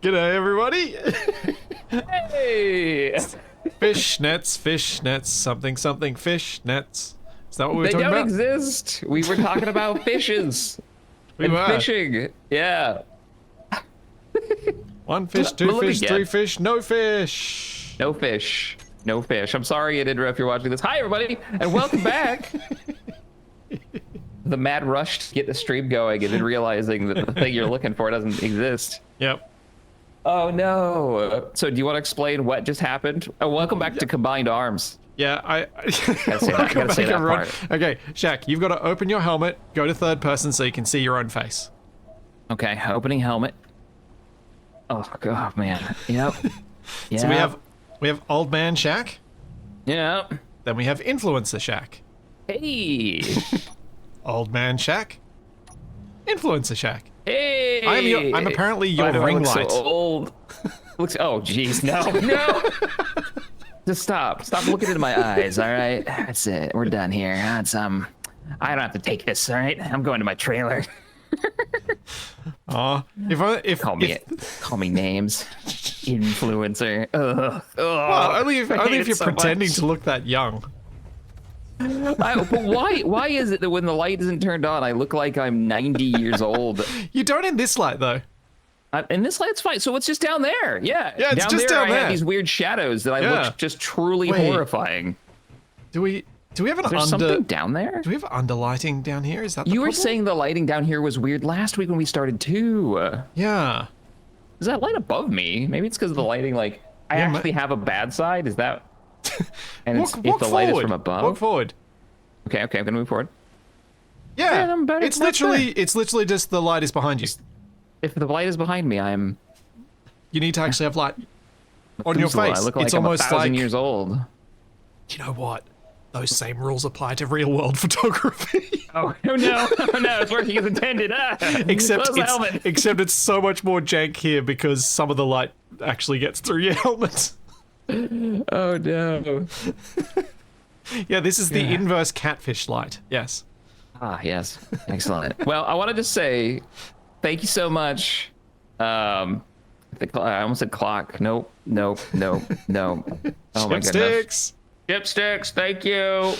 G'day, everybody. Hey! Fish nets, something, fish nets. Is that what we were They talking don't about? exist. We were talking about fishes. We and were. fishing. Yeah. One fish, two fish, three fish, no fish. No fish. No fish. I'm sorry I interrupt if you're watching this. Hi, everybody, and welcome back. The mad rush to get the stream going and then realizing that the thing you're looking for doesn't exist. Yep. Oh, no. So do you want to explain what just happened? Oh, welcome back to Combined Arms. Yeah, Gotta say that part. Okay, Shaq, you've got to open your helmet, go to third person so you can see your own face. Okay, opening helmet. Oh, God, man. Yep. Yeah. So we have old man Shaq. Yep. Then we have influencer Shaq. Hey. Old man Shaq. Influencer Shaq. Hey. I'm apparently your ring light. So old. Oh, jeez, no, no. Just stop looking into my eyes. All right, that's it. We're done here. That's I don't have to take this. All right, I'm going to my trailer. Oh, Call me names, influencer. Ugh. Well, only if you're pretending to look that young. But why is it that when the light isn't turned on, I look like I'm 90 years old? You don't in this light though. In this light's fine. So it's just down there. Yeah. Yeah, it's just down I there. have these weird shadows that I look just truly horrifying. Do we have an There's something down there? Do we have underlighting down here? Is that the You were problem? saying the lighting down here was weird last week when we started too. Yeah. Is that light above me? Maybe it's because of the lighting. Like I actually have a bad side. Is that? And walk if the light is from above. Walk forward. Okay. I'm gonna move forward. Yeah. It's literally just the light is behind you. If the light is behind me, I'm. You need to actually have light on your face. I look like it's I'm almost 1,000 like years old. You know what? Those same rules apply to real world photography. Oh no! It's working as intended. Except it's so much more jank here because some of the light actually gets through your helmet. Oh no! Yeah, this is the inverse catfish light. Yes. Ah, yes. Excellent. Well, I wanted to say thank you so much. I almost said clock. Nope. Oh my goodness. Chipsticks. Thank you.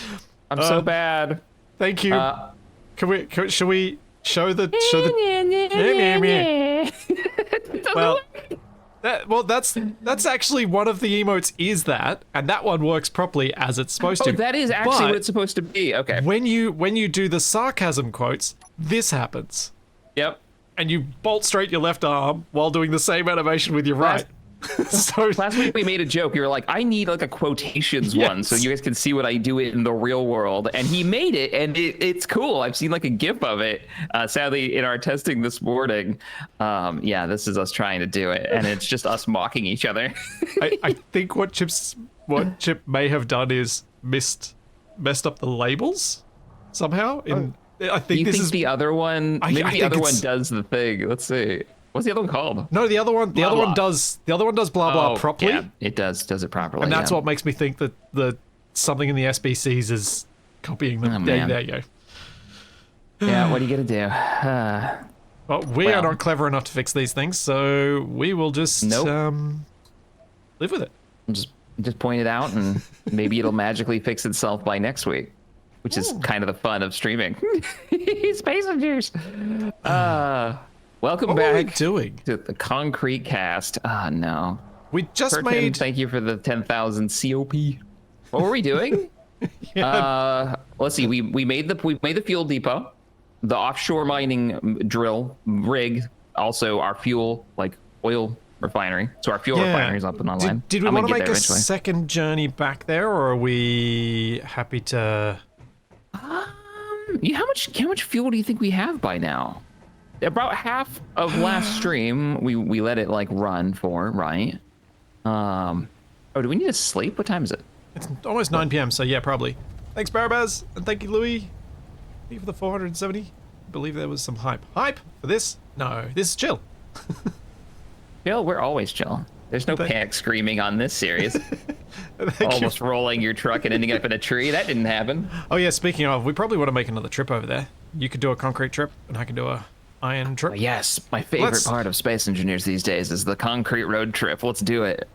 I'm so bad. Thank you. Should we show the that's actually one of the emotes is that, and that one works properly as it's supposed to. That is actually what it's supposed to be. Okay. When you do the sarcasm quotes, this happens. Yep. And you bolt straight your left arm while doing the same animation with your right. So last week we made a joke. You were like, I need like a quotations one so you guys can see what I do in the real world. And he made it, and it's cool. I've seen like a GIF of it. Sadly, in our testing this morning, this is us trying to do it, and it's just us mocking each other. I think what Chip may have done is messed up the labels somehow. I think this is the other one. Maybe the other one does the thing. Let's see. What's the other one called? No, the other one does blah blah properly. Yeah, it does it properly. And that's what makes me think that the something in the SBCs is copying them. There you go. Yeah, what are you gonna do? Well, we are not clever enough to fix these things, so we will just live with it. Just point it out, and maybe it'll magically fix itself by next week, which is kind of the fun of streaming. Space Rangers. Welcome back to the Concrete Cast. No. We just Curtin, thank you for the 10,000 COP. What were we doing? Let's see. We made the fuel depot, the offshore mining drill rig, also our fuel oil refinery. So our fuel refinery is up and online. Did we want to make a second journey back there, or are we happy to? How much fuel do you think we have by now? About half of last stream we let it run for, right? Do we need to sleep? What time is it? It's almost 9 p.m. So yeah, probably. Thanks, Barabaz, and thank you, Louis. Thank you for the 470. I believe there was some hype for this. No, this is chill. Chill. We're always chill. There's no panic screaming on this series. Almost rolling your truck and ending up in a tree. That didn't happen. Oh yeah, speaking of, we probably want to make another trip over there. You could do a concrete trip, and I can do a iron trip. Oh, yes, my favorite Let's- part of Space Engineers these days is the concrete road trip. Let's do it.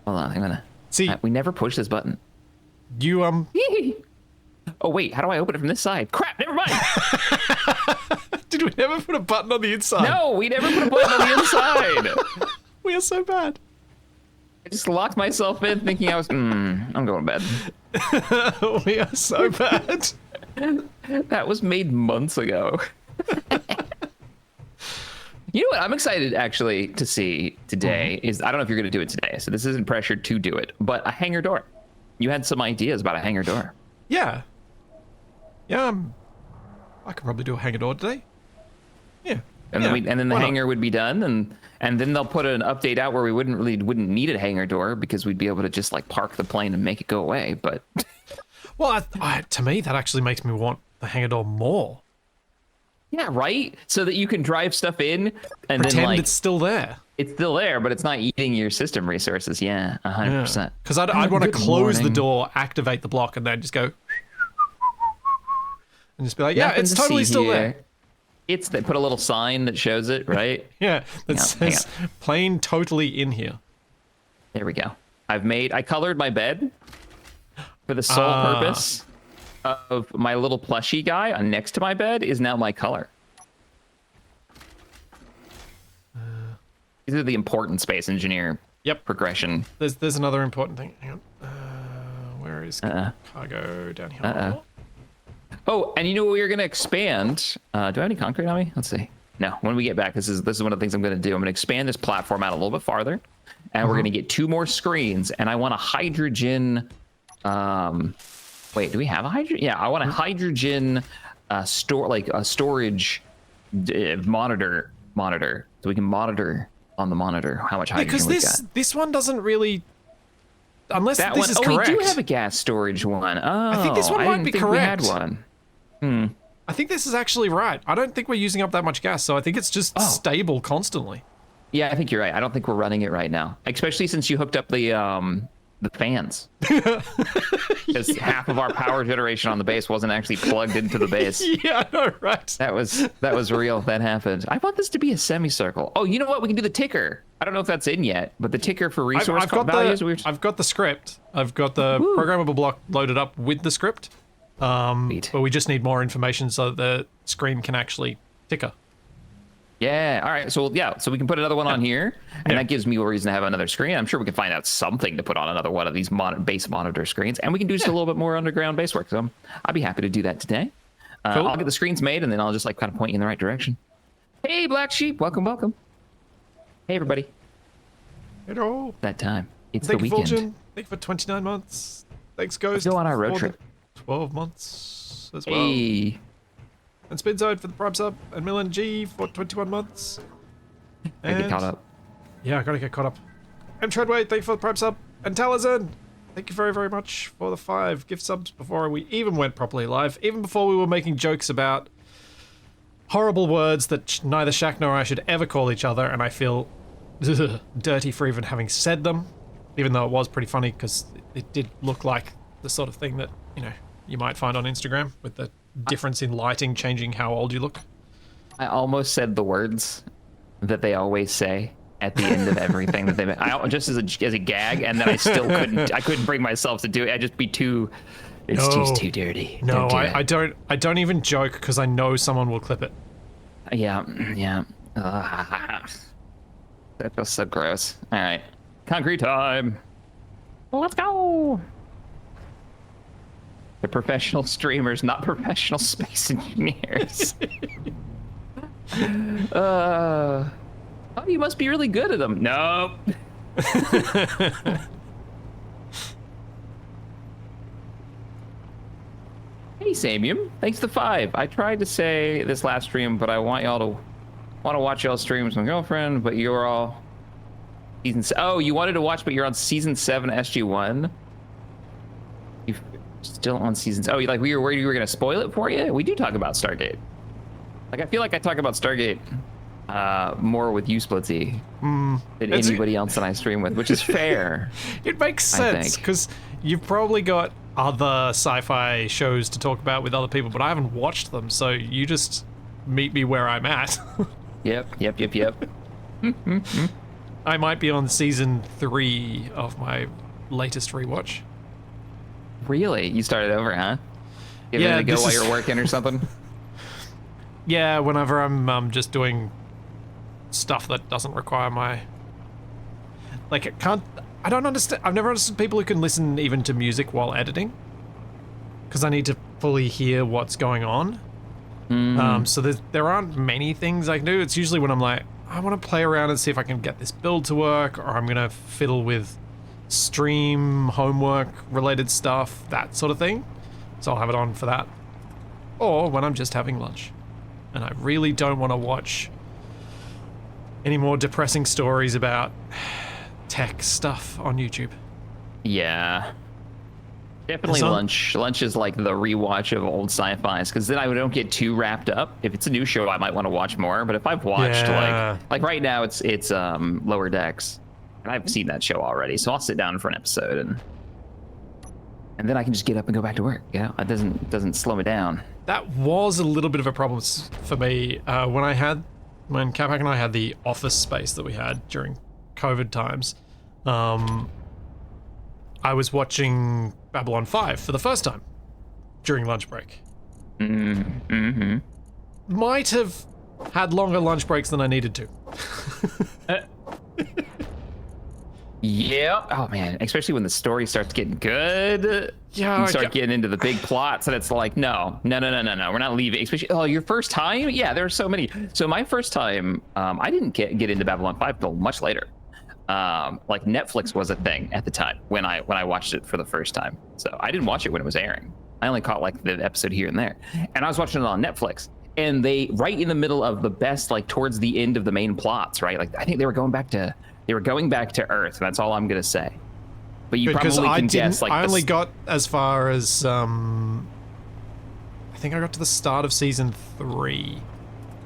Hold on, I'm gonna... See, we never push this button. you Oh wait, how do I open it from this side? Crap, never mind. did we never put a button on the inside? No, we never put a button on the inside. We are so bad. I just locked myself in thinking I was, I'm going to bed. We are so bad. That was made months ago. You know what I'm excited actually to see today is, I don't know if you're going to do it today, so this isn't pressured to do it, but a hangar door. You had some ideas about a hangar door. Yeah. Yeah, I could probably do a hangar door today. Yeah. And then the hangar would be done, and then they'll put an update out where we wouldn't need a hangar door because we'd be able to just like park the plane and make it go away. But well, to me, that actually makes me want the hangar door more. yeah, right. So that you can drive stuff in and Pretend then like it's still there. it's still there, but it's not eating your system resources. Yeah, 100%. Because I'd want to Good close the morning. door, activate the block, and then just go and just be like, yeah, Nothing it's to totally see still here. there. They put a little sign that shows it, right? Yeah, that Hang says plane totally in here. There we go. I colored my bed for the sole purpose of my little plushie guy on next to my bed is now my color. These are the important Space Engineer progression. There's another important thing. Hang on. Where is cargo down here? Oh, and you know what we're gonna expand? Do I have any concrete on me? Let's see. No, when we get back, this is one of the things I'm gonna do. I'm gonna expand this platform out a little bit farther, and we're gonna get 2 more screens. And I want a hydrogen. Wait, do we have a hydrogen? Yeah, I want a hydrogen storage monitor, so we can monitor on the monitor how much hydrogen we've got. This one doesn't really. Unless That this one, is we correct. do have a gas storage one. Oh, I think this one I might didn't be think correct. We had one. I think this is actually right. I don't think we're using up that much gas, so I think it's just stable constantly. Yeah, I think you're right. I don't think we're running it right now, especially since you hooked up the fans. Because half of our power generation on the base wasn't actually plugged into the base. Yeah, I know, right? That was real. That happened. I want this to be a semicircle. Oh, you know what? We can do the ticker. I don't know if that's in yet, but the ticker for resource values. I've got the script. I've got the programmable block loaded up with the script. But we just need more information so that the screen can actually ticker. Yeah. All right. So so we can put another one on here, and that gives me a reason to have another screen. I'm sure we can find out something to put on another one of these base monitor screens, and we can do just a little bit more underground base work. So I'd be happy to do that today. Cool. I'll get the screens made, and then I'll just like kind of point you in the right direction. Hey, Black Sheep, welcome, welcome. Hey, everybody. Hello. That time. It's Thank the you, weekend. Fulgen. Thank you for 29 months. Thanks, Ghost. Go on our road for trip. the 12 months as well. Hey. And Spinzone for the Prime sub. And Millen G for 21 months. I get caught up. Yeah, I gotta get caught up. And Treadway, thank you for the Prime sub. And Talazan, thank you very, very much for the 5 gift subs before we even went properly live. Even before we were making jokes about horrible words that neither Shaq nor I should ever call each other, and I feel dirty for even having said them, even though it was pretty funny because it did look like the sort of thing that, you might find on Instagram with the difference in lighting changing how old you look. I almost said the words that they always say at the end of everything that they make. Just as a gag, and then I still couldn't bring myself to do it. I'd just be too too dirty. No, I don't even joke because I know someone will clip it. Yeah. That feels so gross. All right, concrete time. Let's go. They're professional streamers, not professional space engineers. Oh, you must be really good at them. Nope. Hey, Samium. Thanks to 5. I tried to say this last stream, but I want to watch y'all streams with my girlfriend, but you're all Oh, you wanted to watch, but you're on season 7 SG1. You're still on season. Oh, we were worried you were gonna spoil it for you. We do talk about Stargate. Like, I feel like I talk about Stargate more with you, Splitsy, than anybody else that I stream with, which is fair. It makes sense because you've probably got other sci-fi shows to talk about with other people, but I haven't watched them, so you just meet me where I'm at. Yep. I might be on season 3 of my latest rewatch. Really? You started over, huh? Giving it a go while you're working or something? Yeah, whenever I'm just doing stuff that doesn't require my... Like, I don't understand. I've never understood people who can listen even to music while editing. Because I need to fully hear what's going on. So there aren't many things I can do. It's usually when I'm like, I want to play around and see if I can get this build to work, or I'm going to fiddle with stream, homework related stuff, that sort of thing. So I'll have it on for that. Or when I'm just having lunch. And I really don't want to watch any more depressing stories about tech stuff on YouTube. Yeah. Definitely lunch. Lunch is like the rewatch of old sci-fis, because then I don't get too wrapped up. If it's a new show, I might want to watch more. But if I've watched like right now, it's Lower Decks, and I've seen that show already, so I'll sit down for an episode and then I can just get up and go back to work. Yeah, it doesn't slow me down. That was a little bit of a problem for me when Capac and I had the office space that we had during COVID times. I was watching Babylon 5 for the first time during lunch break. Mm-hmm. Might have had longer lunch breaks than I needed to. Yeah. Oh man, especially when the story starts getting good. Yeah. You start getting into the big plots, and it's like, no. We're not leaving. Especially, your first time? Yeah, there are so many. So my first time, I didn't get into Babylon 5 till much later. Like Netflix was a thing at the time when I watched it for the first time. So I didn't watch it when it was airing. I only caught like the episode here and there. And I was watching it on Netflix. And they, right in the middle of the best, like towards the end of the main plots, right? Like I think they were going back to Earth. That's all I'm gonna say. But you because probably can guess. Like I only got as far as I think I got to the start of season 3.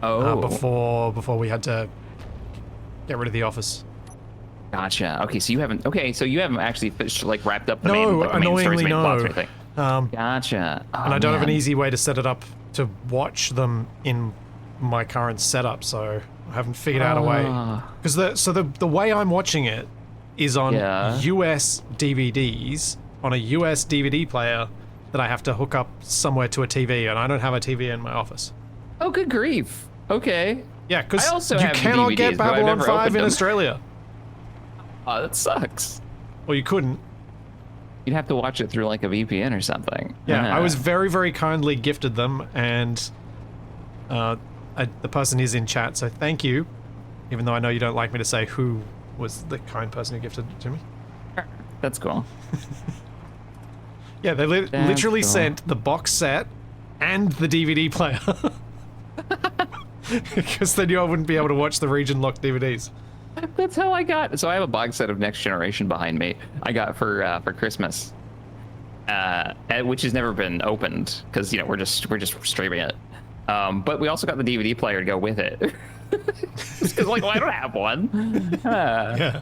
Oh. Before we had to get rid of the office. Gotcha. Okay, so you haven't actually like wrapped up the main stories, main plots or anything. Gotcha. Oh, and I don't have an easy way to set it up to watch them in my current setup, so I haven't figured out a way. Because the way I'm watching it is on US DVDs on a US DVD player that I have to hook up somewhere to a TV, and I don't have a TV in my office. Oh, good grief. Okay. Yeah, because you cannot get Babylon 5 in Australia. Oh, that sucks. Well, you couldn't. You'd have to watch it through like a VPN or something. Yeah, I was very, very kindly gifted them, and the person is in chat, so thank you. Even though I know you don't like me to say who was the kind person who gifted it to me. That's cool. Yeah, they literally sent the box set and the DVD player. Because they knew I wouldn't be able to watch the region-locked DVDs. That's how I got. So I have a box set of Next Generation behind me. I got for Christmas, which has never been opened because we're just streaming it. But we also got the DVD player to go with it. Because I don't have one. Yeah.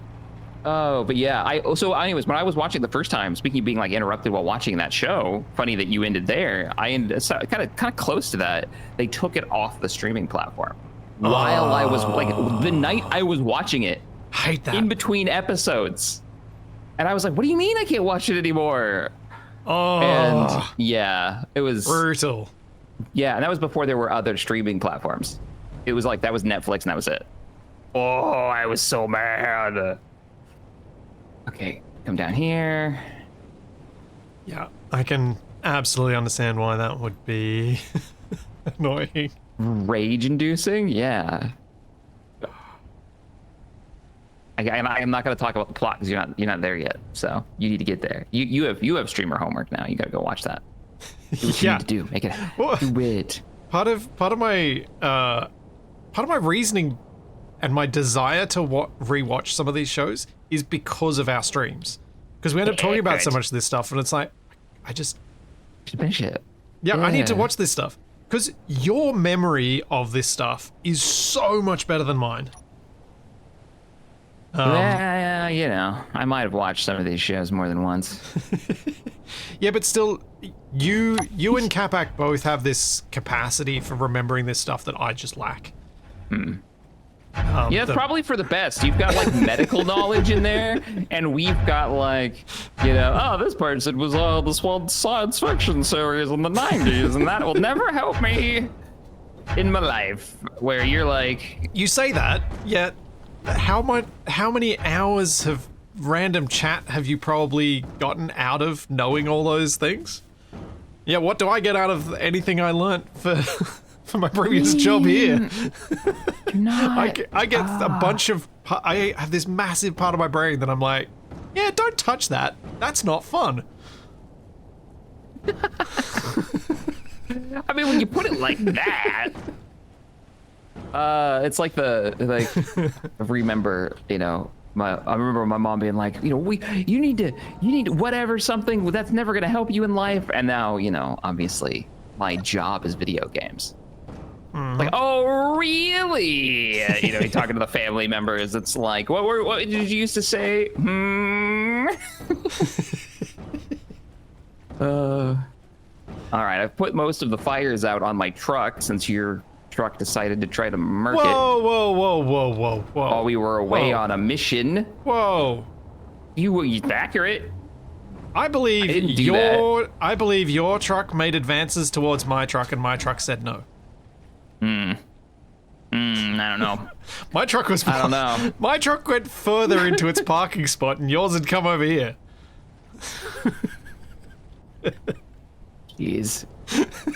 Oh, but yeah. So anyways, when I was watching the first time, speaking of being like interrupted while watching that show, funny that you ended there. I ended kind of close to that. They took it off the streaming platform. While I was the night I was watching it, hate that, in between episodes, and I was like, "What do you mean I can't watch it anymore?" Oh, and yeah, it was brutal. Yeah, and that was before there were other streaming platforms. It was like that was Netflix, and that was it. Oh, I was so mad. Okay, come down here. Yeah, I can absolutely understand why that would be annoying. Rage-inducing, yeah. I'm not going to talk about the plot because you're not there yet. So you need to get there. You have streamer homework now. You got to go watch that. Do what you need to do. Make it. Do it. Part of my reasoning and my desire to rewatch some of these shows is because of our streams. Because we end up talking about so much of this stuff, and it's like, I just finish it. Yeah, I need to watch this stuff. Because your memory of this stuff is so much better than mine. Yeah, You know, I might have watched some of these shows more than once. Yeah, but still, you and Capac both have this capacity for remembering this stuff that I just lack. Yeah, it's probably for the best. You've got like medical knowledge in there, and we've got like, you know, oh, this person was this one science fiction series in the 90s, and that will never help me in my life. Where you're like, you say that, yet how many hours of random chat have you probably gotten out of knowing all those things? Yeah, what do I get out of anything I learnt for for my previous job here? I get a bunch of, I have this massive part of my brain that I'm like, yeah, don't touch that. That's not fun. I mean, when you put it like that, it's like I remember, you know, I remember my mom being like, you know, you need to whatever something that's never gonna help you in life, and now, you know, obviously my job is video games. Like, oh really? You know, you're talking to the family members. It's like, what did you used to say? All right, I've put most of the fires out on my truck since your truck decided to try to murk it. Whoa. While we were away on a mission. Whoa. You were accurate. I believe I believe your truck made advances towards my truck, and my truck said no. I don't know. My truck was. I don't know. My truck went further into its parking spot, and yours had come over here. Jeez.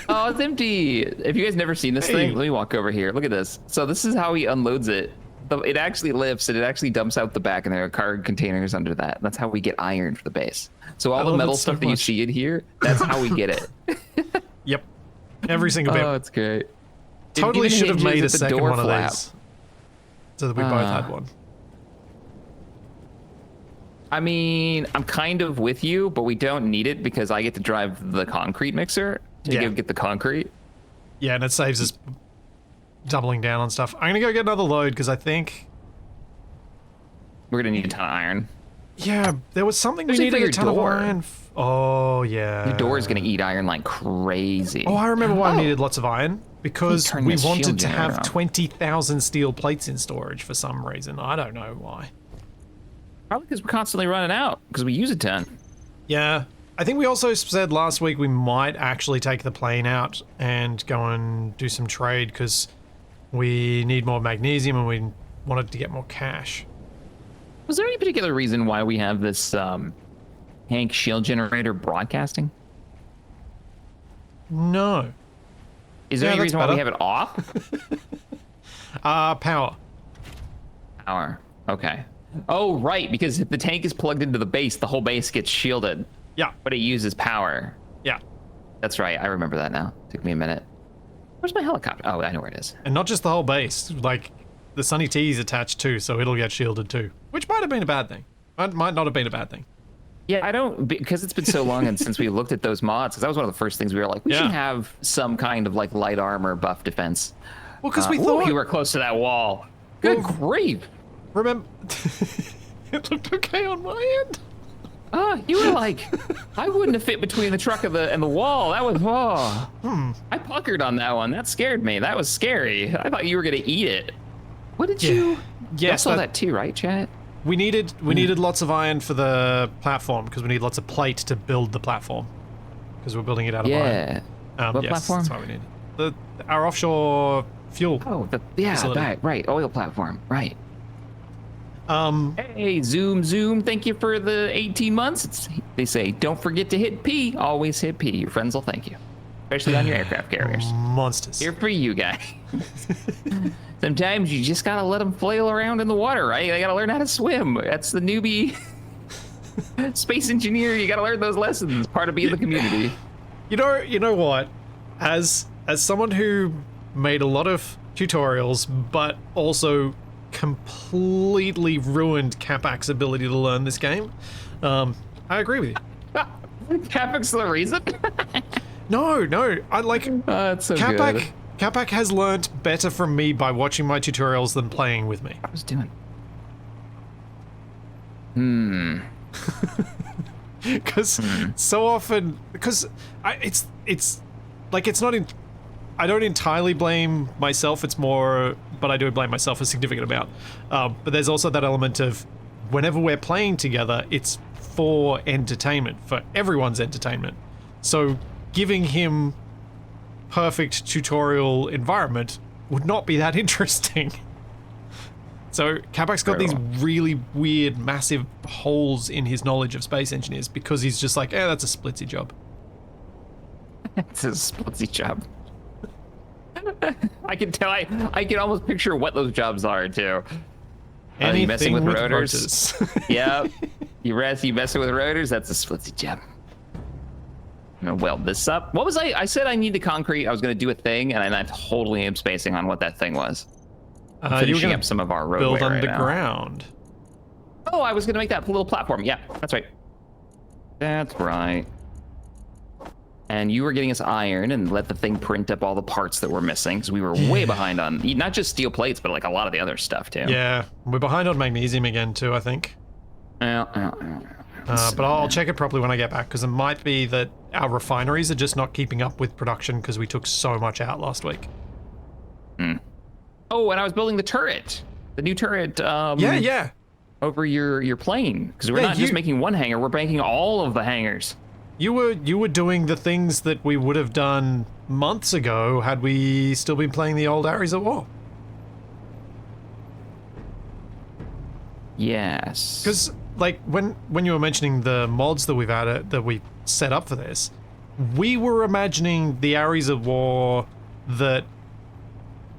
Oh, it's empty. Have you guys never seen this thing? Let me walk over here. Look at this. So this is how he unloads it. It actually lifts and it actually dumps out the back, and there are cargo containers under that. That's how we get iron for the base. So all the metal stuff that you see in here, that's how we get it. Yep. Every single bit. Oh, it's great. Totally should have made a second one of these. So that we both had one. I mean, I'm kind of with you, but we don't need it because I get to drive the concrete mixer to get the concrete. Yeah, and it saves us doubling down on stuff. I'm gonna go get another load because I think we're gonna need a ton of iron. Yeah, there was something we needed a ton of iron. Oh yeah. Your door is gonna eat iron like crazy. Oh, I remember why we needed lots of iron. Because we wanted to have 20,000 steel plates in storage for some reason. I don't know why. Probably because we're constantly running out, because we use a ton. Yeah. I think we also said last week we might actually take the plane out and go and do some trade, because we need more magnesium and we wanted to get more cash. Was there any particular reason why we have this Hank shield generator broadcasting? No. Is there any reason why we have it off? Power. Power. Okay. Oh, right, because if the tank is plugged into the base, the whole base gets shielded. Yeah. But it uses power. Yeah. That's right. I remember that now. Took me a minute. Where's my helicopter? Oh, I know where it is. And not just the whole base. Like, the Sunny T is attached too, so it'll get shielded too. Which might have been a bad thing. Might not have been a bad thing. Yeah, I don't, because it's been so long and since we looked at those mods, because that was one of the first things we were like, we should have some kind of like light armor buff defense. Well, because we thought you were close to that wall. Good grief. Remember, it looked okay on my end. Oh, you were like, I wouldn't have fit between the truck and the wall. That was, I puckered on that one. That scared me. That was scary. I thought you were gonna eat it. What did you? Yeah, I saw that too, right, chat? We needed lots of iron for the platform because we need lots of plate to build the platform because we're building it out of iron. What yes, platform? That's what we need. Our offshore fuel. Oh, right, oil platform, right. Hey, zoom, thank you for the 18 months. They say, don't forget to hit P. Always hit P. Your friends will thank you. Especially on your aircraft carriers. Monsters. Here for you guys. Sometimes you just gotta let them flail around in the water, right? They gotta learn how to swim. That's the newbie space engineer. You gotta learn those lessons. Part of being the community. You know what? As someone who made a lot of tutorials, but also completely ruined Capac's ability to learn this game, I agree with you. Capac's the reason? No, I like. That's so Capac, good. Capac has learned better from me by watching my tutorials than playing with me. I was doing. Because so often, it's like it's not in. I don't entirely blame myself. It's more, but I do blame myself a significant amount. But there's also that element of whenever we're playing together, it's for entertainment, for everyone's entertainment. So giving him perfect tutorial environment would not be that interesting. So Capac's got these really weird, massive holes in his knowledge of space engineers because he's just like, that's a splitsy job. It's a splitsy job. I can tell. I can almost picture what those jobs are too. You messing with rotors? Yeah. You messing with rotors? That's a splitsy job. I'm gonna weld this up. What was I said I need the concrete. I was gonna do a thing, and I totally am spacing on what that thing was. Finishing up some of our roadway build underground. Oh, I was gonna make that little platform. Yeah, that's right. That's right. And you were getting us iron and let the thing print up all the parts that we're missing, because we were way behind on not just steel plates, but like a lot of the other stuff too. Yeah, we're behind on magnesium again too, I think. But I'll check it properly when I get back, because it might be that our refineries are just not keeping up with production because we took so much out last week. Oh, and I was building the turret, the new turret. Yeah. Over your plane, because we're not just making one hangar, we're making all of the hangars. You were doing the things that we would have done months ago had we still been playing the old Ares at War. Yes. Because like when you were mentioning the mods that we've added, that we set up for this, we were imagining the Ares at War that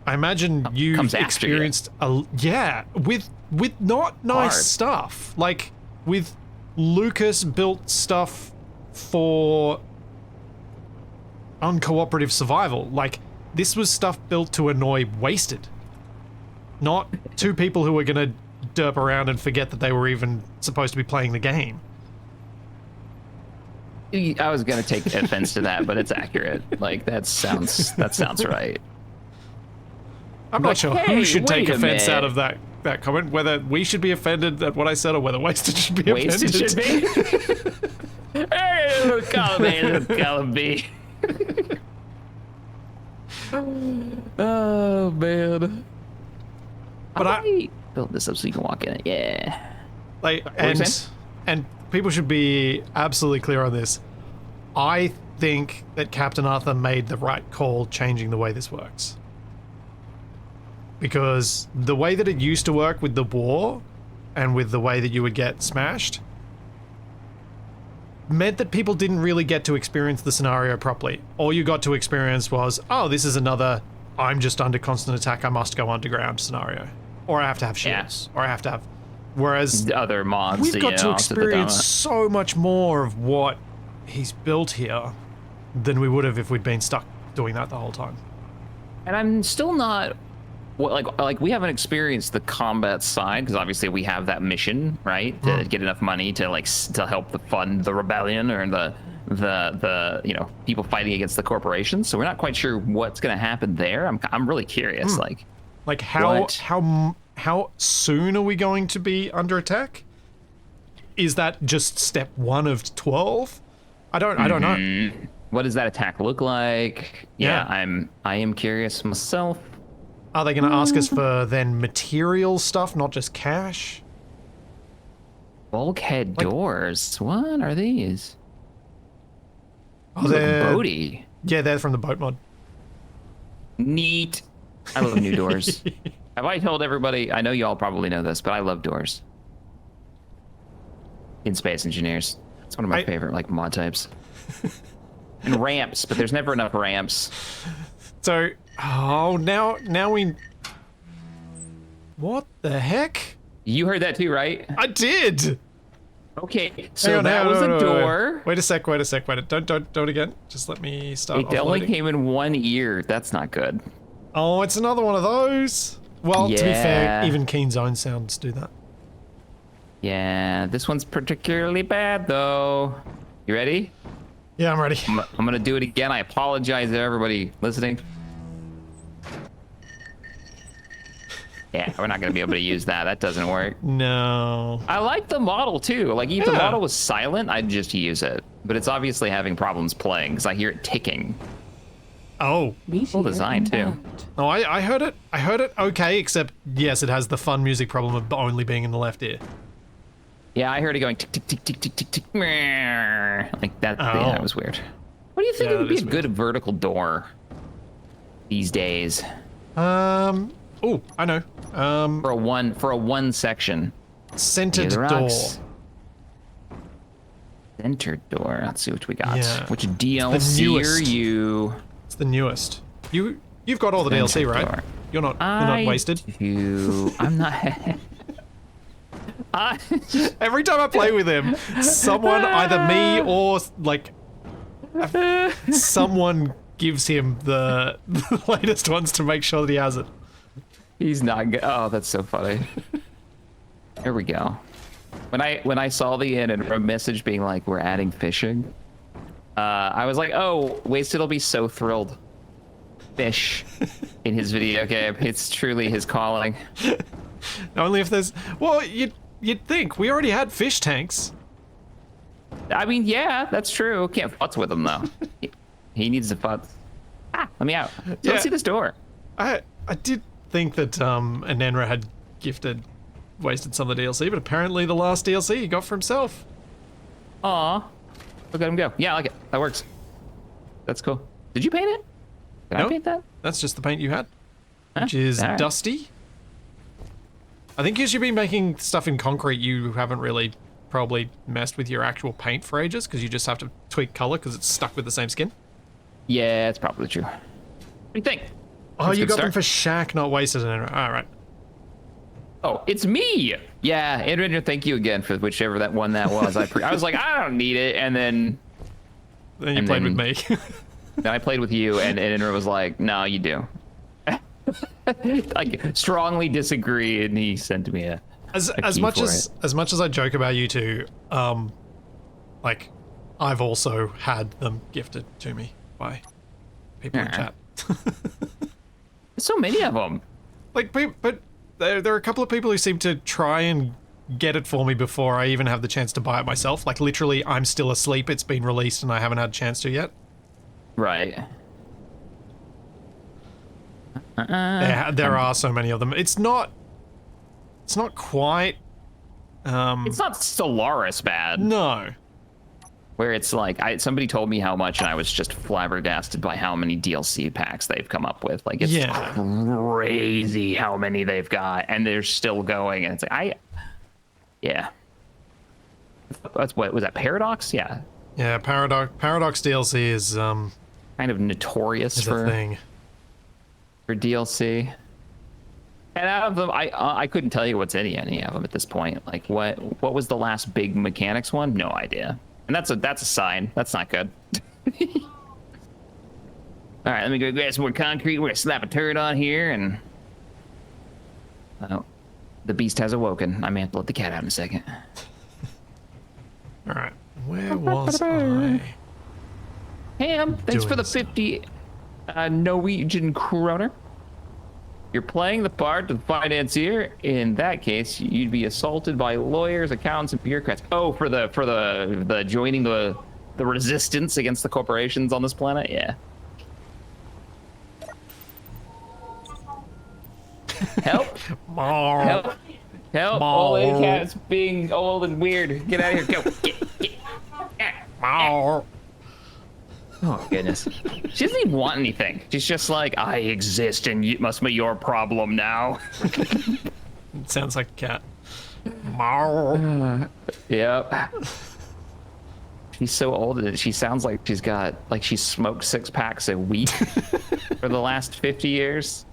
I imagine you've experienced with not nice stuff, like with Lucas built stuff for uncooperative survival. Like, this was stuff built to annoy Wasted, not two people who were gonna derp around and forget that they were even supposed to be playing the game. I was gonna take offense to that, but it's accurate. Like, that sounds right. I'm not sure who should take offense out of that comment, whether we should be offended at what I said or whether Wasted should be offended. Wasted should be? Hey, column B. Oh, man. But I build this up so you can walk in it. Yeah. Like, and people should be absolutely clear on this. I think that Captain Arthur made the right call changing the way this works. Because the way that it used to work with the war and with the way that you would get smashed meant that people didn't really get to experience the scenario properly. All you got to experience was, oh, this is another I'm just under constant attack, I must go underground scenario. Or I have to have shields. Or I have to have... Whereas the other mods, we've got to experience so much more of what he's built here than we would have if we'd been stuck doing that the whole time. And I'm still not... Like we haven't experienced the combat side, because obviously we have that mission, right, to get enough money to to help fund the rebellion or the people fighting against the corporations. So we're not quite sure what's going to happen there. I'm really curious. Like how soon are we going to be under attack? Is that just step 1 of 12? I don't know. What does that attack look like? Yeah, I am curious myself. Are they going to ask us for then material stuff, not just cash? Bulkhead doors. What are these? Oh, they're boaty. Yeah, they're from the boat mod. Neat. I love new doors. Have I told everybody? I know y'all probably know this, but I love doors. In Space Engineers. It's one of my favorite mod types. And ramps, but there's never enough ramps. So, now we... What the heck? You heard that too, right? I did! Okay, so that was a door. Wait a sec. Don't again. Just let me start It only came in one ear. That's not good. Oh, it's another one of those. Well, to be fair, even Keen Zone sounds do that. Yeah, this one's particularly bad, though. You ready? Yeah, I'm ready. I'm gonna do it again. I apologize to everybody listening. Yeah, we're not gonna be able to use that. That doesn't work. No. I like the model too. Like if the model was silent, I'd just use it. But it's obviously having problems playing because I hear it ticking. Oh. Cool design too. Oh, I heard it. I heard it okay, except yes, it has the fun music problem of only being in the left ear. Yeah, I heard it going tick tick tick tick tick tick tick. Like that. Oh. Yeah, that was weird. What do you think Yeah, would be a that is good vertical door these days? Oh, I know. For a one section. Centered Near the door. rocks. Centered door. Let's see what we got. Yeah. Which DLC are newest. you? It's the newest. You've got all the DLC, Centered right? door. You're not wasted. I'm not. Every time I play with him, someone, either me or like someone gives him the latest ones to make sure that he has it. He's not good. Oh, that's so funny. Here we go. When I saw the in message being like, we're adding fishing, I was like, oh, Wasted will be so thrilled. Fish in his video game. It's truly his calling. Only if there's... Well, you'd think. We already had fish tanks. I mean, yeah, that's true. Can't futz with him, though. He needs to futz. Let me out. So Yeah. Let's see this door. I did think that Anenra had gifted Wasted some of the DLC, but apparently the last DLC he got for himself. Aw. Look at him go. Yeah, I like it. That works. That's cool. Did you paint it? Did I Nope. paint that? That's just the paint you had, Huh? which is All right. dusty. I think as you've been making stuff in concrete, you haven't really probably messed with your actual paint for ages, because you just have to tweak color because it's stuck with the same skin. Yeah, it's probably true. What do you think? Oh, That's a you good got them start. for Shack, not Wasted. All right. Oh, it's me. Yeah, Andrew, thank you again for whichever that one that was. I was like, I don't need it, and then Then you And played then- with me. I played with you, and Andrew was like, no, you do. Like strongly disagree, and he sent me a as key much for as much as I joke about you two, like I've also had them gifted to me by people in Yeah. chat. There's so many of them. Like, but there are a couple of people who seem to try and get it for me before I even have the chance to buy it myself. Like, literally, I'm still asleep. It's been released and I haven't had a chance to yet. Right. There are so many of them. It's not quite. It's not Stellaris bad, No. where it's like somebody told me how much, and I was just flabbergasted by how many DLC packs they've come up with. Like it's Yeah. crazy how many they've got, and they're still going. And it's like yeah. That's what was that Paradox? Yeah, Yeah, Paradox DLC is kind of notorious a for thing. DLC. And out of them, I couldn't tell you what's in any of them at this point. Like what was the last big mechanics one? No idea. And that's a sign. That's not good. All right, let me go grab some more concrete. We're gonna slap a turret on here, and oh, the beast has awoken. I may have to let the cat out in a second. All right, where was I? Ham, thanks for the Doing 50 Norwegian kroner. You're playing the part of the financier. In that case, you'd be assaulted by lawyers, accountants, and bureaucrats. Oh, for the joining the resistance against the corporations on this planet. Yeah. Help! Marr. Help! Help! Old cat's being old and weird. Get out of here! Go! Get. Marr. Oh goodness. She doesn't even want anything. She's just like, I exist and it must be your problem now. It sounds like a cat. Marr. Yep. She's so old that she sounds like she's smoked 6 packs a week for the last 50 years.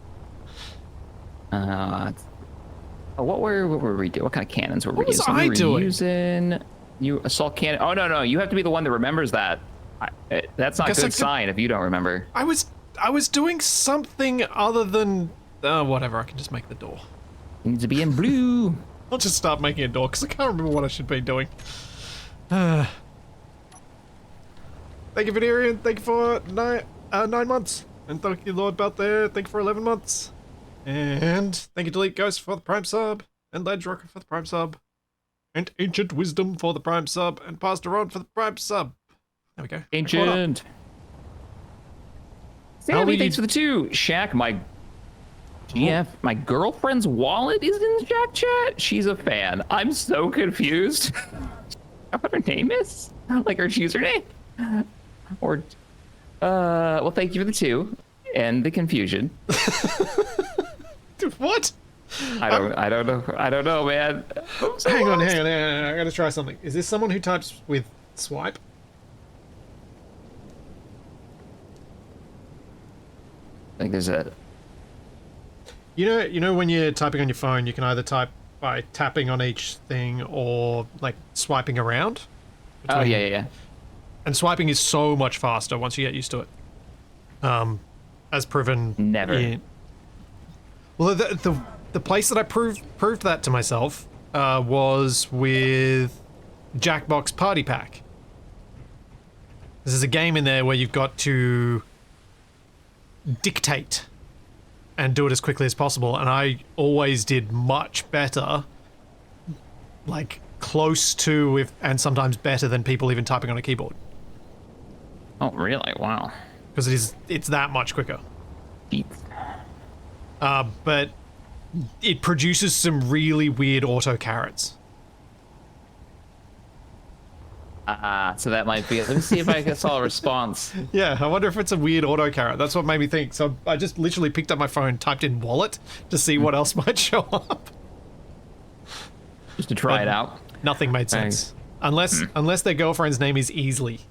What were we doing? What kind of cannons were we was using? I We were doing? using you assault cannon. Oh no, you have to be the one that remembers that. That's not a Guess I good could- sign if you don't remember. I was doing something other than whatever. I can just make the door. It needs to be in blue. I'll just start making a door because I can't remember what I should be doing. Thank you, Venerian. Thank you for 9 months, and thank you, Lord Belt there. Thank you for 11 months. And thank you, Delete Ghost, for the Prime sub, and Ledge Rocker for the Prime sub, and Ancient Wisdom for the Prime sub, and Pastor Ron for the Prime sub. There we go. Ancient. Sammy, thanks for the 2. Shaq, my GF, my girlfriend's wallet is in the Shaq chat. She's a fan. I'm so confused. What her name is? Like her username? Or, well, thank you for the 2 and the confusion. Dude, what? I don't know, man. Hang on. I gotta try something. Is this someone who types with swipe? I think there's a... You know when you're typing on your phone, you can either type by tapping on each thing or like swiping around. Oh yeah. And swiping is so much faster once you get used to it. As proven. Never. Well, the place that I proved that to myself was with Jackbox Party Pack. There's a game in there where you've got to dictate and do it as quickly as possible, and I always did much better, like close to and sometimes better than people even typing on a keyboard. Oh really? Wow. Because it's that much quicker. But it produces some really weird auto carrots. So that might be it. Let me see if I saw a response. Yeah, I wonder if it's a weird auto carrot. That's what made me think. So I just literally picked up my phone, typed in wallet to see what else might show up. Just to try it out. Nothing made sense. Unless their girlfriend's name is Easley.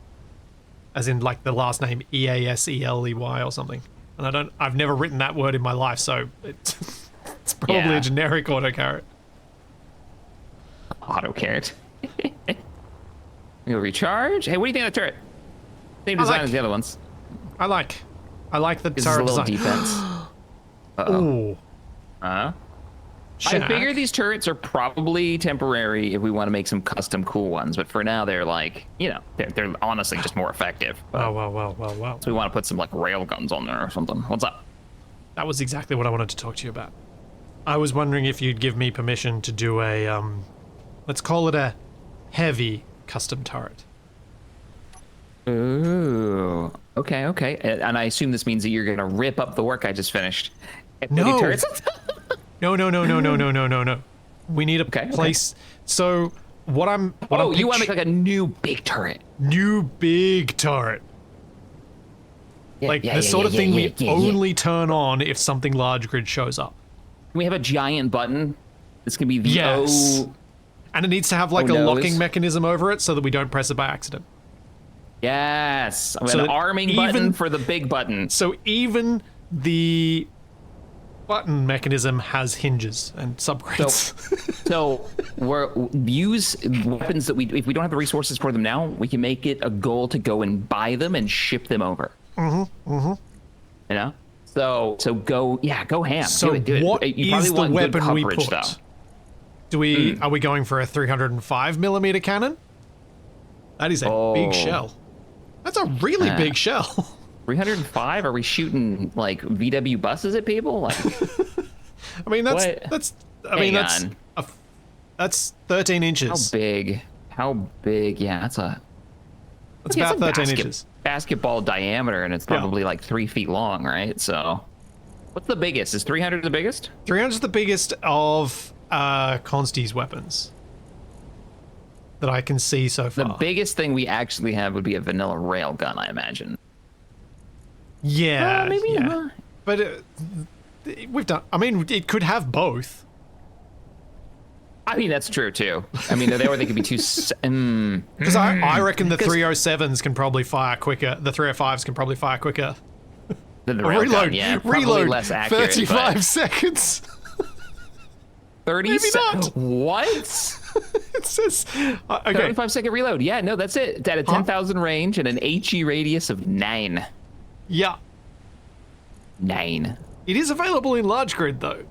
As in like the last name Easley or something. And I've never written that word in my life, so it's probably a generic auto carrot. Auto carrot. You'll recharge. Hey, what do you think of the turret? Same design as the other ones. I like the This turret is a little design. defense. Ooh. I Shaq. figure these turrets are probably temporary if we want to make some custom cool ones, but for now they're like, they're honestly just more effective. Oh, well. So we want to put some like rail guns on there or something. What's up? That was exactly what I wanted to talk to you about. I was wondering if you'd give me permission to do a, let's call it a heavy custom turret. Ooh. Okay. And I assume this means that you're going to rip up the work I just finished. No. Turrets? No. We need a place. Okay. So what I'm you want to make like a new big turret? New big turret. The sort of thing we only turn on if something large grid shows up. Can we have a giant button? This can be the yes. And it needs to have like a locking mechanism over it so that we don't press it by accident. Yes. An arming button for the big button. So even the button mechanism has hinges and subgrids. So use weapons that if we don't have the resources for them now, we can make it a goal to go and buy them and ship them over. You know? So go ham. So do it. What you is the weapon we coverage, put? Are we going for a 305mm cannon? That is a big shell. That's a really big shell. 305? Are we shooting like VW buses at people? Like, I mean that's 13 inches. How big? Yeah, that's about 13 inches. Basketball diameter, and it's probably like 3 feet long, right? So, what's the biggest? Is 300 the biggest? 300 is the biggest of Consti's weapons that I can see so far. The biggest thing we actually have would be a vanilla rail gun, I imagine. Yeah, maybe. But we've done. I mean, it could have both. I mean, that's true too. I mean, they could be too. Because I reckon the 307s can probably fire quicker. The 305s can probably fire quicker. Than the rail gun, yeah, reload. Less accurate, 35 seconds. 30 Maybe not. What? It says 35-second reload. Yeah, no, that's it. It's at a 10,000 range and an HE radius of 9. Yeah. 9. It is available in large grid though.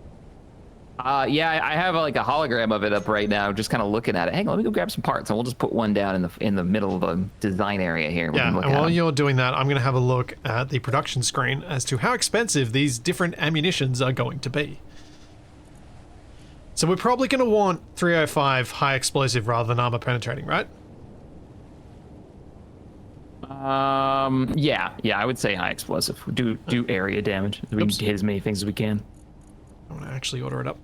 Yeah, I have like a hologram of it up right now, just kind of looking at it. Hang on, let me go grab some parts, and we'll just put one down in the middle of the design area here. We Yeah, can look and at while 'em. you're doing that, I'm going to have a look at the production screen as to how expensive these different ammunitions are going to be. So we're probably going to want 305 high explosive rather than armor penetrating, right? Yeah, I would say high explosive. Do area damage. We Oops. hit as many things as we can. I want to actually order it up.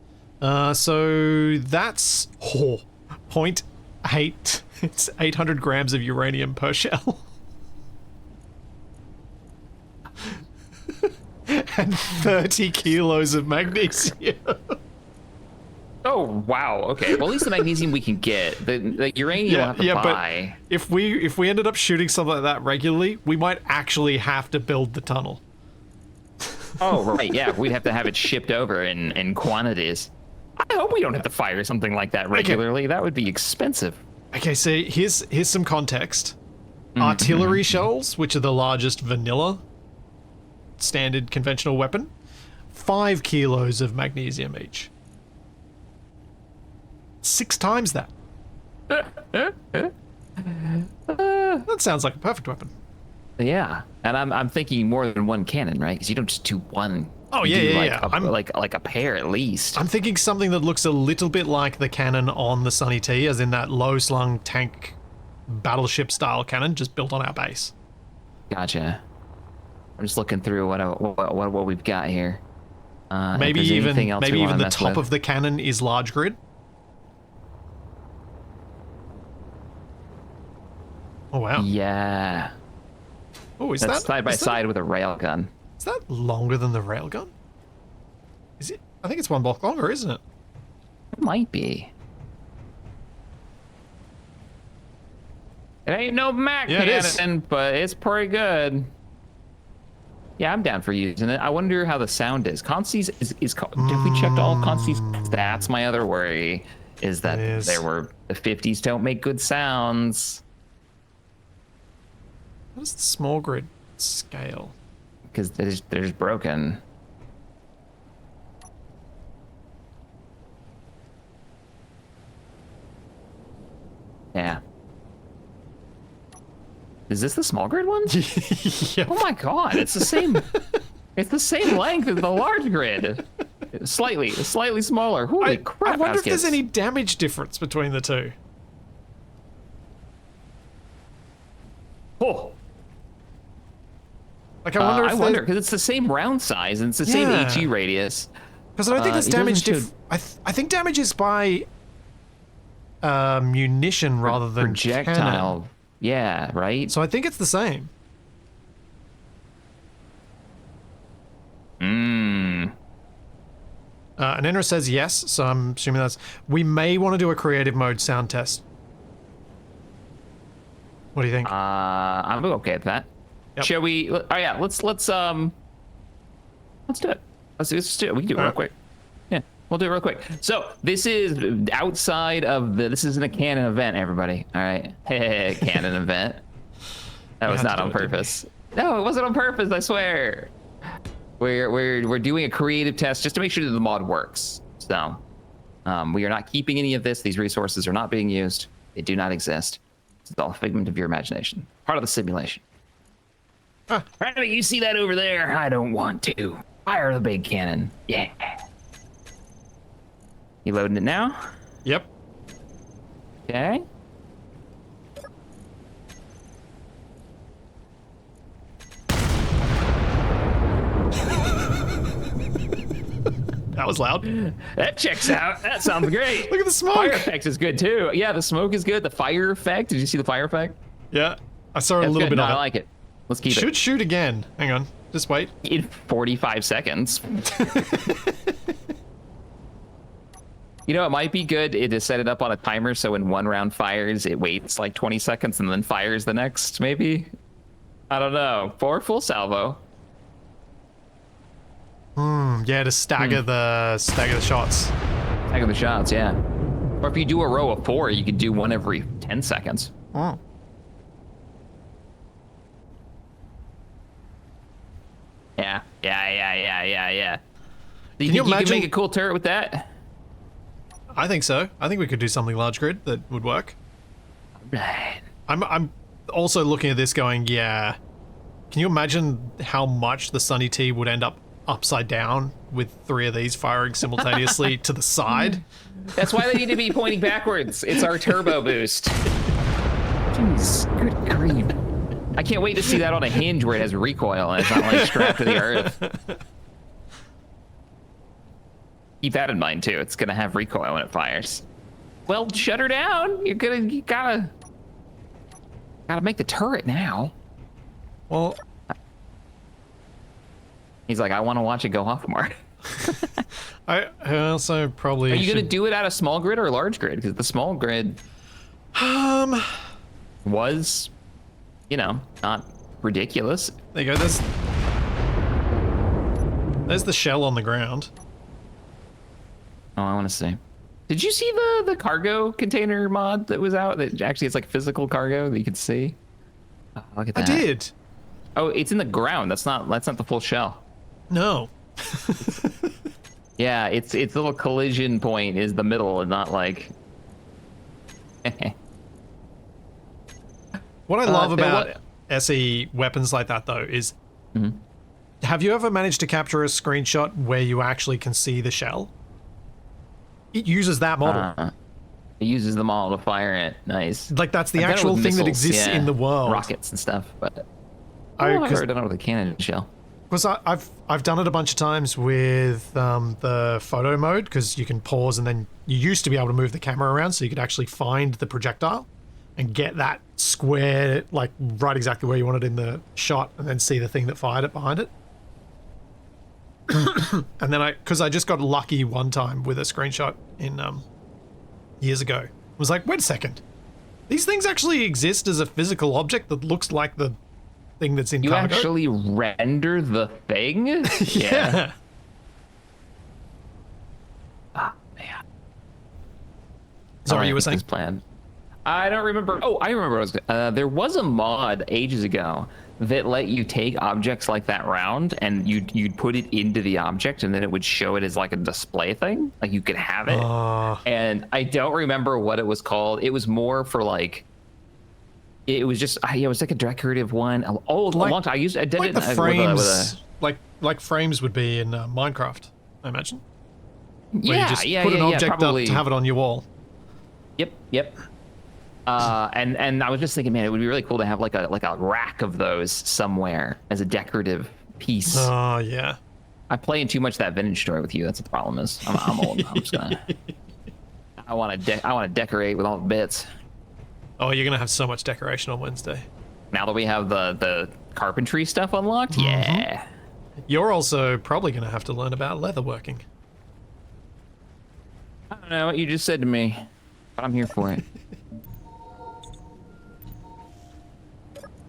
So that's 0.8. It's 800 grams of uranium per shell. And 30 kilos of magnesium. Oh wow. Okay. Well, at least the magnesium we can get. The uranium we'll have to buy. But if we ended up shooting something like that regularly, we might actually have to build the tunnel. Oh right. Yeah. We'd have to have it shipped over in quantities. I hope we don't have to fire something like that regularly. That would be expensive. Okay, so here's some context. Artillery shells, which are the largest vanilla standard conventional weapon, 5 kilos of magnesium each. 6 times that. That sounds like a perfect weapon. Yeah, and I'm thinking more than one cannon, right? Because you don't just do one. Oh You yeah, do yeah, like yeah. like a pair at least. I'm thinking something that looks a little bit like the cannon on the Sunny T, as in that low-slung tank battleship-style cannon, just built on our base. Gotcha. I'm just looking through what we've got here. Maybe if there's even anything else we wanna the mess top with. of the cannon is large grid. Oh wow. Yeah. Oh, is That's that side by is that- side with a railgun. Is that longer than the railgun? Is it? I think it's 1 block longer, isn't it? It might be. It ain't no Mac Yeah, it is. cannon, but it's pretty good. Yeah, I'm down for using it. I wonder how the sound is. Consti's is have we checked all of Consti's? That's my other worry. Is that It is. the 50s don't make good sounds. What is the small grid scale? Because they're just broken. Yeah. Is this the small grid one? Yep. Oh my god, it's the same. It's the same length as the large grid. Slightly smaller. Holy crap! I wonder if there's baskets. any damage difference between the two. Oh, Like, I wonder if I wonder because it's the same round size and it's the same Yeah. HE radius. because I don't think there's it doesn't damage. show- I think damage is by munition rather than Projectile. cannon. Yeah, right. So I think it's the same. Mmm. And Enra says yes, so I'm assuming that's. We may want to do a creative mode sound test. What do you think? I'm okay with that. Yep. Shall we? Oh yeah, let's do it. Let's do it. We can do it real Alright. quick. Yeah, we'll do it real quick. So this is outside of the. This isn't a canon event, everybody. All right, hey, canon event. That was had to not do on it, didn't we? purpose. No, it wasn't on purpose. I swear. We're doing a creative test just to make sure that the mod works. So, we are not keeping any of this. These resources are not being used. They do not exist. It's all a figment of your imagination. Part of the simulation. Ah. Rabbit, you see that over there? I don't want to. Fire the big cannon. Yeah. You loading it now? Yep. Okay. That was loud. That checks out. That sounds great. Look at the smoke. Fire effect is good too. Yeah, the smoke is good. The fire effect. Did you see the fire effect? Yeah. I saw a That's little good. bit No, of I it. like it. Let's keep Should shoot again. Hang on. Just wait. it in 45 seconds. You know, it might be good to set it up on a timer so when one round fires, it waits like 20 seconds and then fires the next, maybe? I don't know. For full salvo. Yeah, to stagger the shots. Heck of the shots, yeah. Or if you do a row of 4, you could do one every 10 seconds. Oh. Yeah. Do Can you think you can imagine- make a cool turret with that? I think so. I think we could do something large grid that would work. Right. I'm also looking at this going, yeah. Can you imagine how much the Sunny T would end up upside down with 3 of these firing simultaneously to the side? That's why they need to be pointing backwards. It's our turbo boost. Jeez, good grief. I can't wait to see that on a hinge where it has recoil and it's not like strapped to the earth. Keep that in mind too. It's gonna have recoil when it fires. Well, shut her down. You gotta make the turret now. Well, he's like, I want to watch it go off more. I also probably. Are you gonna do it at a small grid or a large grid? Because the small grid was, you know, not ridiculous. There you go. There's the shell on the ground. Oh, I want to see. Did you see the cargo container mod that was out? That actually it's like physical cargo that you could see. Oh, look at that. I did. Oh, it's in the ground. That's not the full shell. No. Yeah, its little collision point is the middle and not like. What I love about SE weapons like that though is, have you ever managed to capture a screenshot where you actually can see the shell? It uses that model. It uses the model to fire it. Nice. Like that's the actual thing that exists in the world. Rockets and stuff, but I've heard done it with a cannon shell. Because I've done it a bunch of times with the photo mode, because you can pause and then you used to be able to move the camera around so you could actually find the projectile and get that square, like right exactly where you want it in the shot, and then see the thing that fired it behind it. And then because I just got lucky one time with a screenshot in years ago. I was like, wait a second, these things actually exist as a physical object that looks like the thing that's in cargo? You actually render the thing? Yeah. Ah, man. Sorry, you were saying? Plan. I don't remember. Oh, I remember. There was a mod ages ago that let you take objects like that round and you'd put it into the object and then it would show it as like a display thing. Like you could have it. And I don't remember what it was called. It was more for like, it was just, yeah, it was like a decorative one. A long time. I did like it the frames, like frames would be in Minecraft, I imagine. Where you just put an object up to have it on your wall. Yep. And I was just thinking, man, it would be really cool to have like a rack of those somewhere as a decorative piece. Oh yeah. I play in too much that vintage story with you. That's what the problem is. I'm old. I'm just gonna. I want to decorate with all the bits. Oh, you're gonna have so much decoration on Wednesday. Now that we have the carpentry stuff unlocked, yeah. You're also probably gonna have to learn about leatherworking. I don't know what you just said to me, but I'm here for it.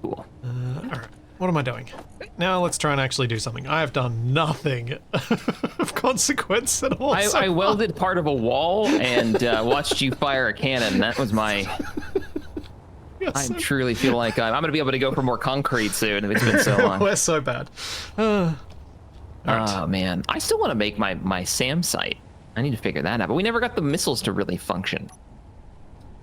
Cool. All right. What am I doing? Now let's try and actually do something. I have done nothing of consequence at all. I welded part of a wall and watched you fire a cannon. That was my. I truly feel like I'm going to be able to go for more concrete soon if it's been so long. We're so bad. Oh man, I still want to make my SAM site. I need to figure that out, but we never got the missiles to really function.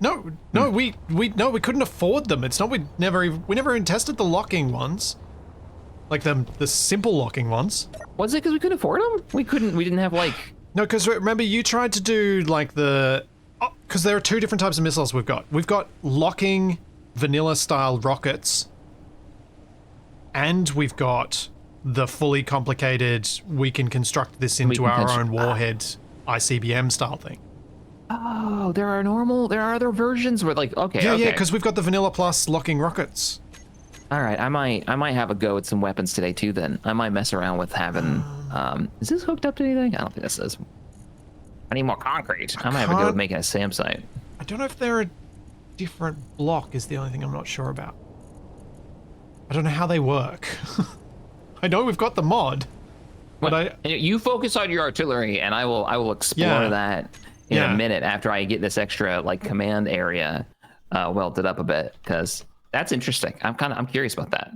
No, we couldn't afford them. It's not we never even tested the locking ones, like the simple locking ones. Was it because we couldn't afford them? We didn't have like. No, because remember you tried to do like because there are 2 different types of missiles we've got. We've got locking vanilla style rockets, and we've got the fully complicated. We can construct this into our own warhead ICBM style thing. Oh, there are other versions where like, okay. Yeah, because we've got the vanilla plus locking rockets. All right, I might have a go at some weapons today too then. I might mess around with having, is this hooked up to anything? I don't think this is. I need more concrete. I might have a go at making a SAM site. I don't know if they're a different block is the only thing I'm not sure about. I don't know how they work. I know we've got the mod, but you focus on your artillery and I will explore that in a minute after I get this extra like command area welded up a bit, because that's interesting. I'm curious about that.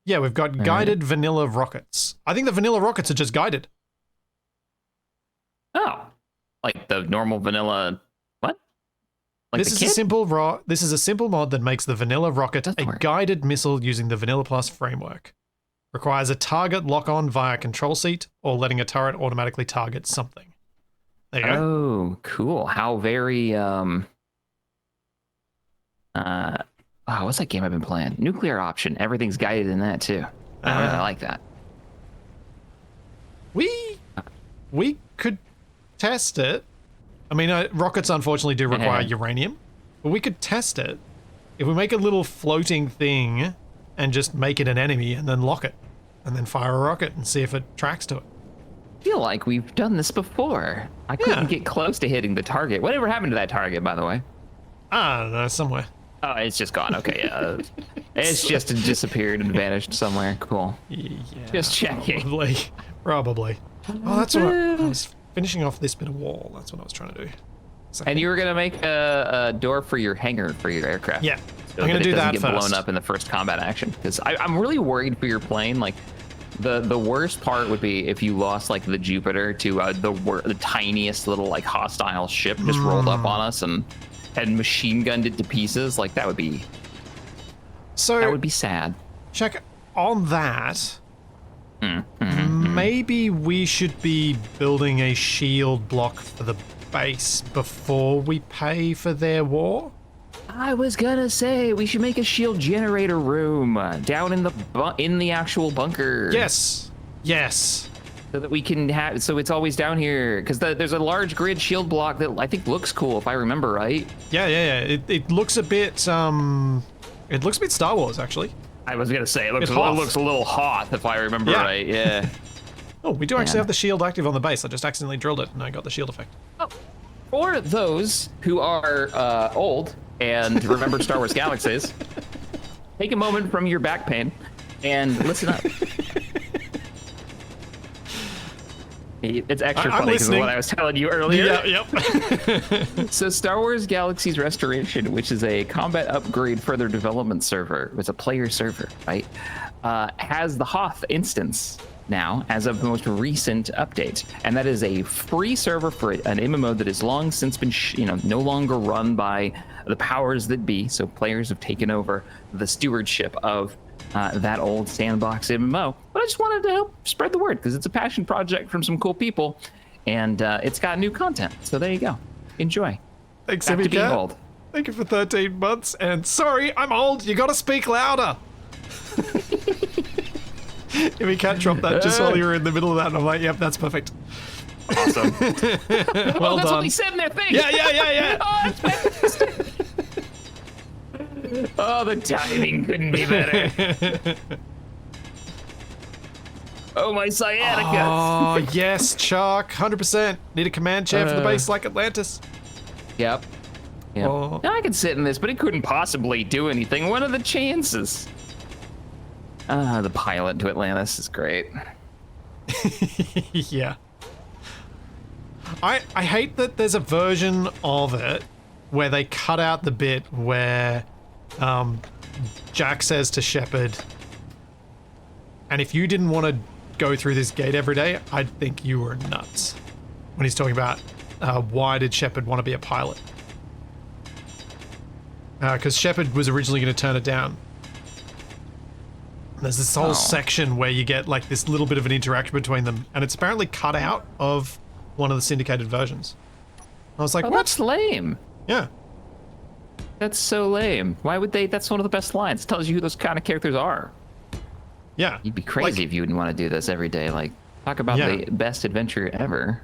Yeah, we've got guided vanilla rockets. I think the vanilla rockets are just guided. Oh, Like the normal vanilla. What? Like This is a simple mod that makes the vanilla rocket a guided missile using the Vanilla Plus framework. Requires a target lock-on via control seat or letting a turret automatically target something. There you go. Oh, cool. How very what's that game I've been playing? Nuclear Option. Everything's guided in that too. I like that. We could test it. I mean, rockets unfortunately do require uranium, but we could test it if we make a little floating thing and just make it an enemy and then lock it and then fire a rocket and see if it tracks to it. I feel like we've done this before. I couldn't get close to hitting the target. Whatever happened to that target, by the way? I don't know, somewhere. Oh, it's just gone. Okay, yeah. It's just disappeared and vanished somewhere. Cool. Yeah, just checking. Probably. Oh, that's what I was finishing off this bit of wall. That's what I was trying to do. And you were gonna make a door for your hangar for your aircraft. Yeah, so I'm gonna do that first. Get blown up in the first combat action, because I'm really worried for your plane. Like, the worst part would be if you lost like the Jupiter to the tiniest little like hostile ship just rolled up on us and machine gunned it to pieces. Like that would be sad. Check on that. Maybe we should be building a shield block for the base before we pay for their war. I was gonna say we should make a shield generator room down in the actual bunker. Yes. So that we can have, so it's always down here, because there's a large grid shield block that I think looks cool if I remember right. Yeah. It looks a bit Star Wars actually. I was gonna say it looks a little hot if I remember right. Yeah. Oh, we do actually have the shield active on the base. I just accidentally drilled it and I got the shield effect. Oh. For those who are old and remember Star Wars Galaxies, take a moment from your back pain and listen up. It's extra funny because of what I was telling you earlier. Yep. So Star Wars Galaxies Restoration, which is a combat upgrade further development server, it's a player server, right? Has the Hoth instance now as of the most recent update, and that is a free server for an MMO that has long since been no longer run by the powers that be. So players have taken over the stewardship of that old sandbox MMO. But I just wanted to help spread the word because it's a passion project from some cool people, and it's got new content. So there you go. Enjoy. Thanks, Back to being old. Thank you for 13 months. And sorry, I'm old. You got to speak louder. If we can't drop that just while you're in the middle of that, and I'm like, yep, that's perfect. Awesome. Well that's done. what he said in their thing. Yeah. Oh, that's fantastic. Oh, the timing couldn't be better. Oh, my sciatica. Oh, yes, Chuck. 100%. Need a command chair for the base like Atlantis. Yep. Oh. I could sit in this, but it couldn't possibly do anything. What are the chances? The pilot to Atlantis is great. Yeah. I hate that there's a version of it where they cut out the bit where Jack says to Shepard, and if you didn't want to go through this gate every day, I'd think you were nuts. When he's talking about why did Shepard want to be a pilot? Because Shepard was originally going to turn it down. There's this whole section where you get like this little bit of an interaction between them, and it's apparently cut out of one of the syndicated versions. I was like, what? That's lame. Yeah. That's so lame. Why would they? That's one of the best lines. It tells you who those kind of characters are. Yeah. You'd be crazy if you wouldn't want to do this every day. Like, talk about the best adventure ever.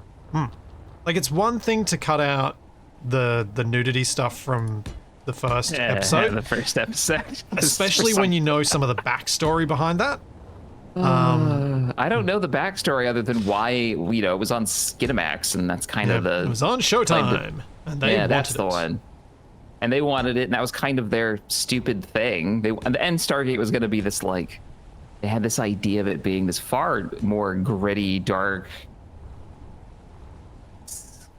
Like, it's one thing to cut out the nudity stuff from the first episode. The first episode. Especially when you know some of the backstory behind that. I don't know the backstory other than why, it was on Skinamax, and that's kind of the... It was on Showtime, and they wanted that's the one. And they wanted it, and that was kind of their stupid thing. And Stargate was going to be this, like... They had this idea of it being this far more gritty, dark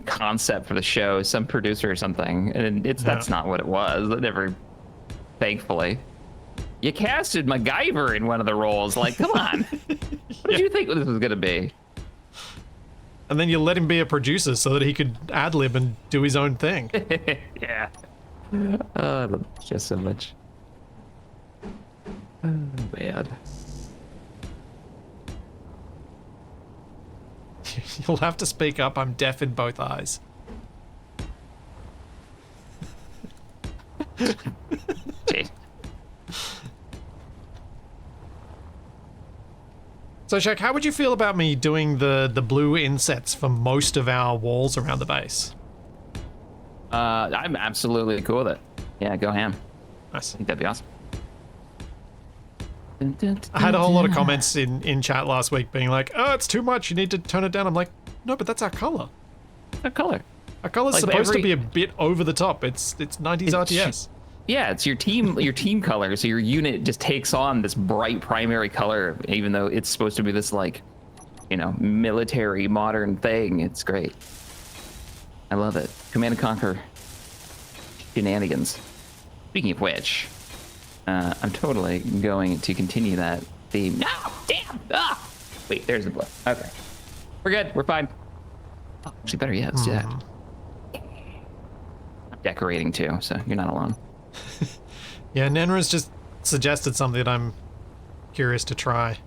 concept for the show, some producer or something, and that's not what it was. It never, thankfully. You casted MacGyver in one of the roles. Like, come on. What did you think this was gonna be? And then you let him be a producer so that he could ad-lib and do his own thing. Yeah. Oh, I love this just so much. Oh, man. You'll have to speak up. I'm deaf in both eyes. Jeez. So, Shaq, how would you feel about me doing the blue insets for most of our walls around the base? I'm absolutely cool with it. Yeah, go ham. Nice. I think that'd be awesome. I had a whole lot of comments in chat last week being like, oh, it's too much, you need to tone it down. I'm like, no, but that's our color. What color? Our color's Like, supposed to be a bit over the top. It's 90s RTS. Yeah, it's your team color. So your unit just takes on this bright primary color, even though it's supposed to be this, like, you know, military modern thing. It's great. I love it. Command and Conquer shenanigans. Speaking of which, I'm totally going to continue that theme. No, damn! Ah! Wait, there's the blood. Okay, we're good. We're fine. Oh, actually, better yet, let's do that. I'm decorating too, so you're not alone. Yeah, Nenra's just suggested something that I'm curious to try.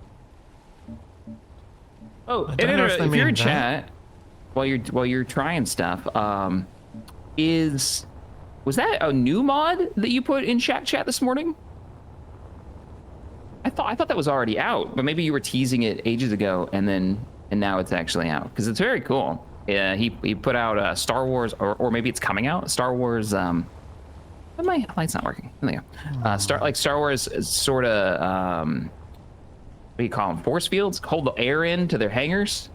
Oh, I don't know if if they you're mean in chat while you're trying stuff, was that a new mod that you put in chat this morning? I thought that was already out, but maybe you were teasing it ages ago, and now it's actually out because it's very cool. Yeah, he put out Star Wars, or maybe it's coming out. Star Wars. My light's not working. There you go. Star Wars is sort of what do you call them? Force fields. Hold the air in to their hangars,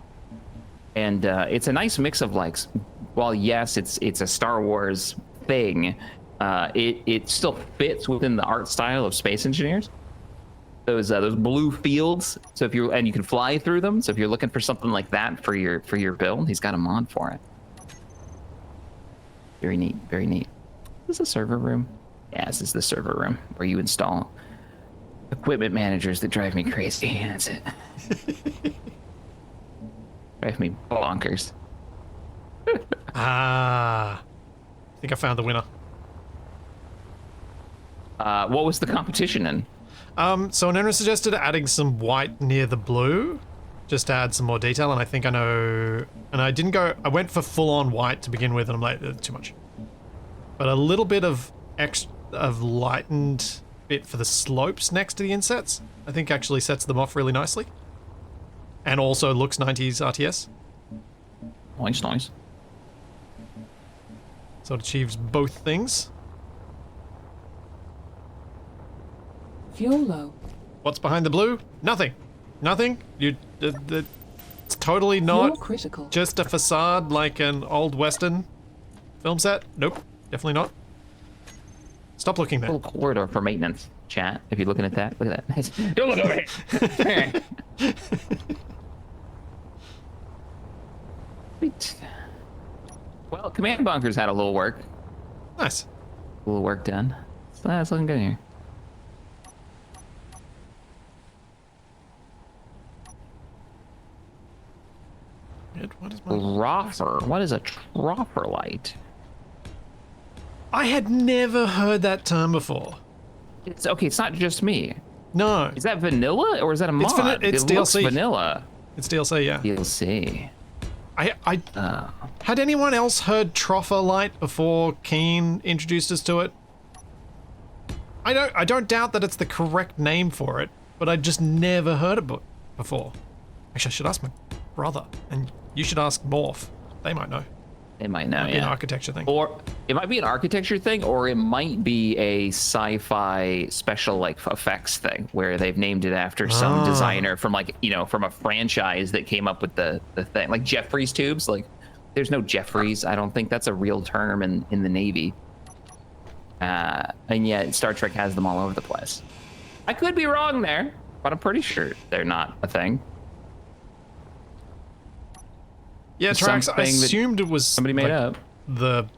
and it's a nice mix of, like, while yes, it's a Star Wars thing, it still fits within the art style of Space Engineers. Those blue fields. So you can fly through them. So if you're looking for something like that for your build, he's got a mod for it. Very neat. Very neat. Is this a server room? Yeah, this is the server room where you install equipment managers that drive me crazy. That's it. Drive me bonkers. I think I found the winner. What was the competition in? So Nenra suggested adding some white near the blue, just to add some more detail, and I think I know. And I went for full-on white to begin with, and I'm like, too much. But a little bit of lightened bit for the slopes next to the insets, I think actually sets them off really nicely. And also looks 90s RTS. Nice. So it achieves both things. Fuel low. What's behind the blue? Nothing. It's totally Fuel not critical. just a facade like an old Western film set. Nope, definitely not. Stop looking there. Little corridor for maintenance. Chat. If you're looking at that, look at that. Nice. Don't look over here. Sweet. Well, command bunkers had a little work. Nice. A little work done. So that's looking good here. What is my Troffer. What is a troffer light? I had never heard that term before. It's okay. It's not just me. No. Is that vanilla or is that a mod? It's it DLC. Looks vanilla. It's DLC, yeah. DLC. Had anyone else heard Troffer Light before Keen introduced us to it? I don't doubt that it's the correct name for it, but I just never heard it before. Actually, I should ask my brother, and you should ask Morph. They might know. It might know, Might be yeah. an architecture thing. Or it might be an architecture thing, or it might be a sci-fi special, like, effects thing where they've named it after some designer from, like, you know, from a franchise that came up with the thing, like Jeffries tubes. Like, there's no Jeffries. I don't think that's a real term in the Navy. And yet Star Trek has them all over the place. I could be wrong there, but I'm pretty sure they're not a thing. Yeah, Trax, I assumed it was somebody made up the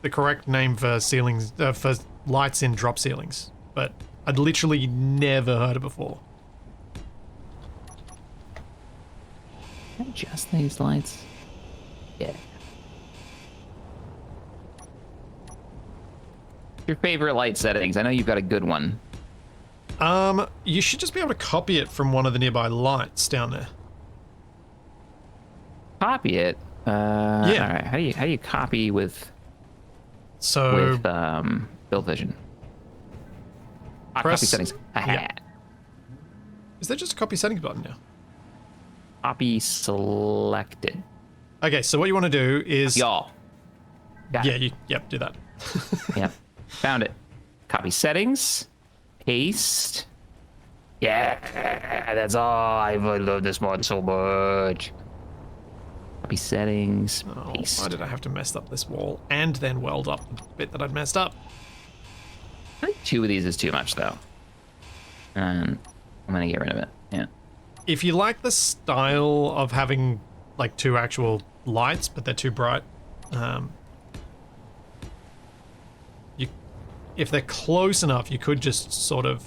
correct name for ceilings, for lights in drop ceilings, but I'd literally never heard it before. Can I adjust these lights? Yeah. Your favorite light settings? I know you've got a good one. You should just be able to copy it from one of the nearby lights down there. Copy it. Yeah. All right. How do you copy with build vision? Press Copy settings. Yeah. Is there just a copy settings button now? Copy selected. Okay, so what you want to do is Y'all. Yep, do that. Yep. Found it. Copy settings. Paste. Yeah, that's all. I love this mod so much. Copy settings. Oh, Paste. why did I have to mess up this wall and then weld up the bit that I'd messed up? I think 2 of these is too much though. And I'm gonna get rid of it. Yeah. If you like the style of having like 2 actual lights, but they're too bright, if they're close enough, you could just sort of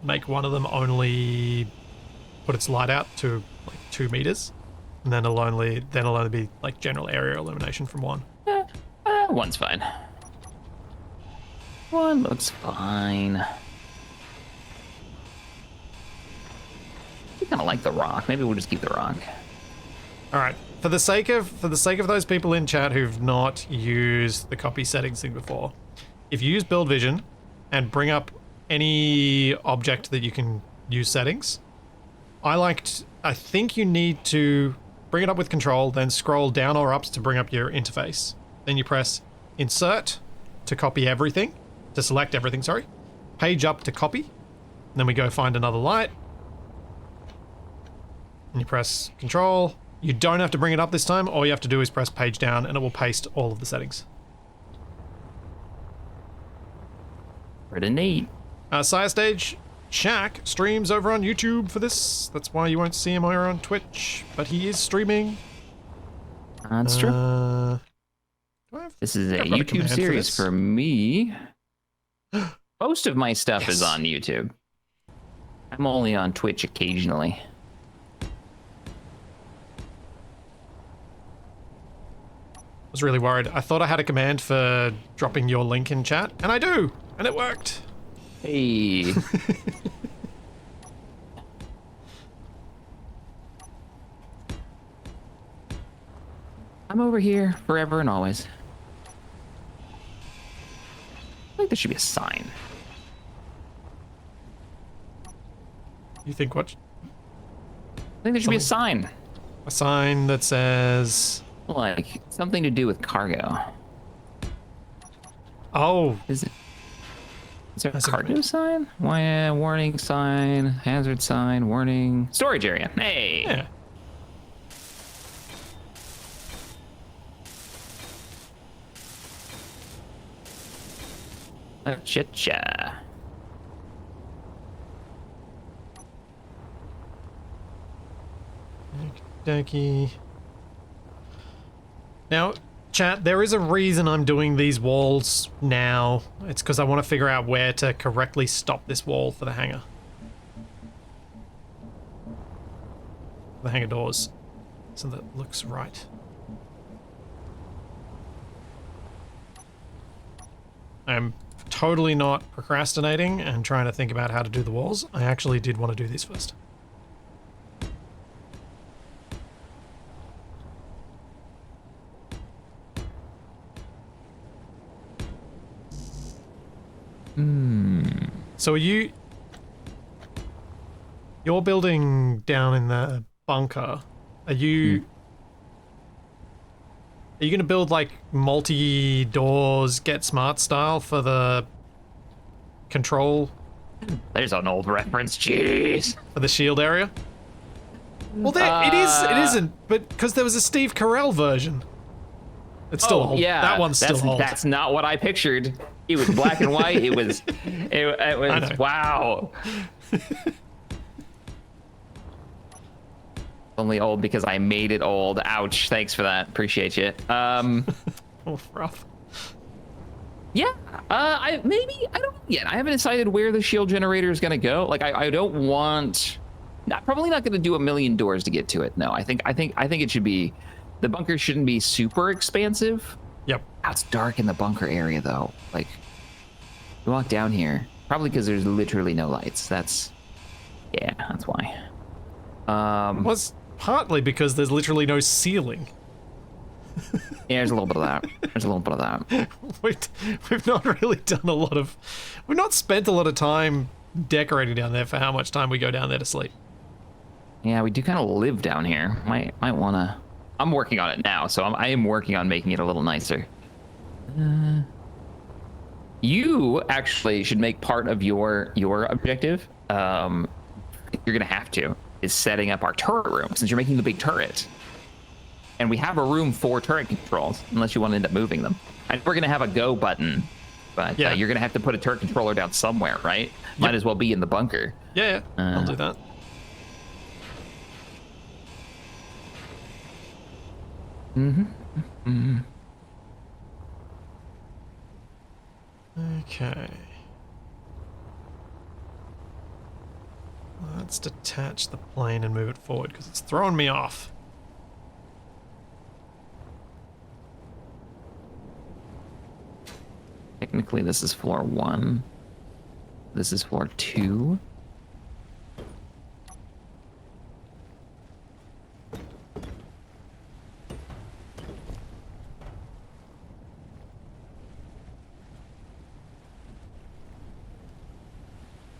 make one of them only put its light out to like 2 meters, and then it'll only be like general area illumination from one. One's fine. One looks fine. I kind of like the rock. Maybe we'll just keep the rock. All right. For the sake of those people in chat who've not used the copy settings thing before, if you use build vision and bring up any object that you can use settings, I think you need to bring it up with control, then scroll down or up to bring up your interface. Then you press insert to copy everything, to select everything, sorry. Page up to copy. And then we go find another light. And you press control. You don't have to bring it up this time. All you have to do is press page down and it will paste all of the settings. Pretty neat. Stage Shaq streams over on YouTube for this. That's why you won't see him over on Twitch, but he is streaming. That's true. This is a YouTube series for me. Most of my stuff is on YouTube. I'm only on Twitch occasionally. I was really worried. I thought I had a command for dropping your link in chat, and I do, and it worked. Hey. I'm over here forever and always. I think there should be a sign. You think what? I think there should be a sign. A sign that says... Like, something to do with cargo. Oh. Is there a cargo sign? Why, warning sign, hazard sign, warning, storage area. Hey. Yeah. Cha-cha. Okey-dokey. Now, chat, there is a reason I'm doing these walls now. It's because I want to figure out where to correctly stop this wall for the hangar. The hangar doors. So that looks right. I'm totally not procrastinating and trying to think about how to do the walls. I actually did want to do these first. So you're building down in the bunker. Are you going to build like multi-doors, get smart style for the control? There's an old reference, jeez. For the shield area? Well, it isn't, but because there was a Steve Carell version. It's still old. Yeah, that one's still old. That's not what I pictured. It was black and white. It was wow. Only old because I made it old. Ouch. Thanks for that. Appreciate you. Oh, rough. Yeah. I don't know yet. I haven't decided where the shield generator is gonna go. Like I don't want. Probably not gonna do 1 million doors to get to it. No, I think it should be The bunker shouldn't be super expansive. Yep. Oh, it's dark in the bunker area though. Like, you walk down here, probably because there's literally no lights. That's why. Was partly because there's literally no ceiling. Yeah, there's a little bit of that. There's a little bit of that. We've not really done a lot of... We've not spent a lot of time decorating down there for how much time we go down there to sleep. Yeah, we do kind of live down here. Might want to... I'm working on it now, so I am working on making it a little nicer. You actually should make part of your objective. You're gonna have to is setting up our turret room since you're making the big turret. And we have a room for turret controls, unless you want to end up moving them. And we're gonna have a go button, but Yeah. you're gonna have to put a turret controller down somewhere, right? Might as well be in the bunker. Yeah, I'll do that. Okay. Let's detach the plane and move it forward because it's throwing me off. Technically, this is floor 1. This is floor 2.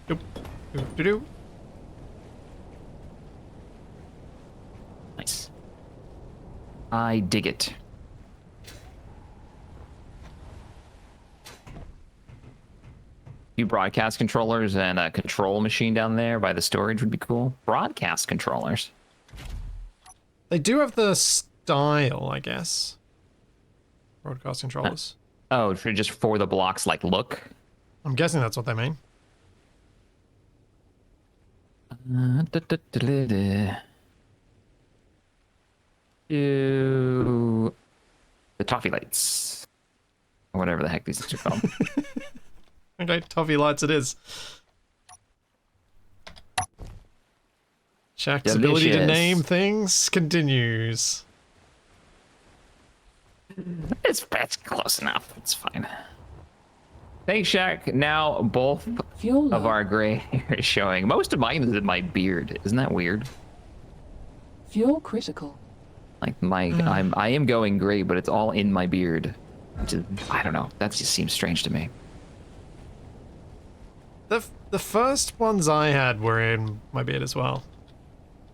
Doop, doop, doop, doop. Nice. I dig it. Few broadcast controllers and a control machine down there by the storage would be cool. Broadcast controllers. They do have the style, I guess. Broadcast controllers. Oh, just for the blocks like look. I'm guessing that's what they mean. To the toffee lights. Or whatever the heck these things are called. Okay, toffee lights it is. Shaq's ability to Delicious. name things continues. It's close enough. It's fine. Thanks, Shaq. Now both Fuel of low. our gray hair is showing. Most of mine is in my beard. Isn't that weird? Fuel critical. Like I am going gray, but it's all in my beard. Which is, I don't know. That just seems strange to me. The first ones I had were in my beard as well.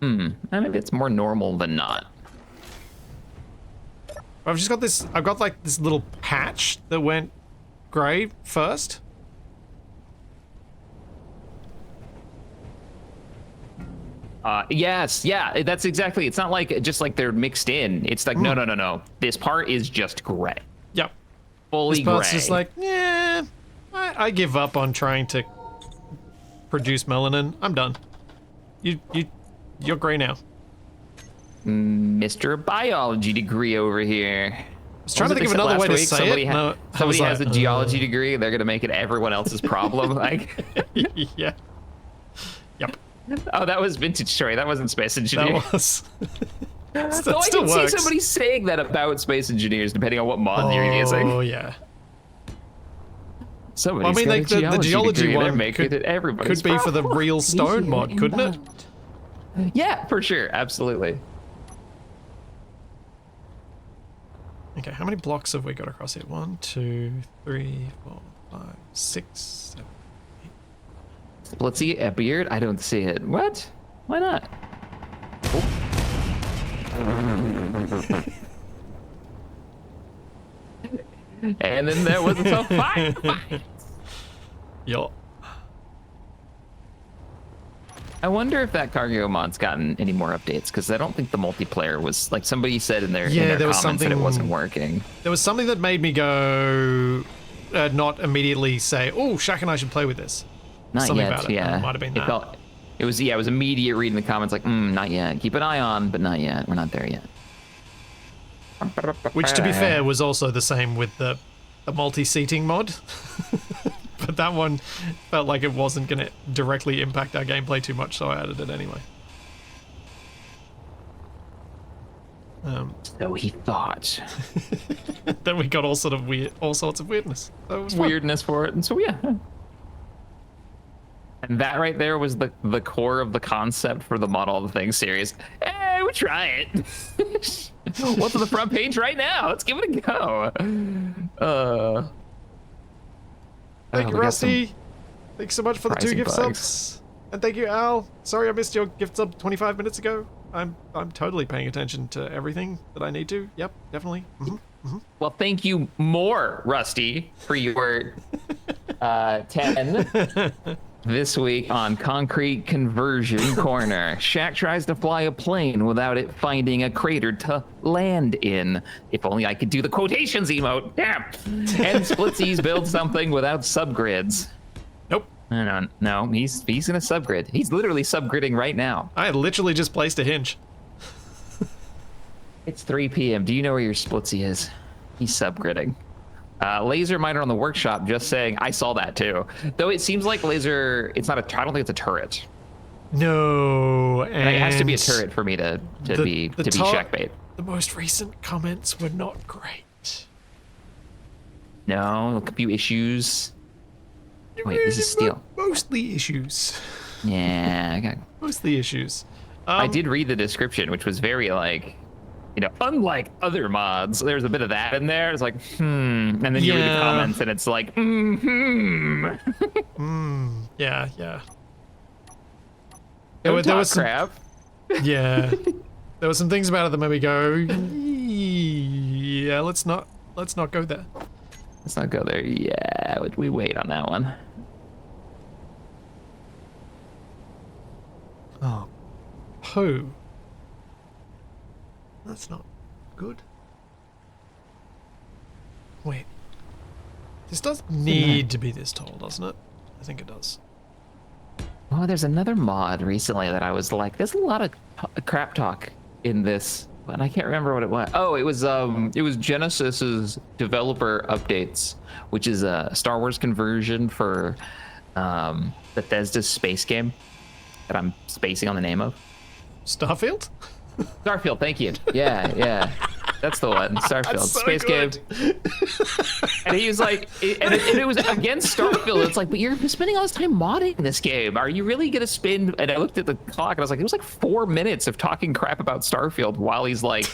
Maybe it's more normal than not. I've just got this. I've got like this little patch that went grey first. Yes, yeah, that's exactly. It's not like just like they're mixed in. It's like no. This part is just gray, Yep. fully This part's gray. just like, yeah. I give up on trying to produce melanin. I'm done. You're grey now. Mr. Biology degree over here. I was trying to think of What was another way they to said last say week? it. No, I Somebody was has a like, geology degree. They're gonna make it everyone else's problem. Like, Yeah. Yep. oh, that was vintage story. That wasn't space engineer. That was. That Though I still can works. see somebody saying that about space engineers, depending on what mod you're using. Oh yeah. Somebody's I mean, got like a the geology degree, and they're one making could, it everybody's could be for the real stone Meteor mod, couldn't it? inbound. Yeah, for sure, absolutely. Okay, how many blocks have we got across here? 1, 2, 3, 4, 5, 6, 7. Let's see a beard. I don't see it. What? Why not? And then there was a fire. Yo. I wonder if that cargo mod's gotten any more updates, because I don't think the multiplayer was like somebody said in their, Yeah, in their there was comments that it something- wasn't working. There was something that made me go, not immediately say, "Oh, Shaq and I should play with this." Not Something yet. about it. Yeah, It might have been that. It was immediate reading the comments like, not yet. Keep an eye on, but not yet. We're not there yet. Which, to be fair, was also the same with the multi-seating mod. But that one felt like it wasn't going to directly impact our gameplay too much, so I added it anyway. So he thought. Then we got all sorts of weirdness. So it was fun. Weirdness for it, and so yeah. And that right there was the core of the concept for the Mod All the Things series. Hey, we'll try it. What's on the front page right now? Let's give it a go. Thank you, Rusty. Thanks so much for the 2 gift bugs. subs. And thank you, Al. Sorry I missed your gift sub 25 minutes ago. I'm totally paying attention to everything that I need to. Yep, definitely. Well, thank you more, Rusty, for your 10. This week on Concrete Conversion Corner, Shaq tries to fly a plane without it finding a crater to land in. If only I could do the quotations emote. Damn. And Splitsies builds something without subgrids. Nope. No, he's gonna subgrid. He's literally subgridding right now. I literally just placed a hinge. It's 3 p.m. Do you know where your Splitsy is? He's subgridding. Laser Miner on the workshop just saying, I saw that too. Though it seems like Laser, it's not I don't think it's a turret. No, and It has to be a turret for me to be Shaq bait. The most recent comments were not great. No, a few issues. Wait, this is steel. Mostly issues. Yeah, I got. Mostly issues. I did read the description, which was very like, unlike other mods, there's a bit of that in there. It's like, and then you read the comments, and it's like, Yeah. There was some crap. Yeah, there were some things about it that made me go, yeah, let's not go there. Let's not go there. Yeah, we wait on that one. Oh, poo. That's not good. Wait. This does need to be this tall, doesn't it? I think it does. Oh, there's another mod recently that I was like, there's a lot of crap talk in this, but I can't remember what it was. Oh, it was Genesis's developer updates, which is a Star Wars conversion for Bethesda's space game that I'm spacing on the name of. Starfield? Starfield, thank you. Yeah. That's the one. Starfield. So space good. game. And he was like, and it was against Starfield. It's like, but you're spending all this time modding this game. Are you really going to spend? And I looked at the clock and I was like, it was like 4 minutes of talking crap about Starfield while he's like,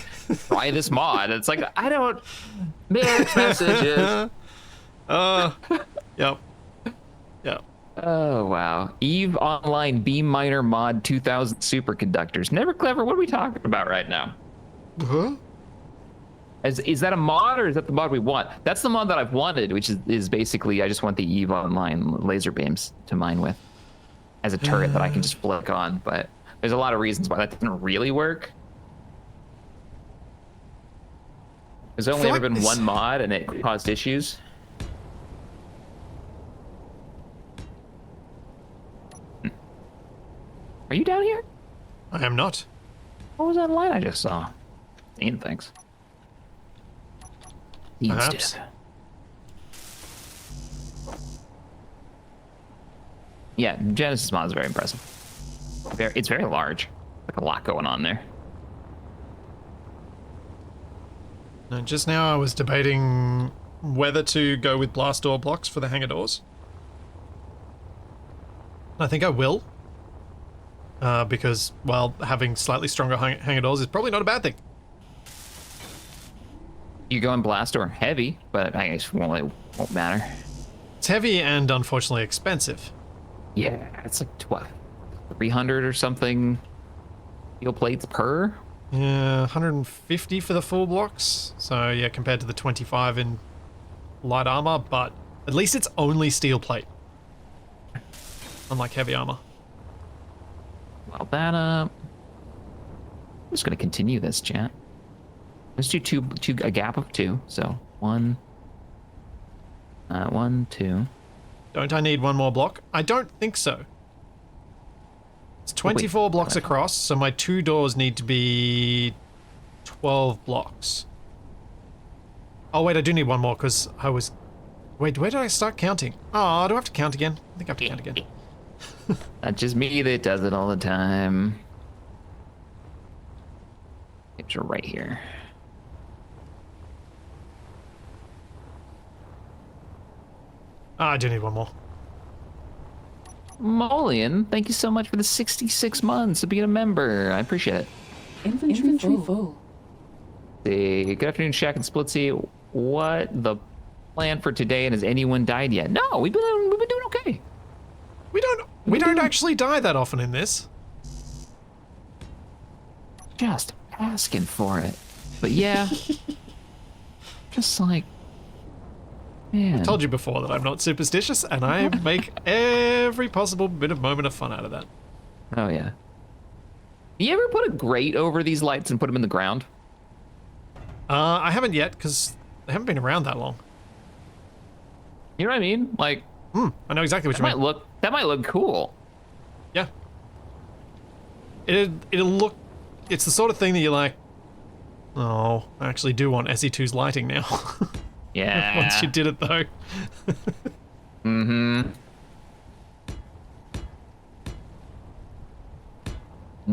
try this mod. And it's like, I don't. Mixed messages. Yep. Oh, wow. EVE Online Beam Miner Mod 2000 Superconductors. Never clever. What are we talking about right now? Huh? Is that a mod or is that the mod we want? That's the mod that I've wanted, which is basically I just want the EVE Online laser beams to mine with as a turret that I can just flick on. But there's a lot of reasons why that doesn't really work. There's only ever been one mod and it caused issues. Are you down here? I am not. What was that line I just saw? Seeing things. Perhaps. Yeah, Genesis mod is very impressive. It's very large. Like a lot going on there. No, just now I was debating whether to go with blast door blocks for the hangar doors. I think I will. Because, well, having slightly stronger hangar doors is probably not a bad thing. You go in blast or heavy, but I guess it won't matter. It's heavy and unfortunately expensive. Yeah, it's like 300 or something steel plates per. Yeah, 150 for the full blocks. So yeah, compared to the 25 in light armor, but at least it's only steel plate. Unlike heavy armor. Well, that I'm just gonna continue this, chat. Let's do a gap of 2. So 1, 2. Don't I need one more block? I don't think so. It's 24 blocks across, so my 2 doors need to be 12 blocks. Oh wait, I do need one more because I was... Wait, where did I start counting? Oh, do I have to count again? I think I have to count again. Not just me that does it all the time. Picture right here. I do need one more. Molian, thank you so much for the 66 months of being a member. I appreciate it. Inventory full. Good afternoon, Shaq and Splitsy. What the plan for today, and has anyone died yet? No, we've been doing okay. We don't actually die that often in this. Just asking for it. But yeah, just like, man. I told you before that I'm not superstitious, and I make every possible bit of moment of fun out of that. Oh yeah. You ever put a grate over these lights and put them in the ground? I haven't yet, because they haven't been around that long. You know what I mean? Like, I know exactly what you mean. That might look cool. Yeah. It'll look... It's the sort of thing that you're like, oh, I actually do want SE2's lighting now. Yeah. Once you did it, though. Mm-hmm.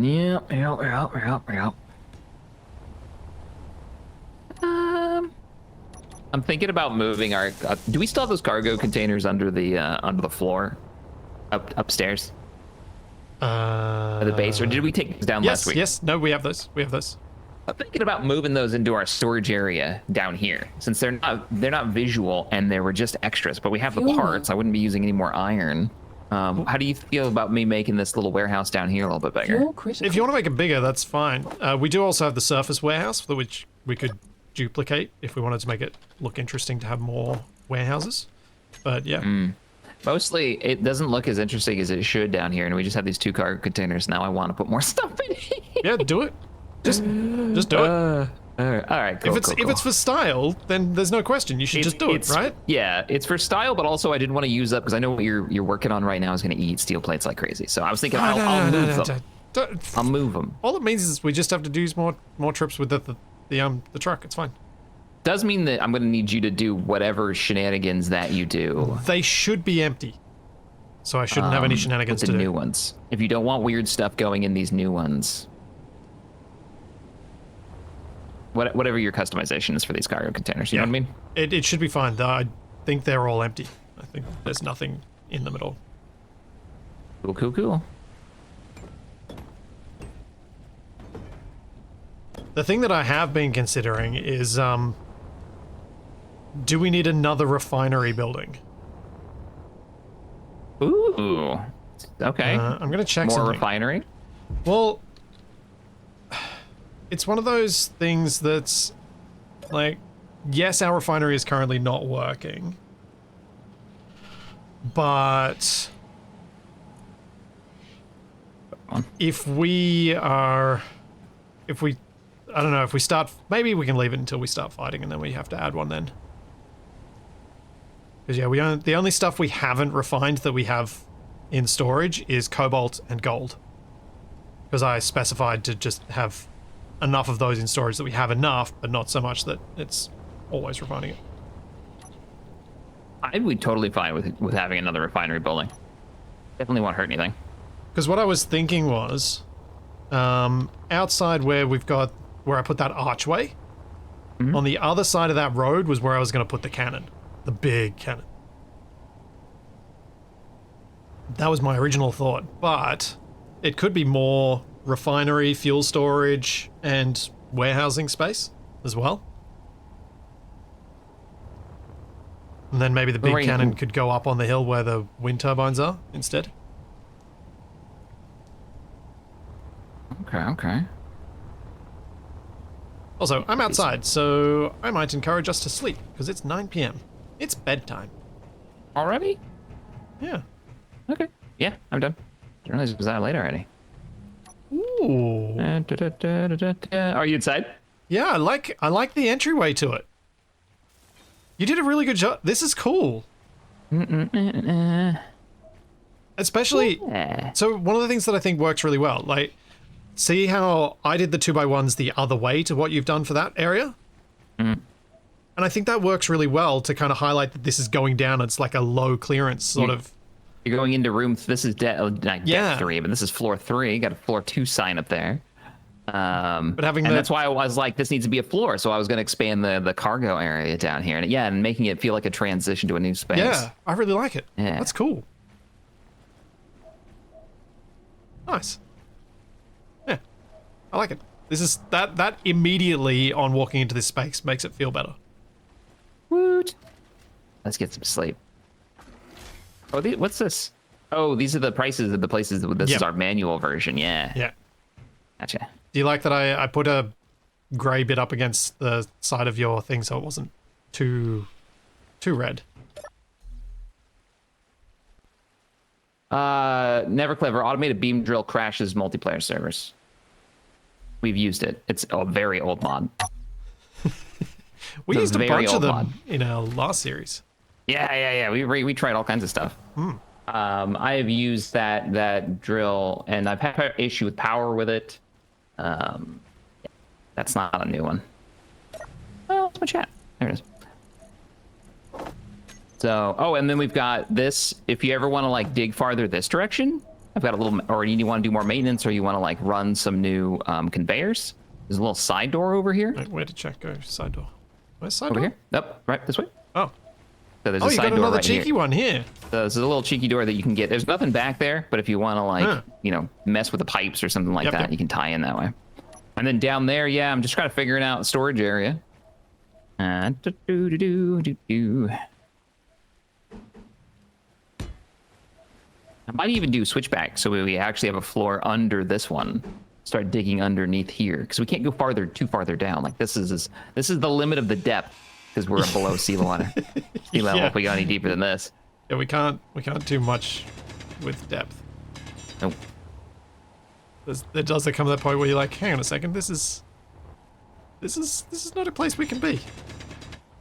Yep. I'm thinking about moving our. Do we still have those cargo containers under the floor, upstairs, at the base, or did we take those down last week? Yes. No, we have those. We have those. I'm thinking about moving those into our storage area down here, since they're not visual and they were just extras. But we have the parts. I wouldn't be using any more iron. How do you feel about me making this little warehouse down here a little bit bigger? If you want to make it bigger, that's fine. We do also have the surface warehouse, for which we could duplicate if we wanted to make it look interesting to have more warehouses. But yeah. Mostly, it doesn't look as interesting as it should down here, and we just have these 2 cargo containers. Now I want to put more stuff in here. Yeah, do it. Just do it. All right. Cool, if it's for style, then there's no question. You should just do it, right? Yeah, it's for style, but also I didn't want to use up because I know what you're working on right now is going to eat steel plates like crazy. So I was thinking I'll move them. I'll move them. All it means is we just have to do more trips with the truck. It's fine. Does mean that I'm going to need you to do whatever shenanigans that you do. They should be empty, so I shouldn't have any shenanigans with to the do. new ones. If you don't want weird stuff going in these new ones. Whatever your customization is for these cargo containers, you know what I mean? It should be fine. I think they're all empty. I think there's nothing in them at all. Cool. The thing that I have been considering is, do we need another refinery building? Ooh. Okay. I'm gonna check more something. refinery. Well, it's one of those things that's like, yes, our refinery is currently not working, but if we start, maybe we can leave it until we start fighting, and then we have to add one then. Because yeah, the only stuff we haven't refined that we have in storage is cobalt and gold. Because I specified to just have enough of those in storage that we have enough, but not so much that it's always refining it. I'd be totally fine with having another refinery building. Definitely won't hurt anything. Because what I was thinking was, outside where I put that archway, on the other side of that road was where I was going to put the cannon. The big cannon. That was my original thought, but it could be more refinery, fuel storage, and warehousing space as well. And then maybe the big cannon could go up on the hill where the wind turbines are instead. Okay. Also, I'm outside, so I might encourage us to sleep, because it's 9 p.m. It's bedtime. Already? Yeah. Okay. Yeah, I'm done. Didn't realize it was that late already. Ooh. Are you inside? Yeah, I like the entryway to it. You did a really good job. This is cool. Especially, so one of the things that I think works really well, like, see how I did the 2x1s the other way to what you've done for that area? And I think that works really well to kind of highlight that this is going down. It's like a low clearance sort of. You're going into room. This is deck 3, but this is floor 3. Got a floor 2 sign up there. But having and that's why I was like, this needs to be a floor. So I was going to expand the cargo area down here, and making it feel like a transition to a new space. Yeah, I really like it. Yeah. That's cool. Nice. Yeah, I like it. This is that immediately on walking into this space makes it feel better. Woot. Let's get some sleep. Oh, what's this? Oh, these are the prices of the places. This is our manual version. Yeah. Yeah. Gotcha. Do you like that I put a grey bit up against the side of your thing so it wasn't too red? Never clever. Automated beam drill crashes multiplayer servers. We've used it. It's a very old mod. We used a bunch of them mod. in our last series. Yeah. We tried all kinds of stuff. I have used that drill, and I've had an issue with power with it. That's not a new one. Oh, it's my chat. There it is. So, and then we've got this. If you ever want to like dig farther this direction, I've got a little, or you want to do more maintenance, or you want to like run some new conveyors. There's a little side door over here. Wait, where did check go? Side door. Where's side Over door? here? Nope, right this way. Oh. So there's Oh, a you side got door another right cheeky here. one here. So there's a little cheeky door that you can get. There's nothing back there, but if you want to like, mess with the pipes or something like that, you can tie in that way. And then down there, I'm just trying to figure it out. Storage area. I might even do switchback so we actually have a floor under this one. Start digging underneath here because we can't go too farther down. Like this is the limit of the depth because we're below sea level. If we go any deeper than this. Yeah, we can't do much with depth. Nope. There does come to that point where you're like, hang on a second, this is not a place we can be.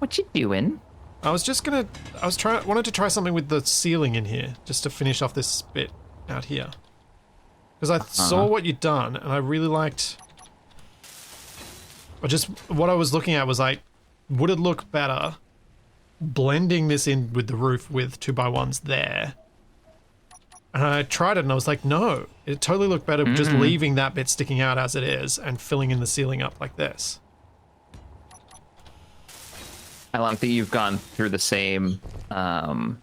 What you doing? wanted to try something with the ceiling in here, just to finish off this bit out here. Because I saw what you'd done, and I really liked... what I was looking at was like, would it look better blending this in with the roof with 2x1s there? And I tried it and I was like, no, it totally looked better just leaving that bit sticking out as it is and filling in the ceiling up like this. I like that you've gone through the same, what are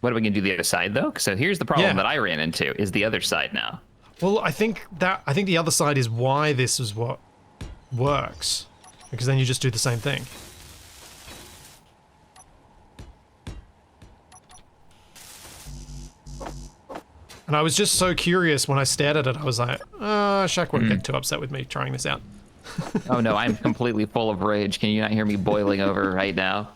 we gonna do the other side though? So here's the problem that I ran into, is the other side now. Well, I think the other side is why this is what works. Because then you just do the same thing. And I was just so curious when I stared at it, I was like, Shaq won't get too upset with me trying this out. Oh no, I'm completely full of rage. Can you not hear me boiling over right now?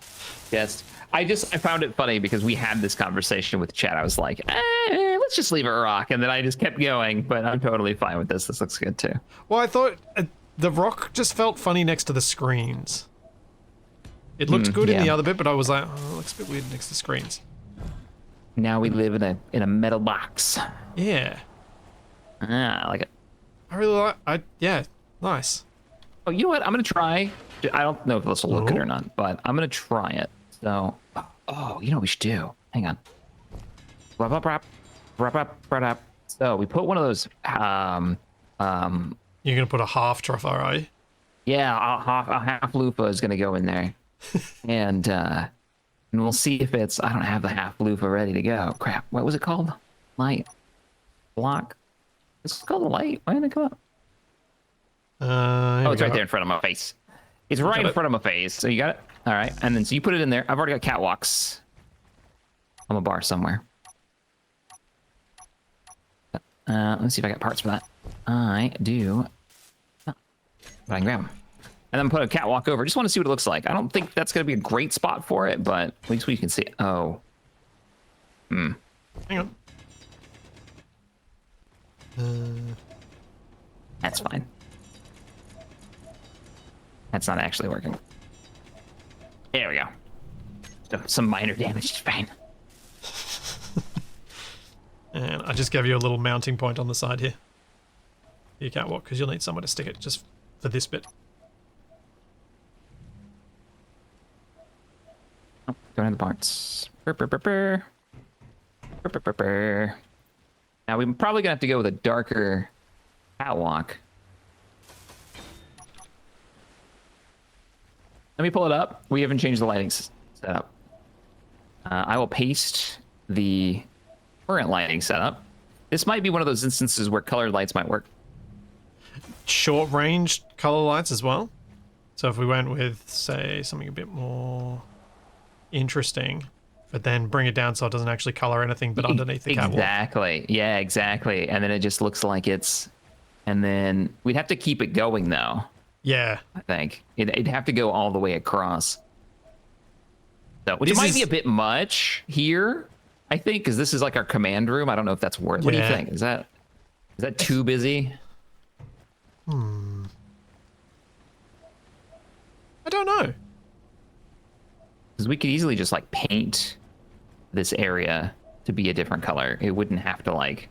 Yes. I found it funny because we had this conversation with chat. I was like, let's just leave it rock. And then I just kept going, but I'm totally fine with this. This looks good too. Well, I thought the rock just felt funny next to the screens. It looked good in the other bit, but I was like, oh, it looks a bit weird next to screens. Now we live in a metal box. Yeah. I like it. I really like, nice. Oh, you know what? I'm going to try. I don't know if this will look good or not, but I'm going to try it. So, you know what we should do? Hang on. So we put one of those, You're going to put a half truffle, are you? Yeah, a half loofah is going to go in there. And we'll see if it's, I don't have the half loofah ready to go. Crap, what was it called? Light. Block. It's called a light. Why didn't it come up? It's right there in front of my face. It's right in front of my face. So you got it? All right. And then so you put it in there. I've already got catwalks on a bar somewhere. Let's see if I got parts for that. I do. But I can grab them. And then put a catwalk over. Just want to see what it looks like. I don't think that's going to be a great spot for it, but at least we can see it. Oh. Hang on. That's fine. That's not actually working. There we go. Some minor damage is fine. And I just gave you a little mounting point on the side here. You can't walk because you'll need somewhere to stick it just for this bit. Oh, don't have the parts. Now we're probably gonna have to go with a darker catwalk. Let me pull it up. We haven't changed the lighting setup. I will paste the current lighting setup. This might be one of those instances where colored lights might work. Short range color lights as well. So if we went with, say, something a bit more interesting, but then bring it down so it doesn't actually color anything but underneath the catwalk. Exactly. Yeah, exactly. And then it just looks like it's... And then we'd have to keep it going, though. Yeah. I think. It'd have to go all the way across. So, which This might is- be a bit much here, I think, because this is like our command room. I don't know if that's worth... What do you Yeah. think? Is that too busy? I don't know. Because we could easily just, like, paint this area to be a different color. It wouldn't have to, like...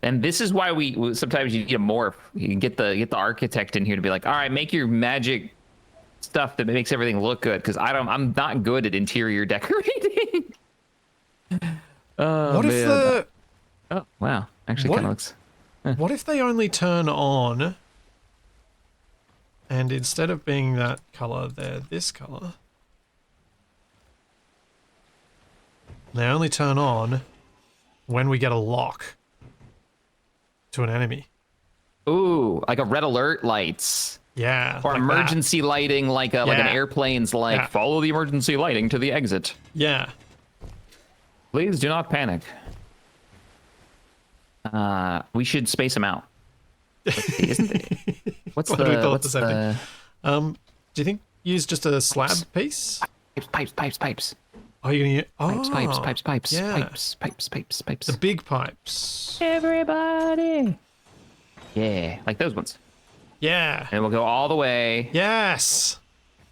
And this is why we sometimes you need a morph. You can get the architect in here to be like, all right, make your magic stuff that makes everything look good. Because I'm not good at interior decorating. Oh, What if man. the... Oh wow, actually What- kind of looks. What if they only turn on, and instead of being that color, they're this color? They only turn on when we get a lock to an enemy. Ooh, like a red alert lights. Yeah. Or like emergency lighting, like an Yeah. airplane's like, Yeah. follow the emergency lighting to the exit. that. Yeah. Please do not panic. We should space them out. Isn't it? What's Glad we the thought what's the same thing. Do you think use just a slab piece? pipes? Oh, you're gonna use... Oh, Pipes. yeah. Pipes. The big pipes. Everybody. Yeah, like those ones. Yeah. And we'll go all the way. Yes.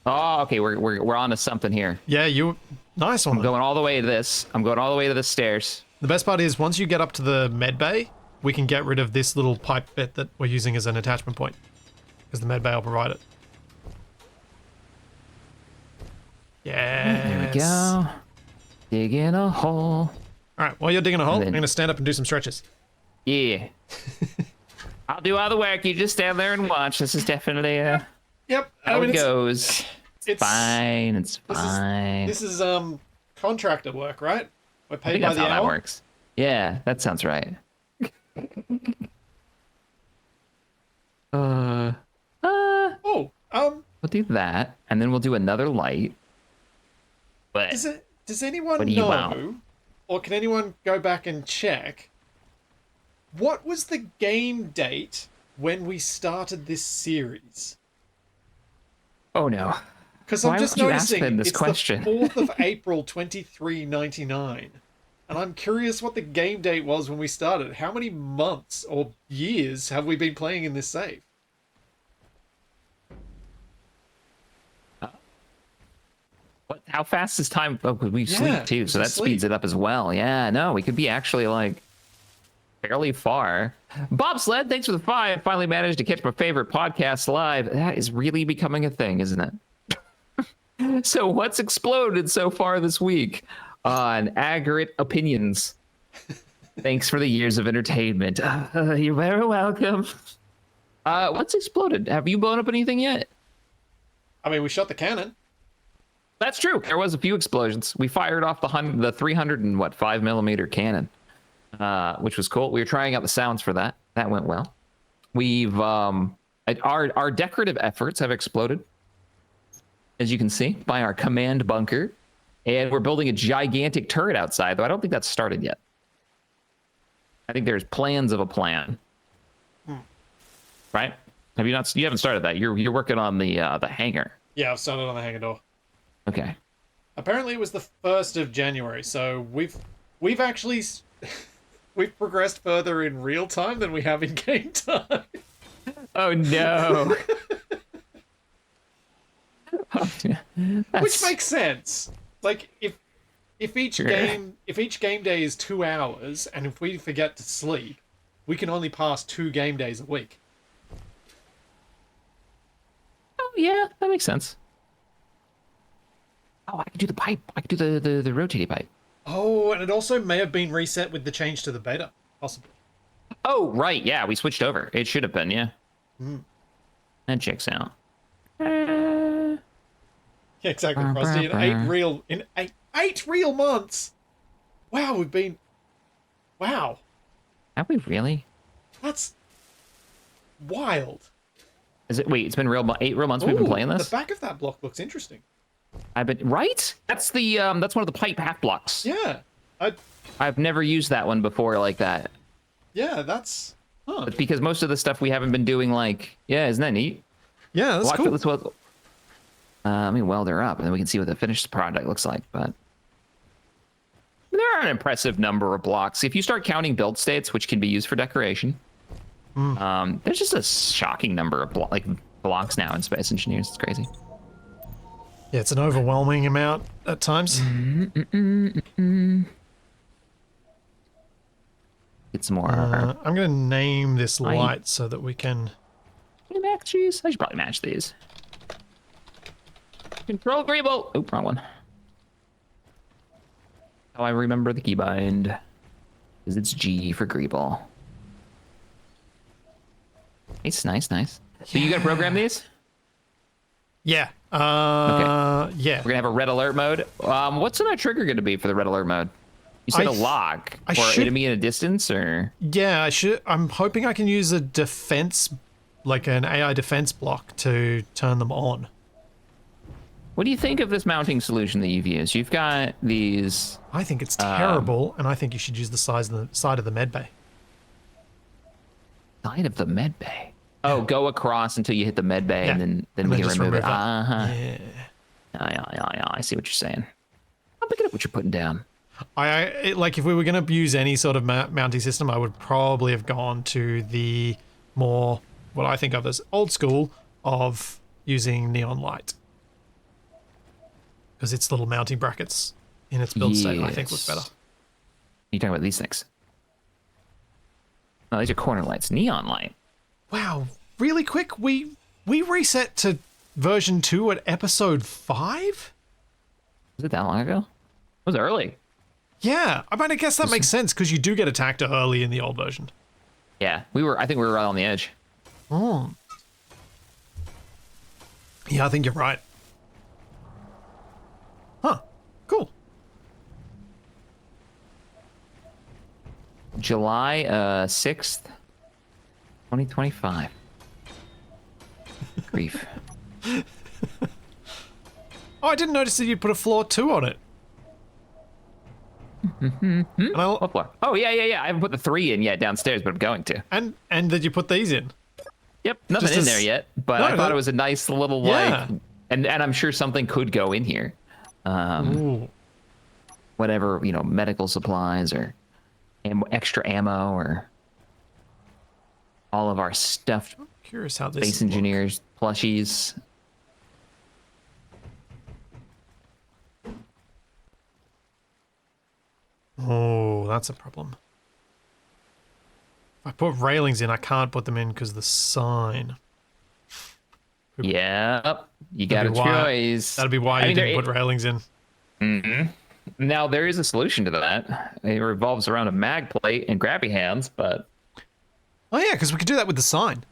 Oh, okay, we're on to something here. Yeah, you... Nice one. I'm going all the way to this. I'm going all the way to the stairs. The best part is once you get up to the med bay, we can get rid of this little pipe bit that we're using as an attachment point. Because the med bay will provide it. Yes. There we go. Dig in a hole. Alright, while you're digging a hole, then- I'm going to stand up and do some stretches. Yeah. I'll do all the work. You just stand there and watch. This is definitely Yep. how it goes. It's fine. It's This fine. This is contractor work, right? We're I paid think by that's the how hour. that works. Yeah, that sounds right. Oh, We'll do that, and then we'll do another light. But does anyone What do you know, want? or can anyone go back and check, what was the game date when we started this series? oh no, Because I'm Why just would you ask noticing them this it's question? the 4th of April 2399. And I'm curious what the game date was when we started. How many months or years have we been playing in this save? what? How fast is time? Oh, 'cause we Yeah, sleep too, so we that speeds sleep. it up as well. Yeah, no, we could be actually like fairly far. Bob Sled, thanks for the 5. Finally managed to catch my favorite podcast live. That is really becoming a thing, isn't it? So what's exploded so far this week on Agaris Opinions? Thanks for the years of entertainment. You're very welcome. What's exploded? Have you blown up anything yet? I mean, we shot the cannon. That's true. There was a few explosions. We fired off the 305 millimeter cannon, which was cool. We were trying out the sounds for that. That went well. We've our decorative efforts have exploded, as you can see, by our command bunker, and we're building a gigantic turret outside. Though I don't think that's started yet. I think there's plans of a plan. Right? Have you not? You haven't started that. You're working on the hangar. Yeah, I've started on the hangar door. Okay. Apparently it was the 1st of January, so we've actually we've progressed further in real time than we have in game time. Oh no. Which makes sense. Like if each Sure. game day is 2 hours, and if we forget to sleep, we can only pass 2 game days a week. Oh yeah, that makes sense. Oh, I can do the pipe. I can do the rotating pipe. Oh, and it also may have been reset with the change to the beta, possibly. Oh right, yeah, we switched over. It should have been, yeah. That checks out. Yeah, exactly, Frosty. In eight real months. Wow, we've been. Wow, Have we really? that's wild. Is it? Wait, it's been 8 real months we've been playing this. The back of that block looks interesting. I've been right. That's the that's one of the pipe half blocks. Yeah, I've never used that one before like that. yeah, that's. Huh. But because most of the stuff we haven't been doing, like, yeah, isn't that neat? Yeah, that's Watch cool. Let's weld. Let me weld her up, and then we can see what the finished product looks like. But there are an impressive number of blocks. If you start counting build states, which can be used for decoration, there's just a shocking number of blocks now in Space Engineers. It's crazy. Yeah, it's an overwhelming amount at times. Get some more. I'm going to name this light so that we can... Mac cheese. I should probably match these. Control Greeble. Oh, wrong one. Oh, I remember the keybind. Because it's G for Greeble. Nice, nice, nice. So you got to program these? Yeah. Okay. Yeah. We're going to have a red alert mode. What's that trigger going to be for the red alert mode? You said a log. Or enemy in a distance, or? Yeah, I'm hoping I can use a defense, like an AI defense block to turn them on. What do you think of this mounting solution that you've used? You've got these... I think it's terrible, and I think you should use the side of the med bay. Side of the med bay? Oh, go across until you hit the med bay, and then we can just remove it. that. Yeah. I see what you're saying. I'm picking up what you're putting down. Like if we were going to use any sort of mounting system, I would probably have gone to the more, what I think of as old school of using neon light. Because its little mounting brackets in its build state, I think, look better. You're talking about these things? No, these are corner lights. Neon light. Wow, really quick, we reset to version 2 at episode 5? Was it that long ago? It was early. Yeah, I mean, I guess that makes sense because you do get attacked early in the old version. Yeah, I think we were right on the edge. Oh. Yeah, I think you're right. Huh. Cool. July 6th, 2025. Grief. Oh, I didn't notice that you put a floor 2 on it. What floor? Oh, yeah. I haven't put the 3 in yet downstairs, but I'm going to. And that you put these in. Yep, nothing in there yet, but I thought it was a nice little, and I'm sure something could go in here. Whatever, medical supplies or extra ammo or all of our stuffed Curious how this Space Engineers plushies. Oh, that's a problem. If I put railings in, I can't put them in because the sign. Yep, you got a choice. That'd be why you didn't put railings in. Now, there is a solution to that. It revolves around a mag plate and grabby hands, but... Oh, yeah, because we could do that with the sign.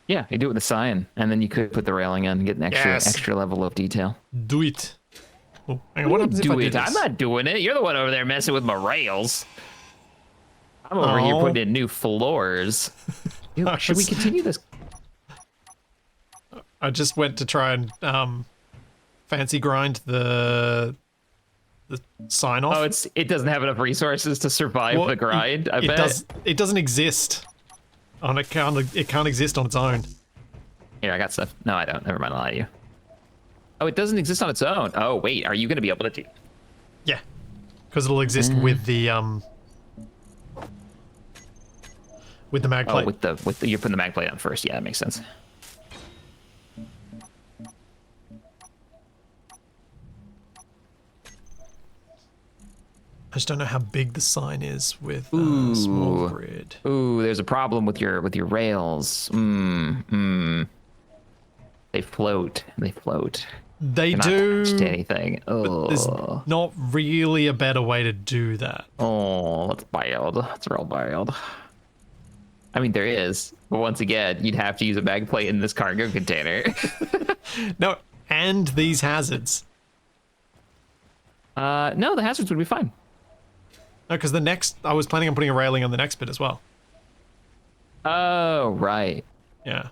Yeah, you do it with the sign, and then you could put the railing in and get an extra level of detail. Do it. Oh, hang on, what happens if I do this? I'm not doing it. You're the one over there messing with my rails. I'm over here putting in new floors. Should we continue this? I just went to try and fancy grind the sign off. Oh, it doesn't have enough resources to survive the grind. I bet it doesn't exist. It can't exist on its own. Here, I got stuff. No, I don't. Never mind. I'll lie to you. Oh, it doesn't exist on its own. Oh, wait. Are you going to be able to do? Yeah, because it'll exist with the mag plate. Oh, with the you're putting the mag plate on first. Yeah, that makes sense. I just don't know how big the sign is with small grid. Ooh, there's a problem with your rails. They float. They Cannot do. Touch to anything. But there's not really a better way to do that. Oh, that's wild. That's real wild. I mean, there is, but once again, you'd have to use a bag plate in this cargo container. No, and these hazards. No, the hazards would be fine. No, because the next, I was planning on putting a railing on the next bit as well. Oh, right. Yeah.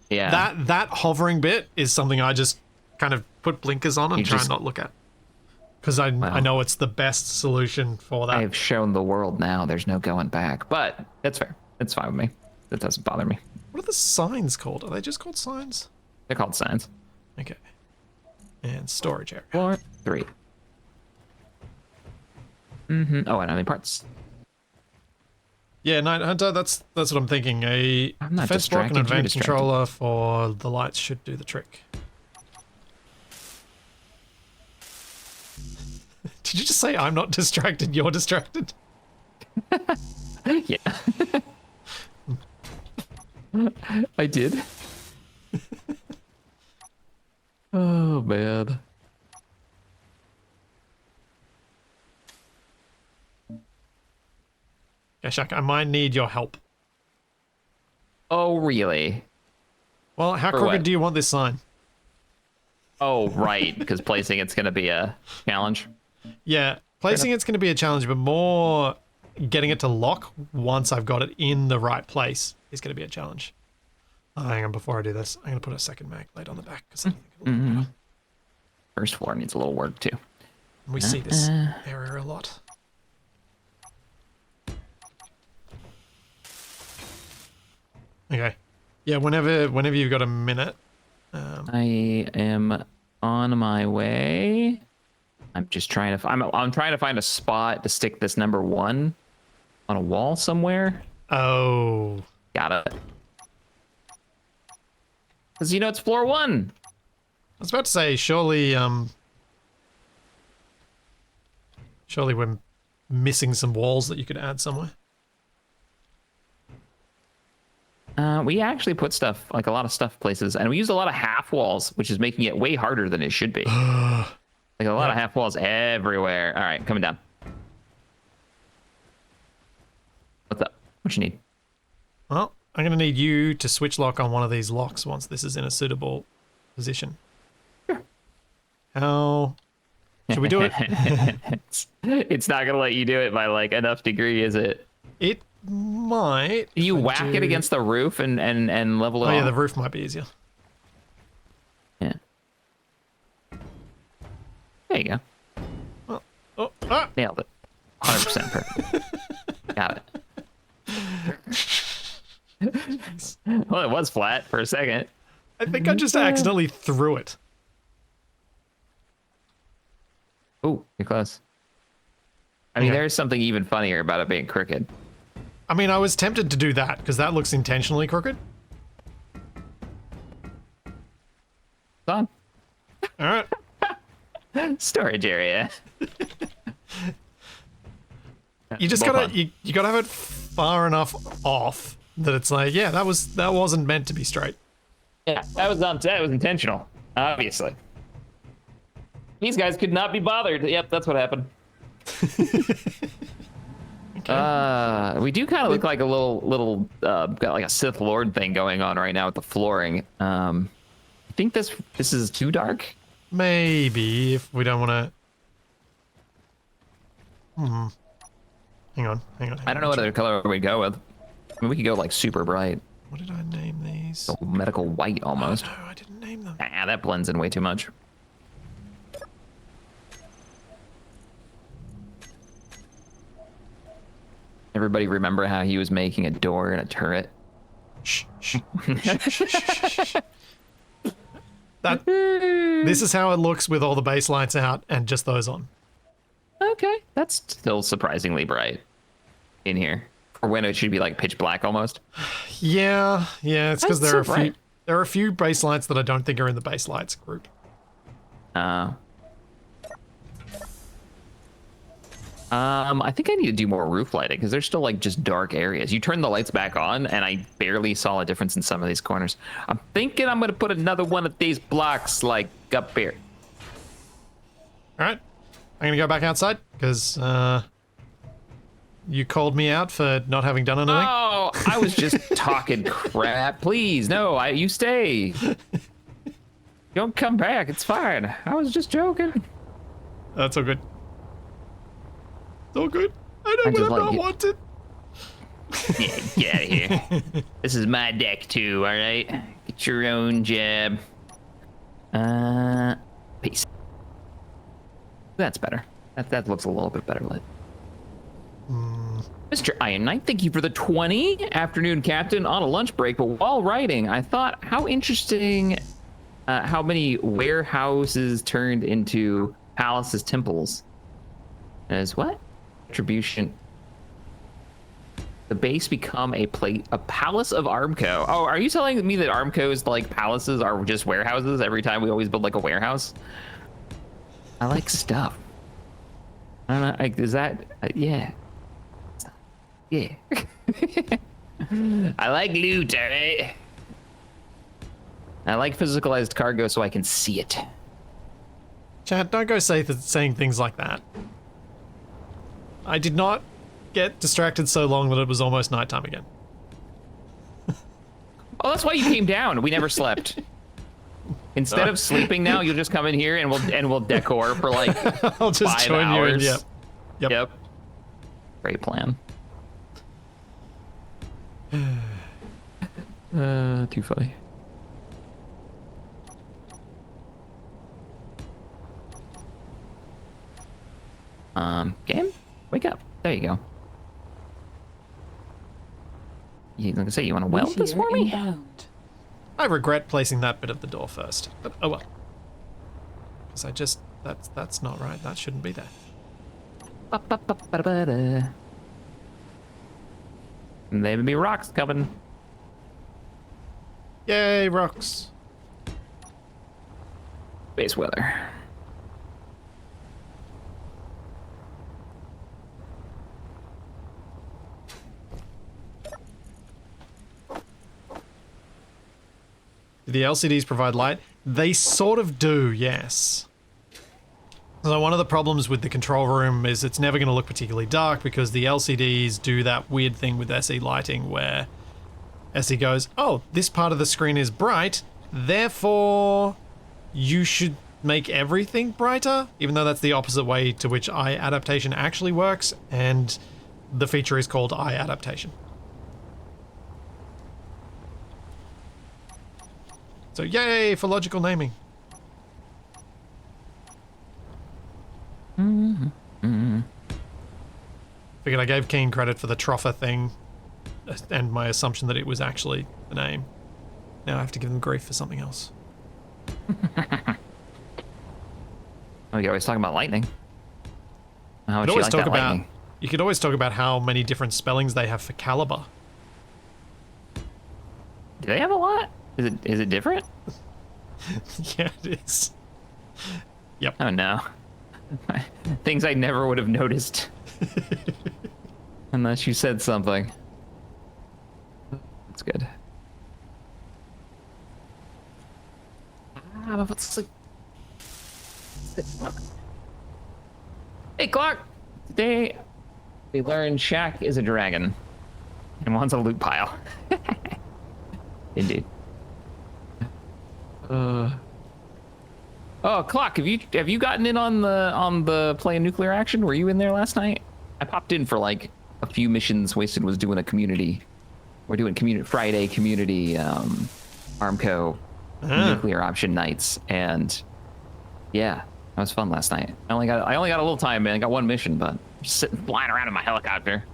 Yeah. That hovering bit is something I just kind of put blinkers on and You try just- and not look at. Because I know it's the best solution for that. I've shown the world now. There's no going back. But that's fair. It's fine with me. That doesn't bother me. What are the signs called? Are they just called signs? They're called signs. Okay. And storage area. 4, 3. Oh, and how many parts? Yeah, Night Hunter, that's what I'm thinking. A I'm not fence block and distracted, you're advanced distracted. controller for the lights should do the trick. Did you just say I'm not distracted, you're distracted? Yeah. I did. Oh, man. Yeah, Shaq, I might need your help. Oh, really? Well, how For crooked what? do you want this sign? Oh, right. Because placing it's going to be a challenge. Yeah, placing it's going to be a challenge, but more getting it to lock once I've got it in the right place is going to be a challenge. Oh, hang on, before I do this, I'm going to put a second mag plate on the back because I think it'll look better. First floor needs a little work, too. We see this area a lot. Okay. Yeah, whenever you've got a minute. I am on my way. I'm just trying to. I'm trying to find a spot to stick this number 1 on a wall somewhere. Oh. Got it. Because it's floor 1. I was about to say, surely we're missing some walls that you could add somewhere. We actually put stuff, like a lot of stuff places, and we use a lot of half walls, which is making it way harder than it should be. Like a lot of half walls everywhere. All right, coming down. What's up? What you need? Well, I'm going to need you to switch lock on one of these locks once this is in a suitable position. Sure. How should we do it? It's not gonna let you do it by like enough degree, is it? It might. Can you if I whack it do- against the roof and level it Oh yeah, off? the roof might be easier. Yeah. There you go. Ah! Nailed it. 100% perfect. Got it. Well, it was flat for a second. I think I just accidentally threw it. Oh, you're close. I mean, Yeah. there's something even funnier about it being crooked. I mean, I was tempted to do that because that looks intentionally crooked. It's on. All right. Storage area. You just Both gotta on. you gotta have it far enough off that it's like, yeah, that wasn't meant to be straight. Yeah, that was intentional, obviously. These guys could not be bothered. Yep, that's what happened. We do kind of look like a little got like a Sith Lord thing going on right now with the flooring. I think this is too dark. Maybe if we don't want to. Hang on. I don't know what other color we'd go with. I mean, we could go like super bright, What did I name these? medical white almost. No, I didn't name them. Ah, that blends in way too much. Everybody remember how he was making a door and a turret? Shh, shh, shh, shh, shh, shh. This is how it looks with all the base lights out and just those on. Okay, that's still surprisingly bright in here. Or when it should be like pitch black almost. Yeah, it's because That's there are so a few. bright. There are a few base lights that I don't think are in the base lights group. I think I need to do more roof lighting because there's still like just dark areas. You turn the lights back on and I barely saw a difference in some of these corners. I'm thinking I'm gonna put another one of these blocks like up here. All right, I'm gonna go back outside because you called me out for not having done anything. Oh, I was just talking crap. Please, no, you stay. Don't come back. It's fine. I was just joking. That's all good. It's all good. I know when I'm not wanted. Yeah, get out of here. This is my deck too, all right? Get your own job. Peace. That's better. That looks a little bit better lit. Mr. Iron Knight, thank you for the 20. Afternoon, Captain. On a lunch break, but while writing, I thought how interesting how many warehouses turned into palaces, temples. As what? Attribution. The base become a palace of Armco. Oh, are you telling me that Armco's like palaces are just warehouses every time we always build like a warehouse? I like stuff. I don't know, like, is that, yeah. Yeah. I like loot, all right? I like physicalized cargo so I can see it. Chad, don't go saying things like that. I did not get distracted so long that it was almost nighttime again. Oh, that's why you came down. We never slept. Instead of sleeping now, you'll just come in here and we'll decor for like I'll just 5 join hours. you in, Yep. Great plan. Too funny. Game? Wake up. There you go. You gonna say you want to weld this for me? Inbound. I regret placing that bit of the door first, but oh well. Because I just, that's not right. That shouldn't be there. There may be rocks coming. Yay, rocks. Base weather. Do the LCDs provide light? They sort of do, yes. So one of the problems with the control room is it's never going to look particularly dark because the LCDs do that weird thing with SE lighting where SE goes, oh, this part of the screen is bright, therefore you should make everything brighter, even though that's the opposite way to which eye adaptation actually works, and the feature is called eye adaptation. So yay for logical naming. Figured I gave Keen credit for the Troffer thing and my assumption that it was actually the name. Now I have to give them grief for something else. Oh, you're always talking about lightning. How You much could you always like talk that about lightning? you could always talk about how many different spellings they have for caliber. Do they have a lot? Is it different? Yeah, it is. Yep. Oh no. Things I never would have noticed. Unless you said something. That's good. Hey, Clark! Today we learned Shaq is a dragon and wants a loot pile. Indeed. Oh, Clock, have you gotten in on the playing nuclear action? Were you in there last night? I popped in for like a few missions. Wasted was doing a community. We're doing Friday community Armco nuclear option nights, and yeah, that was fun last night. I only got a little time, man. I got one mission, but I'm just sitting flying around in my helicopter.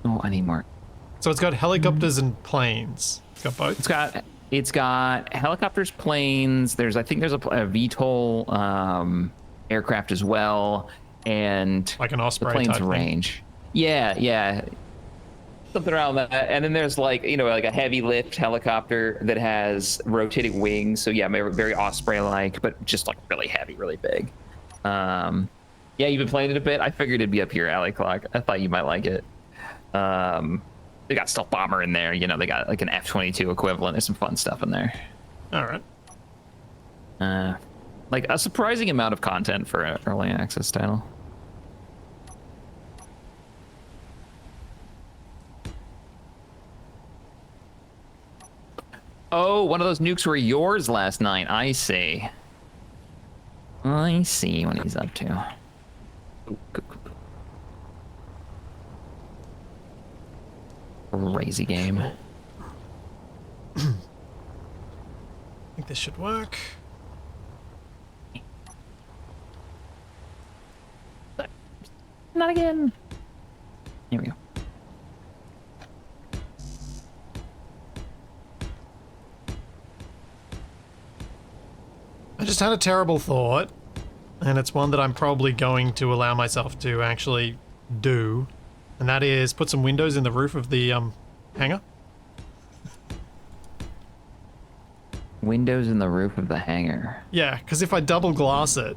Oh, I need more. So it's got helicopters and planes. It's got both. It's got helicopters, planes. I think there's a VTOL aircraft as well, and Like an Osprey the plane's type thing. range. Yeah, something around that. And then there's like a heavy lift helicopter that has rotating wings. So yeah, very Osprey-like, but just like really heavy, really big. Yeah, you've been playing it a bit. I figured it'd be up your alley, Clock. I thought you might like it. They got stealth bomber in there. They got like an F-22 equivalent. There's some fun stuff in there. All right. Like a surprising amount of content for an early access title. Oh, one of those nukes were yours last night. I see. I see what he's up to. Crazy game. I think this should work. Not again. Here we go. I just had a terrible thought, and it's one that I'm probably going to allow myself to actually do, and that is put some windows in the roof of the hangar. Windows in the roof of the hangar. Yeah, because if I double glass it,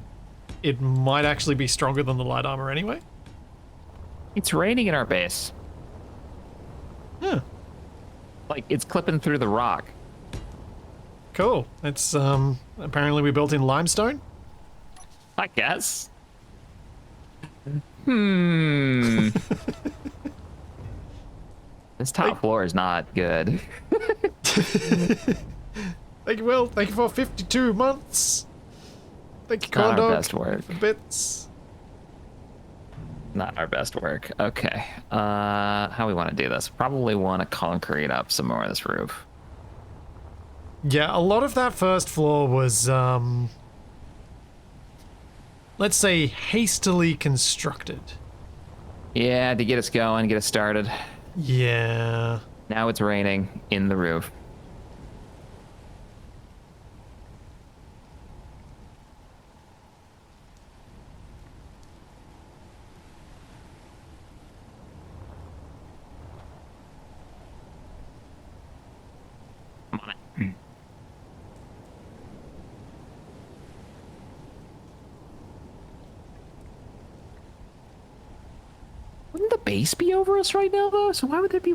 it might actually be stronger than the light armor anyway. It's raining in our base. Yeah. Like, it's clipping through the rock. Cool. It's apparently we built in limestone. I guess. This top floor is not good. Thank you, Will. Thank you for 52 months. Thank you, Not our Condog, best work. for bits. Not our best work. Okay. How we want to do this? Probably want to concrete up some more of this roof. Yeah, a lot of that first floor was, let's say, hastily constructed. Yeah, to get us going, get us started. Yeah. Now it's raining in the roof. Come on in. Wouldn't the base be over us right now, though? So why would there be...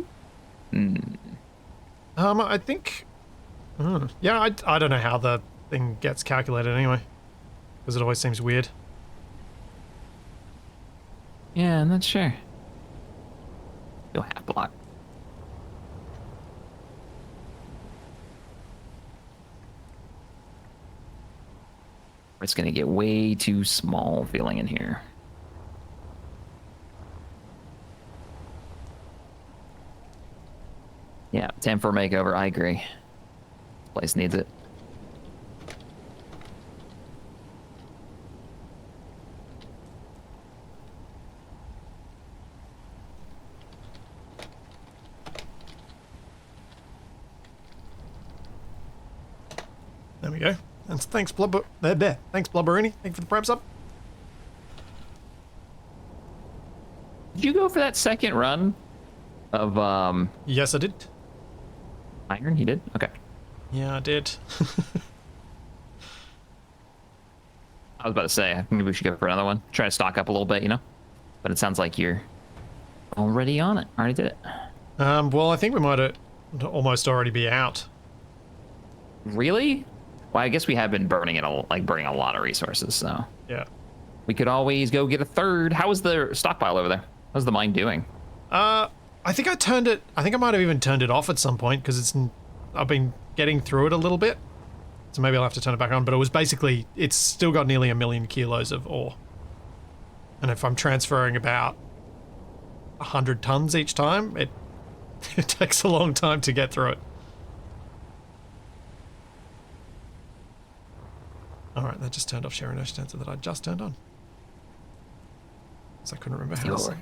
I think... yeah, I don't know how the thing gets calculated anyway. Because it always seems weird. Yeah, I'm not sure. Go half block. It's gonna get way too small feeling in here. Yeah, 10 for makeover, I agree. This place needs it. There we go. And thanks, Blubber. There. Thanks, Blubberini. Thank you for the prep sub. Did you go for that second run of Yes, I did. iron? You did? Okay. Yeah, I did. I was about to say, I think we should go for another one. Try to stock up a little bit, you know? But it sounds like you're already on it. Already did it. Well, I think we might almost already be out. Really? Well, I guess we have been burning burning a lot of resources, so Yeah. we could always go get a third. How was the stockpile over there? How's the mine doing? I think I turned it. I think I might have even turned it off at some point because I've been getting through it a little bit. So maybe I'll have to turn it back on. But it was basically, it's still got nearly 1 million kilos of ore. And if I'm transferring about 100 tons each time, it takes a long time to get through it. Alright, that just turned off share no sensor that I just turned on. So I couldn't remember how to...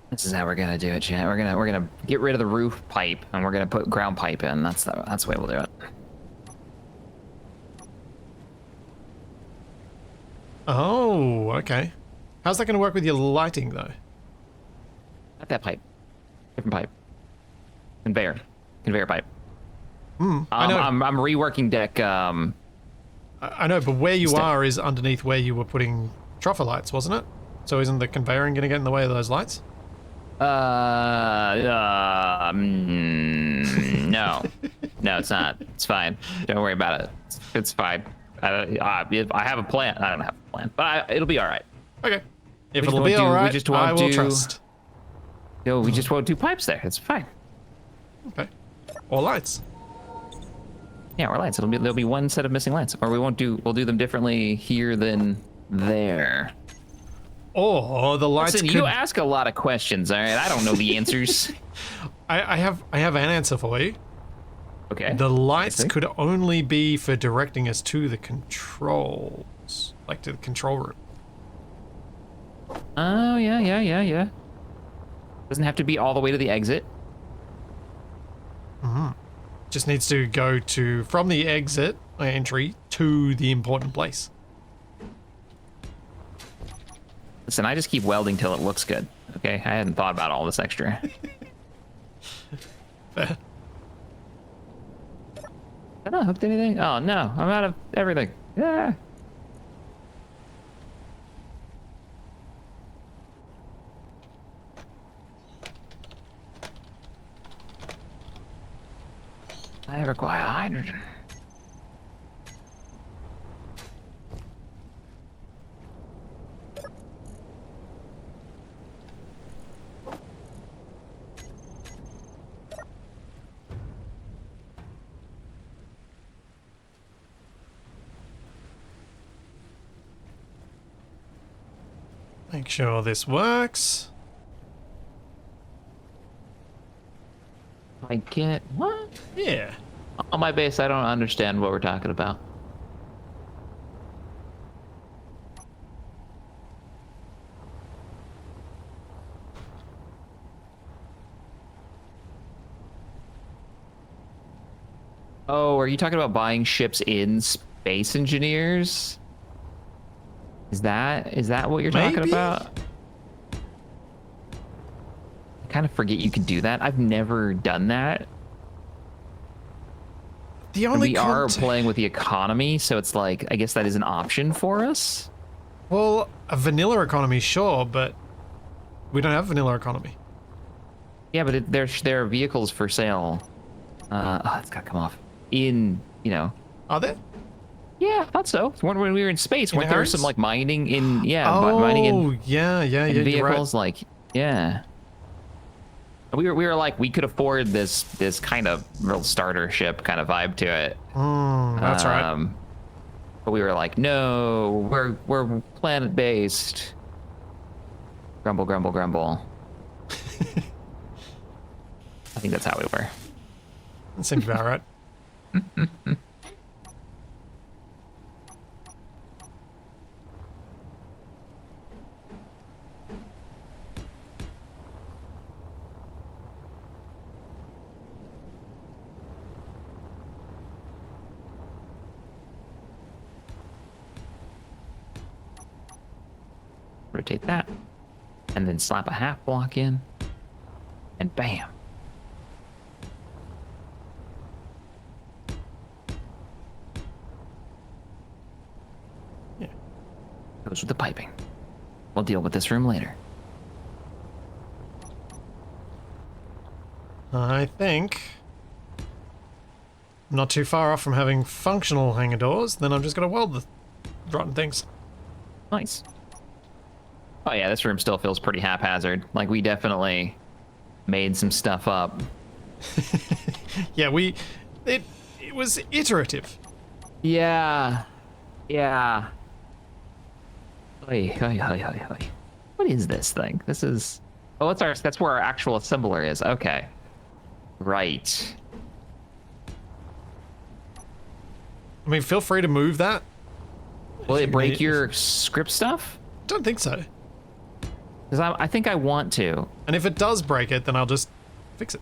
This is how we're gonna do it, chat. We're gonna get rid of the roof pipe and we're gonna put ground pipe in. That's the way we'll do it. Oh, okay. How's that gonna work with your lighting though? Not that pipe. Different pipe. Conveyor pipe. I know. I'm reworking deck. I know, but where you Step. are is underneath where you were putting troffer lights, wasn't it? So isn't the conveying gonna get in the way of those lights? No, it's not. It's fine. Don't worry about it. It's fine. I have a plan. I don't have a plan, but it'll be all right. Okay. If We it'll just be won't do- we alright, just won't I will do- trust. No, we just won't do pipes there. It's fine. Okay. Or lights. Yeah, or lights. There'll be one set of missing lights, or we'll do them differently here than there. Or the lights Listen, could... you ask a lot of questions, all right? I don't know the answers. I have an answer for you. Okay. The lights could only be for directing us to the controls, like to the control room. Oh, yeah. Doesn't have to be all the way to the exit. Just needs to go from the exit entry to the important place. Listen, I just keep welding till it looks good. Okay, I hadn't thought about all this extra. Fair. I not hooked anything? Oh no, I'm out of everything. Yeah. I require hydrogen. Make sure this works. I can't. What? Yeah. On my base, I don't understand what we're talking about. Oh, are you talking about buying ships in Space Engineers? Is that what you're talking Maybe? about? I kind of forget you can do that. I've never done that. The And only we are playing with the economy, so it's like, I guess that is an option for us. Well, a vanilla economy, sure, but we don't have vanilla economy. Yeah, but there are vehicles for sale. Oh, it's gotta come off. In, Are there? Yeah, I thought so. When we were in space, weren't there Agaris? some like mining in, Oh, mining in yeah, vehicles? you're right. Like, yeah. We were like, we could afford this kind of real starter ship kind of vibe to it. That's right. But we were like, no, we're planet based. Grumble, grumble, grumble. I think that's how we were. That seems about right. Rotate that, and then slap a half block in, and bam. Yeah. Goes with the piping. We'll deal with this room later. I think I'm not too far off from having functional hangar doors, then I'm just going to weld the rotten things. Nice. Oh yeah, this room still feels pretty haphazard. Like we definitely made some stuff up. Yeah, it was iterative. Yeah. Yeah. Oy, oy, oy, oy, oy. What is this thing? This is... Oh, that's where our actual assembler is. Okay. Right. I mean, feel free to move that. Will If it you break need- your script stuff? Don't think so. Because I think I want to. And if it does break it, then I'll just fix it.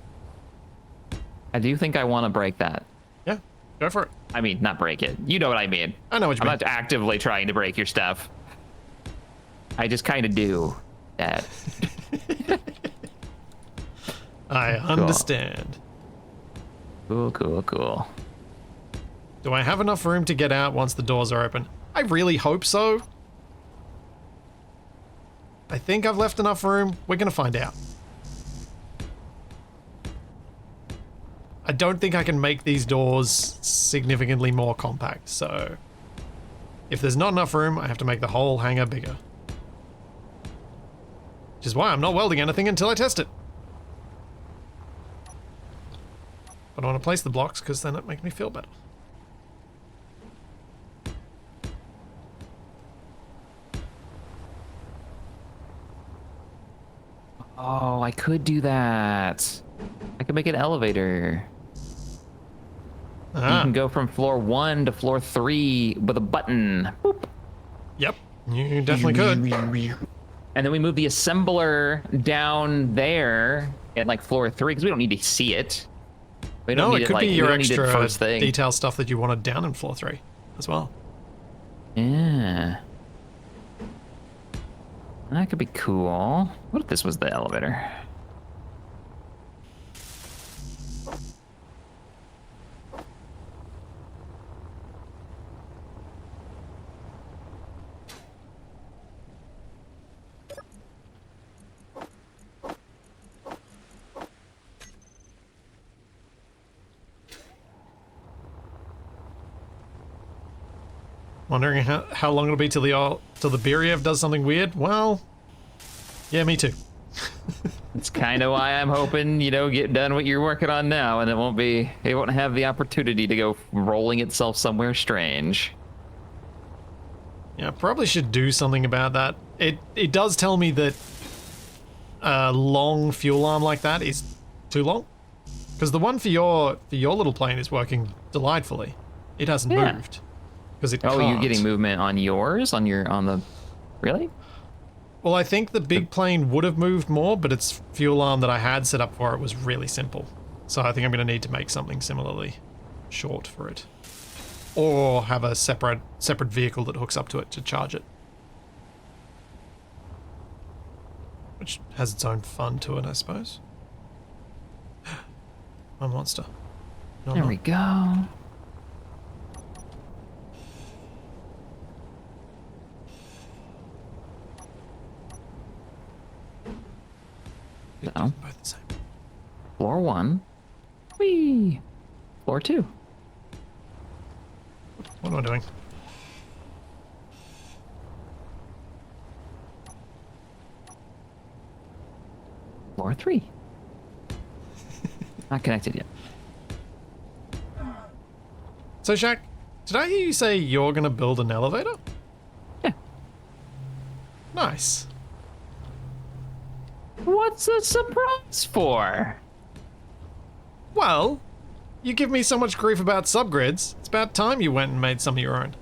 I do think I want to break that. Yeah, go for it. I mean, not break it. You know what I mean. I know what you I'm mean. not actively trying to break your stuff. I just kind of do that. I understand. Cool, cool, cool. Do I have enough room to get out once the doors are open? I really hope so. I think I've left enough room. We're going to find out. I don't think I can make these doors significantly more compact, so if there's not enough room, I have to make the whole hangar bigger. Which is why I'm not welding anything until I test it. But I want to place the blocks because then it makes me feel better. Oh, I could do that. I could make an elevator. You can go from floor 1 to floor 3 with a button. Boop. Yep, you definitely could. And then we move the assembler down there at like floor 3 because we don't need to see it. We don't No, need it could be we your don't need it extra first thing. detail stuff that you wanted down in floor 3 as well. Yeah. That could be cool. What if this was the elevator? Wondering how long it'll be till the Biriev does something weird? Well, yeah, me too. It's kind of why I'm hoping, you know, get done what you're working on now, and it won't have the opportunity to go rolling itself somewhere strange. Yeah, probably should do something about that. It does tell me that a long fuel arm like that is too long, because the one for your little plane is working delightfully. It hasn't moved because it. Oh, can't. you're getting movement on yours on the, really? Well, I think the big plane would have moved more, but its fuel arm that I had set up for it was really simple. So I think I'm going to need to make something similarly short for it. Or have a separate vehicle that hooks up to it to charge it. Which has its own fun to it, I suppose. My monster. No, There we go. So, both the same. floor 1. Whee! Floor 2. What am I doing? Floor 3. Not connected yet. So, Shaq, did I hear you say you're going to build an elevator? Yeah. Nice. What's the surprise for? Well, you give me so much grief about subgrids. It's about time you went and made some of your own.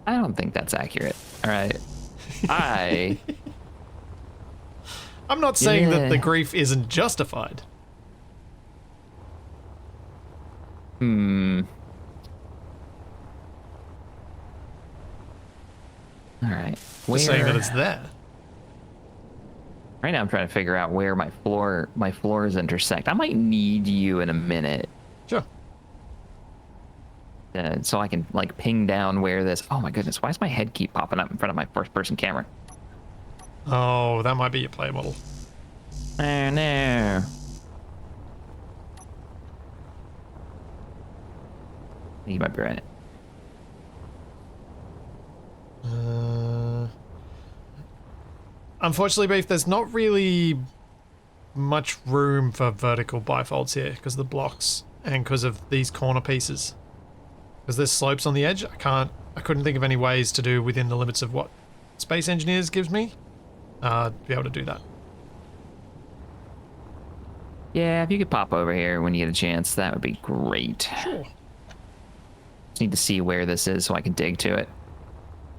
I don't think that's accurate. All right. I'm not saying that the Yeah. grief isn't justified. All right. Just saying that it's there. Right now I'm trying to figure out where my floors intersect. I might need you in a minute. Sure. So I can like ping down where this. Oh my goodness, why does my head keep popping up in front of my first person camera? Oh, that might be your play model. Oh no. You might be right. Unfortunately, Beef, there's not really much room for vertical bifolds here because of the blocks and because of these corner pieces. Because there's slopes on the edge, I couldn't think of any ways to do within the limits of what Space Engineers gives me to be able to do that. Yeah, if you could pop over here when you get a chance, that would be great. Sure. Just need to see where this is so I can dig to it.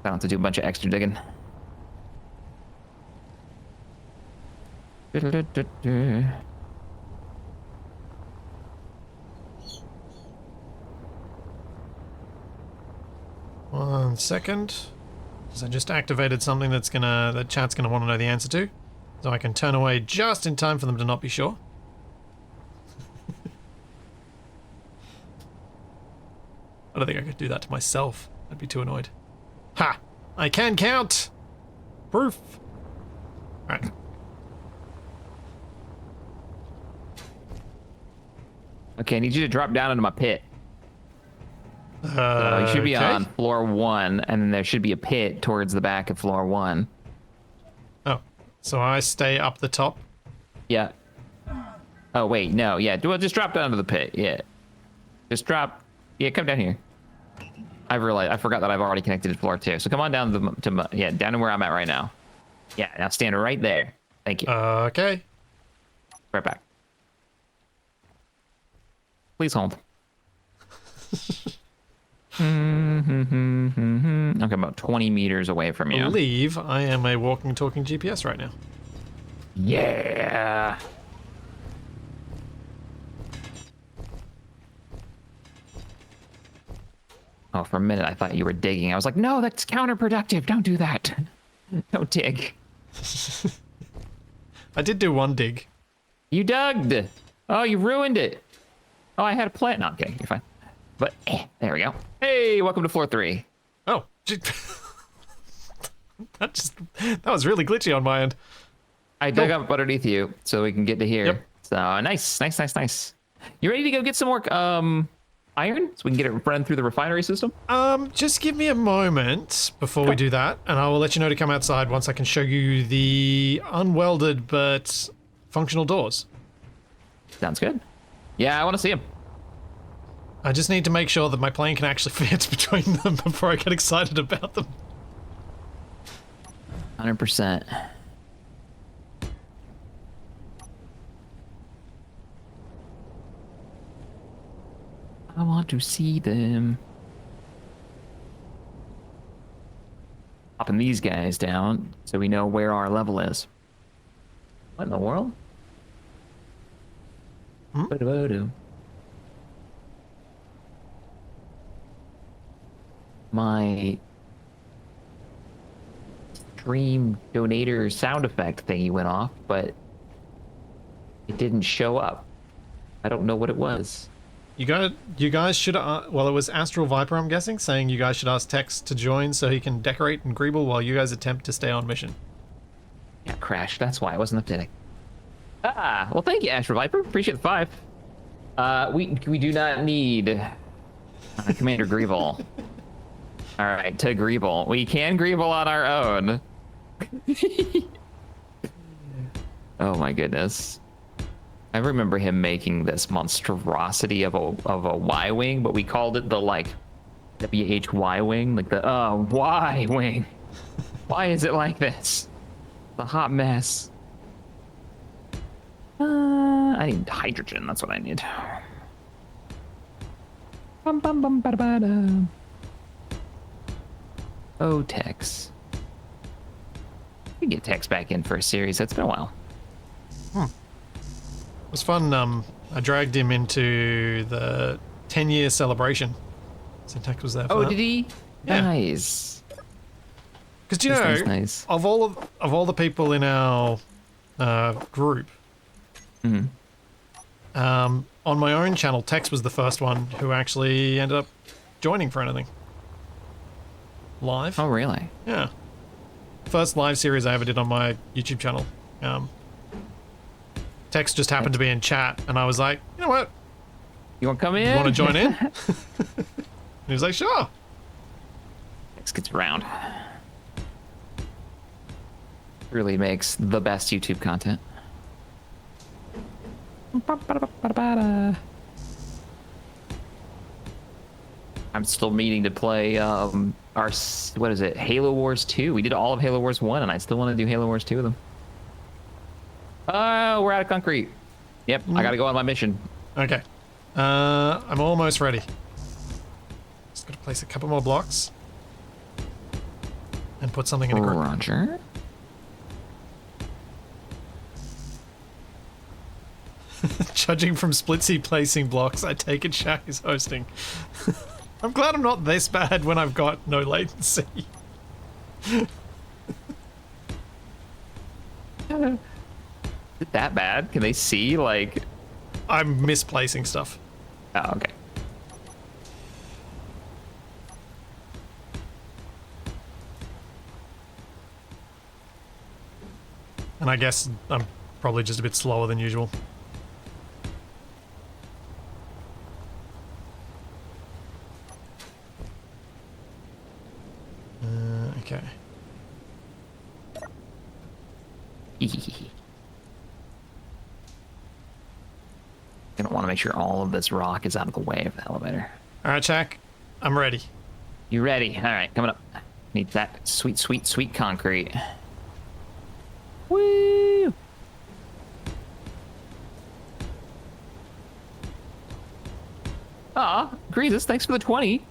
I don't have to do a bunch of extra digging. One second. Because I just activated something that chat's gonna want to know the answer to. So I can turn away just in time for them to not be sure. I don't think I could do that to myself. I'd be too annoyed. Ha! I can count! Proof! Alright. Okay, I need you to drop down into my pit. So you should be Okay. on floor 1, and then there should be a pit towards the back of floor 1. Oh, so I stay up the top? Yeah. Oh, wait, no, yeah. Well, just drop down to the pit, yeah. Just drop. Yeah, come down here. I forgot that I've already connected to floor 2. So come on down down to where I'm at right now. Yeah, now stand right there. Thank you. Okay. Right back. Please hold. Okay, about 20 meters away from I you. believe I am a walking, talking GPS right now. Yeah. Oh, for a minute I thought you were digging. I was like, no, that's counterproductive. Don't do that. Don't dig. I did do one dig. You dug. Oh, you ruined it. Oh, I had a plant. No, I'm kidding. You're fine. But there we go. Hey, welcome to floor 3. Oh, that was really glitchy on my end. I dug up underneath you so we can get to here. Yep. So nice. You ready to go get some more iron so we can get it run through the refinery system? Just give me a moment before we do that, and I will let you know to come outside once I can show you the unwelded but functional doors. Sounds good. Yeah, I want to see them. I just need to make sure that my plane can actually fit between them before I get excited about them. 100%. I want to see them. Popping these guys down so we know where our level is. What in the world? Ba-da-ba-da. My stream donator sound effect thingy went off, but it didn't show up. I don't know what it was. You guys should, well, it was Astral Viper, I'm guessing, saying you guys should ask Tex to join so he can decorate and greeble while you guys attempt to stay on mission. Yeah, crashed. That's why I wasn't updating. Ah, well, thank you, Astral Viper. Appreciate the 5. We do not need Commander Greeble. All right, to Greeble. We can Greeble on our own. Oh my goodness. I remember him making this monstrosity of a Y-wing, but we called it the, like, WHY wing, like the, Y wing. Why is it like this? The hot mess. I need hydrogen, that's what I need. Bum, bum, bum, ba, ba, da. Oh, Tex. We get Tex back in for a series, that's been a while. It was fun. I dragged him into the 10-year celebration. So Tex was there for Oh, that. did he? Yeah. Nice. Because, you know, Nice. of all the people in our group, Mhm. On my own channel, Tex was the first one who actually ended up joining for anything. Live. Oh, really? Yeah. First live series I ever did on my YouTube channel. Tex just happened to be in chat, and I was like, you know what? You want to come in? You want to join in? And he was like, sure. Tex gets around. Really makes the best YouTube content. I'm still meaning to play our, what is it, Halo Wars 2. We did all of Halo Wars 1, and I still want to do Halo Wars 2 with them. Oh, we're out of concrete. Yep, I gotta go on my mission. Okay. I'm almost ready. Just gotta place a couple more blocks. And put something in a group. Roger. Judging from Splitsy placing blocks, I take it Shaq is hosting. I'm glad I'm not this bad when I've got no latency. Is it that bad? Can they see, like... I'm misplacing stuff. Oh, okay. And I guess I'm probably just a bit slower than usual. Okay. I don't want to make sure all of this rock is out of the way of the elevator. Alright, Shaq. I'm ready. You ready? All right, coming up. Need that sweet, sweet, sweet concrete. Woo! Greases, thanks for the 20.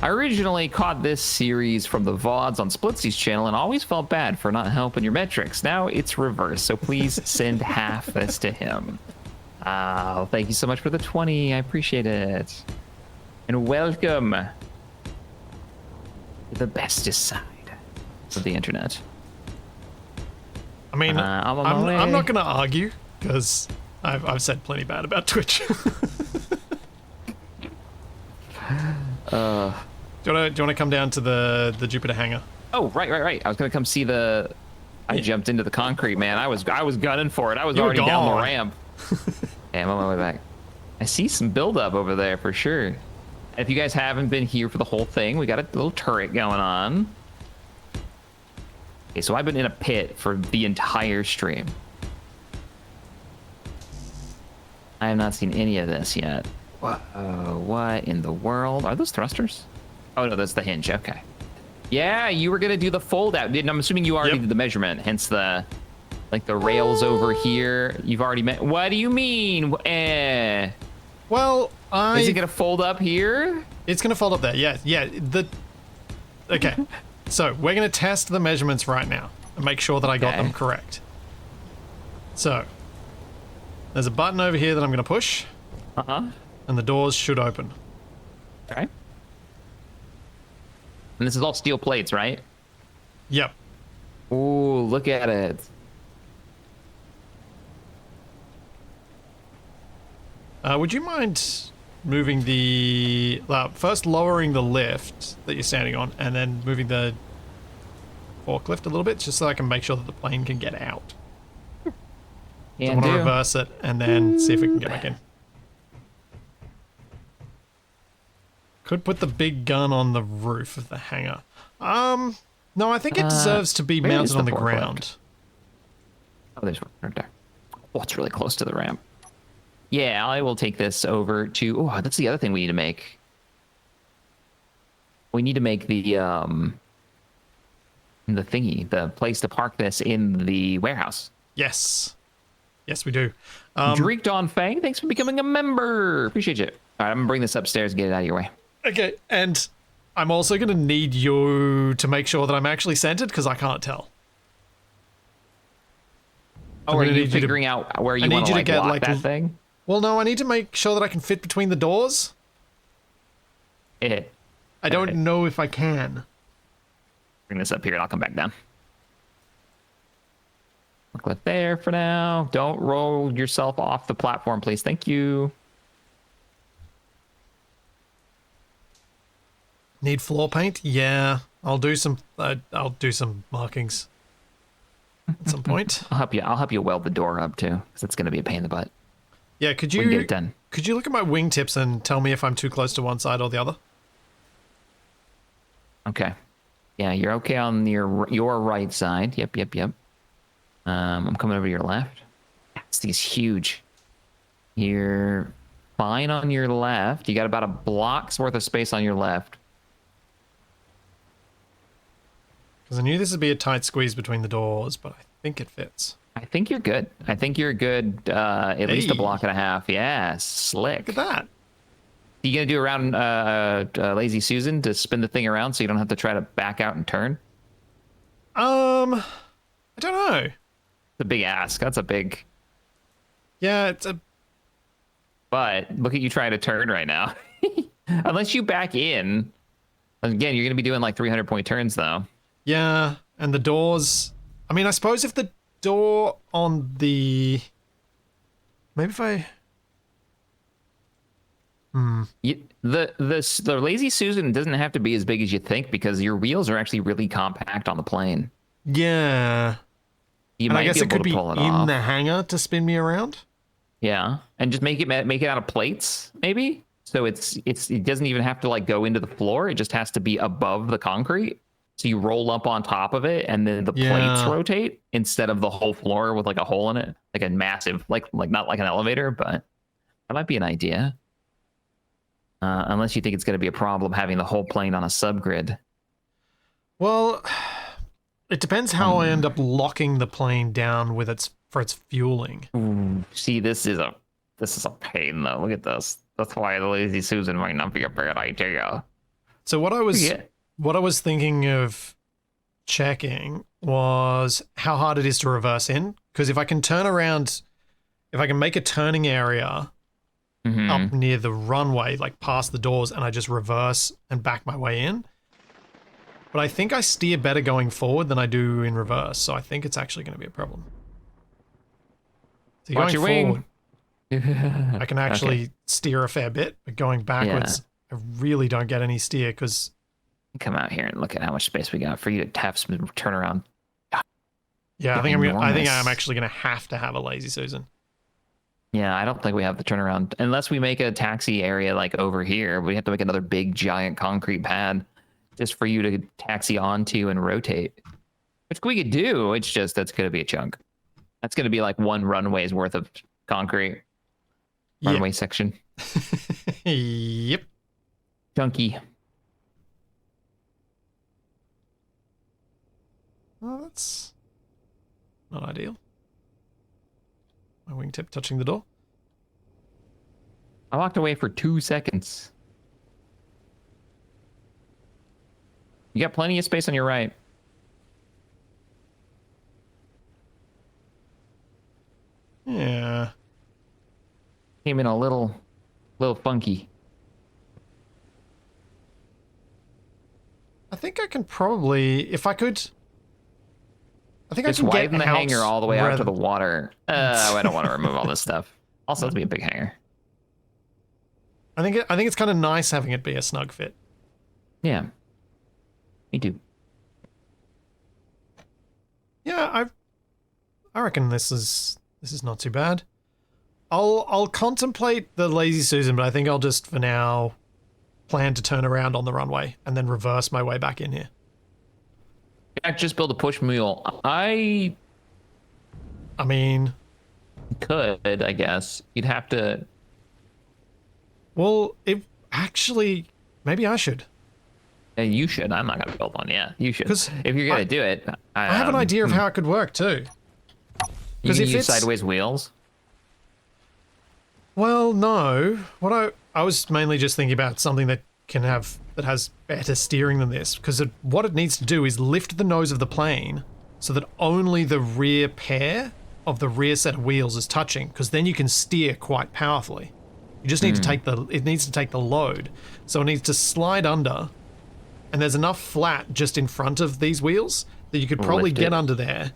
I originally caught this series from the VODs on Splitsy's channel and always felt bad for not helping your metrics. Now it's reversed, so please send half this to him. Oh, thank you so much for the 20. I appreciate it. And welcome to the bestest side of the internet. I mean, I'm on my way. I'm not going to argue because I've said plenty bad about Twitch. Do you want to come down to the Jupiter hangar? Oh, right. I was gonna come see the. I jumped into the concrete, man. I was gunning for it. I was You were already down the gone. ramp. Yeah, I'm on my way back. I see some buildup over there for sure. If you guys haven't been here for the whole thing, we got a little turret going on. Okay, so I've been in a pit for the entire stream. I have not seen any of this yet. What in the world? Are those thrusters? Oh no, that's the hinge. Okay. Yeah, you were gonna do the fold out. I'm assuming you already did the measurement, hence the rails over here. You've already met. What do you mean? Well, Is it gonna fold up here? It's gonna fold up there. Yeah. Okay. So we're gonna test the measurements right now and make sure that I got them correct. So there's a button over here that I'm gonna push. And the doors should open. Okay. And this is all steel plates, right? Yep. Ooh, look at it. Would you mind moving first lowering the lift that you're standing on and then moving the forklift a little bit just so I can make sure that the plane can get out. I want to reverse it and then see if we can get back in. Could put the big gun on the roof of the hangar. No, I think it deserves to be mounted on the ground. Oh, there's one right there. Oh, it's really close to the ramp. Yeah, I will take this over to... Oh, that's the other thing we need to make. We need to make the thingy, the place to park this in the warehouse. Yes. Yes, we do. Dreeked on Fang, thanks for becoming a member. Appreciate you. All right, I'm going to bring this upstairs and get it out of your way. Okay, and I'm also going to need you to make sure that I'm actually centered because I can't tell. Oh, are you figuring out where you want to lock that thing? Well, no, I need to make sure that I can fit between the doors. I don't know if I can. Bring this up here and I'll come back down. Look there for now. Don't roll yourself off the platform, please. Thank you. Need floor paint? Yeah, I'll do some markings at some point. I'll help you weld the door up too, because it's going to be a pain in the butt. Yeah, could We you can get it done. Could you look at my wingtips and tell me if I'm too close to one side or the other? Okay. Yeah, you're okay on your right side. Yep. I'm coming over to your left. This thing's huge. You're fine on your left. You got about a block's worth of space on your left. Because I knew this would be a tight squeeze between the doors, but I think it fits. I think you're good. At least a block and a half. Yeah, slick. Look at that. You gonna do around Lazy Susan to spin the thing around so you don't have to try to back out and turn? I don't know. It's a big ask. That's a big... Yeah, it's a... But look at you trying to turn right now. Unless you back in. Again, you're going to be doing like 300-point turns, though. Yeah, and the doors... I mean, I suppose if the door on the... Maybe if I... The Lazy Susan doesn't have to be as big as you think because your wheels are actually really compact on the plane. Yeah. You and might I guess be it able could to be pull it in off. the hangar to spin me around. Yeah, and just make it out of plates, maybe. So it doesn't even have to like go into the floor. It just has to be above the concrete. So you roll up on top of it, and then the plates rotate instead of the whole floor with like a hole in it, like a massive, like not like an elevator, but that might be an idea. Unless you think it's going to be a problem having the whole plane on a subgrid. Well, it depends how I end up locking the plane down with for its fueling. Ooh, see, this is a This is a pain, though. Look at this. That's why the Lazy Susan might not be a bad idea. So what I was thinking of checking was how hard it is to reverse in. Because if I can turn around, if I can make a turning area up near the runway, like past the doors, and I just reverse and back my way in. But I think I steer better going forward than I do in reverse, so I think it's actually going to be a problem. So Watch your forward, wing. I can actually steer a fair bit, but going backwards, I really don't get any steer because... Come out here and look at how much space we got for you to have some turnaround. Yeah, I think I'm actually going to have a Lazy Susan. Yeah, I don't think we have the turnaround. Unless we make a taxi area like over here, we have to make another big giant concrete pad just for you to taxi onto and rotate. Which we could do, it's just that's going to be a chunk. That's going to be like one runway's worth of concrete. Runway section. Yep. Chunky. Well, that's not ideal. My wingtip touching the door. I walked away for 2 seconds. You got plenty of space on your right. Yeah. Came in a little funky. I think I can probably, if I could... I think Just I can widen get the out hangar all the way out to the water. I don't want to remove all this stuff. Also, it'd be a big hangar. I think it's kind of nice having it be a snug fit. Yeah. Me too. Yeah, I reckon this is not too bad. I'll contemplate the Lazy Susan, but I think I'll just for now plan to turn around on the runway and then reverse my way back in here. Yeah, just build a push mule. I mean, could, I guess. You'd have to. Well, maybe I should. You should. I'm not gonna build one. Yeah, you should. Because if you're gonna do it, I have an idea of how it could work too. You can use sideways wheels. Well, no. What I was mainly just thinking about something that has better steering than this, because what it needs to do is lift the nose of the plane so that only the rear pair of the rear set of wheels is touching, because then you can steer quite powerfully. You just need it needs to take the load. So it needs to slide under, and there's enough flat just in front of these wheels that you could probably get under there,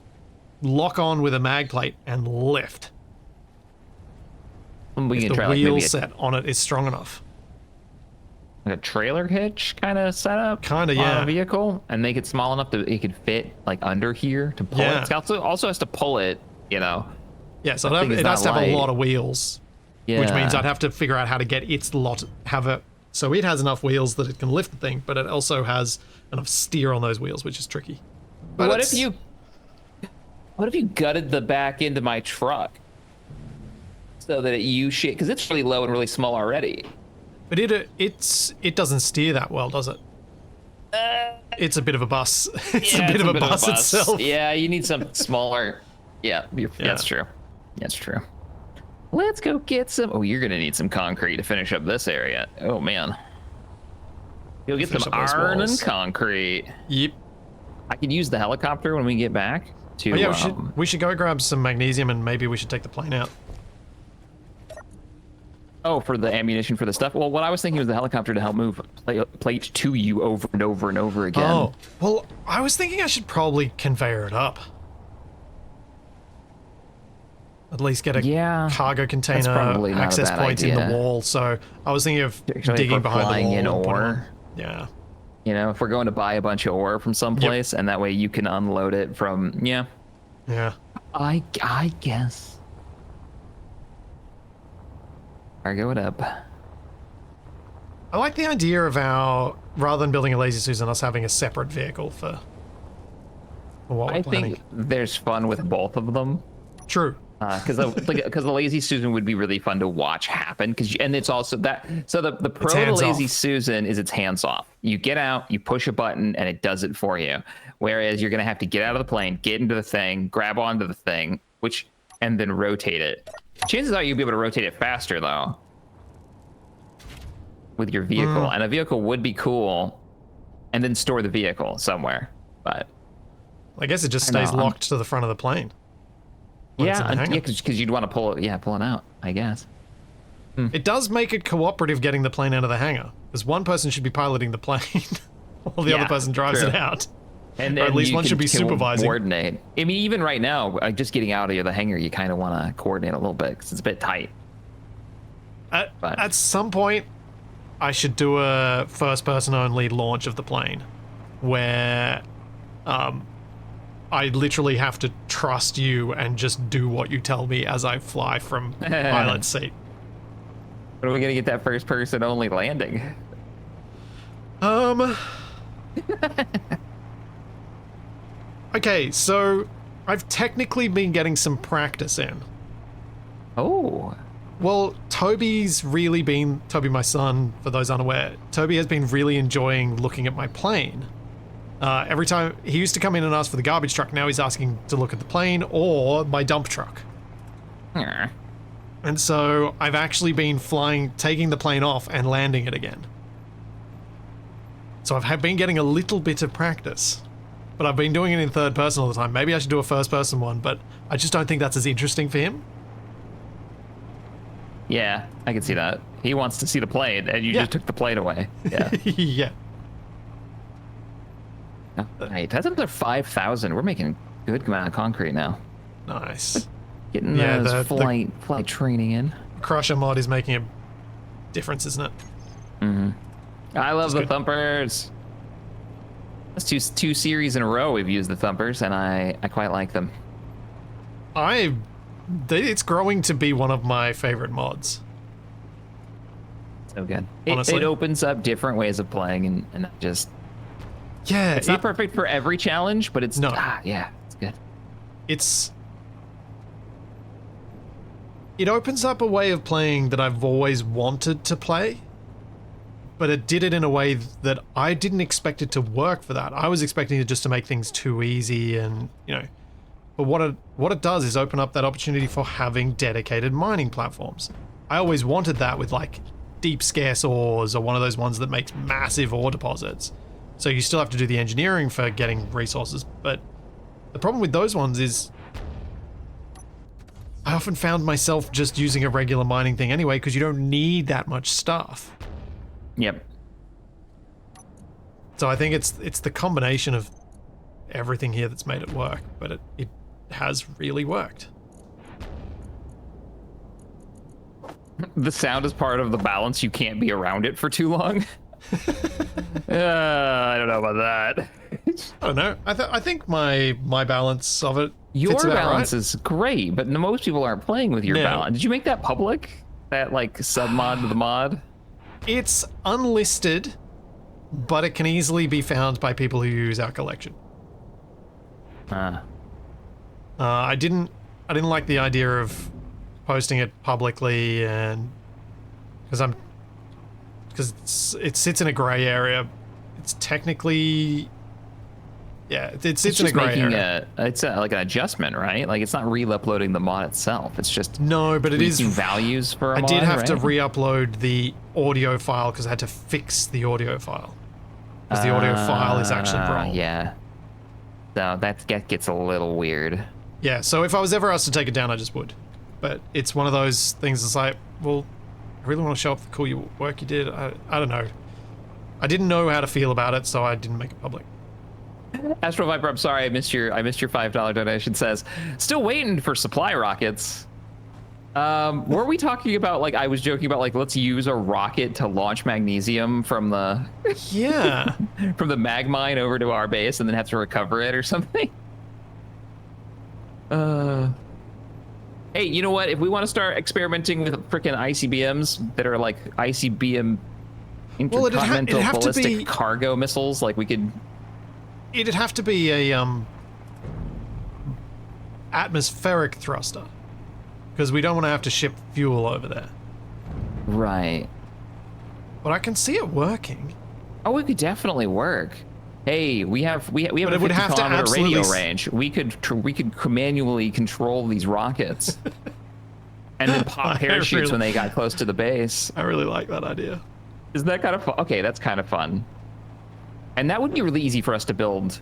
lock on with a mag plate, and lift. We if can the try wheel like set on it is strong enough. Like a trailer hitch kind of setup, kind of, yeah, on a vehicle, and make it small enough that it could fit like under here to pull it. It also has to pull it, you know. Yeah, so it has to have a lot of wheels, which means I'd have to figure out how to get its lot so it has enough wheels that it can lift the thing, but it also has enough steer on those wheels, which is tricky. But what if you gutted the back into my truck so that it U-shape, because it's really low and really small already. But it doesn't steer that well, does it? It's a bit of a bus. It's a bit of a bus itself. Yeah, you need something smaller. Yeah, that's true. That's true. Let's go get some. Oh, you're gonna need some concrete to finish up this area. Oh man, you'll get some iron and concrete. Yep. I could use the helicopter when we get back to. Oh, yeah, we should go grab some magnesium, and maybe we should take the plane out. Oh, for the ammunition for the stuff? Well, what I was thinking was the helicopter to help move plate to you over and over and over again. Oh, well, I was thinking I should probably conveyor it up. At least get a cargo container access point in the wall. So I was thinking of digging behind the wall. In ore. Yeah. You know, if we're going to buy a bunch of ore from someplace, and that way you can unload it from, Yeah. I guess. Cargo it up. I like the idea of rather than building a Lazy Susan, us having a separate vehicle for what we're planning. I think there's fun with both of them. True. Because the Lazy Susan would be really fun to watch happen. And it's also that. So the pro to Lazy Susan is it's hands off. You get out, you push a button, and it does it for you. Whereas you're gonna have to get out of the plane, get into the thing, grab onto the thing, and then rotate it. Chances are you'll be able to rotate it faster though. With your vehicle, and a vehicle would be cool, and then store the vehicle somewhere. But I guess it just stays locked to the front of the plane. Yeah, because you'd want to pull it out, I guess. It does make it cooperative getting the plane out of the hangar, because one person should be piloting the plane while the other person drives it out. And or at least one should be supervising. Coordinate. I mean, even right now, just getting out of the hangar, you kind of want to coordinate a little bit because it's a bit tight. At some point, I should do a first-person only launch of the plane, where I literally have to trust you and just do what you tell me as I fly from pilot seat. When are we gonna get that first-person only landing? Okay, so I've technically been getting some practice in. Oh. Well, Toby, my son, for those unaware, Toby has been really enjoying looking at my plane. Every time, he used to come in and ask for the garbage truck, now he's asking to look at the plane or my dump truck. And so I've actually been taking the plane off and landing it again. So I've been getting a little bit of practice, but I've been doing it in third person all the time. Maybe I should do a first person one, but I just don't think that's as interesting for him. Yeah, I can see that. He wants to see the plane, and you just took the plane away. Yeah. Yeah. All right, that's another 5,000. We're making a good amount of concrete now. Nice. Getting those flight training in. Crusher mod is making a difference, isn't it? Mm-hmm. I love the thumpers. That's two series in a row we've used the thumpers, and I quite like them. It's growing to be one of my favorite mods. So good. It opens up different ways of playing, and just... Yeah. It's not perfect for every challenge, but it's... yeah, it's good. It opens up a way of playing that I've always wanted to play, but it did it in a way that I didn't expect it to work for that. I was expecting it just to make things too easy and, but what it does is open up that opportunity for having dedicated mining platforms. I always wanted that with like deep scarce ores or one of those ones that makes massive ore deposits. So you still have to do the engineering for getting resources, but the problem with those ones is I often found myself just using a regular mining thing anyway because you don't need that much stuff. Yep. So I think it's the combination of everything here that's made it work, but it has really worked. The sound is part of the balance. You can't be around it for too long. I don't know about that. I don't know. I think my balance of it. Your balance is great, but most people aren't playing with your balance. Did you make that public? That like sub mod to the mod? It's unlisted, but it can easily be found by people who use our collection. I didn't like the idea of posting it publicly, and because it sits in a gray area. It's technically, it sits in a gray area. It's like an adjustment, right? Like it's not re-uploading the mod itself. It's just no, but it is values for a mod. I did have to re-upload the audio file because I had to fix the audio file because the audio file is actually wrong. Yeah. So that gets a little weird. Yeah, so if I was ever asked to take it down, I just would. But it's one of those things that's like, well, I really want to show off the cool work you did. I don't know. I didn't know how to feel about it, so I didn't make it public. Astro Viper, I'm sorry, I missed your $5 donation. Says, still waiting for supply rockets. Were we talking about, like, I was joking about, like, let's use a rocket to launch magnesium from the... Yeah. from the mag mine over to our base and then have to recover it or something? Hey, you know what? If we want to start experimenting with frickin' ICBMs that are like ICBM intercontinental ballistic cargo missiles, like we could... It'd have to be a, atmospheric thruster. Because we don't want to have to ship fuel over there. Right. But I can see it working. Oh, it could definitely work. Hey, we have a 50-kilometer radio range. We could manually control these rockets. and then pop parachutes when they got close to the base. I really like that idea. Isn't that kind of fun? Okay, that's kind of fun. And that would be really easy for us to build.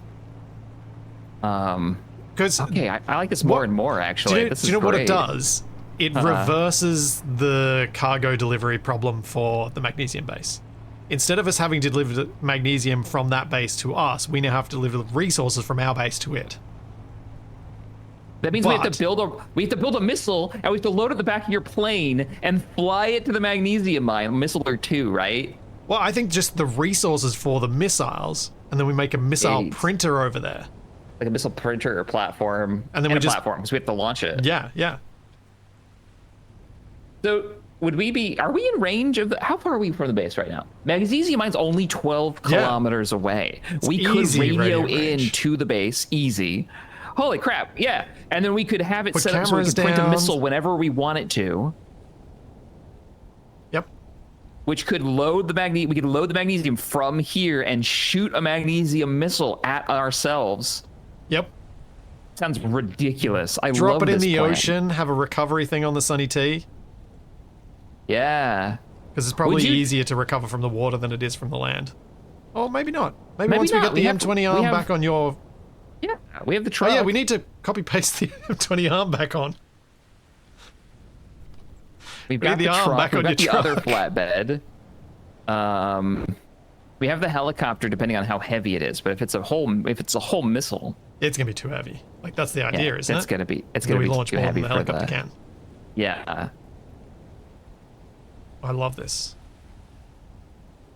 Okay, I like this more and more, actually. Do you know what it does? It reverses the cargo delivery problem for the magnesium base. Instead of us having to deliver magnesium from that base to us, we now have to deliver resources from our base to it. That means we have to build a missile, and we have to load it at the back of your plane and fly it to the magnesium mine, missile or two, right? Well, I think just the resources for the missiles, and then we make a missile printer over there. Like a missile printer or platform. And then we just platform, because we have to launch it. Yeah, yeah. So are we in range of how far are we from the base right now? Magnesium mine's only 12 kilometers away. We could radio in to the base, easy. Holy crap, yeah. And then we could have it set up so we could print a missile whenever we want it to. Yep. Which could load the we could load the magnesium from here and shoot a magnesium missile at ourselves. Yep. Sounds ridiculous. I Drop love it in this the plan. ocean, have a recovery thing on the Sunny T. Yeah. Because it's probably easier to recover from the water than it is from the land. Oh, maybe not. Maybe once not. we get the M20 arm back on your... Yeah, we have the truck. Oh yeah, we need to copy-paste the M20 arm back on. We've got the arm truck. back on We've got the your other truck. flatbed. We have the helicopter, depending on how heavy it is. But if it's a whole missile, it's gonna be too heavy. Like that's the idea, isn't it? It's gonna be launch too more heavy than the for helicopter can. Yeah. I love this.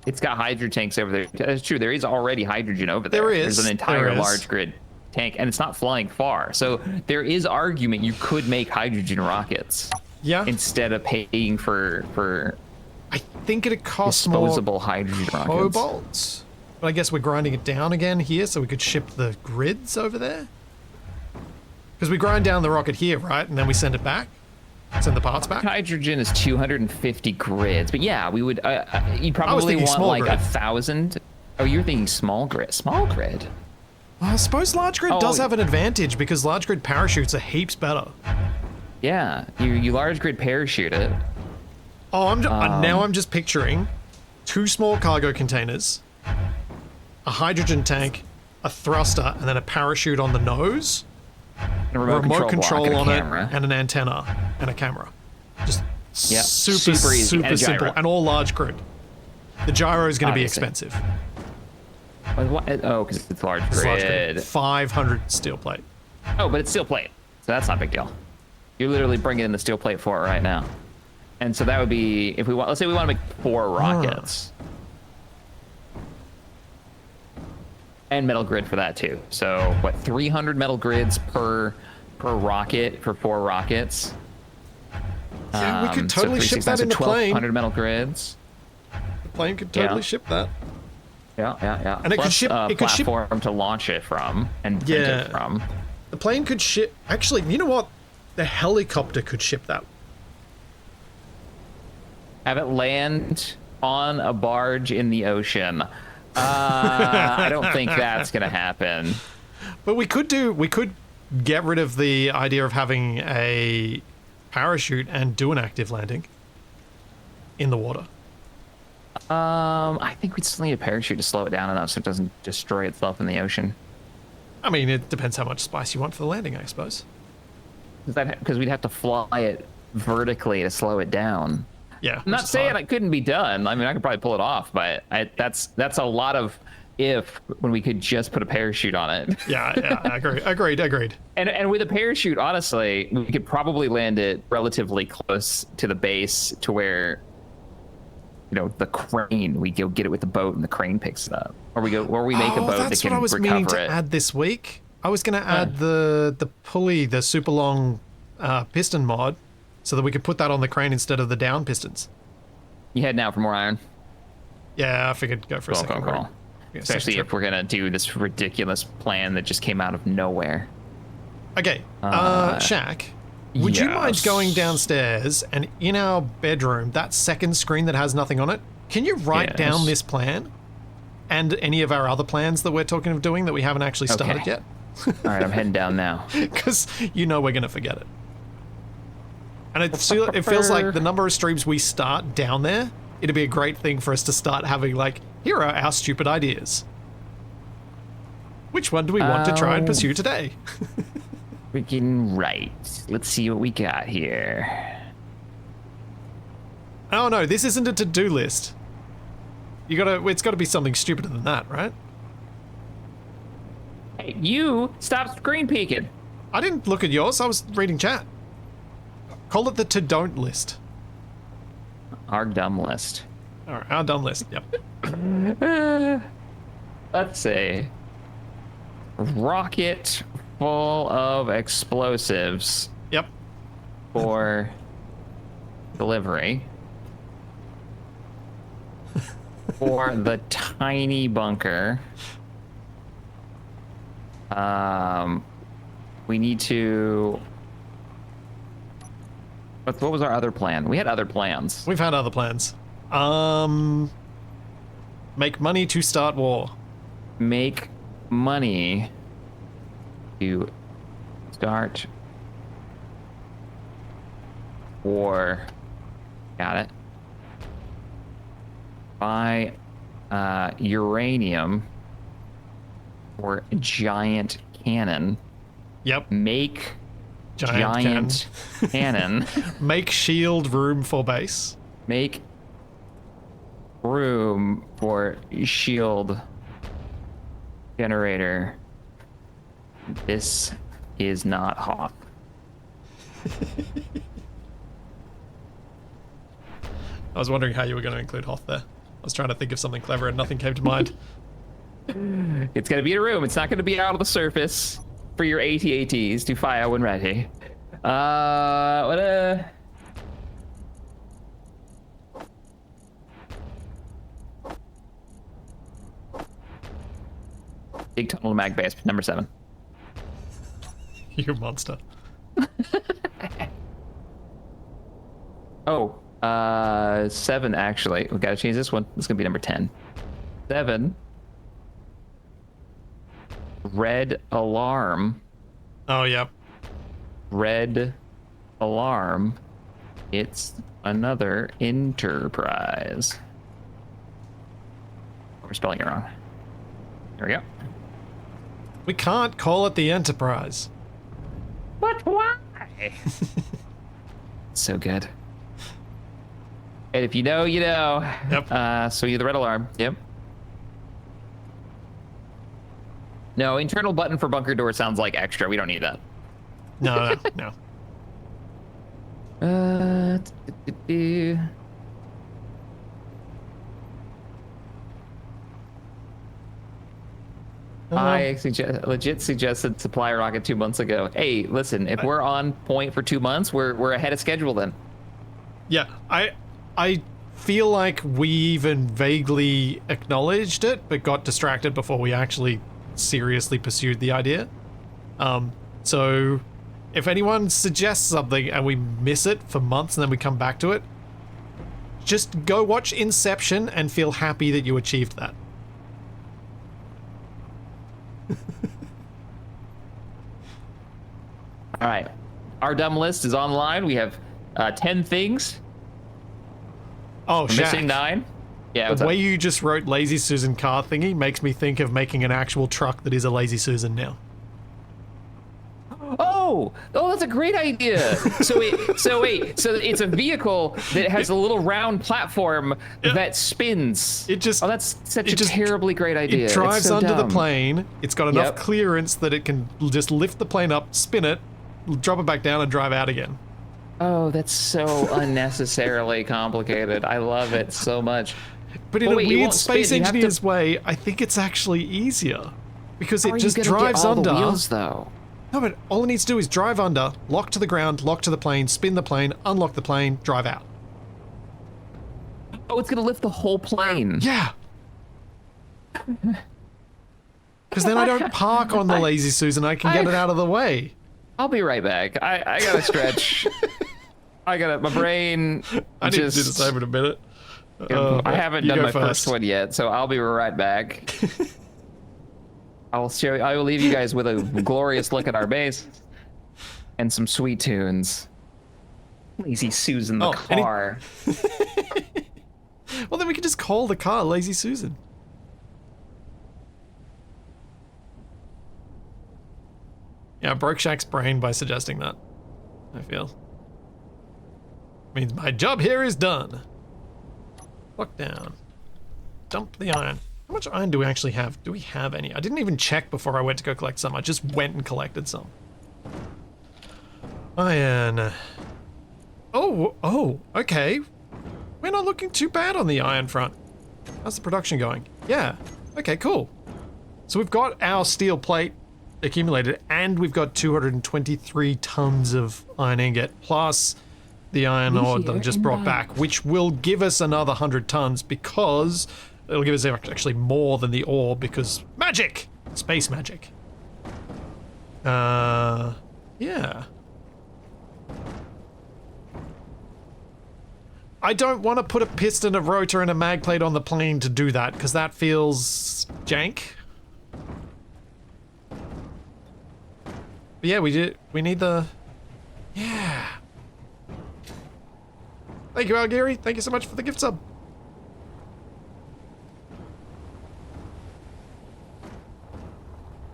It's got hydrogen tanks over there. That's true. There is already hydrogen over there. There is. There's an entire large grid tank, and it's not flying far. So there is argument you could make hydrogen rockets. Yeah. Instead of paying for I think it'd cost more disposable hydrogen rockets. cobalt. But I guess we're grinding it down again here, so we could ship the grids over there. Because we grind down the rocket here, right? And then we send it back. Send the parts back. Hydrogen is 250 grids, but yeah, we would. You'd probably want like grid. 1,000. Oh, you're thinking small grid. Small grid. Well, I suppose large grid does have an advantage because large grid parachutes are heaps better. Yeah, you large grid parachute it. Oh, now I'm just picturing 2 small cargo containers, a hydrogen tank, a thruster, and then a parachute on the nose. A remote control on it, camera. and an antenna, and a camera. Just super easy. super And a simple, gyro. and all large grid. The gyro is going to be Obviously. expensive. Oh, because it's large It's large grid. grid. 500 steel plate. Oh, but it's steel plate, so that's not a big deal. You're literally bringing in the steel plate for it right now, and so that would be if we want. Let's say we want to make 4 rockets. And metal grid for that too. So what, 300 metal grids per rocket for 4 rockets? Yeah, we could so totally ship that in the plane. 1,200 metal grids. The plane could totally ship that. Yeah. And it could Plus ship- a it could ship- platform to launch it from and print it from. The plane could ship... Actually, you know what? The helicopter could ship that. Have it land on a barge in the ocean. I don't think that's gonna happen. But we could get rid of the idea of having a parachute and do an active landing in the water. I think we'd still need a parachute to slow it down enough so it doesn't destroy itself in the ocean. I mean, it depends how much spice you want for the landing, I suppose. Because we'd have to fly it vertically to slow it down. Yeah. I'm not saying it couldn't be done. I mean, I could probably pull it off, but that's a lot of if when we could just put a parachute on it. Yeah, agreed. And with a parachute, honestly, we could probably land it relatively close to the base to where, the crane, we go get it with the boat and the crane picks it up. Or we make a boat that can recover it. That's what I was meaning to add this week. I was going to add the pulley, the super long piston mod, so that we could put that on the crane instead of the down pistons. You head now for more iron? Yeah, I figured go for a second. Cool. Yeah, Especially second if we're going to do this ridiculous plan that just came out of nowhere. Okay, Shaq, would you mind going downstairs and in our bedroom, that second screen that has nothing on it, can you write down this plan and any of our other plans that we're talking of doing that we haven't actually started yet? All right, I'm heading down now. Because we're going to forget it. And it feels like the number of streams we start down there, it'd be a great thing for us to start having, like, here are our stupid ideas. Which one do we want to try and pursue today? Freaking right. Let's see what we got here. Oh no, this isn't a to-do list. It's gotta be something stupider than that, right? Hey, you stop screen peeking. I didn't look at yours, I was reading chat. Call it the to-don't list. Our dumb list. Alright, our dumb list, yep. Let's see. Rocket full of explosives Yep. for delivery. For the tiny bunker. We need to... What was our other plan? We had other plans. We've had other plans. Make money to start war. Make money to start war. Got it. Buy uranium or giant cannon. Yep. Make giant cannon. Make shield room for base. Make room for shield generator. This is not Hoth. I was wondering how you were going to include Hoth there. I was trying to think of something clever and nothing came to mind. It's going to be in a room. It's not going to be out on the surface for your AT-ATs to fire when ready. Big tunnel mag base, number 7. You monster. Oh, 7 actually. We got to change this one. This is gonna be number 10. 7. Red alarm. Oh, yep. Red alarm. It's another enterprise. We're spelling it wrong. There we go. We can't call it the Enterprise. But why? So good. And if you know, you know. Yep. So you're the red alarm. Yep. No, internal button for bunker door sounds like extra. We don't need that. No. I legit suggested supply rocket 2 months ago. Hey, listen, if we're on point for 2 months, we're ahead of schedule then. Yeah, I feel like we even vaguely acknowledged it, but got distracted before we actually seriously pursued the idea. So if anyone suggests something and we miss it for months and then we come back to it, just go watch Inception and feel happy that you achieved that. All right, our dumb list is online. We have 10 things. Oh, We're Shaq. missing 9. Yeah, The way you just wrote Lazy Susan car thingy makes me think of making an actual truck that is a Lazy Susan now. Oh, that's a great idea. So it's a vehicle that has a little round platform that spins. That's such a terribly great idea. It drives so under the dumb. plane. It's got enough clearance that it can just lift the plane up, spin it, drop it back down, and drive out again. Oh, that's so unnecessarily complicated. I love it so much. But in a weird space engineer's way, I think it's actually easier because it just drives under. The wheels, though? No, but all it needs to do is drive under, lock to the ground, lock to the plane, spin the plane, unlock the plane, drive out. Oh, it's gonna lift the whole plane. Yeah. Because then I don't park on the Lazy Susan, I can get it out of the way. I'll be right back. I gotta stretch. My brain I need to do the same in a minute. I haven't done my first one yet, so I'll be right back. I will leave you guys with a glorious look at our base and some sweet tunes. Lazy Susan the Oh, car. Well, then we could just call the car Lazy Susan. Yeah, I broke Shaq's brain by suggesting that, I feel. Means my job here is done. Lock down. Dump the iron. How much iron do we actually have? Do we have any? I didn't even check before I went to go collect some. I just went and collected some. Iron. Oh, okay. We're not looking too bad on the iron front. How's the production going? Yeah. Okay, cool. So we've got our steel plate accumulated, and we've got 223 tons of iron ingot, plus the iron ore that I just brought back, which will give us another 100 tons because it'll give us actually more than the ore because magic! Space magic. Yeah. I don't want to put a piston, a rotor, and a mag plate on the plane to do that because that feels jank. But yeah, we need the... Yeah. Thank you, Agiri. Thank you so much for the gift sub.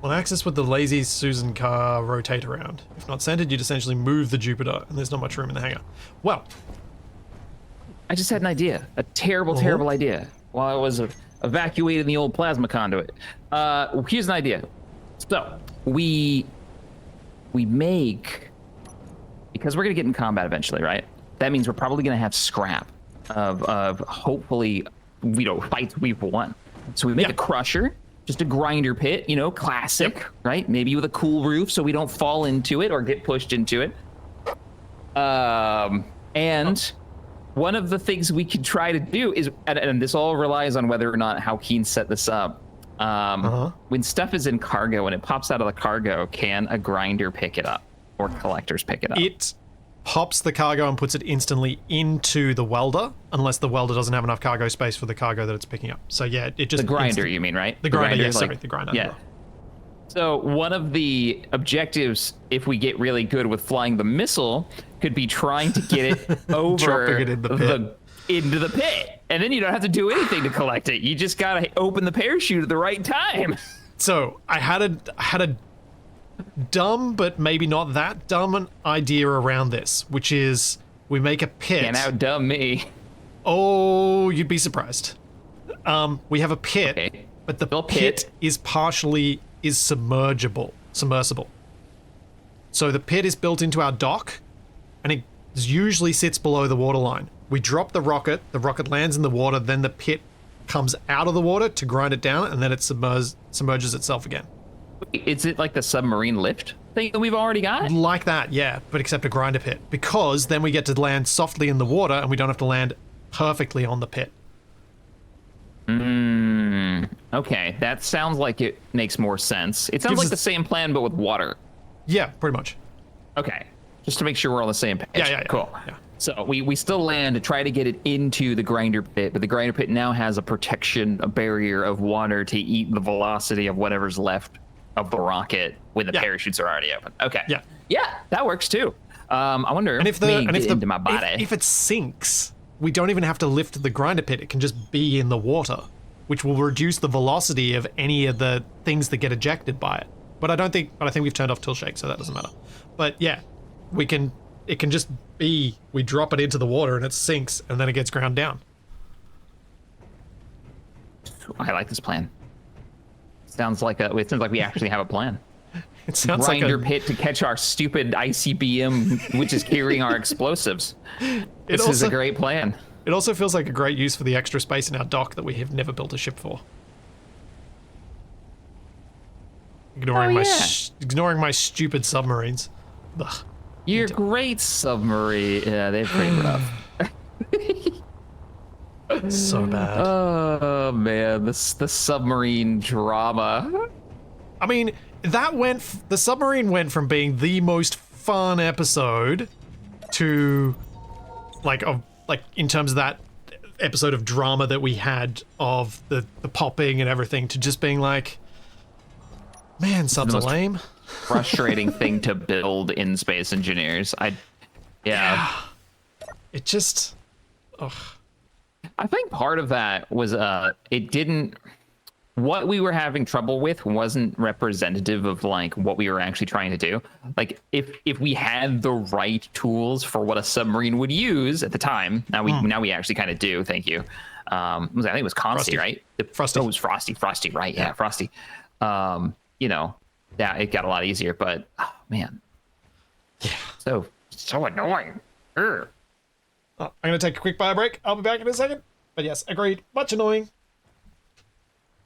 On axis with the Lazy Susan car rotate around. If not centered, you'd essentially move the Jupiter, and there's not much room in the hangar. Well... I just had an idea. A terrible, terrible idea. While I was evacuating the old plasma conduit. Here's an idea. So, we make... Because we're going to get in combat eventually, right? That means we're probably going to have scrap of hopefully, fights we've won. So we make a crusher, just a grinder pit, classic, right? Maybe with a cool roof so we don't fall into it or get pushed into it. One of the things we could try to do is, and this all relies on whether or not how Keen set this up. When stuff is in cargo and it pops out of the cargo, can a grinder pick it up or collectors pick it up? It pops the cargo and puts it instantly into the welder, unless the welder doesn't have enough cargo space for the cargo that it's picking up. So yeah, it just... The grinder, you mean, right? The grinder, yeah, sorry, the grinder. Yeah. So one of the objectives, if we get really good with flying the missile, could be trying to get it over dropping it in the pit. Into the pit. And then you don't have to do anything to collect it. You just gotta open the parachute at the right time. So I had a dumb, but maybe not that dumb idea around this, which is we make a pit. Can't outdumb me. Oh, you'd be surprised. We have a pit, but the pit is submersible. So the pit is built into our dock, and it usually sits below the waterline. We drop the rocket lands in the water, then the pit comes out of the water to grind it down, and then it submerges itself again. Is it like the submarine lift thing that we've already got? Like that, yeah, but except a grinder pit. Because then we get to land softly in the water, and we don't have to land perfectly on the pit. Okay, that sounds like it makes more sense. It sounds like the same plan, but with water. Yeah, pretty much. Okay, just to make sure we're on the same page. Yeah. Cool. Yeah. So we still land to try to get it into the grinder pit, but the grinder pit now has a barrier of water to eat the velocity of whatever's left of the rocket when the parachutes are already open. Okay. Yeah, that works too. I wonder if into my body. If it sinks, we don't even have to lift the grinder pit. It can just be in the water, which will reduce the velocity of any of the things that get ejected by it. But I think we've turned off tilt shake, so that doesn't matter. But yeah, it can just be, we drop it into the water and it sinks and then it gets ground down. I like this plan. It sounds like we actually have a plan. It sounds grinder pit to catch our stupid ICBM, which is carrying our explosives. This is a great plan. It also feels like a great use for the extra space in our dock that we have never built a ship for. Ignoring my stupid submarines. Ugh. Your great submarine. Yeah, they're pretty rough. So bad. Oh man, the submarine drama. I mean, the submarine went from being the most fun episode to like in terms of that episode of drama that we had of the popping and everything to just being like, man, subs are lame. Frustrating thing to build in Space Engineers. Yeah. It just, ugh. I think part of that was it didn't. What we were having trouble with wasn't representative of like what we were actually trying to do. Like if we had the right tools for what a submarine would use at the time, now we actually kind of do. Thank you. I think it was Consti, Frosty. right? Frosty. Oh, it was Frosty. Frosty, right? Yeah, Frosty. You know, yeah, it got a lot easier, but oh man, Yeah. so annoying. Urgh. Oh, I'm going to take a quick bio break. I'll be back in a second. But yes, agreed. Much annoying.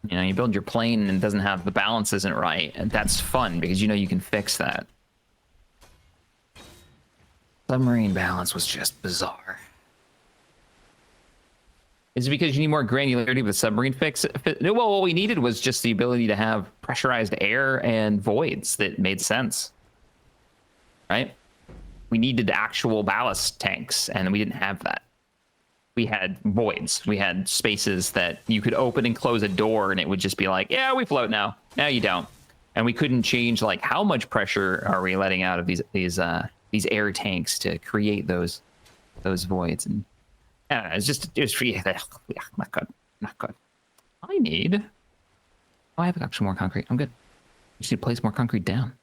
You know, you build your plane and it doesn't have the balance isn't right, and that's fun because you know you can fix that. Submarine balance was just bizarre. Is it because you need more granularity with submarine fix? Well, what we needed was just the ability to have pressurized air and voids that made sense, right? We needed actual ballast tanks, and we didn't have that. We had voids. We had spaces that you could open and close a door, and it would just be like, yeah, we float now. Now you don't. And we couldn't change like how much pressure are we letting out of these air tanks to create those voids. And I don't know, it was free. Not good. Not good. I need. Oh, I have actually more concrete. I'm good. Just need to place more concrete down.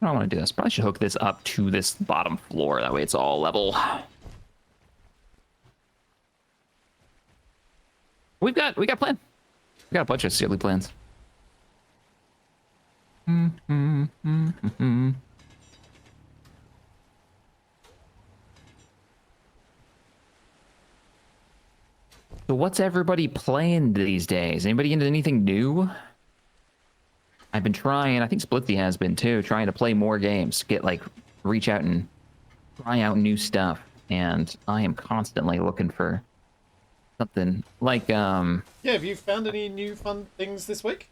I don't want to do this. Probably should hook this up to this bottom floor. That way it's all level. We got plan. We got a bunch of silly plans. So what's everybody playing these days? Anybody into anything new? I've been trying, I think Splithy has been too, trying to play more games, reach out and try out new stuff. And I am constantly looking for something like, Yeah, have you found any new fun things this week?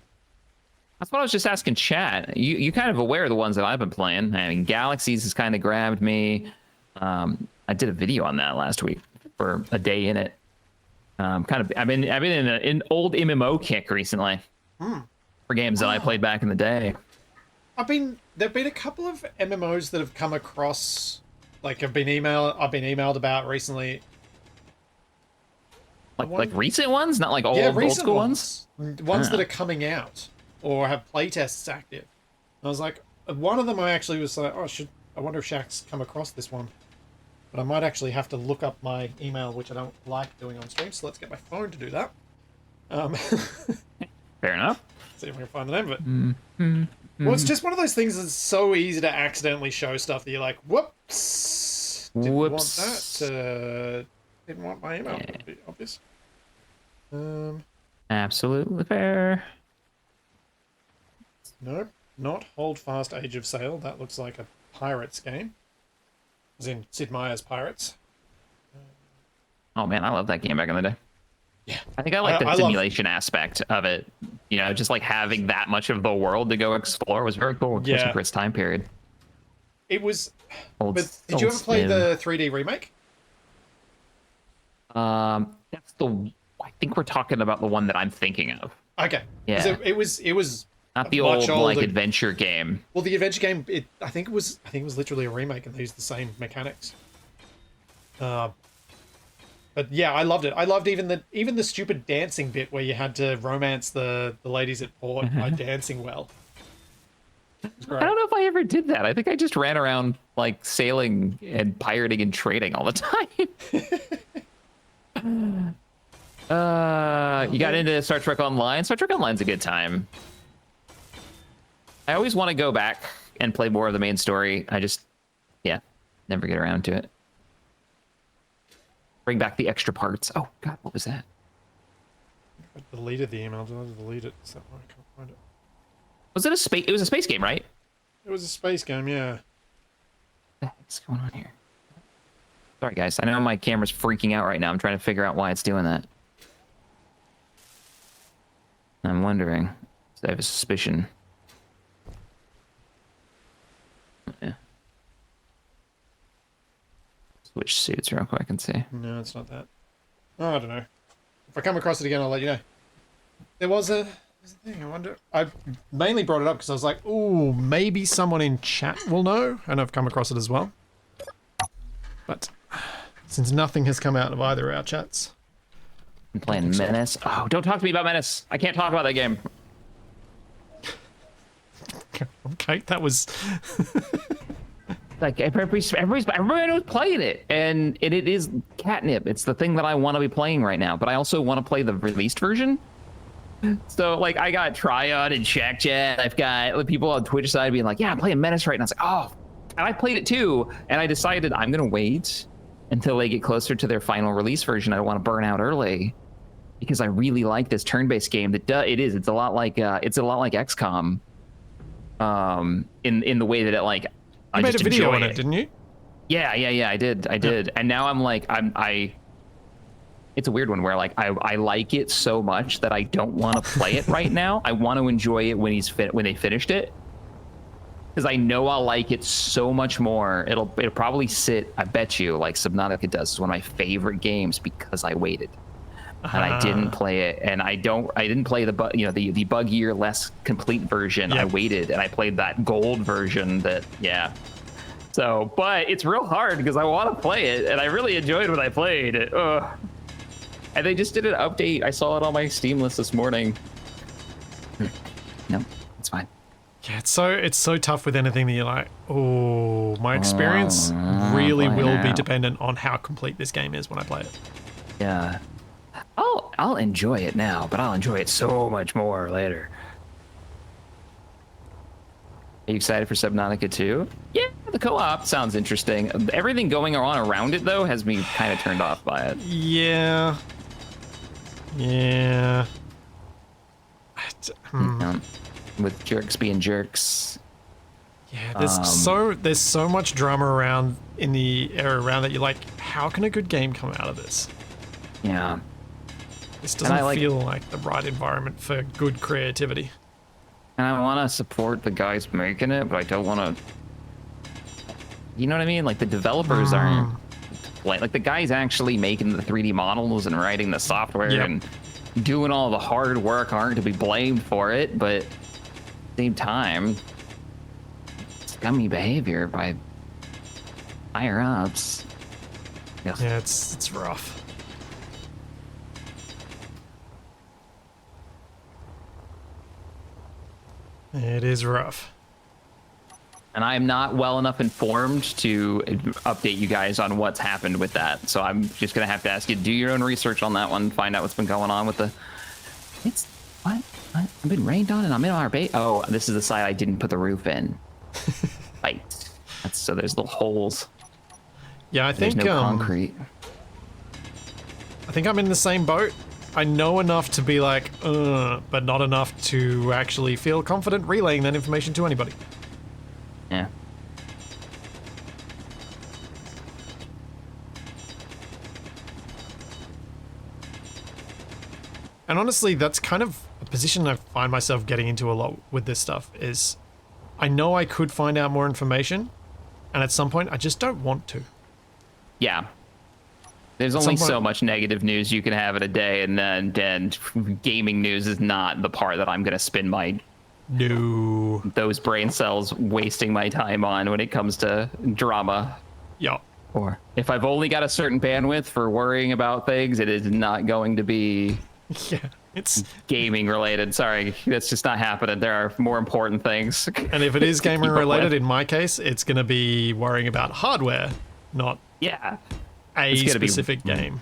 That's what I was just asking chat. You kind of aware of the ones that I've been playing. I mean, Galaxies has kind of grabbed me. I did a video on that last week for a day in it. I've been in an old MMO kick recently. For games that I played back in the day. There've been a couple of MMOs that have come across, I've been emailed about recently. Like recent ones, not like old school ones. Ones that are coming out or have playtests active. And I was like, one of them I actually was like, I wonder if Shaq's come across this one. But I might actually have to look up my email, which I don't like doing on stream. So let's get my phone to do that. Fair enough. See if I can find the name of it. Well, it's just one of those things that's so easy to accidentally show stuff that you're like, whoops. Didn't want that. Didn't want my email to be obvious. Absolutely fair. Nope. Not Hold Fast Age of Sail. That looks like a Pirates game. As in Sid Meier's Pirates. Oh man, I love that game back in the day. Yeah. I think I like the simulation aspect of it. You know, just like having that much of the world to go explore was very cool, especially for its time period. It was. But did you ever play the 3D remake? That's the. I think we're talking about the one that I'm thinking of. Okay. Yeah. It was not the old like adventure game. Well, the adventure game. I think it was literally a remake, and they used the same mechanics. But yeah, I loved it. I loved even the stupid dancing bit where you had to romance the ladies at port by dancing well. I don't know if I ever did that. I think I just ran around like sailing and pirating and trading all the time. You got into Star Trek Online? Star Trek Online's a good time. I always want to go back and play more of the main story. I just, never get around to it. Bring back the extra parts. Oh, God, what was that? I deleted the email. Did I delete it? Is that why I can't find it? Was it a space? It was a space game, right? It was a space game, yeah. What the heck's going on here? Sorry, guys. I know my camera's freaking out right now. I'm trying to figure out why it's doing that. I'm wondering. I have a suspicion. Yeah. Switch suits real quick and see. No, it's not that. Oh, I don't know. If I come across it again, I'll let you know. There was a I wonder. I mainly brought it up because I was like, "Ooh, maybe someone in chat will know," and I've come across it as well. But since nothing has come out of either of our chats, I'm playing Menace. Oh, don't talk to me about Menace. I can't talk about that game. okay, that was. Like everybody was playing it, and it is catnip. It's the thing that I want to be playing right now, but I also want to play the released version. So like I got Tryon and Shack Chat. I've got people on Twitch side being like, "Yeah, I'm playing Menace right now." I was like, "Oh," and I played it too, and I decided I'm gonna wait until they get closer to their final release version. I don't want to burn out early because I really like this turn-based game. It's a lot like XCOM, in the way that it like. You made a video on it, didn't you? Yeah, I did. And now I'm like, it's a weird one where like I like it so much that I don't want to play it right now. I want to enjoy it when they finished it, because I know I'll like it so much more. It'll probably sit, I bet you, like Subnautica does. It's one of my favorite games because I waited. And I didn't play it, and I didn't play the buggier, less complete version. Yep. I waited, and I played that gold version. So, but it's real hard because I want to play it, and I really enjoyed what I played. And they just did an update. I saw it on my Steam list this morning. No, it's fine. Yeah, it's so tough with anything that you're like, oh, my experience really will be dependent on how complete this game is when I play it. Yeah. I'll enjoy it now, but I'll enjoy it so much more later. Are you excited for Subnautica 2? Yeah, the co-op sounds interesting. Everything going on around it, though, has me kind of turned off by it. Yeah. With jerks being jerks. Yeah, there's so much drama around in the area around that you're like, how can a good game come out of this? Yeah. This doesn't feel like the right environment for good creativity. And I want to support the guys making it, but I don't want to... You know what I mean? Like, the developers aren't... Like, the guys actually making the 3D models and writing the software and doing all the hard work aren't to be blamed for it, but at the same time, scummy behavior by higher-ups. Yeah, it's rough. It is rough. And I'm not well enough informed to update you guys on what's happened with that. So I'm just going to have to ask you to do your own research on that one, find out what's been going on with the... What? I've been rained on and I'm in our base. Oh, this is the side I didn't put the roof in. Right. So there's little holes. Yeah, I think... There's no concrete. I think I'm in the same boat. I know enough to be like, but not enough to actually feel confident relaying that information to anybody. Yeah. And honestly, that's kind of a position I find myself getting into a lot with this stuff, is I know I could find out more information, and at some point I just don't want to. Yeah. There's only so much negative news you can have in a day, and then gaming news is not the part that I'm going to spend those brain cells wasting my time on when it comes to drama. Yeah. Or if I've only got a certain bandwidth for worrying about things, it is not going to be it's gaming related. Sorry, that's just not happening. There are more important things. And if it is gaming related, in my case, it's going to be worrying about hardware, not a specific game.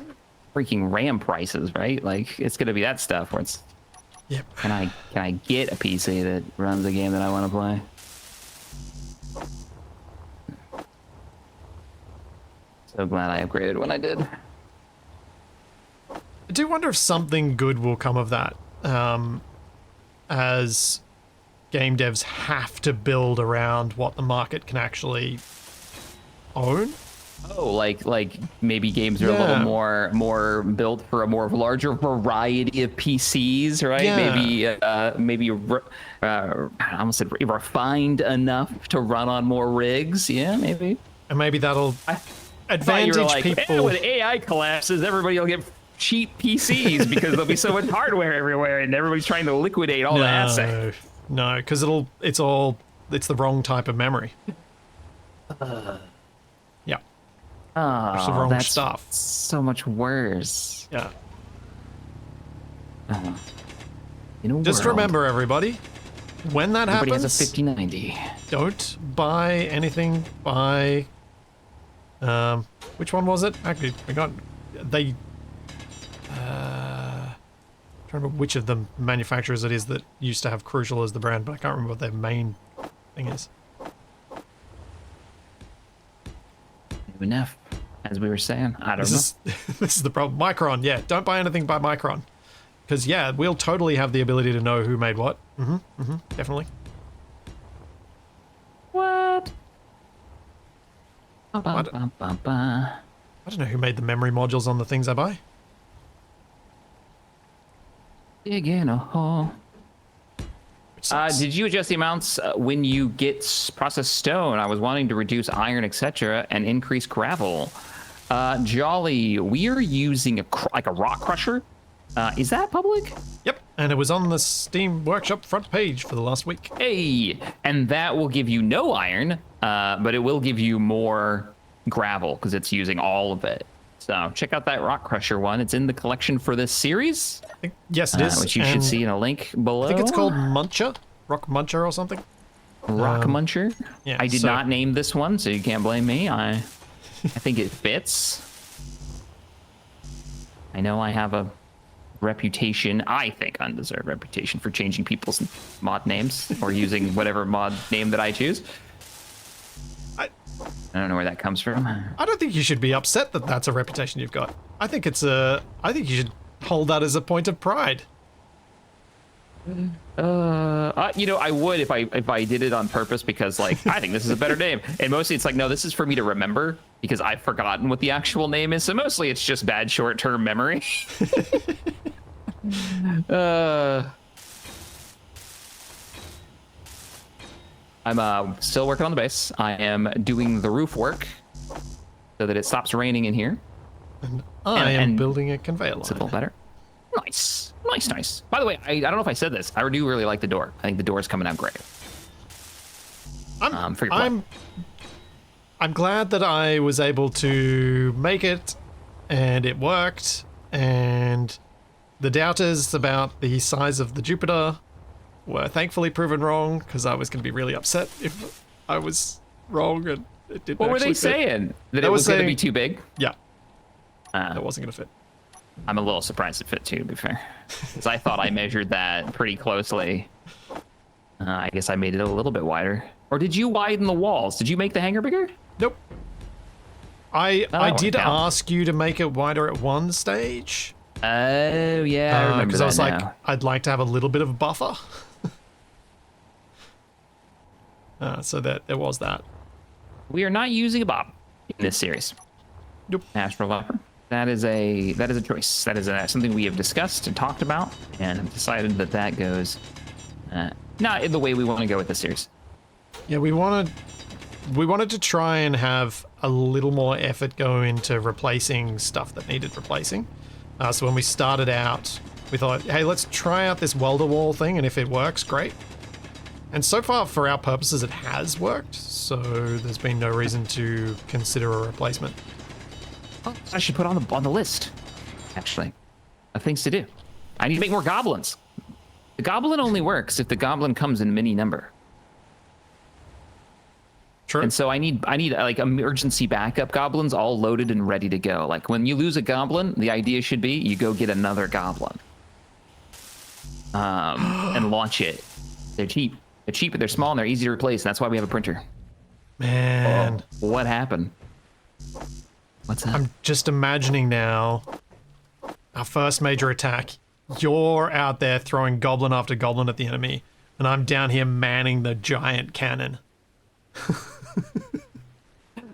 Freaking RAM prices, right? Like, it's gonna be that stuff where it's... Yep. Can I get a PC that runs a game that I want to play? So glad I upgraded when I did. I do wonder if something good will come of that, as game devs have to build around what the market can actually own. Oh, like maybe games are a little more built for a more larger variety of PCs, right? Yeah. Maybe I almost said refined enough to run on more rigs. Yeah, maybe. And maybe that'll advantage people. When AI collapses, everybody will get cheap PCs because there'll be so much hardware everywhere, and everybody's trying to liquidate all the assets. No, because it's the wrong type of memory. Yeah. Oh, It's the wrong that's stuff. so much worse. Yeah. In a Just world, remember, everybody, when that everybody happens, has a 5090. don't buy anything by. Which one was it? Actually, I got they. Trying to remember which of the manufacturers it is that used to have Crucial as the brand, but I can't remember what their main thing is. Enough, as we were saying. I don't know. This is the problem. Micron, yeah. Don't buy anything by Micron. Because, yeah, we'll totally have the ability to know who made what. Definitely. What? I don't know who made the memory modules on the things I buy. Dig in a hole. Which sucks. Did you adjust the amounts when you get processed stone? I was wanting to reduce iron, etc., and increase gravel. Jolly, we are using a rock crusher. Is that public? Yep, and it was on the Steam Workshop front page for the last week. Hey, and that will give you no iron, but it will give you more gravel because it's using all of it. So check out that rock crusher one. It's in the collection for this series. Yes, it is. Which you should see in a link below. I think it's called Muncher, Rock Muncher or something. Rock Muncher. Yeah, I did not name this one, so you can't blame me. I think it fits. I know I have a reputation, I think undeserved reputation, for changing people's mod names or using whatever mod name that I choose. I don't know where that comes from. I don't think you should be upset that that's a reputation you've got. I think you should hold that as a point of pride. You know, I would if I did it on purpose because, like, I think this is a better name. And mostly it's like, no, this is for me to remember because I've forgotten what the actual name is. So mostly it's just bad short-term memory. I'm still working on the base. I am doing the roof work so that it stops raining in here. And I am building a conveyor line. It's a little better. Nice. By the way, I don't know if I said this. I do really like the door. I think the door is coming out great. I'm glad that I was able to make it and it worked, and the doubters about the size of the Jupiter were thankfully proven wrong, because I was going to be really upset if I was wrong and it didn't. What were they fit. saying? That it was going to be too big? Yeah. That wasn't going to fit. I'm a little surprised it fit too, to be fair. Because I thought I measured that pretty closely. I guess I made it a little bit wider. Or did you widen the walls? Did you make the hangar bigger? Nope. I did ask you to make it wider at one stage. Oh, yeah, I remember because that I was now. like, I'd like to have a little bit of buffer. So that there was that. We are not using a bob in this series. Nope. Astral Upper. That is a choice. That is something we have discussed and talked about, and have decided that goes not in the way we want to go with this series. Yeah, we wanted to try and have a little more effort go into replacing stuff that needed replacing. So when we started out, we thought, hey, let's try out this welder wall thing, and if it works, great. And so far, for our purposes, it has worked, so there's been no reason to consider a replacement. Oh, I should put on the list, actually, of things to do. I need to make more goblins. The goblin only works if the goblin comes in mini number. True. And so I need like emergency backup goblins all loaded and ready to go. Like when you lose a goblin, the idea should be you go get another goblin. And launch it. They're cheap. They're small, and they're easy to replace. And that's why we have a printer. Man. Oh, what happened? What's that? I'm just imagining now our first major attack. You're out there throwing goblin after goblin at the enemy, and I'm down here manning the giant cannon.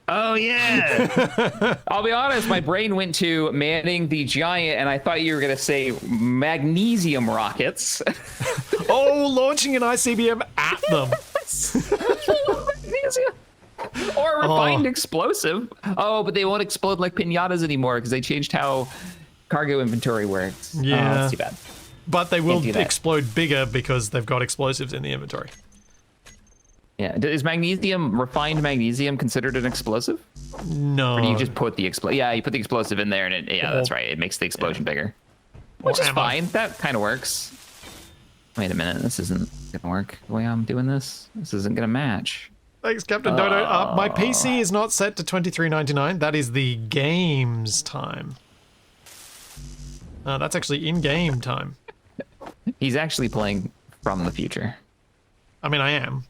Oh, yeah. I'll be honest, my brain went to manning the giant, and I thought you were going to say magnesium rockets. Oh, launching an ICBM at them. Or a refined explosive. Oh, but they won't explode like pinatas anymore because they changed how cargo inventory works. Yeah. Oh, that's too bad. But they will do that. explode bigger because they've got explosives in the inventory. Yeah. Is refined magnesium considered an explosive? No. Or do you just put the Yeah, you put the explosive in there, and that's right. It makes the explosion bigger, which is ammo. fine. That kind of works. Wait a minute. This isn't gonna work the way I'm doing this. This isn't gonna match. Thanks, Captain Dodo. My PC is not set to $23.99. That is the game's time. That's actually in-game time. He's actually playing from the future. I mean, I am.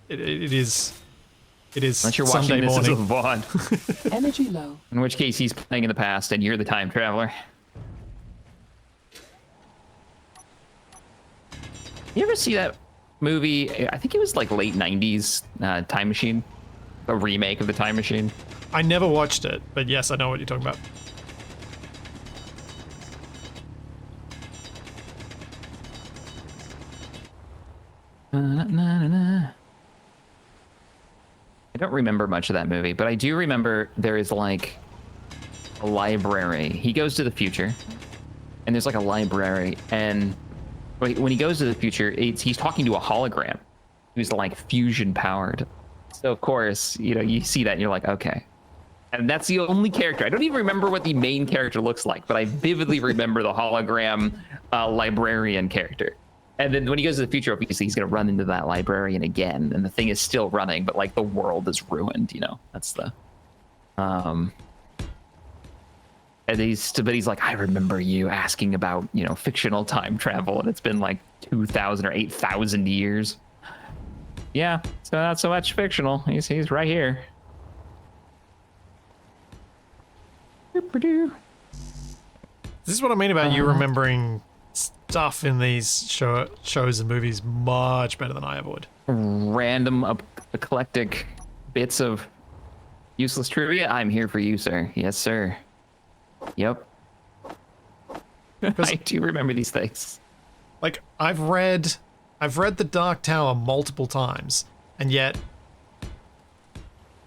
It is. Unless you're Sunday watching this morning. as a VOD. Energy low. In which case, he's playing in the past, and you're the time traveler. You ever see that movie? I think it was like late 90s, Time Machine. A remake of the Time Machine. I never watched it, but yes, I know what you're talking about. I don't remember much of that movie, but I do remember there is like a library. He goes to the future, and there's like a library, and when he goes to the future, he's talking to a hologram who's like fusion powered. So of course, you see that and you're like, okay. And that's the only character. I don't even remember what the main character looks like, but I vividly remember the hologram librarian character. And then when he goes to the future, obviously he's going to run into that librarian again, and the thing is still running, but like the world is ruined. That's the. And he's like, I remember you asking about fictional time travel, and it's been like 2,000 or 8,000 years. Yeah, so not so much fictional. He's right here. This is what I mean about you remembering stuff in these shows and movies much better than I ever would. Random eclectic bits of useless trivia. I'm here for you, sir. Yes, sir. Yep. I do remember these things. Like I've read The Dark Tower multiple times, and yet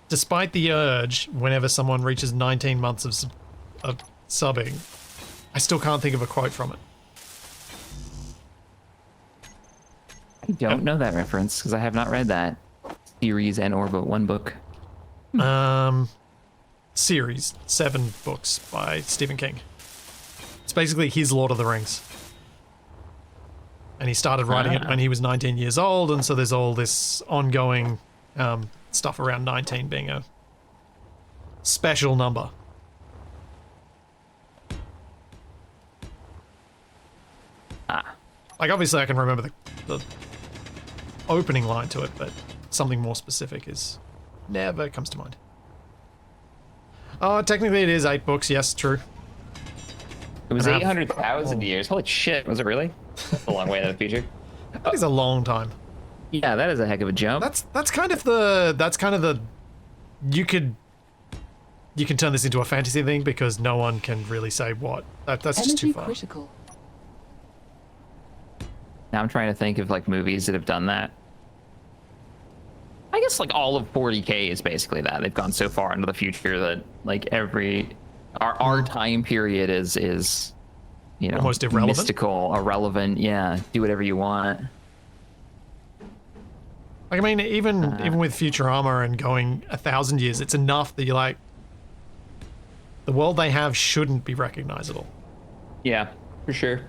despite the urge whenever someone reaches 19 months of subbing, I still can't think of a quote from it. I don't know that reference because I have not read that series and/or but one book. Series, 7 books by Stephen King. It's basically his Lord of the Rings. And he started writing it when he was 19 years old, and so there's all this ongoing stuff around 19 being a special number. Like, obviously I can remember the opening line to it, but something more specific never comes to mind. Oh, technically it is 8 books, yes, true. It was 800,000 years. Holy shit, was it really? That's a long way in the future. That is a long time. Yeah, that is a heck of a jump. That's kind of the you can turn this into a fantasy thing because no one can really say what. That's just too far. Critical. Now I'm trying to think of like movies that have done that. I guess like all of 40K is basically that. They've gone so far into the future that like our time period is almost irrelevant. Mystical, irrelevant. Yeah, do whatever you want. Like, I mean, even with Futurama and going 1,000 years, it's enough that you're like, the world they have shouldn't be recognizable. Yeah, for sure.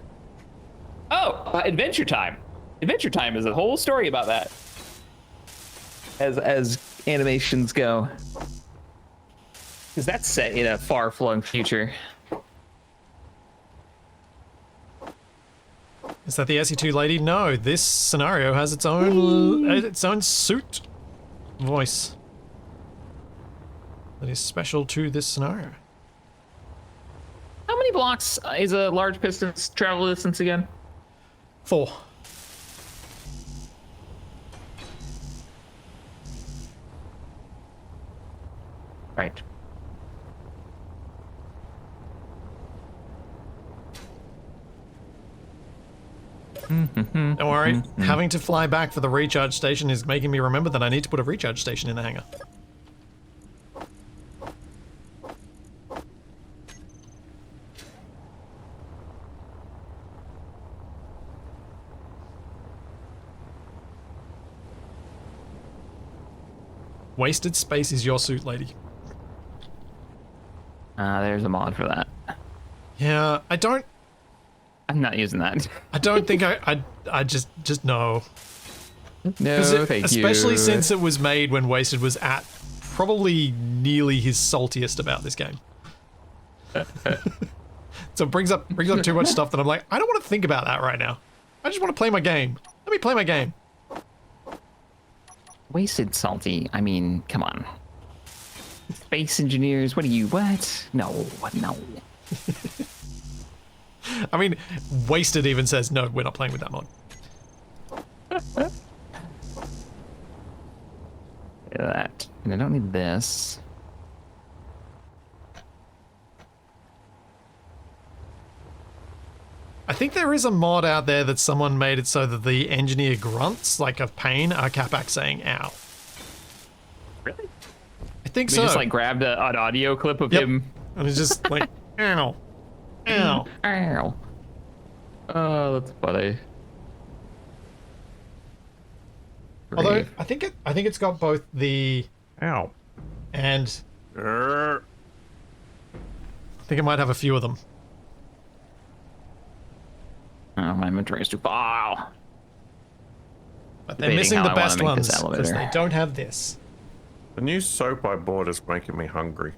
Oh, Adventure Time. Adventure Time is a whole story about that. As animations go. Because that's set in a far-flung future. Is that the SE2 lady? No, this scenario has its own suit voice that is special to this scenario. How many blocks is a large piston's travel distance again? 4. Right. Don't worry, having to fly back for the recharge station is making me remember that I need to put a recharge station in the hangar. Wasted space is your suit, lady. There's a mod for that. Yeah, I'm not using that. I don't think I just know. No, thank you. Especially since it was made when Wasted was at probably nearly his saltiest about this game. So it brings up too much stuff that I'm like, I don't want to think about that right now. I just want to play my game. Let me play my game. Wasted salty. I mean, come on. Space engineers, what? No. I mean, Wasted even says, no, we're not playing with that mod. That. And I don't need this. I think there is a mod out there that someone made it so that the engineer grunts, like of pain, are Capac saying ow. Really? I think We so. just like grabbed an audio clip of him. And it's just like, ow. Ow. Ow. Oh, that's funny. Although, Brave. I think it's got both the ow and I think it might have a few of them. Oh, my inventory is too far. But they're Debating missing how the I wanna best make ones this because elevator. they don't have this. The new soap I bought is making me hungry.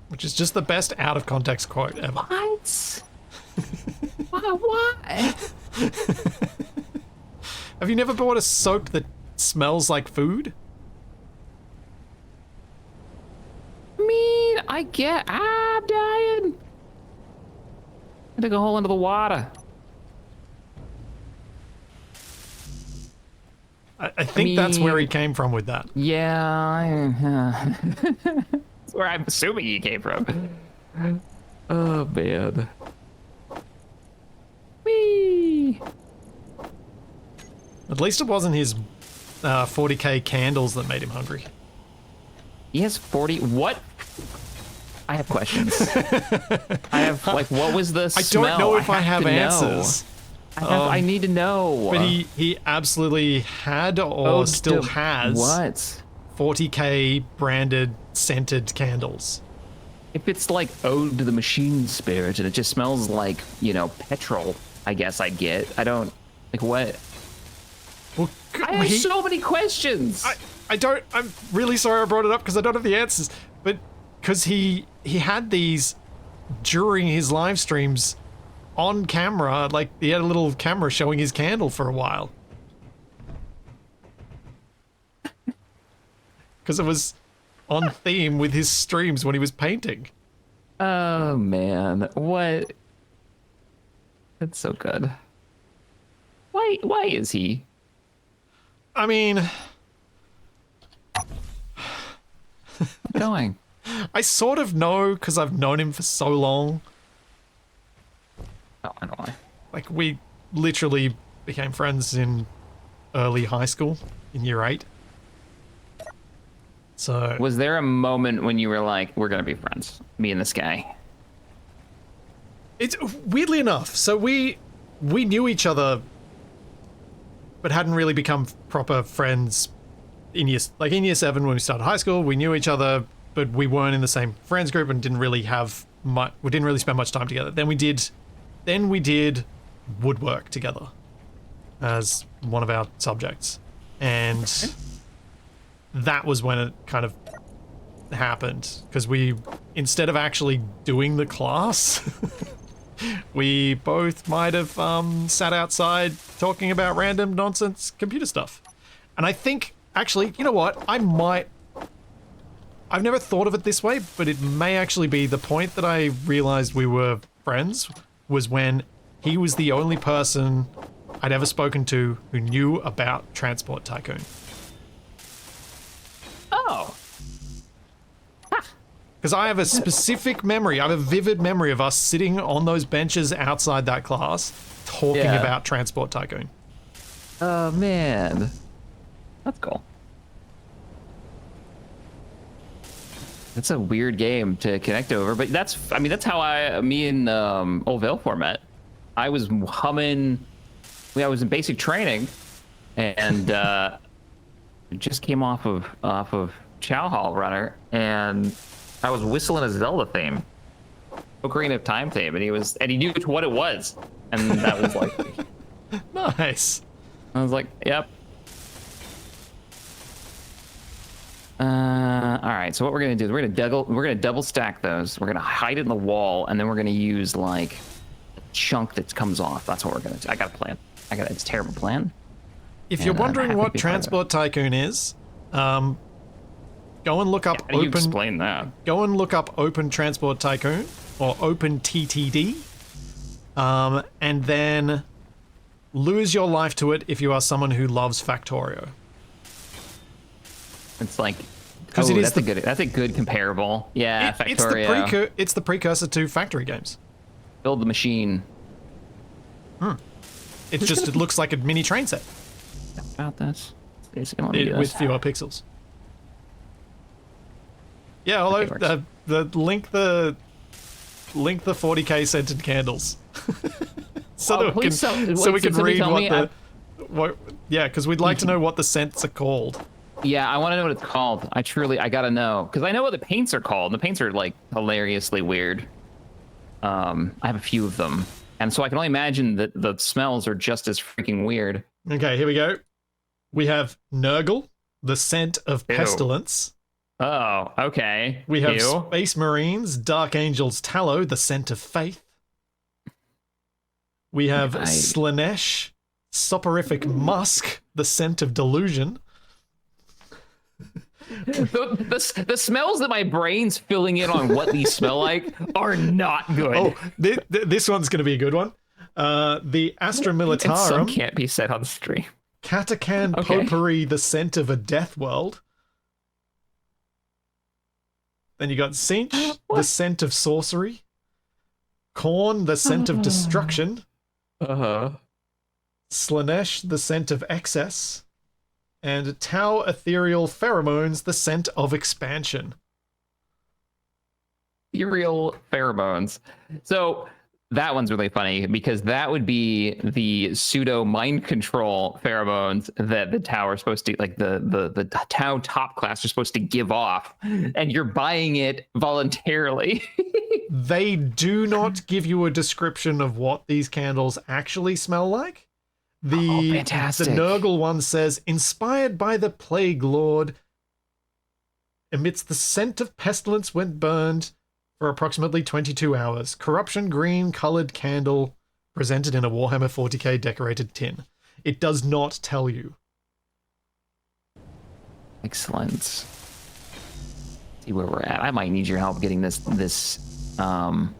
Which is just the best out of context quote ever. What? Why? Have you never bought a soap that smells like food? I'm dying. I took a hole into the water. I think that's where he mean- came from with that. Yeah. That's where I'm assuming he came from. Oh, man. Whee! At least it wasn't his 40k candles that made him hungry. He has 40. What? I have questions. I have, like, what was the I smell? don't know if I have have to know. answers. I need to know. But he absolutely had or Ode still to has What? 40k branded scented candles. If it's like ode to the machine spirit and it just smells like, petrol, I guess I'd get. I don't, like, what? Well, I have so many questions. I'm really sorry I brought it up because I don't have the answers. But because he had these during his live streams on camera, like he had a little camera showing his candle for a while. Because it was on theme with his streams when he was painting. Oh, man. What? That's so good. Why is he? I mean, Going. I sort of know because I've known him for so long. Oh, I don't know. Like, we literally became friends in early high school, in year 8. So, Was there a moment when you were like, we're gonna be friends, me and this guy? it's weirdly enough. So we knew each other, but hadn't really become proper friends in year 7 when we started high school. We knew each other, but we weren't in the same friends group and didn't really have much. We didn't really spend much time together. Then we did woodwork together as one of our subjects, and that was when it kind of happened because we, instead of actually doing the class, we both might have sat outside talking about random nonsense computer stuff. And I think, actually, you know what? I've never thought of it this way, but it may actually be the point that I realized we were friends was when he was the only person I'd ever spoken to who knew about Transport Tycoon. Oh. Because I have a specific memory, I have a vivid memory of us sitting on those benches outside that class talking Yeah. about Transport Tycoon. Oh, man. That's cool. It's a weird game to connect over, but that's how me and Old Valefor met. I was humming, I was in basic training, and just came off of Chow Hall Runner, and I was whistling a Zelda theme, Ocarina of Time theme, and he knew what it was, and that was like, Nice. I was like, yep. All right. So what we're gonna do is we're gonna double stack those. We're gonna hide it in the wall, and then we're gonna use like a chunk that comes off. That's what we're gonna do. I got a plan. It's a terrible plan. If you're wondering what Transport Tycoon is, go and look up How do you explain that? Go and look up Open Transport Tycoon or Open TTD, and then lose your life to it if you are someone who loves Factorio. It's like, because it is that's a good comparable. Yeah, Factorio. It's the precursor to factory games. Build the machine. It looks like a mini train set. About this. Basically, let me do this. With fewer pixels. Yeah, although Okay, the link the 40k scented candles, so we can read what. Yeah, because we'd like to know what the scents are called. Yeah, I want to know what it's called. I gotta know, because I know what the paints are called. The paints are like hilariously weird. I have a few of them, and so I can only imagine that the smells are just as freaking weird. Okay, here we go. We have Nurgle, the scent of pestilence. Oh, okay. We have Space Marines, Dark Angel's Tallow, the scent of faith. We have Slanesh, Soporific Musk, the scent of delusion. The smells that my brain's filling in on what these smell like are not good. Oh, this one's going to be a good one. The Astra Militarum. And some can't be said on the stream. Katakan Potpourri, the scent of a death world. Then you got Cinch, the scent of sorcery. Korn, the scent of destruction. Slanesh, the scent of excess. And Tau Ethereal Pheromones, the scent of expansion. Ethereal pheromones. So that one's really funny, because that would be the pseudo mind control pheromones that the Tau are supposed to, like the Tau top class are supposed to give off, and you're buying it voluntarily. They do not give you a description of what these candles actually smell like. Fantastic. The Nurgle one says, inspired by the Plague Lord, emits the scent of pestilence when burned for approximately 22 hours. Corruption green colored candle presented in a Warhammer 40k decorated tin. It does not tell you. Excellent. See where we're at. I might need your help getting this oh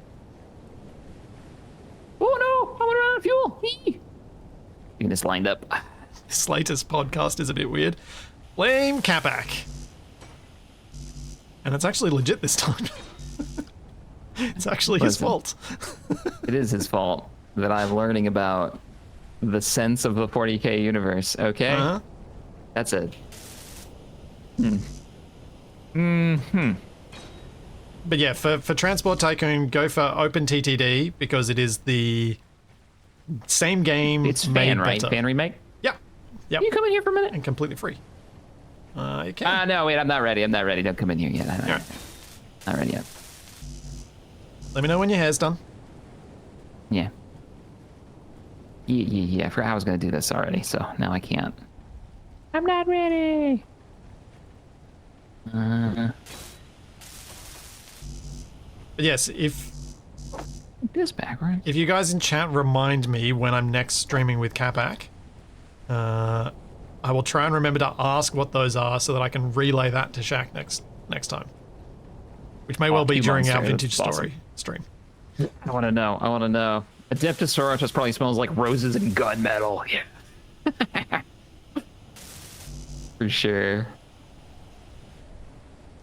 no, I'm running out of fuel. Getting this lined up. This latest podcast is a bit weird. Blame Capac. And it's actually legit this time. It's actually his fault. It is his fault that I'm learning about the sense of the 40k universe. Okay, that's it. But yeah, for Transport Tycoon, go for Open TTD because it is the same game. It's made fan, right? better. Fan remake. Yeah. Can you come in here for a minute? And completely free. You can. No, wait, I'm not ready. Don't come in here yet. Not ready yet. Let me know when your hair's done. Yeah. I forgot how I was going to do this already, so now I can't. I'm not ready. But yes, if this backwards. If you guys in chat remind me when I'm next streaming with Capac, I will try and remember to ask what those are so that I can relay that to Shaq next time. Which may well be during our Vintage Story stream. I want to know. Adeptus Sororitas probably smells like roses and gunmetal. Yeah. For sure.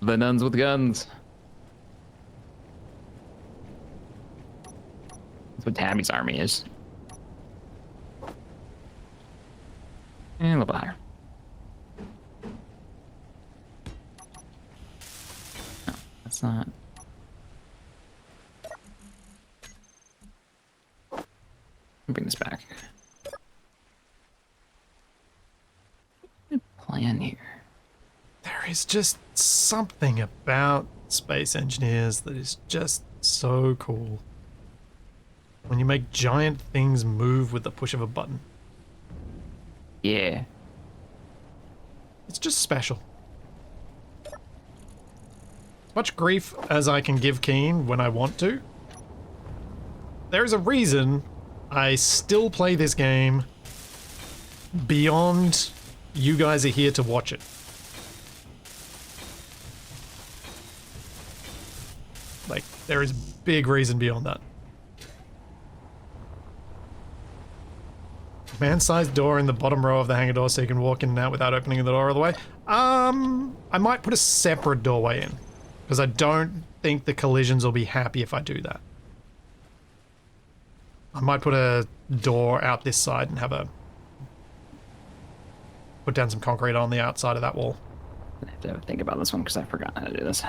The nuns with guns. That's what Tabby's army is. And a little bit higher. No, that's not. Bring this back. Plan here. There is just something about space engineers that is just so cool. When you make giant things move with the push of a button. Yeah. It's just special. As much grief as I can give Keen when I want to, there's a reason I still play this game beyond you guys are here to watch it. Like, there is big reason beyond that. Man-sized door in the bottom row of the hangar door so you can walk in and out without opening the door all the way. I might put a separate doorway in, because I don't think the collisions will be happy if I do that. I might put a door out this side and have a... put down some concrete on the outside of that wall. I have to think about this one because I forgot how to do this.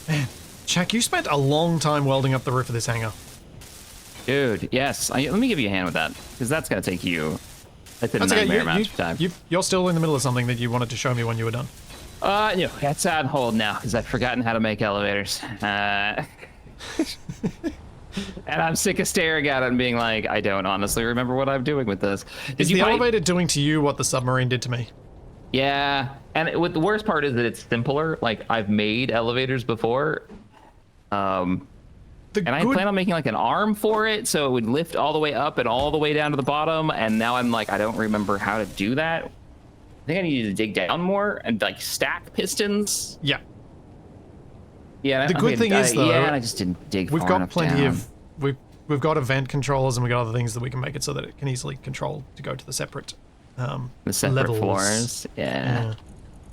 Man, Jack, you spent a long time welding up the roof of this hangar. Dude, yes. Let me give you a hand with that, because that's going to take you... That's a That's nightmare okay. amount of time. You're still in the middle of something that you wanted to show me when you were done. No, that's on hold now, because I've forgotten how to make elevators. And I'm sick of staring at it and being like, I don't honestly remember what I'm doing with this. Is the elevator doing to you what the submarine did to me? Yeah, and the worst part is that it's simpler. Like, I've made elevators before. And I plan on making like an arm for it, so it would lift all the way up and all the way down to the bottom. And now I'm like, I don't remember how to do that. I think I need to dig down more and like stack pistons. Yeah. Yeah. The good thing is though, yeah, and I just didn't dig. We've far got enough plenty down. of we've got event controllers and we've got other things that we can make it so that it can easily control to go to the separate levels. Floors. Yeah.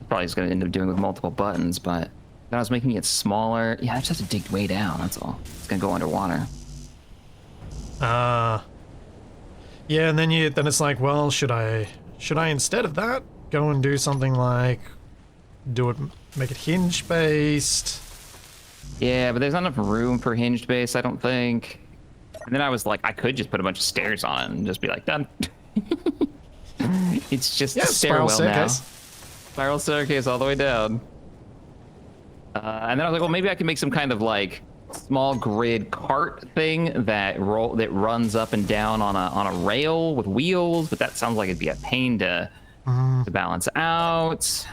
Probably just gonna end up doing with multiple buttons, but. I was making it smaller. Yeah, I just have to dig way down. That's all. It's gonna go underwater. Yeah, and then it's like, well, should I instead of that go and do something like make it hinge based? Yeah, but there's not enough room for hinged base, I don't think. And then I was like, I could just put a bunch of stairs on it and just be like, done. It's just a stairwell now. Spiral staircase all the way down. And then I was like, well, maybe I can make some kind of like small grid cart thing that runs up and down on a rail with wheels, but that sounds like it'd be a pain to balance out.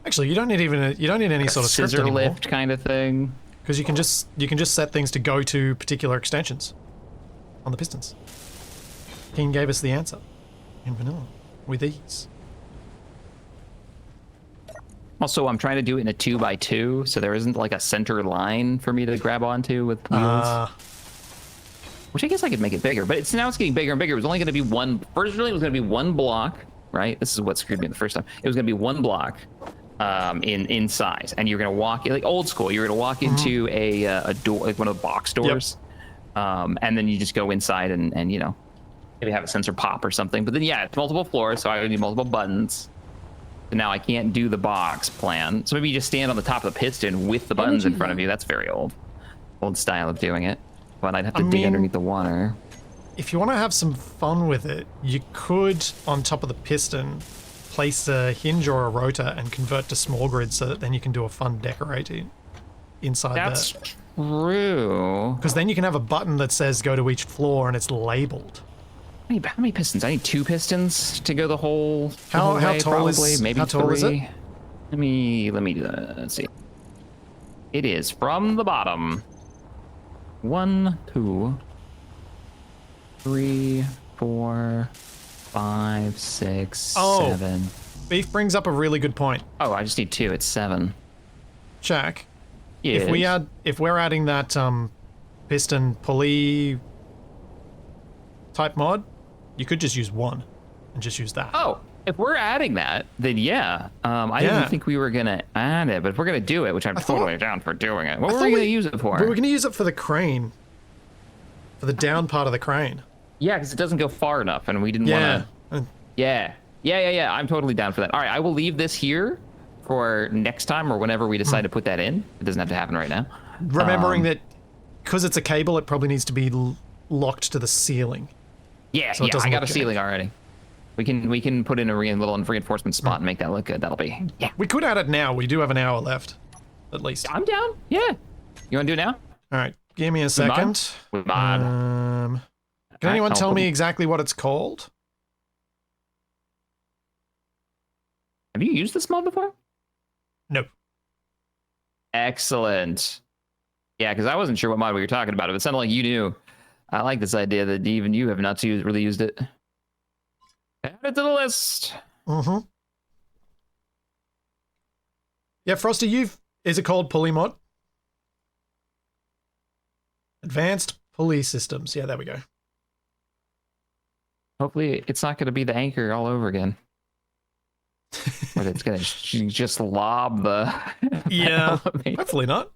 Actually, you don't need any sort of script scissor anymore, lift kind of thing. because you can just set things to go to particular extensions on the pistons. King gave us the answer in vanilla with ease. Also, I'm trying to do it in a 2x2, so there isn't like a center line for me to grab onto with wheels. Which I guess I could make it bigger, but now it's getting bigger and bigger. It was only going to be one. Originally, it was going to be one block, right? This is what screwed me the first time. It was going to be one block in size, and you're going to walk like old school. You're going to walk into a door, like one of the box doors, and then you just go inside and maybe have a sensor pop or something. But then it's multiple floors, so I would need multiple buttons. So now I can't do the box plan. So maybe you just stand on the top of the piston with the buttons in front of you. That's very old style of doing it. But I'd have to dig underneath the water. If you want to have some fun with it, you could, on top of the piston, place a hinge or a rotor and convert to small grid so that then you can do a fun decorating inside there. That's true. Because then you can have a button that says go to each floor and it's labeled. How many pistons? I need 2 pistons to go the whole way, How tall probably. is Maybe how tall 3. is it? Let me do that. Let's see. It is from the bottom. 1, 2, 3, 4, 5, 6, 7. Beef brings up a really good point. Oh, I just need 2. It's 7. Jack, Yes. if we're adding that piston pulley type mod, you could just use 1 and just use that. Oh, if we're adding that, then I didn't think we were gonna add it, but if we're gonna do it, which I'm totally down for doing it. What were we gonna use it for? We were gonna use it for the crane, for the down part of the crane. Yeah, because it doesn't go far enough, and we didn't want to. Yeah. I'm totally down for that. All right, I will leave this here for next time or whenever we decide to put that in. It doesn't have to happen right now. Remembering that because it's a cable, it probably needs to be locked to the ceiling. Yeah, So it I doesn't got a look ceiling already. We can put in a little reinforcement spot and make that look good. That'll be yeah. We could add it now. We do have an hour left, at least. I'm down. Yeah. You want to do it now? All right, give me a second. We mod. Can anyone I'll tell put- me exactly what it's called? Have you used this mod before? No. Excellent. Yeah, because I wasn't sure what mod we were talking about. It sounded like you knew. I like this idea that even you have not really used it. Add it to the list. Mm-hmm. Yeah, Frosty, is it called pulley mod? Advanced pulley systems. Yeah, there we go. Hopefully, it's not going to be the anchor all over again. Or it's going to just lob the. Yeah, elevator. hopefully not.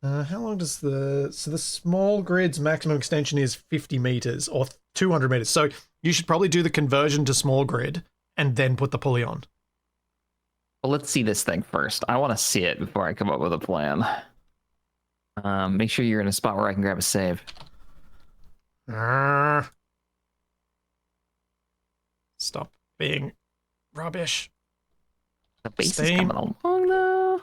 How long does the small grid's maximum extension is 50 meters or 200 meters. So you should probably do the conversion to small grid and then put the pulley on. Well, let's see this thing first. I want to see it before I come up with a plan. Make sure you're in a spot where I can grab a save. Stop being rubbish. The base is Steam. coming along though.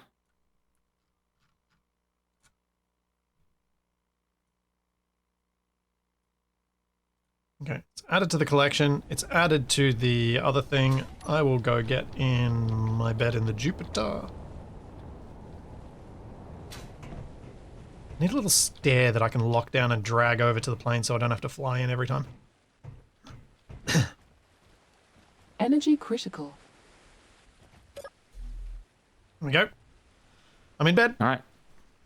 Okay, it's added to the collection. It's added to the other thing. I will go get in my bed in the Jupiter. Need a little stair that I can lock down and drag over to the plane so I don't have to fly in every time. Energy critical. There we go. I'm in bed. All right.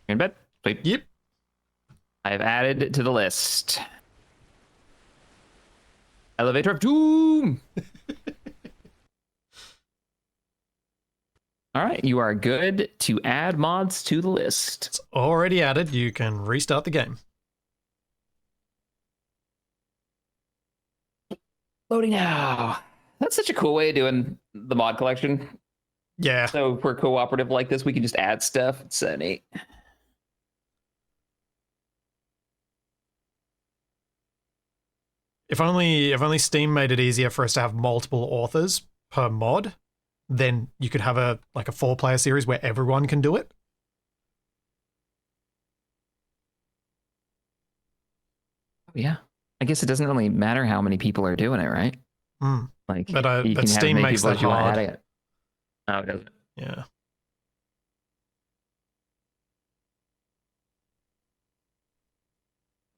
You're in bed? Sweet. Yep. I have added it to the list. Elevator of Doom. All right, you are good to add mods to the list. It's already added. You can restart the game. Loading now. That's such a cool way of doing the mod collection. Yeah. So if we're cooperative like this, we can just add stuff. It's so neat. If only Steam made it easier for us to have multiple authors per mod, then you could have a 4-player series where everyone can do it. Yeah. I guess it doesn't really matter how many people are doing it, right? Mm. Like, But you can have Steam many makes people that as you want hard. adding it. Oh, it doesn't. Yeah.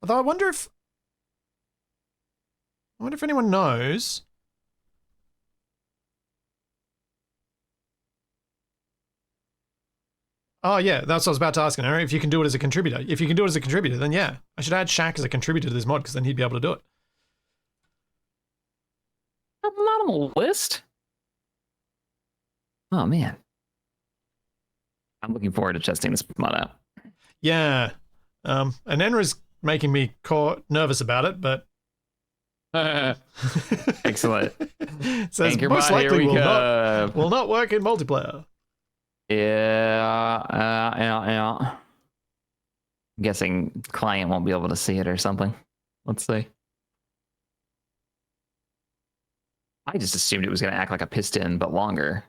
Although I wonder if anyone knows. Oh yeah, that's what I was about to ask. If you can do it as a contributor. If you can do it as a contributor, then yeah. I should add Shaq as a contributor to this mod because then he'd be able to do it. I'm not on the list. Oh man. I'm looking forward to testing this mod out. Yeah. And Enra's making me nervous about it, but Excellent. says Anchor most bot, here likely we will go. not work in multiplayer. Yeah. I'm guessing client won't be able to see it or something. Let's see. I just assumed it was going to act like a piston, but longer.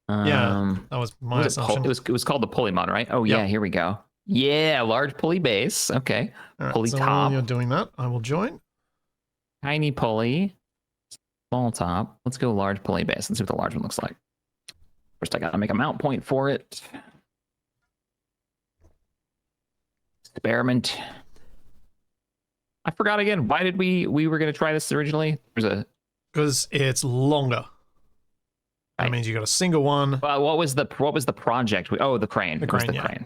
Yeah, that was my assumption. It was called the pulley mod, right? Oh yeah, Yep. here we go. Yeah, large pulley base. Okay. All right, pulley so top. while you're doing that, I will join. Tiny pulley. Small top. Let's go large pulley base. Let's see what the large one looks like. First, I gotta make a mount point for it. Experiment. I forgot again. Why did we were gonna try this originally? Because it's longer. That Right. means you got a single one. What was the project? Oh, the crane. The It was crane, the yeah. crane.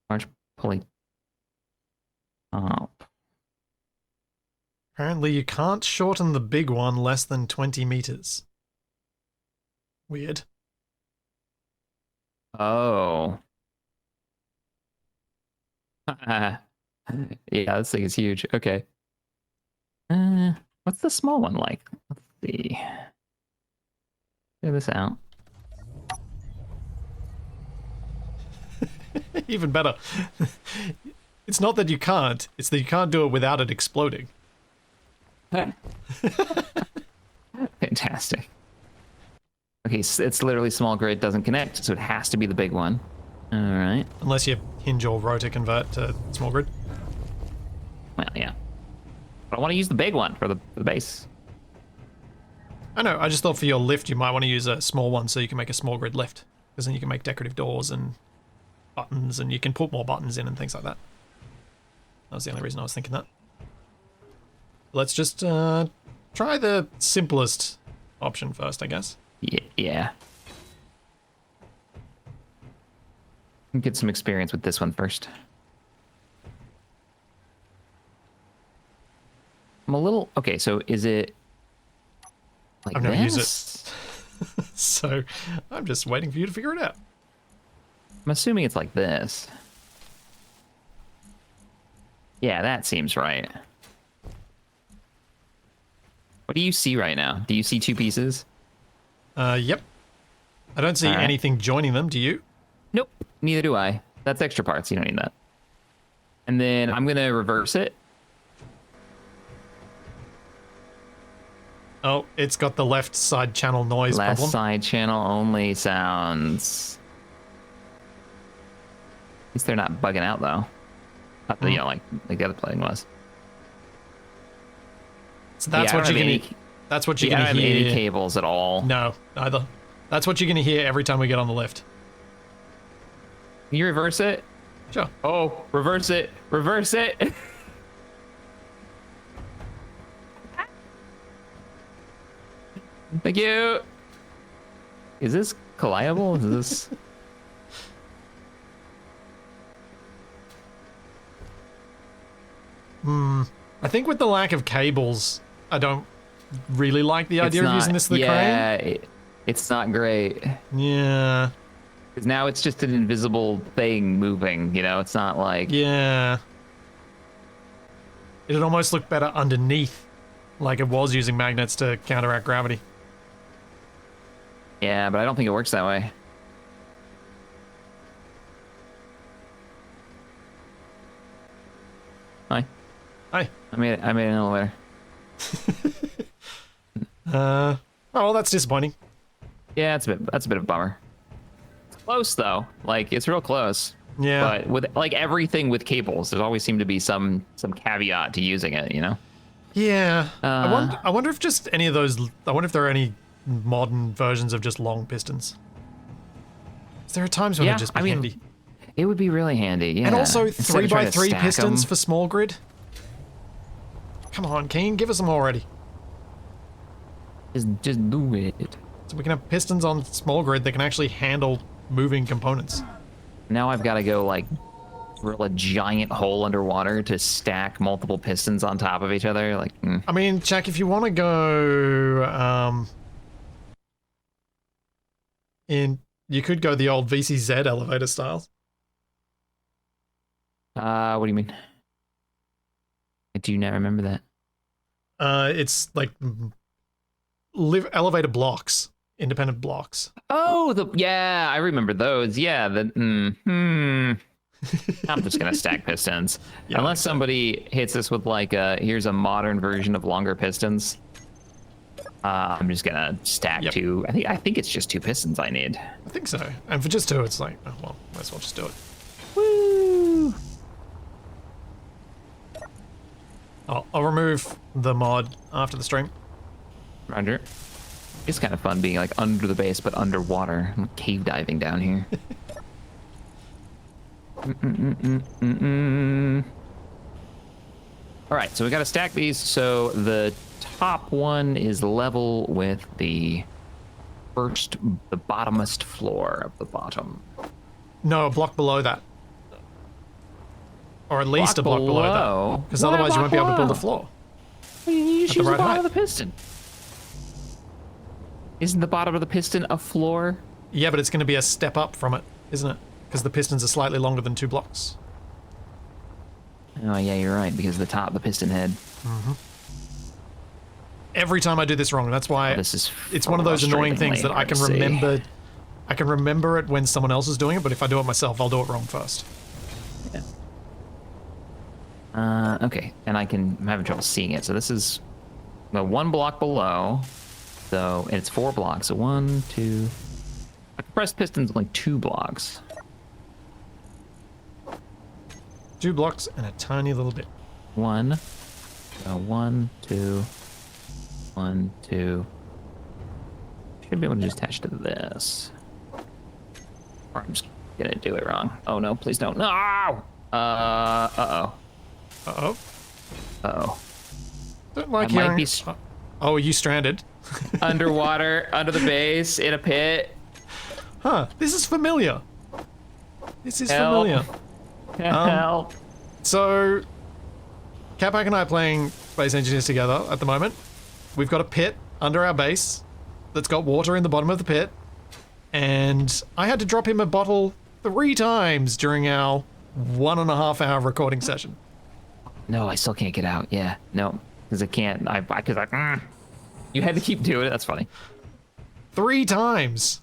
Large pulley. Oh. Apparently, you can't shorten the big one less than 20 meters. Weird. Oh. Yeah, this thing is huge. Okay. What's the small one like? Let's see. Figure this out. Even better. It's not that you can't, it's that you can't do it without it exploding. Fantastic. Okay, so it's literally small grid doesn't connect, so it has to be the big one. All right. Unless you hinge or row to convert to small grid. Well, yeah. But I want to use the big one for the base. I know, I just thought for your lift you might want to use a small one so you can make a small grid lift. Because then you can make decorative doors and buttons and you can put more buttons in and things like that. That was the only reason I was thinking that. Let's just try the simplest option first, I guess. Yeah. Get some experience with this one first. I'm a little... Okay, so is it like I've never this? used it. So I'm just waiting for you to figure it out. I'm assuming it's like this. Yeah, that seems right. What do you see right now? Do you see two pieces? Yep. I don't see All right. anything joining them, do you? Nope, neither do I. That's extra parts, you don't need that. And then I'm gonna reverse it. Oh, it's got the left side channel noise Left problem. side channel only sounds. At least they're not bugging out though. Not the, you know, like the other playing was. So that's Yeah, I what don't you're have gonna. any- That's what you're Yeah, I don't gonna have any hear. cables at all. No, neither. That's what you're gonna hear every time we get on the lift. Can you reverse it? Sure. Oh, reverse it. Reverse it. Thank you. Is this collidable? Is this... I think with the lack of cables, I don't really like the idea It's of using not- this for the yeah, it's not great. crane. Yeah. Because now it's just an invisible thing moving, you know? It's not like... Yeah. It'd almost look better underneath, like it was using magnets to counteract gravity. Yeah, but I don't think it works that way. Hi. Hi. I made an elevator. Oh, well, that's disappointing. Yeah, that's a bit of a bummer. It's close though. Like it's real close. Yeah. But with like everything with cables, there's always seemed to be some caveat to using it, you know? Yeah. I wonder if just any of those. I wonder if there are any modern versions of just long pistons. 'Cause there are times when Yeah, it'd just be I mean, handy. It would be really handy, yeah. And also Instead of trying to 3x3 stack pistons 'em. for small grid. Come on, Keen, give us them already. Just do it. So we can have pistons on small grid that can actually handle moving components. Now I've got to go like drill a giant hole underwater to stack multiple pistons on top of each other. Like, I mean, Jack, if you want to go, you could go the old VCZ elevator styles. what do you mean? I do not remember that. It's like elevator blocks, independent blocks. Oh, yeah, I remember those. Yeah, I'm just gonna stack pistons. Yeah, Unless somebody hits us with like here's a modern version of longer pistons. I'm just gonna stack Yep. two. I think it's just two pistons I need. I think so. And for just two, it's like, oh, well, might as well just do it. Woo! I'll remove the mod after the stream. Roger. It's kind of fun being like under the base but underwater. I'm cave diving down here. All right, so we got to stack these. So the top one is level with the bottomest floor of the bottom. No, a block below that. Or at least a block below that. Because Why otherwise you block won't be able to build a below? floor. You the choose the right bottom height. of the piston. Isn't the bottom of the piston a floor? Yeah, but it's going to be a step up from it, isn't it? Because the pistons are slightly longer than 2 blocks. Oh yeah, you're right, because the top, the piston head. Every time I do this wrong, that's why This is it's one of those annoying things that I can frustratingly hard to see. remember. I can remember it when someone else is doing it, but if I do it myself, I'll do it wrong first. Yeah. Okay, and I'm having trouble seeing it. So this is the 1 block below. So, and it's 4 blocks. So 1, 2. I compressed pistons like 2 blocks. 2 blocks and a tiny little bit. 1. 1, 2. 1, 2. Should be able to just attach to this. Or I'm just gonna do it wrong. Oh no, please don't. No! Uh-oh. Uh-oh. Uh-oh. Don't like I might hearing... be Oh, are you stranded? underwater, under the base, in a pit. Huh, this is familiar. This is Help. familiar. Help. So, Capac and I are playing Space Engineers together at the moment. We've got a pit under our base that's got water in the bottom of the pit. And I had to drop him a bottle 3 times during our 1.5 hour recording session. No, I still can't get out. Yeah, no, because I can't. You had to keep doing it. That's funny. 3 times.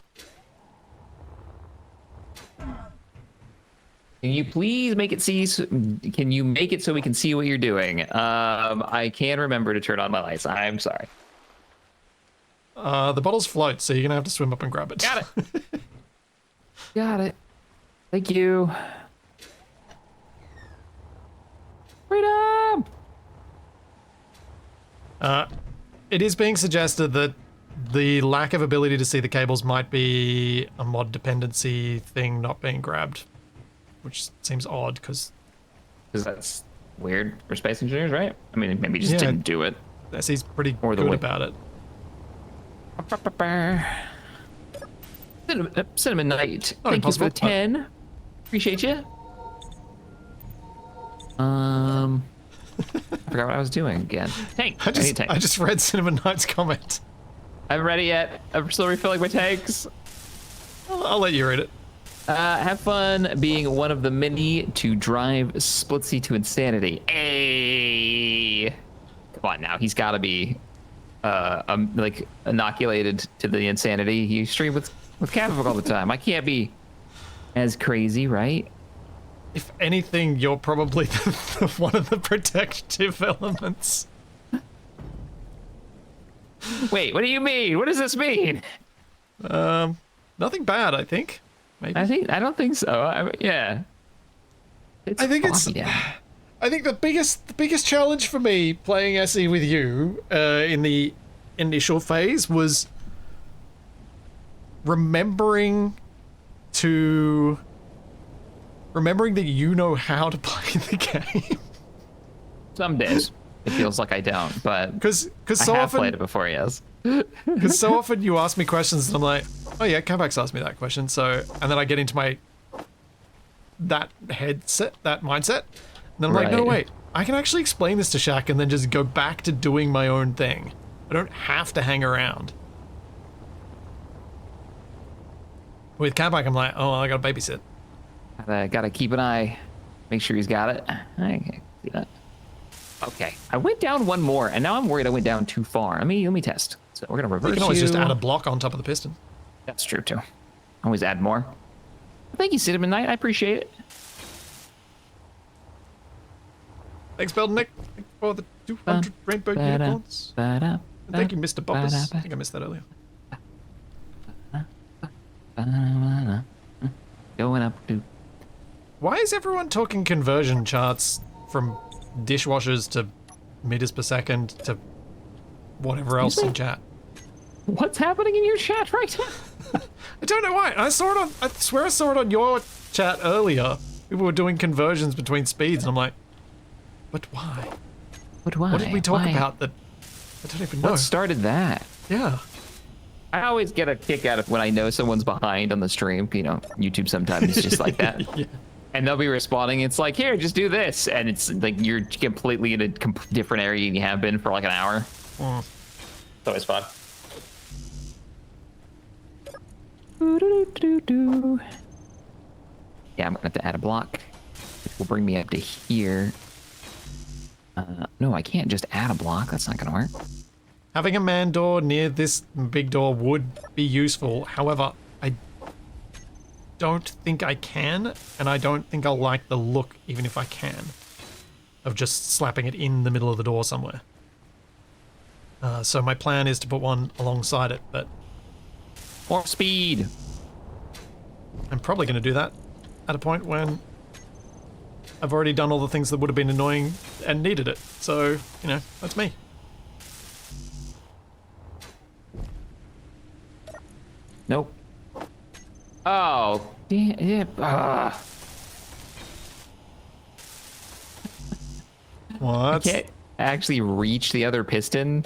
Can you please make it see? Can you make it so we can see what you're doing? I can't remember to turn on my lights. I'm sorry. The bottles float, so you're gonna have to swim up and grab it. Got it. Got it. Thank you. Freedom. It is being suggested that the lack of ability to see the cables might be a mod dependency thing not being grabbed, which seems odd because that's weird for space engineers, right? I mean, maybe just didn't do it. SE's pretty Or the good way- about it. Cinnamon Knight. Not Thank you for impossible. the 10. Appreciate you. I forgot what I was doing again. Tank. I need tank. just read Cinnamon Knight's comment. I haven't read it yet. I'm still refilling my tanks. I'll let you read it. Have fun being one of the many to drive Splitsy to insanity. Hey, come on now. He's got to be like inoculated to the insanity. You stream with Capital all the time. I can't be as crazy, right? If anything, you're probably one of the protective elements. Wait, what do you mean? What does this mean? Nothing bad, I think. Maybe. I don't think so. Yeah. I think it's. foggy down. I think the biggest challenge for me playing SE with you in the initial phase was remembering that you know how to play the game. Some days it feels like I don't, but Because I so have often played it before. Yes. Because so often you ask me questions and I'm like, oh yeah, Capax asked me that question. So, and then I get into that mindset. And then I'm like, no, Right. wait, I can actually explain this to Shaq and then just go back to doing my own thing. I don't have to hang around. With Capac, I'm like, oh, I gotta babysit. Gotta keep an eye, make sure he's got it. I can see that. Okay, I went down one more, and now I'm worried I went down too far. Let me test. So we're gonna reverse You can always just you. add a block on top of the piston. That's true too. Always add more. Thank you, Cinnamon Knight. I appreciate it. Thanks, Belden Nick, for the 200 rainbow unicorns. And thank you, Mr. Boppers. I think I missed that earlier. Going up to. Why is everyone talking conversion charts from dishwashers to meters per second to whatever else in chat? What's happening in your chat right now? I don't know why. I swear I saw it on your chat earlier. People were doing conversions between speeds, and I'm like, but why? But why? What did we talk Why? about that I don't even know? What started that? Yeah. I always get a kick out of when I know someone's behind on the stream. You know, YouTube sometimes is just like that. Yeah. And they'll be responding. It's like, here, just do this. And it's like you're completely in a different area than you have been for like an hour. It's always fun. Yeah, I'm going to have to add a block, which will bring me up to here. No, I can't just add a block. That's not going to work. Having a man door near this big door would be useful. However, I don't think I can, and I don't think I'll like the look, even if I can, of just slapping it in the middle of the door somewhere. So my plan is to put one alongside it, but More speed. I'm probably going to do that at a point when I've already done all the things that would have been annoying and needed it. So, you know, that's me. Nope. Oh, damn it. What? I can't actually reach the other piston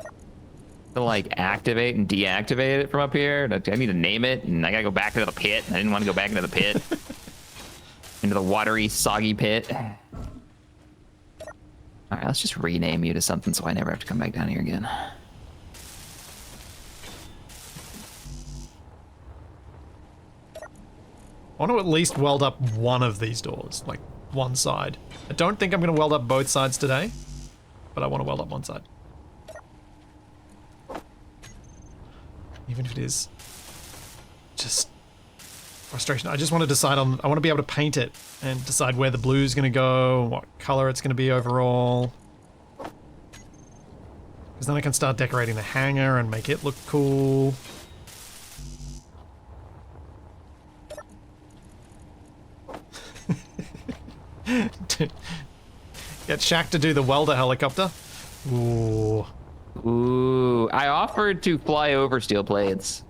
to like activate and deactivate it from up here. I need to name it, and I gotta go back into the pit. I didn't want to go back into the pit. Into the watery, soggy pit. All right, let's just rename you to something so I never have to come back down here again. I want to at least weld up one of these doors, like one side. I don't think I'm going to weld up both sides today, but I want to weld up one side. Even if it is just frustration. I just want to decide on, I want to be able to paint it and decide where the blue's going to go, what color it's going to be overall. Because then I can start decorating the hangar and make it look cool. Get Shaq to do the welder helicopter. Ooh. Ooh, I offered to fly over steel plates.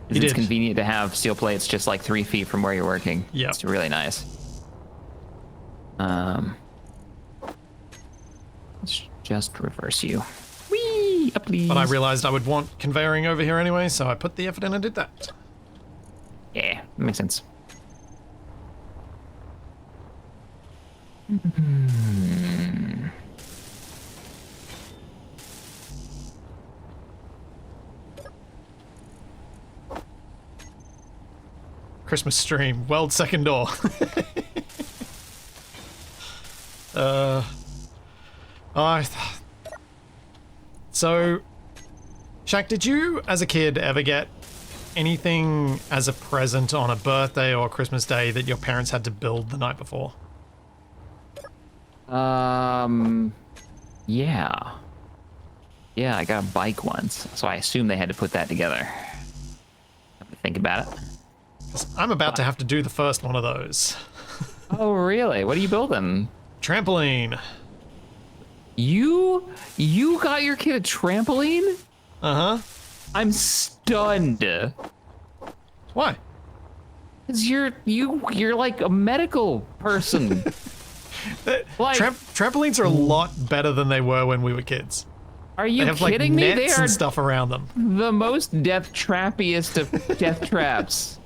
You It's did. convenient to have steel plates just like 3 feet from where you're working. Yeah. It's really nice. Let's just reverse you. Whee! Up, please. But I realized I would want conveying over here anyway, so I put the effort in and did that. Yeah, makes sense. Christmas stream, weld second door. So, Shaq, did you, as a kid, ever get anything as a present on a birthday or Christmas day that your parents had to build the night before? Yeah. Yeah, I got a bike once, so I assume they had to put that together. Have to think about it. 'Cause I'm about to have to do the first one of those. Oh, really? What are you building? Trampoline. You got your kid a trampoline? Uh-huh. I'm stunned. Why? Cause you're like a medical person. Like- Trampolines are a lot better than they were when we were kids. Are They you have like kidding me? They nets are and stuff around them. the most death trappiest of death traps.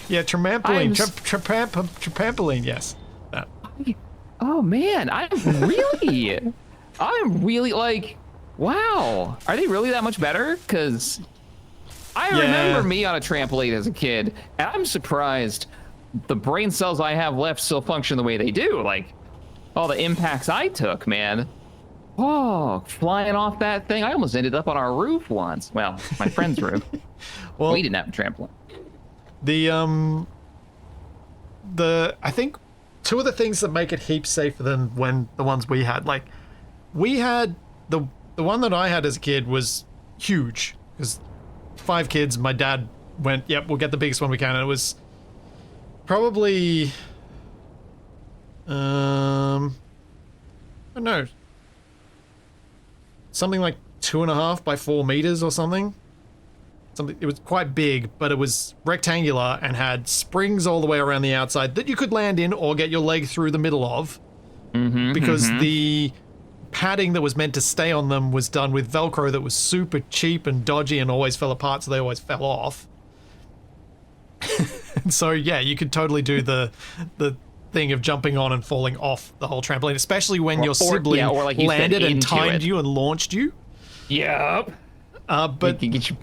Yeah, trampoline. I'm s- Trampoline, yes. That. Oh man, I'm really like, wow. Are they really that much better? Cause I Yeah. remember me on a trampoline as a kid, and I'm surprised the brain cells I have left still function the way they do. Like, all the impacts I took, man. Oh, flying off that thing. I almost ended up on our roof once. Well, my friend's roof. Well, We didn't have a trampoline. I think two of the things that make it heaps safer than when the ones we had, like, we had the one that I had as a kid was huge because 5 kids. My dad went, yep, we'll get the biggest one we can, and it was probably I don't know, something like 2.5 by 4 meters or something. It was quite big, but it was rectangular and had springs all the way around the outside that you could land in or get your leg through the middle of. Because the padding that was meant to stay on them was done with Velcro that was super cheap and dodgy and always fell apart, so they always fell off. So yeah, you could totally do the thing of jumping on and falling off the whole trampoline, especially when your sibling or like you landed fed and into timed it. you and launched you. Yep. But You get your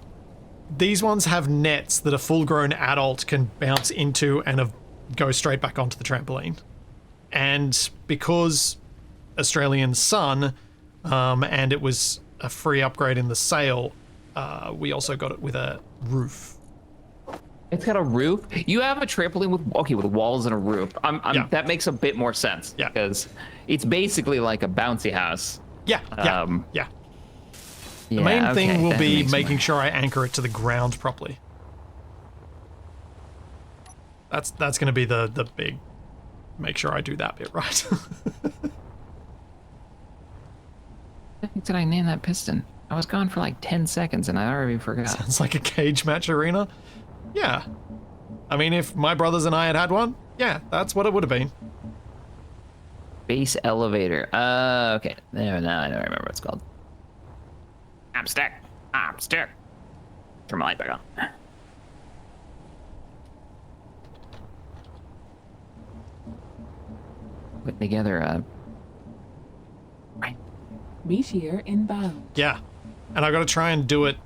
these ones have nets that a full-grown adult can bounce into and go straight back onto the trampoline. And because Australian Sun, and it was a free upgrade in the sale, we also got it with a roof. It's got a roof. You have a trampoline with walls and a roof. Yeah. That makes a bit more sense. Yeah. Because it's basically like a bouncy house. Yeah. Yeah, The main thing okay, will that be makes making more- sure I anchor it to the ground properly. That's going to be the big. Make sure I do that bit right. What did I name that piston? I was gone for like 10 seconds and I already forgot. Sounds like a cage match arena. Yeah. I mean, if my brothers and I had one, yeah, that's what it would have been. Base elevator. Okay. There, now I don't remember what it's called. I'm stuck. Turn my light back on. Putting together Meteor inbound. Yeah. And I got to try and do it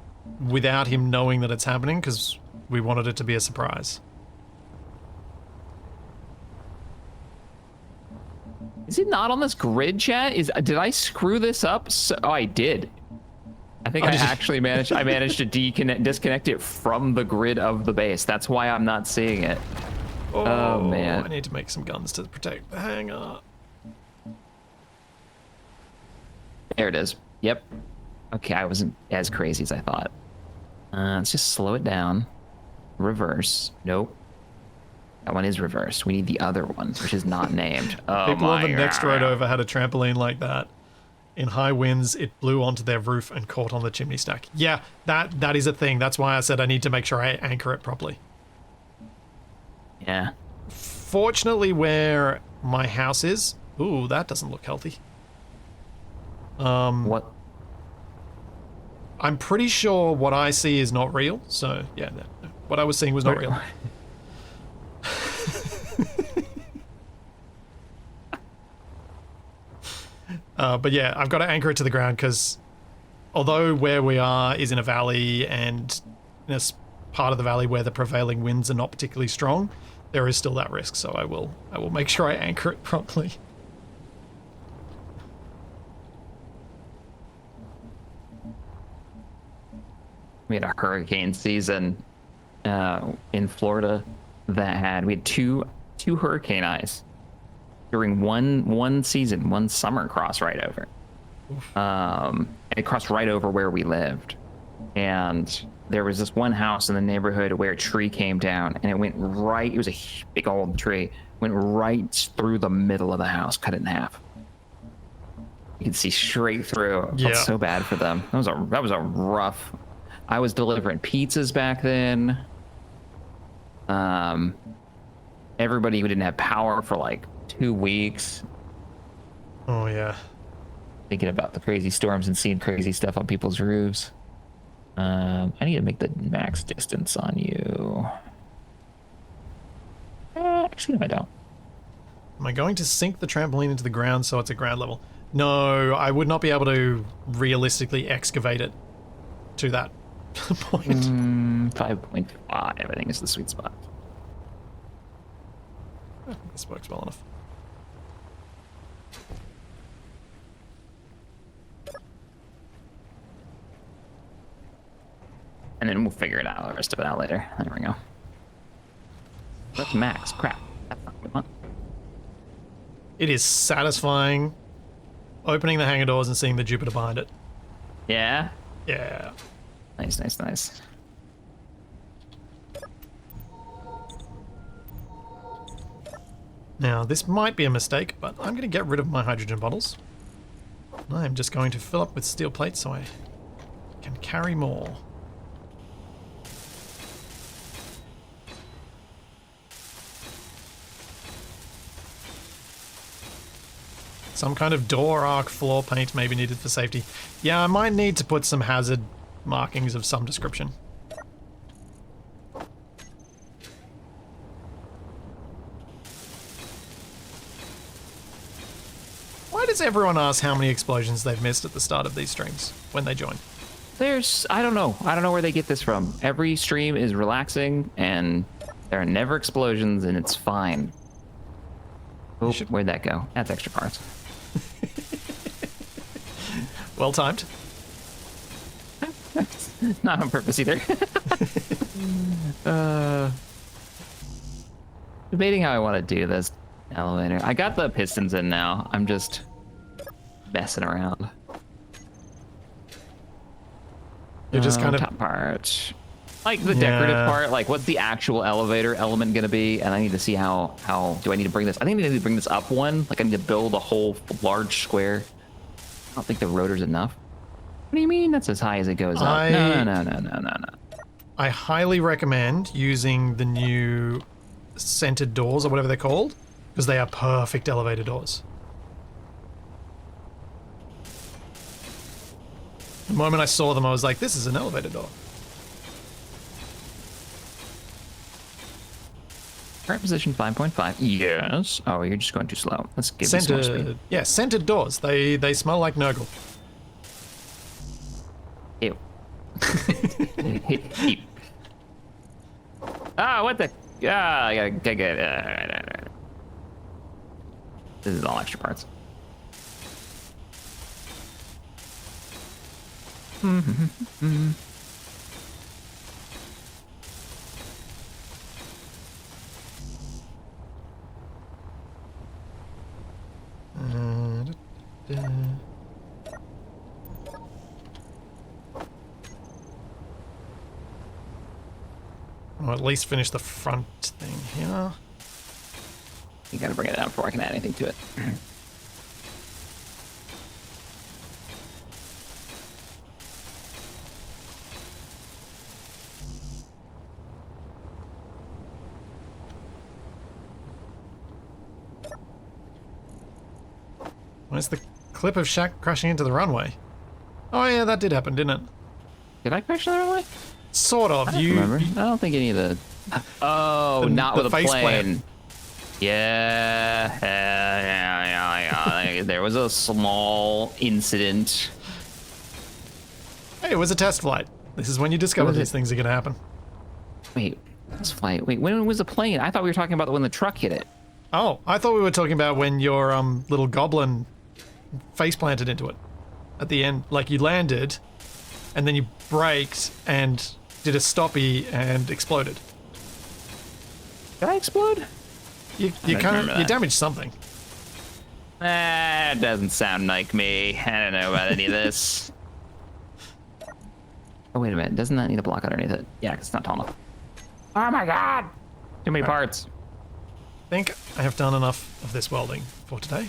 without him knowing that it's happening because we wanted it to be a surprise. Is it not on this grid, chat? Did I screw this up? Oh, I did. I think I actually managed. I managed to disconnect it from the grid of the base. That's why I'm not seeing it. Oh man! I need to make some guns to protect the hangar. There it is. Yep. Okay, I wasn't as crazy as I thought. Let's just slow it down. Reverse. Nope. That one is reversed. We need the other one, which is not named. Oh People on my the next God. road over had a trampoline like that. In high winds, it blew onto their roof and caught on the chimney stack. Yeah, that is a thing. That's why I said I need to make sure I anchor it properly. Yeah. Fortunately, where my house is... Ooh, that doesn't look healthy. What? I'm pretty sure what I see is not real, so yeah, no, what I was seeing was not real. But yeah, I've got to anchor it to the ground because although where we are is in a valley and in a part of the valley where the prevailing winds are not particularly strong, there is still that risk, so I will make sure I anchor it properly. We had a hurricane season in Florida that we had two hurricane eyes during one season, one summer cross right over. And it crossed right over where we lived. And there was this one house in the neighborhood where a tree came down and it went right, it was a big old tree, went right through the middle of the house, cut it in half. You could see straight through. I Yeah. felt so bad for them. That was a rough. I was delivering pizzas back then. Everybody who didn't have power for like 2 weeks. Oh yeah. Thinking about the crazy storms and seeing crazy stuff on people's roofs. I need to make the max distance on you. Actually, no, I don't. Am I going to sink the trampoline into the ground so it's at ground level? No, I would not be able to realistically excavate it to that point. 5.5, I think is the sweet spot. I think this works well enough. And then we'll figure it out, the rest of it out later. There we go. That's max. Crap. That's not what we want. It is satisfying opening the hangar doors and seeing the Jupiter behind it. Yeah? Yeah. Nice, nice, nice. Now, this might be a mistake, but I'm going to get rid of my hydrogen bottles. I'm just going to fill up with steel plates so I can carry more. Some kind of door arc floor paint may be needed for safety. Yeah, I might need to put some hazard markings of some description. Why does everyone ask how many explosions they've missed at the start of these streams when they join? I don't know. I don't know where they get this from. Every stream is relaxing and there are never explosions and it's fine. Oh, where'd that go? That's extra parts. Well timed. Not on purpose either. Debating how I want to do this elevator. I got the pistons in now. I'm just messing around. You're just kind of top part. Like the decorative part, like what's the actual elevator element gonna be? And I need to see how do I need to bring this? I think I need to bring this up one. Like I need to build a whole large square. I don't think the rotor's enough. What do you mean? That's as high as it goes up. No. I highly recommend using the new centered doors or whatever they're called, because they are perfect elevator doors. The moment I saw them, I was like, this is an elevator door. Current position 5.5. Yes. Oh, you're just going too slow. Let's give this more speed. Yeah, scented doors. They smell like Nurgle. Ew. Ew. Ah, what the? Ah, I gotta get. This is all extra parts. I'll at least finish the front thing here. You gotta bring it down before I can add anything to it. Where's the clip of Shaq crashing into the runway? Oh yeah, that did happen, didn't it? Did I crash the runway? Sort of. I don't remember. I don't think any of the. Oh, not with a plane. Yeah. There was a small incident. Hey, it was a test flight. This is when you discover these things are gonna happen. Wait, this flight. Wait, when was the plane? I thought we were talking about when the truck hit it. Oh, I thought we were talking about when your little goblin face planted into it at the end. Like you landed, and then you braked and did a stoppie and exploded. Did I explode? You damaged something. That doesn't sound like me. I don't know about any of this. Oh, wait a minute. Doesn't that need a block underneath it? Yeah, because it's not tall enough. Oh my god! Too many parts. I think I have done enough of this welding for today.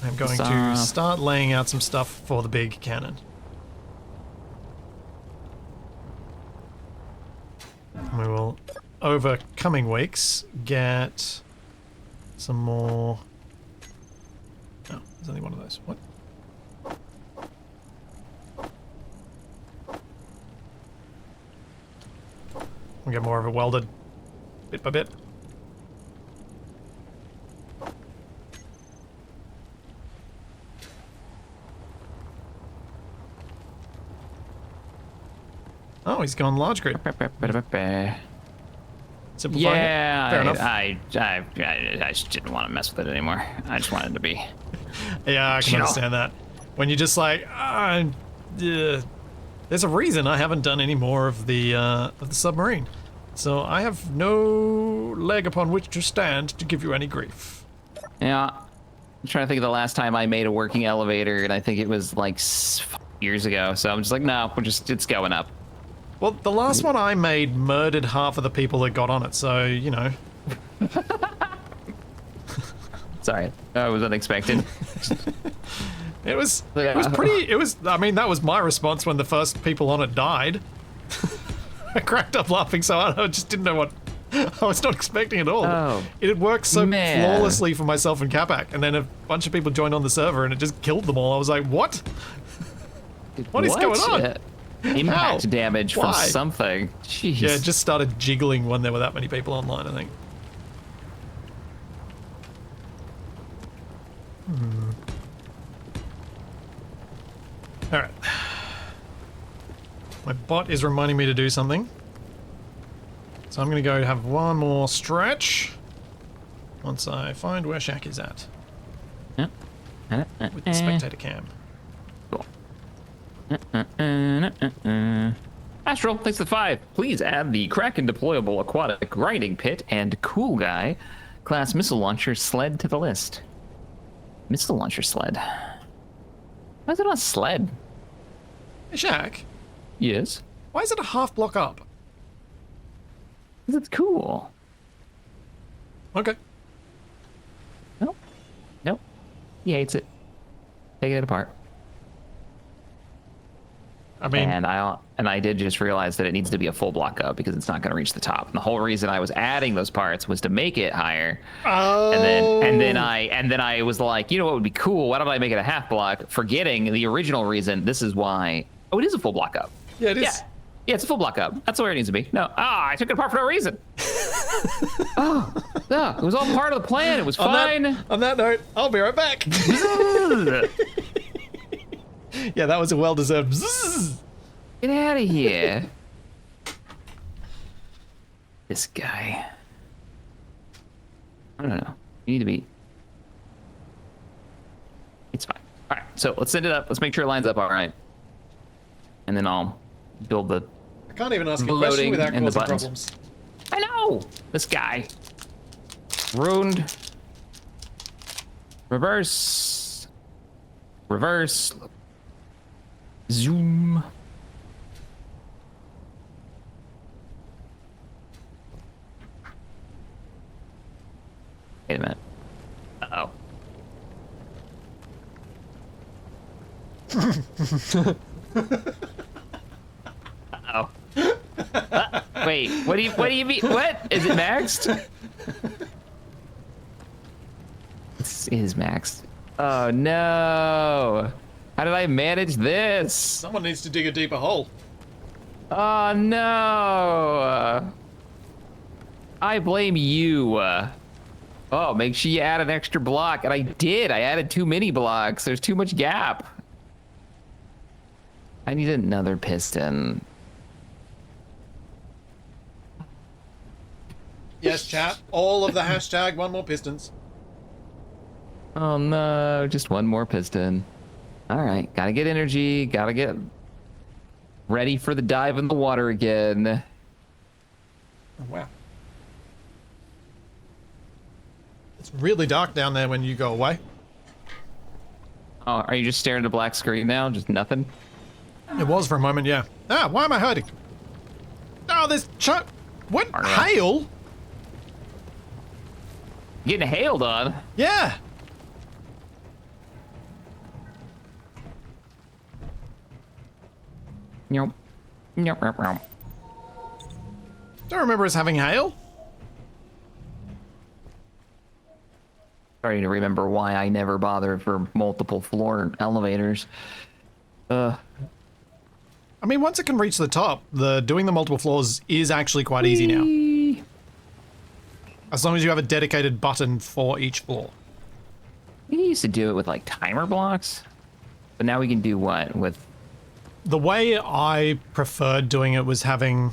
I'm going to start laying out some stuff for the big cannon. We will, over coming weeks, get some more... Oh, there's only one of those. What? We'll get more of it welded, bit by bit. Oh, he's gone large grid. Yeah, fair enough. I just didn't want to mess with it anymore. I just wanted to be. Yeah, I can understand that. When you're just like, there's a reason I haven't done any more of the submarine, so I have no leg upon which to stand to give you any grief. Yeah, I'm trying to think of the last time I made a working elevator, and I think it was like 5 years ago. So I'm just like, no, it's going up. Well, the last one I made murdered half of the people that got on it, so, you know. Sorry, that was unexpected. It was I mean, that was my response when the first people on it died. I cracked up laughing so hard, I just didn't know what, I was not expecting at all. Oh, it had worked so man. flawlessly for myself and Capac, and then a bunch of people joined on the server and it just killed them all. I was like, what? What is going on? Impact How? damage Why? from something. Jeez. Yeah, it just started jiggling when there were that many people online, I think. Alright. My bot is reminding me to do something. So I'm going to go have one more stretch. Once I find where Shaq is at. Yep. With the spectator cam. Cool. Astral, thanks for the 5. Please add the Kraken deployable aquatic grinding pit and Cool Guy class missile launcher sled to the list. Missile launcher sled. Why is it on a sled? Hey, Shaq, Yes. why is it a half block up? Because it's cool. Okay. Nope. Nope. He hates it. Taking it apart. I mean, And I did just realize that it needs to be a full block up because it's not going to reach the top. And the whole reason I was adding those parts was to make it higher. oh. And then I was like, you know what would be cool? Why don't I make it a half block? Forgetting the original reason. This is why. Oh, it is a full block up. Yeah, it is. Yeah, it's a full block up. That's where it needs to be. No, I took it apart for no reason. It was all part of the plan. It was fine. On that note, I'll be right back. Yeah, that was a well-deserved zzz. Get out of here. This guy. I don't know. You need to be. It's fine. All right, so let's send it up. Let's make sure it lines up all right. And then I'll build the. I can't even ask a Loading question without and the causing buttons. problems. I know! This guy. Ruined. Reverse. Reverse. Zoom. Wait a minute. Uh-oh. Uh-oh. Wait, what do you mean? What? Is it maxed? This is maxed. Oh no. How did I manage this? Someone needs to dig a deeper hole. Oh no. I blame you. Oh, make sure you add an extra block. And I did. I added too many blocks. There's too much gap. I need another piston. Yes, chat. All of the hashtag one more pistons. Oh no, just one more piston. All right, gotta get energy, gotta get ready for the dive in the water again. Oh, wow. It's really dark down there when you go away. Oh, are you just staring at a black screen now? Just nothing? It was for a moment, yeah. Ah, why am I hurting? Oh, there's what? Alright. Hail? Getting hailed on. Yeah. Nope. Nope, nope, nope. Don't remember us having hail. Starting to remember why I never bothered for multiple floor elevators. I mean, once it can reach the top, doing the multiple floors is actually quite easy now. As long as you have a dedicated button for each floor. We used to do it with like timer blocks, but now we can do what with? The way I preferred doing it was having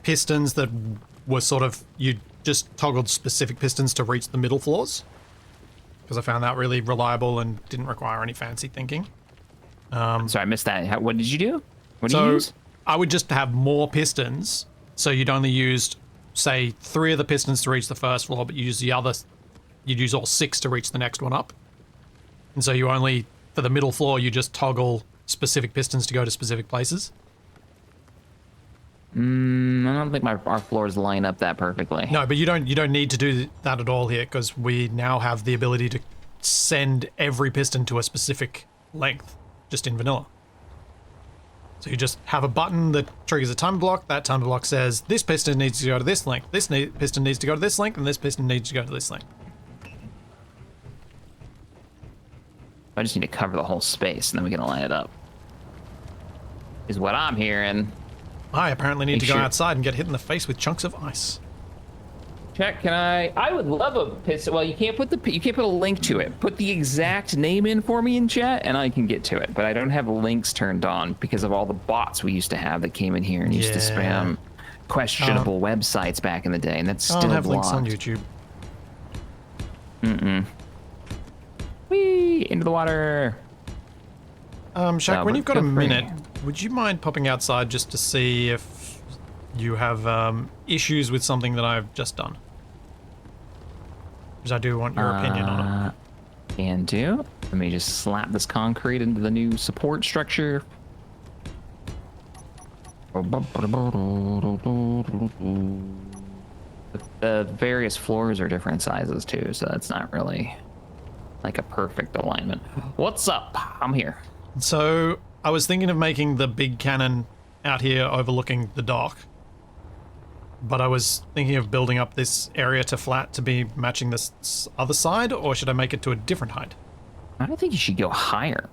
pistons that were sort of, you just toggled specific pistons to reach the middle floors. Because I found that really reliable and didn't require any fancy thinking. Sorry, I missed that. What did you do? What do you So use? I would just have more pistons, so you'd only use, say, 3 of the pistons to reach the first floor, but you use you'd use all 6 to reach the next one up. And so you only, for the middle floor, you just toggle specific pistons to go to specific places. I don't think our floors line up that perfectly. No, but you don't need to do that at all here, because we now have the ability to send every piston to a specific length, just in vanilla. So you just have a button that triggers a timer block. That timer block says this piston needs to go to this length, this piston needs to go to this length, and this piston needs to go to this length. I just need to cover the whole space, and then we can line it up. Is what I'm hearing. I apparently need Make to go sure- outside and get hit in the face with chunks of ice. Check. Can I would love a piston. Well, you can't put a link to it. Put the exact name in for me in chat, and I can get to it. But I don't have links turned on because of all the bots we used to have that came in here and used to Yeah. spam questionable websites back in the day, and that's I still don't have links on blocked. YouTube. Whee! Into the water. Shaq, No, when but you've got a feel free. minute, would you mind popping outside just to see if you have issues with something that I've just done? Because I do want your opinion on it. Can do. Let me just slap this concrete into the new support structure. The various floors are different sizes too, so that's not really like a perfect alignment. What's up? I'm here. So I was thinking of making the big cannon out here overlooking the dock, but I was thinking of building up this area to flat to be matching this other side, or should I make it to a different height? I don't think you should go higher.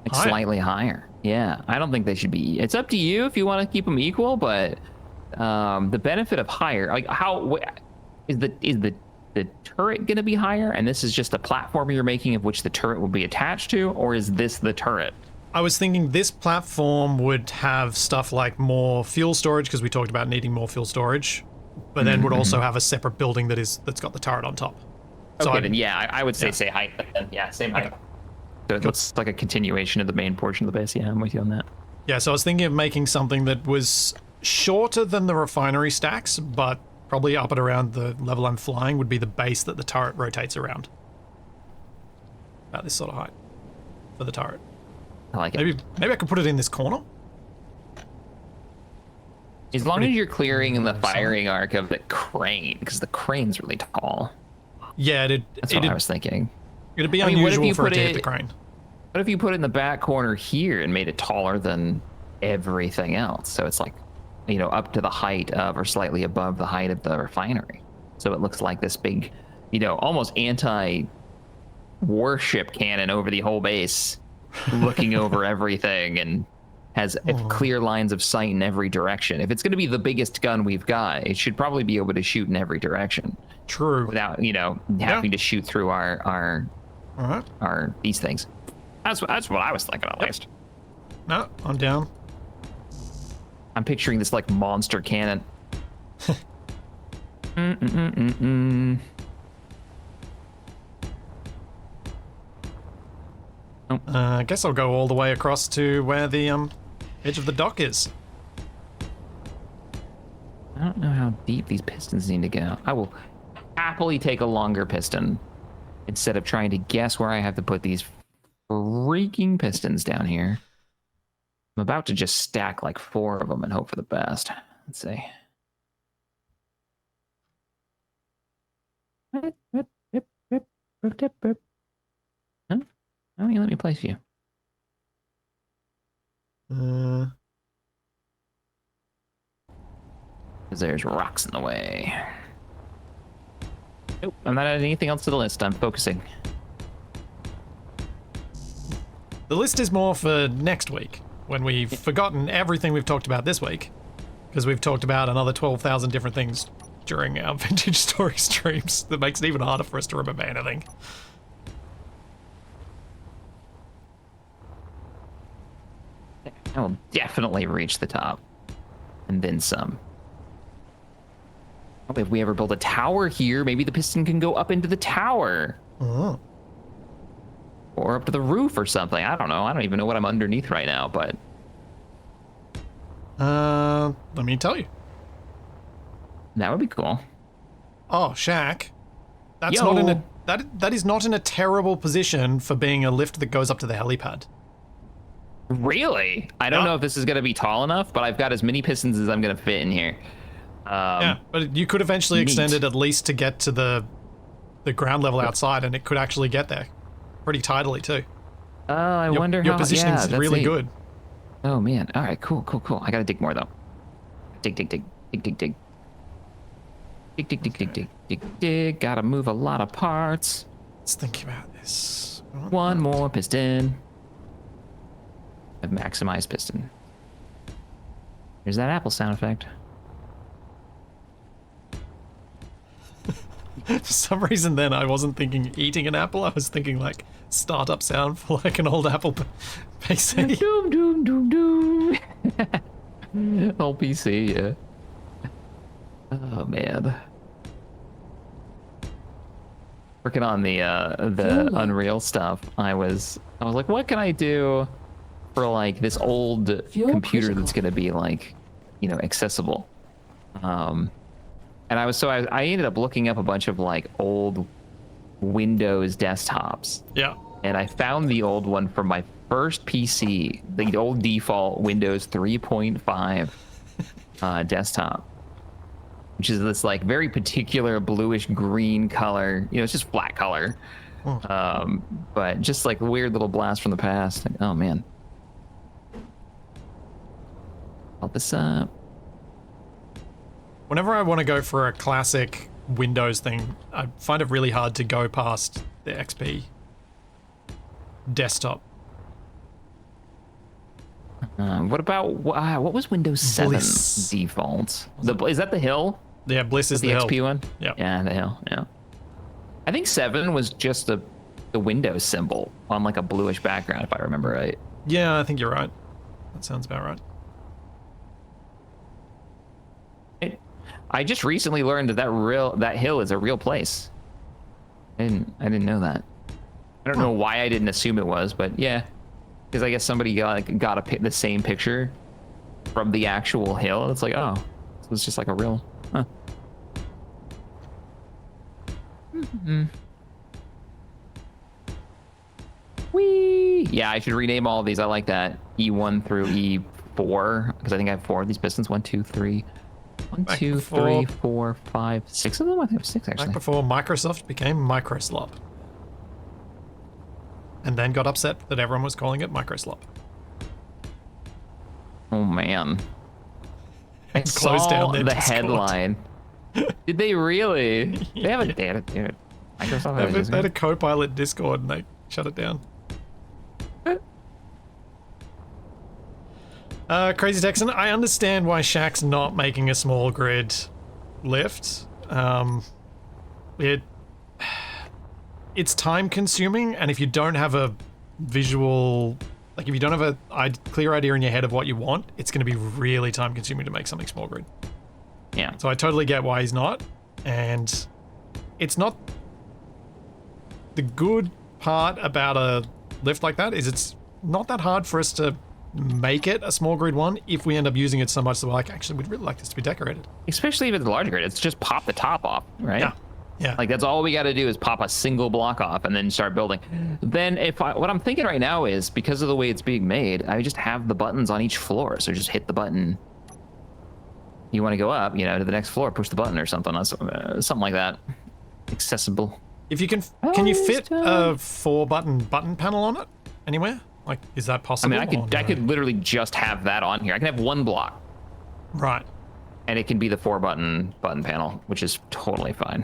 Like Higher? slightly higher. Yeah, I don't think they should be. It's up to you if you want to keep them equal, but the benefit of higher, like how is the turret going to be higher, and this is just a platform you're making of which the turret will be attached to, or is this the turret? I was thinking this platform would have stuff like more fuel storage, because we talked about needing more fuel storage, but then would also have a separate building that's got the turret on top. Okay, then yeah, I would say height. Then. Yeah, same height. Okay. So it looks like a continuation of the main portion of the base. Yeah, I'm with you on that. Yeah, so I was thinking of making something that was shorter than the refinery stacks, but probably up at around the level I'm flying would be the base that the turret rotates around. About this sort of height for the turret. I like it. Maybe I could put it in this corner. As long as you're clearing in the firing arc of the crane, because the crane's really tall. Yeah, That's what I was thinking. It'd be I mean, what if unusual you for it put to hit it- the crane. What if you put it in the back corner here and made it taller than everything else? So it's like, you know, up to the height of or slightly above the height of the refinery. So it looks like this big, you know, almost anti-warship cannon over the whole base, looking over everything and has clear lines of sight in every direction. If it's going to be the biggest gun we've got, it should probably be able to shoot in every direction. True. Without, you know, having to shoot through our these things. That's what I was thinking at least. No, I'm down. I'm picturing this like monster cannon. I guess I'll go all the way across to where the edge of the dock is. I don't know how deep these pistons need to go. I will happily take a longer piston instead of trying to guess where I have to put these freaking pistons down here. I'm about to just stack like 4 of them and hope for the best. Let's see. Huh? Oh, you let me place you. Because there's rocks in the way. Nope, I'm not adding anything else to the list. I'm focusing. The list is more for next week, when we've forgotten everything we've talked about this week, because we've talked about another 12,000 different things during our vintage story streams. That makes it even harder for us to remember anything. I will definitely reach the top. And then some. Oh, if we ever build a tower here, maybe the piston can go up into the tower. Oh. Or up to the roof or something. I don't know. I don't even know what I'm underneath right now, but... Let me tell you. that would be cool. Oh, Shaq. That's Yo. not in a... That is not in a terrible position for being a lift that goes up to the helipad. Really? I don't know if this is going to be tall enough, but I've got as many pistons as I'm going to fit in here. Yeah, but you could eventually neat. extend it at least to get to the ground level outside, and it could actually get there. Pretty tidily, too. Oh, I wonder your how... positioning's yeah, that's really neat. good. Oh, man. All right, cool. I got to dig more, though. Dig. Dig. Gotta move a lot of parts. Let's think about this. One more piston. I've maximized piston. There's that apple sound effect. For some reason then I wasn't thinking eating an apple, I was thinking like startup sound for like an old Apple PC. Doom, doom, doom. Old PC, yeah. Oh, man. Working on the Unreal stuff, I was like, what can I do for like this old Fuel computer critical. that's gonna be like, accessible. And I ended up looking up a bunch of like old Windows desktops, Yeah. and I found the old one from my first PC, the old default Windows 3.5 desktop, which is this like very particular bluish green color. It's just flat color, but just like a weird little blast from the past. Like, oh man. Put this up. Whenever I want to go for a classic Windows thing, I find it really hard to go past the XP desktop. What about what was Windows 7 Bliss. default? Is that the Hill? Yeah, Bliss is The the XP hell. one? Yep. Yeah, the Hill. Yeah. I think 7 was just the Windows symbol on like a bluish background, if I remember right. Yeah, I think you're right. That sounds about right. I just recently learned that Hill is a real place. I didn't know that. I don't know why I didn't assume it was, but yeah, because I guess somebody got the same picture from the actual hill. It's like, oh, so it's just like a real. Huh. Whee! Yeah, I should rename all of these. I like that. E1 through E4 because I think I have 4 of these pistons. 1, 2, 3. 1, Back 2, before- 3, 4, 5, 6 of them. I think I have 6 actually. Back before Microsoft became Microslop. And then got upset that everyone was calling it Microslop. Oh man. I Closed saw down their the Discord. headline. Did they really? They have a data, dude. Microsoft They has had a Discord. Copilot Discord and they shut it down. Crazy Texan, I understand why Shaq's not making a small grid lift. It's time consuming, and if you don't have a visual, like if you don't have a clear idea in your head of what you want, it's going to be really time consuming to make something small grid. Yeah. So I totally get why he's not, and it's not the good part about a lift like that is it's not that hard for us to make it a small grid one if we end up using it so much that we're like, actually, we'd really like this to be decorated. Especially if it's a large grid, it's just pop the top off, right? Yeah. Yeah. Like that's all we got to do is pop a single block off and then start building. Then what I'm thinking right now is because of the way it's being made, I just have the buttons on each floor. So just hit the button. You want to go up, to the next floor, push the button or something, something like that. Accessible. If you can you fit a 4-button panel on it anywhere? Like, is that I possible? mean, I or no? could literally just have that on here. I can have one block, Right. and it can be the 4-button panel, which is totally fine.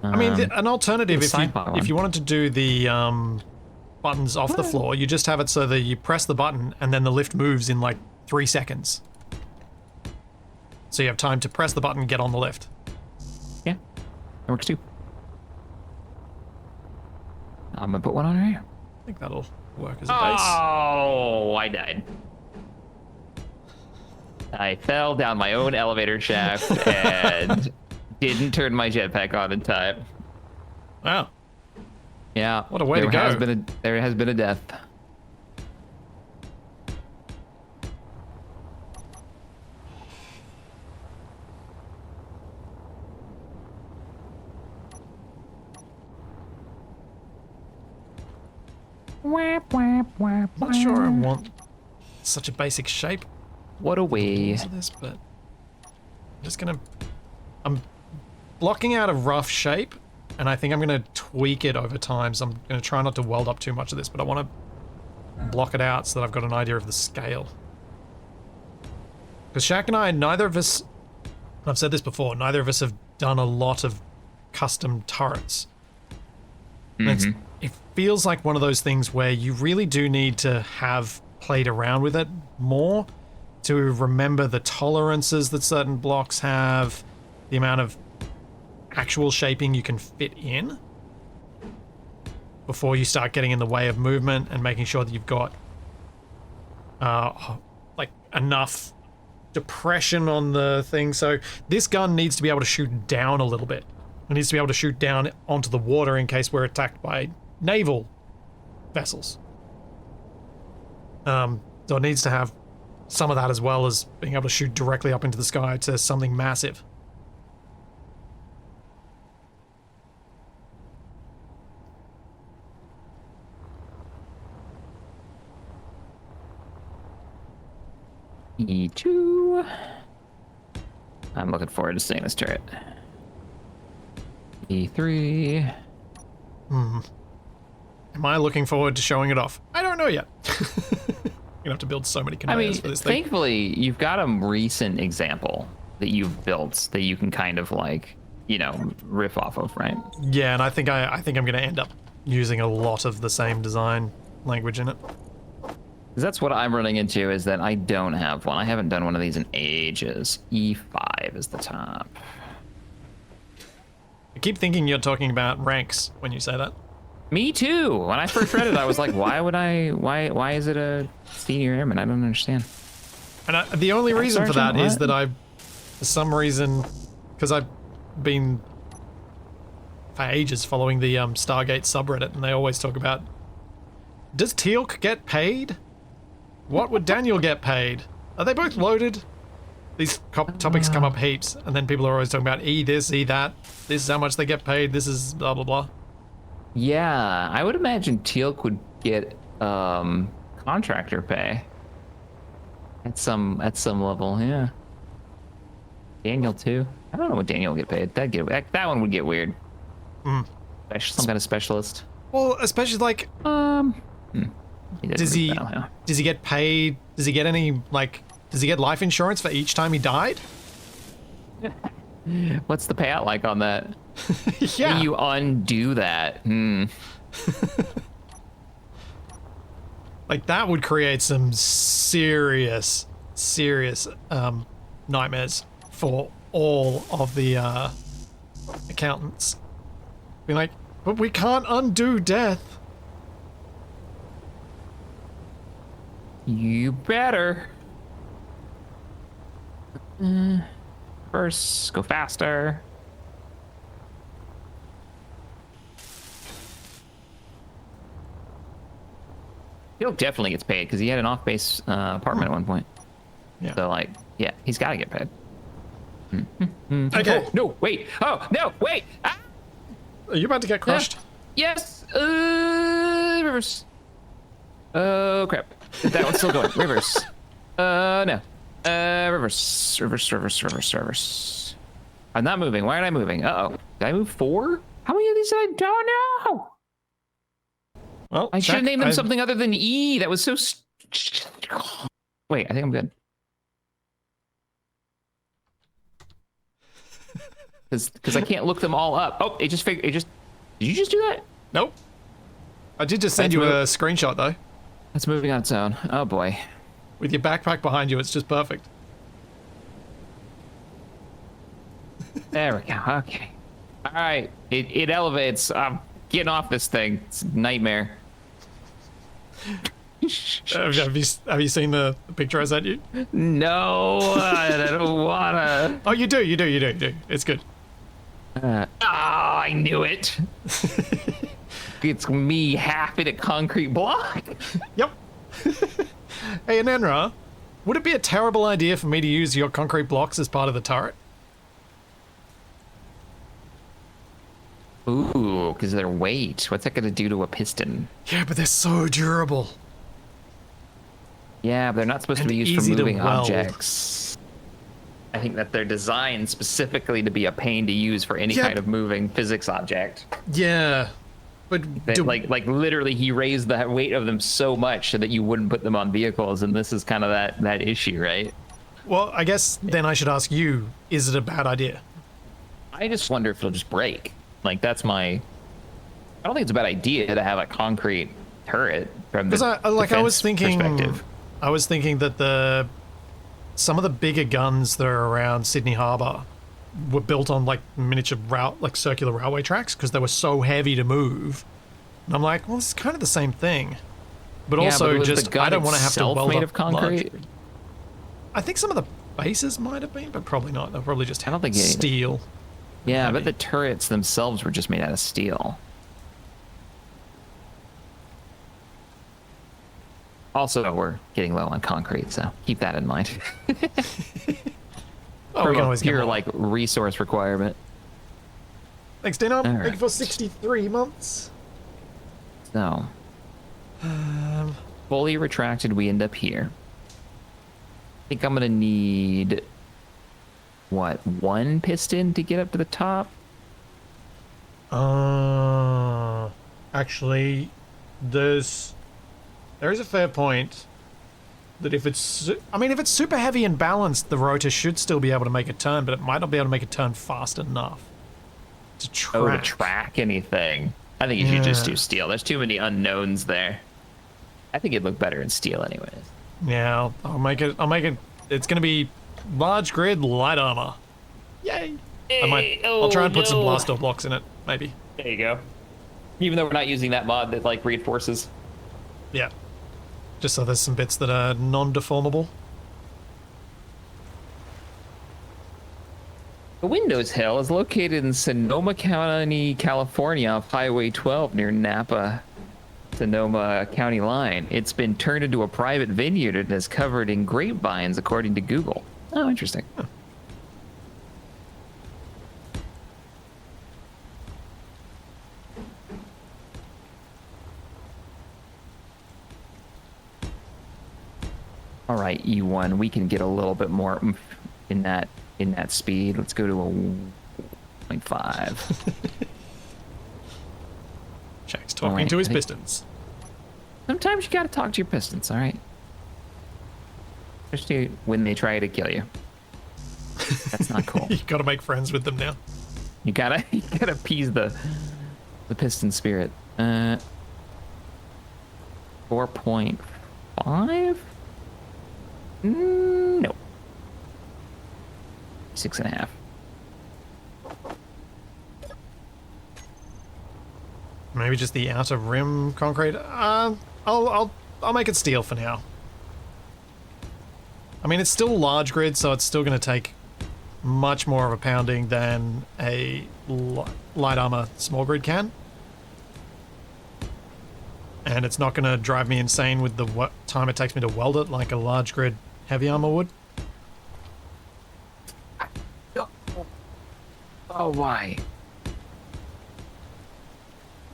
I mean, an alternative the if you Sci-Fi one. want to do the buttons off the floor, you just have it so that you press the button and then the lift moves in like 3 seconds. So you have time to press the button, get on the lift. Yeah, that works too. I'm gonna put one on here. I think that'll work as a base. Oh, I died. I fell down my own elevator shaft and didn't turn my jetpack on in time. Wow. Yeah. What a way to go. There has been a death. I'm not sure I want such a basic shape What a way. to this, but I'm just gonna... I'm blocking out a rough shape, and I think I'm gonna tweak it over time, so I'm gonna try not to weld up too much of this, but I want to block it out so that I've got an idea of the scale. Because Shaq and I, neither of us, I've said this before, neither of us have done a lot of custom turrets. And it feels like one of those things where you really do need to have played around with it more to remember the tolerances that certain blocks have, the amount of actual shaping you can fit in before you start getting in the way of movement and making sure that you've got like enough depression on the thing. So this gun needs to be able to shoot down a little bit. It needs to be able to shoot down onto the water in case we're attacked by naval vessels. So it needs to have some of that as well as being able to shoot directly up into the sky to something massive. E2. I'm looking forward to seeing this turret. E3. Am I looking forward to showing it off? I don't know yet. You're gonna have to build so many conveyors for this thing. Thankfully, you've got a recent example that you've built that you can kind of like, you know, riff off of, right? Yeah, and I think I'm gonna end up using a lot of the same design language in it. 'Cause that's what I'm running into, is that I don't have one. I haven't done one of these in ages. E5 is the top. I keep thinking you're talking about ranks when you say that. Me too. When I first read it, I was like, why is it a senior airman? I don't understand. And the only reason for that Sergeant, is what? that for some reason, because I've been for ages following the Stargate subreddit, and they always talk about, does Teal'c get paid? What would Daniel get paid? Are they both loaded? These topics come up heaps, and then people are always talking about E this, E that. This is how much they get paid. This is blah blah blah. Yeah, I would imagine Teal'c would get contractor pay at some level. Yeah. Daniel too. I don't know what Daniel would get paid. That one would get weird. Some kind of specialist. Well, especially like, does he get paid? Does he get any like? Does he get life insurance for each time he died? What's the payout like on that? Yeah. How you undo that? Like that would create some serious nightmares for all of the accountants. Be like, but we can't undo death. You better. First, go faster. He'll definitely gets paid because he had an off-base apartment at one point. Yeah. So like, yeah, he's got to get paid. Okay. Oh, no, wait. Oh, no, wait. Ah! Are you about to get crushed? Yes. Reverse. Oh, crap. That one's still going. Reverse. No. Reverse. I'm not moving. Why aren't I moving? Uh-oh. Did I move 4? How many of these did I don't know? Well, I should have named them something other than E. That was so... Wait, I think I'm good. Because I can't look them all up. Oh, it just... Did you just do that? Nope. I did just send you a screenshot though. It's moving on its own. Oh, boy. With your backpack behind you, it's just perfect. There we go. Okay. All right. It elevates. I'm getting off this thing. It's a nightmare. Have you seen the picture I sent you? No, I don't wanna. Oh, you do. It's good. I knew it. It's me half in a concrete block. Yep. Hey, Anenra, would it be a terrible idea for me to use your concrete blocks as part of the turret? Ooh, because of their weight. What's that going to do to a piston? Yeah, but they're so durable. Yeah, but they're not supposed to And be used easy for to moving weld. objects. I think that they're designed specifically to be a pain to use for any kind of moving physics object. Yeah, but Like literally, he raised the weight of them so much so that you wouldn't put them on vehicles, and this is kind of that issue, right? well, I guess then I should ask you: is it a bad idea? I just wonder if it'll just break. Like that's my. I don't think it's a bad idea to have a concrete turret from the Because I was thinking, perspective. I was thinking that some of the bigger guns that are around Sydney Harbour were built on like miniature circular railway tracks because they were so heavy to move. And I'm like, well, it's kind of the same thing, but Yeah, also but was just the gun I don't want to have to itself weld made up of concrete. large- I think some of the bases might have been, but probably not. They'll probably just I don't think steel. Yeah, heavy. but the turrets themselves were just made out of steel. Also, we're getting low on concrete, so keep that in mind. Oh, we can always get pure more. like resource requirement. Thanks, Dino. All Thank you right. for 63 months. So, fully retracted, we end up here. I think I'm gonna need what, 1 piston to get up to the top? Actually, there is a fair point that if it's, if it's super heavy and balanced, the rotor should still be able to make a turn, but it might not be able to make a turn fast enough to track. Oh, to track anything. I think you should just Yeah. do steel. There's too many unknowns there. I think it'd look better in steel anyways. Yeah, I'll make it. It's gonna be large grid light armor. Yay! I'll try and put some blast door blocks in it, maybe. There you go. Even though we're not using that mod that like reinforces. Yeah. Just so there's some bits that are non-deformable. The Windows Hill is located in Sonoma County, California, off Highway 12 near Napa, Sonoma County line. It's been turned into a private vineyard and is covered in grapevines, according to Google. Oh, interesting. Huh. All right, E1, we can get a little bit more oomph in that speed. Let's go to a 0.5. Jack's talking Alright, to his I think- pistons. Sometimes you gotta talk to your pistons, all right? Especially when they try to kill you. That's not cool. You gotta make friends with them now. You gotta appease the piston spirit. 4.5? No. 6.5. Maybe just the outer rim concrete. I'll make it steel for now. I mean, it's still large grid, so it's still going to take much more of a pounding than a light armor small grid can. And it's not going to drive me insane with the time it takes me to weld it like a large grid heavy armor would. Oh, why?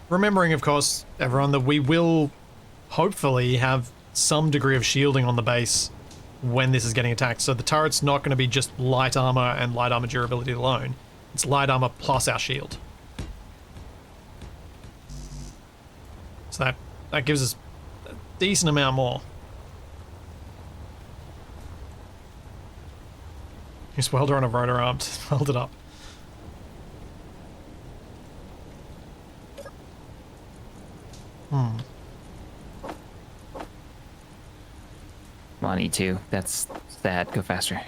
Remembering, of course, everyone, that we will hopefully have some degree of shielding on the base when this is getting attacked. So the turret's not going to be just light armor and light armor durability alone. It's light armor plus our shield. So that gives us a decent amount more. Just welder on a rotor arm to weld it up. Come on, E2. That's sad. Go faster.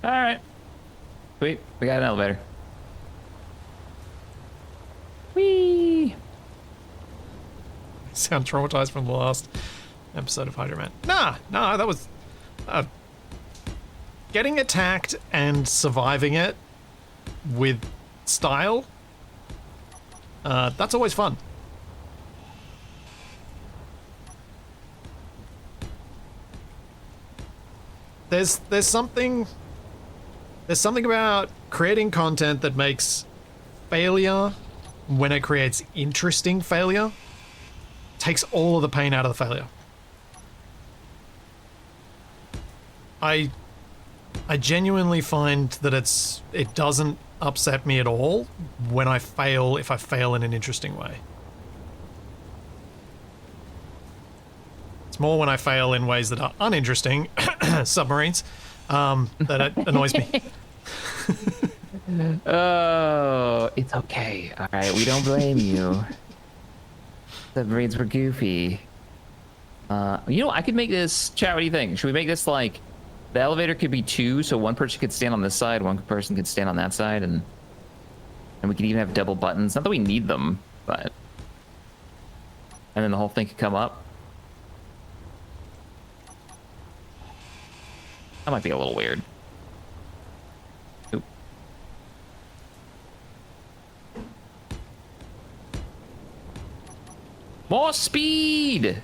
All right. Sweet. We got an elevator. Whee! Sound traumatized from the last episode of Hydro Man. Nah, that was getting attacked and surviving it with style. That's always fun. There's something about creating content that makes failure, when it creates interesting failure, takes all of the pain out of the failure. I genuinely find that it doesn't upset me at all when I fail, if I fail in an interesting way. It's more when I fail in ways that are uninteresting, submarines, that it annoys me. Oh, it's okay. All right, we don't blame you. Submarines were goofy. I could make this. Chat, what do you think? Should we make this like the elevator could be 2, so one person could stand on this side, one person could stand on that side, and we could even have double buttons. Not that we need them, but and then the whole thing could come up. That might be a little weird. Oop. More speed.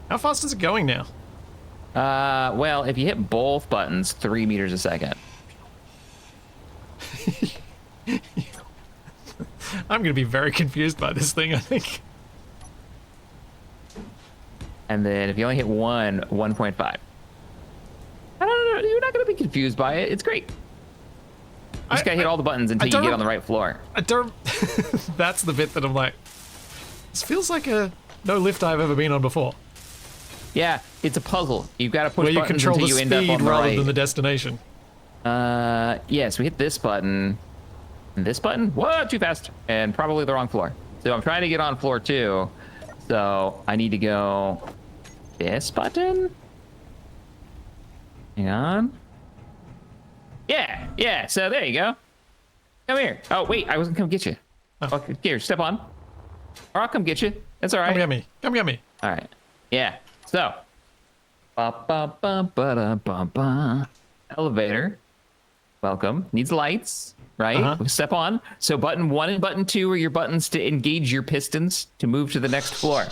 How fast is it going now? Well, if you hit both buttons, 3 meters a second. I'm going to be very confused by this thing, I think. And then if you only hit one, 1.5. I don't know. You're not going to be confused by it. It's great. You just got to hit all the buttons until you get on the right floor. I don't... That's the bit that I'm like... This feels like a no lift I've ever been on before. Yeah, it's a puzzle. You've got to push where you buttons control until the you end up speed on the rather right. than the destination. Yes, we hit this button. And this button? Whoa, too fast. And probably the wrong floor. So I'm trying to get on floor 2. So I need to go this button. Hang on. Yeah. So there you go. Come here. Oh, wait, I wasn't come get you. Oh. Okay, here, step on. Or I'll come get you. That's all right. Come get me. All right. Yeah. So. Ba-ba-ba-ba-da-ba-ba. Elevator. Welcome. Needs lights, right? Uh-huh. Step on. So button 1 and button 2 are your buttons to engage your pistons to move to the next floor.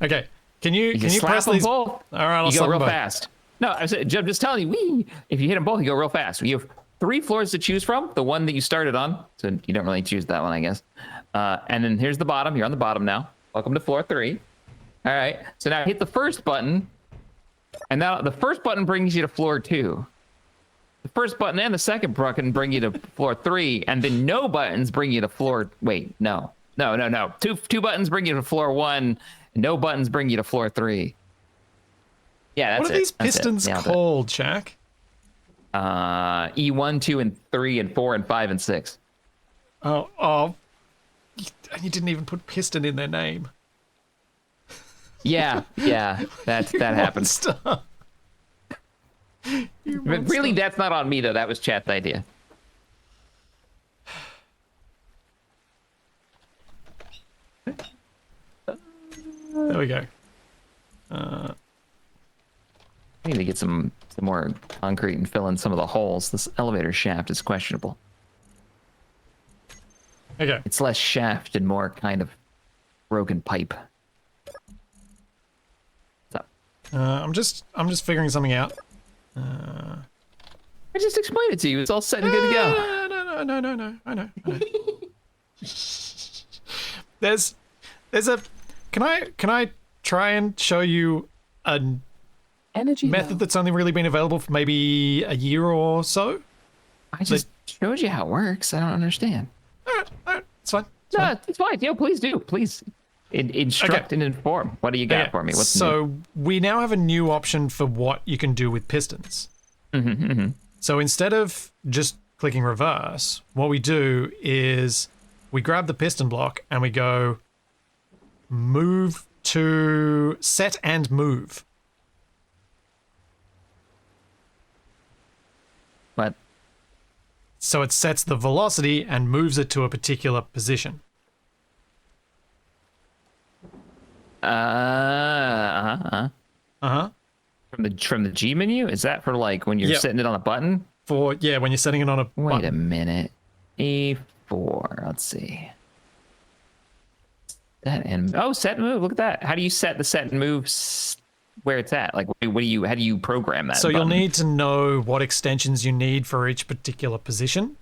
Okay. Can you slap press them these? both. All right, I'll You go slap real them both. fast. No, I'm just telling you. If you hit them both, you go real fast. You have 3 floors to choose from. The one that you started on, so you don't really choose that one, I guess. And then here's the bottom. You're on the bottom now. Welcome to floor 3. All right. So now hit the first button, and now the first button brings you to floor 2. The first button and the second button bring you to floor 3, and then no buttons bring you to floor. Wait, no. Two buttons bring you to floor 1, and no buttons bring you to floor 3. Yeah, that's it. What are these pistons called, Shaq? E1, 2, and 3, and 4, and 5, and 6. Oh. You didn't even put piston in their name. Yeah, that happens. Monster. But really, that's not on me though. That was chat's idea. There we go. I need to get some more concrete and fill in some of the holes. This elevator shaft is questionable. Okay. It's less shaft and more kind of broken pipe. What's up? I'm just figuring something out. I just explained it to you. It's all set and good to go. No. I know. There's a. Can I try and show you a Energy method low. that's only really been available for maybe a year or so? I just showed you how it works. I don't understand. All right, it's fine. No, it's fine. Yeah, please do. Please instruct and inform. What do you got for me? What's new? We now have a new option for what you can do with pistons. So instead of just clicking reverse, what we do is we grab the piston block and we go move to set and move. What? So it sets the velocity and moves it to a particular position. From the G menu? Is that for like when you're setting it on a button? When you're setting it on a Wait button. a minute. A4. Let's see. Set and move. Look at that. How do you set the set and move where it's at? Like, how do you program that? So button? you'll need to know what extensions you need for each particular position.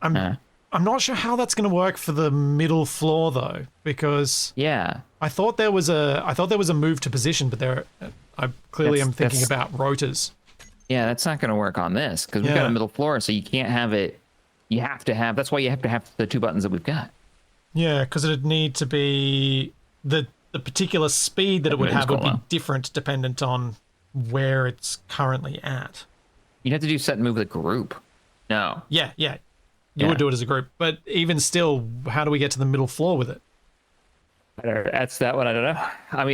I'm not sure how that's going to work for the middle floor though, because I thought there was a move to position, but I clearly am thinking about rotors. Yeah, that's not going to work on this because we've got a middle floor, so you can't have it. You have to have. That's why you have to have the 2 buttons that we've got. Yeah, because it'd need to be the particular speed that it would have would be different dependent on where it's currently at. You'd have to do set and move with a group. No. Yeah. You would do it as a group, but even still, how do we get to the middle floor with it? That's that one. I don't know. I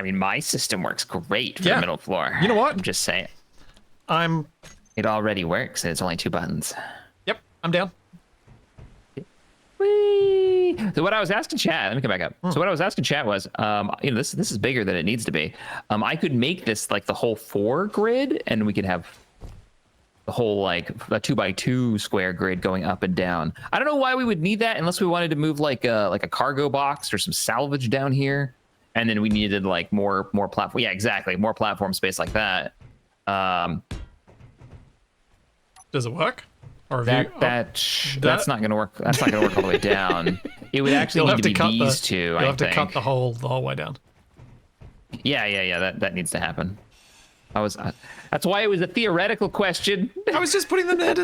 mean, my system works great for the middle floor. You know what? I'm just saying. It already works. And it's only 2 buttons. Yep, I'm down. Whee! So what I was asking chat, let me come back up. So what I was asking chat was, this is bigger than it needs to be. I could make this like the whole 4 grid, and we could have the whole like a 2x2 square grid going up and down. I don't know why we would need that unless we wanted to move like a cargo box or some salvage down here, and then we needed like more platform. Yeah, exactly, more platform space like that. Does it work? Or That's not gonna work. That's not gonna work all the way down. It would actually need to be these two. You'll have to cut the whole way down. Yeah. That needs to happen. That's why it was a theoretical question. I was just putting them there.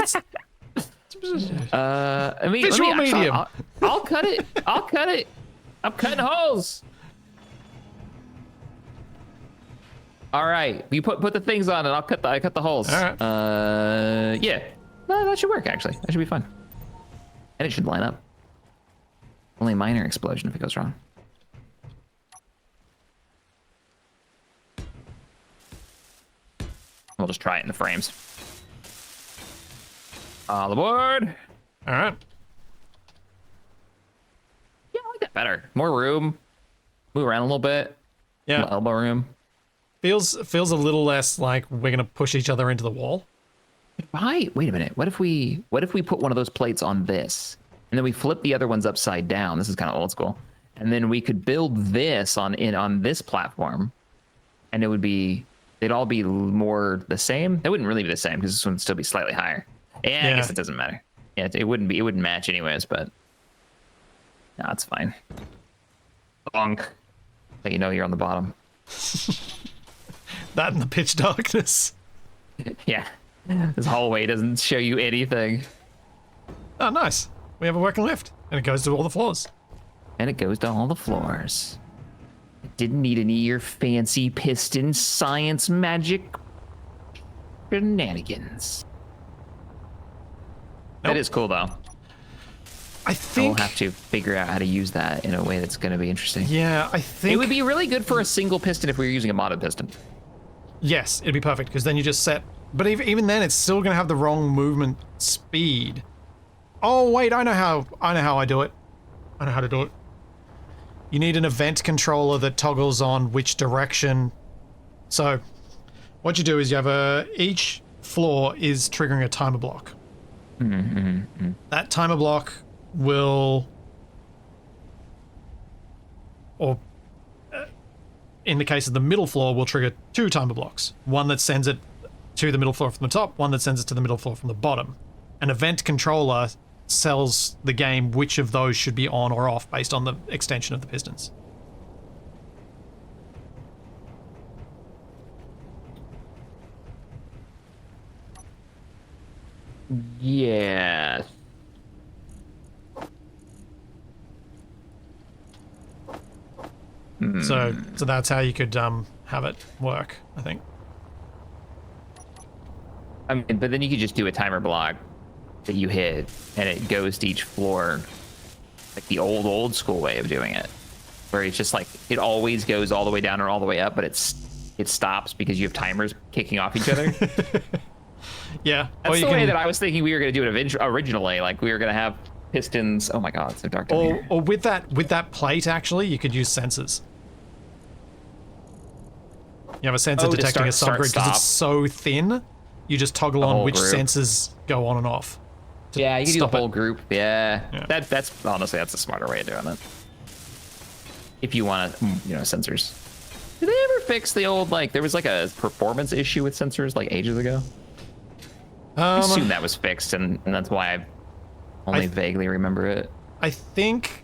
Visual medium. I'll cut it. I'm cutting holes. All right, you put the things on, and I cut the holes. All right. Yeah. No, that should work actually. That should be fun. And it should line up. Only a minor explosion if it goes wrong. We'll just try it in the frames. All aboard. All right. Yeah, I like that better. More room. Move around a little bit. Yeah. Little elbow room. Feels a little less like we're gonna push each other into the wall. Wait a minute. What if we put one of those plates on this, and then we flip the other ones upside down? This is kind of old school. And then we could build this on this platform, and they'd all be more the same. They wouldn't really be the same because this one would still be slightly higher. Yeah, I guess it doesn't matter. Yeah, it wouldn't match anyways, but no, it's fine. Bonk. So you know you're on the bottom. That and the pitch darkness. Yeah. This hallway doesn't show you anything. Oh, nice. We have a working lift, and it goes to all the floors. And it goes to all the floors. It didn't need any of your fancy piston science magic shenanigans. Nope. That is cool, though. I think We'll have to figure out how to use that in a way that's going to be interesting. Yeah, I think It would be really good for a single piston if we were using a modded piston. Yes, it'd be perfect because then you just set. But even then, it's still gonna have the wrong movement speed. Oh wait, I know how I do it. I know how to do it. You need an event controller that toggles on which direction. So, what you do is you have each floor is triggering a timer block. That timer block will, or in the case of the middle floor, will trigger 2 timer blocks. One that sends it to the middle floor from the top, one that sends it to the middle floor from the bottom. An event controller tells the game which of those should be on or off based on the extension of the pistons. Yeah. So that's how you could have it work, I think. I mean, but then you could just do a timer block that you hit, and it goes to each floor, like the old school way of doing it, where it's just like it always goes all the way down or all the way up, but it stops because you have timers kicking off each other. Yeah, that's the way that I was thinking we were going to do it originally. Like we were going to have pistons. Oh my god, it's so dark down here. Or with that plate, actually, you could use sensors. You have a sensor detecting a subgrid because it's so thin. You just toggle on which sensors go on and off. Yeah, you can do the whole group. Yeah. That's honestly, that's a smarter way of doing it. If you want to, sensors. Did they ever fix the old, like, there was like a performance issue with sensors like ages ago? I assume that was fixed, and that's why I only vaguely remember it. I think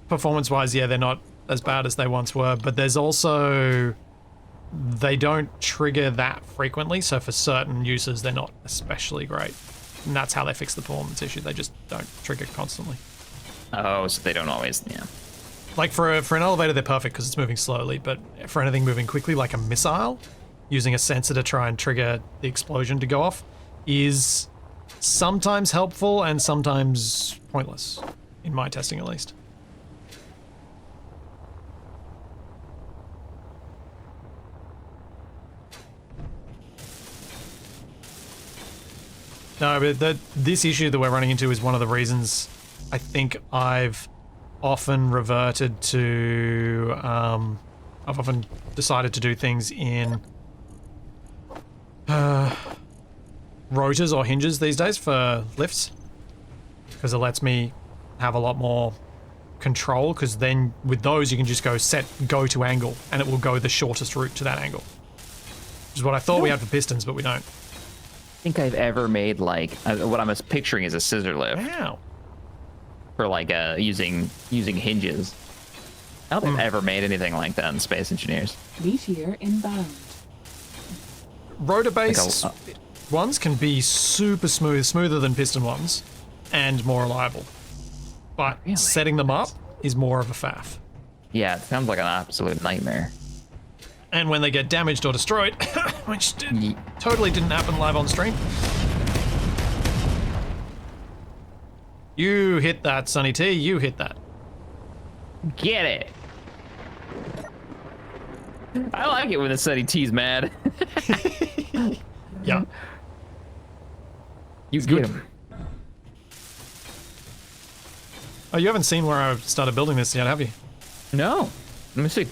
performance-wise, yeah, they're not as bad as they once were, but there's also, they don't trigger that frequently, so for certain uses, they're not especially great. And that's how they fix the performance issue. They just don't trigger constantly. Oh, so they don't always, yeah. Like for an elevator, they're perfect because it's moving slowly, but for anything moving quickly, like a missile, using a sensor to try and trigger the explosion to go off is sometimes helpful and sometimes pointless, in my testing at least. No, but this issue that we're running into is one of the reasons I think I've often reverted to, I've often decided to do things in rotors or hinges these days for lifts, because it lets me have a lot more control, because then with those you can just go to angle and it will go the shortest route to that angle, which is what I thought we had for pistons, but we don't. I think I've ever made like what I'm picturing is a scissor lift. Wow. For like using hinges. I don't think I've ever made anything like that in Space Engineers. Meteor inbound. Rotor-based ones can be super smooth, smoother than piston ones, and more reliable. But Really? setting them up is more of a faff. Yeah, it sounds like an absolute nightmare. And when they get damaged or destroyed, which totally didn't happen live on stream. You hit that, Sonny T. You hit that. Get it. I like it when the Sunny T's mad. Yeah. You get him. Oh, you haven't seen where I started building this yet, have you? No. Let me see.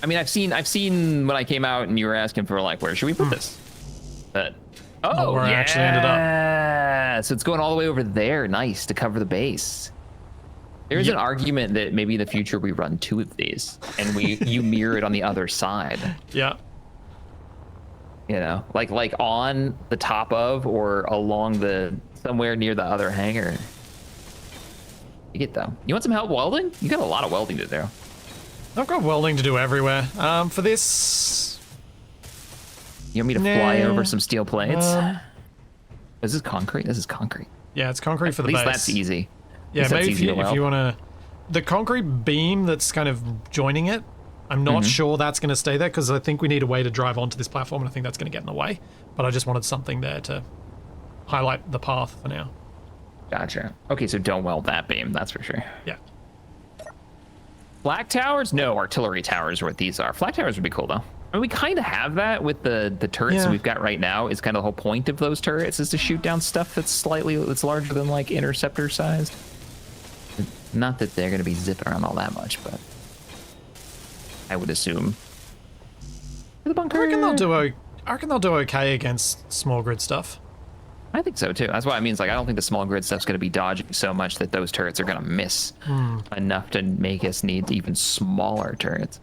I mean, I've seen when I came out and you were asking for like, where should we put this? But Not where I actually ended up. yeah. So it's going all the way over there. Nice, to cover the base. There's an argument that maybe in the future we run 2 of these and you mirror it on the other side. Yeah. You know, like on the top of or along somewhere near the other hangar. You get though. You want some help welding? You got a lot of welding to do. I've got welding to do everywhere. For this... You want me to fly over some steel plates? Is this concrete? This is concrete. Yeah, it's concrete for the At least base. that's easy. Yeah, maybe if you weld. want to... The concrete beam that's kind of joining it, I'm not sure that's going to stay there, because I think we need a way to drive onto this platform, and I think that's going to get in the way. But I just wanted something there to highlight the path for now. Gotcha. Okay, so don't weld that beam, that's for sure. Yeah. Flak towers? No, artillery towers are what these are. Flak towers would be cool, though. I mean, we kind of have that with the turrets that we've got right now. Is kind of the whole point of those turrets is to shoot down stuff that's larger than, like, interceptor sized. Not that they're going to be zipping around all that much, but I would assume. The bunker. I reckon they'll do okay against small grid stuff. I think so too. That's what I mean. It's like I don't think the small grid stuff's going to be dodging so much that those turrets are going to miss enough to make us need even smaller turrets.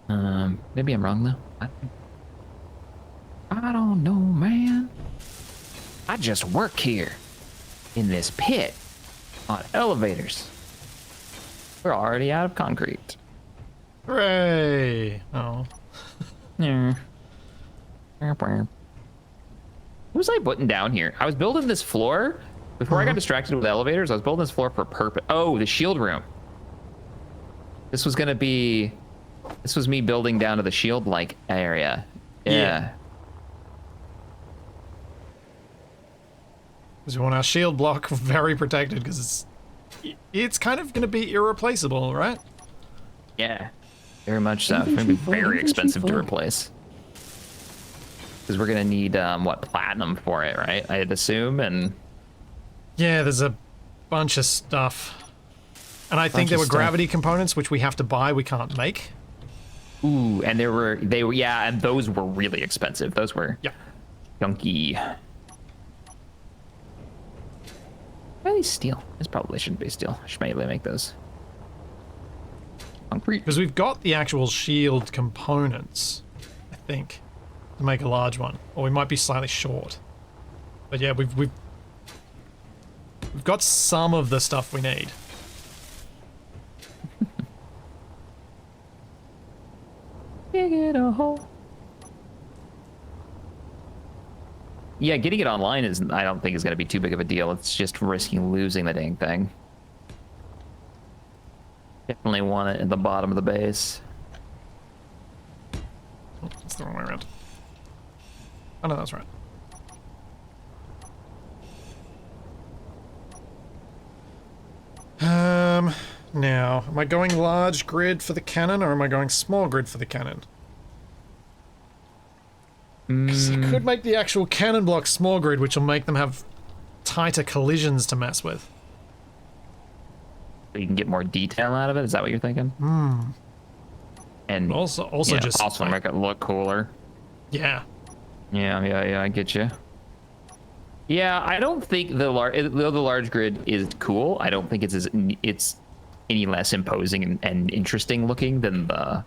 Maybe I'm wrong though. I don't know, man. I just work here in this pit on elevators. We're already out of concrete. Hooray! Oh. Yeah. What was I putting down here? I was building this floor. Before I got distracted with elevators, I was building this floor for purpose. Oh, the shield room. This was me building down to the shield-like area. Yeah. Because we want our shield block very protected, because it's kind of going to be irreplaceable, right? Yeah. Very much so. It's going to be very expensive to replace. Because we're going to need, platinum for it, right? I'd assume, and... Yeah, there's a bunch of stuff. And I think there were gravity components, which we have to buy, we can't make. Ooh, and yeah, and those were really expensive. Those were junky. Why are these steel? This probably shouldn't be steel. I should maybe make those. Concrete. Because we've got the actual shield components, I think, to make a large one. Or we might be slightly short. But yeah, we've got some of the stuff we need. Dig it a hole. Yeah, getting it online I don't think is going to be too big of a deal. It's just risking losing the dang thing. Definitely want it at the bottom of the base. Oh, that's the wrong way around. Oh no, that's right. Now, am I going large grid for the cannon, or am I going small grid for the cannon? Because I could make the actual cannon block small grid, which will make them have tighter collisions to mess with. So you can get more detail out of it? Is that what you're thinking? And Also yeah, just also make it look cooler. Yeah. Yeah, I get you. Yeah, I don't think the large grid is cool. I don't think it's any less imposing and interesting looking than the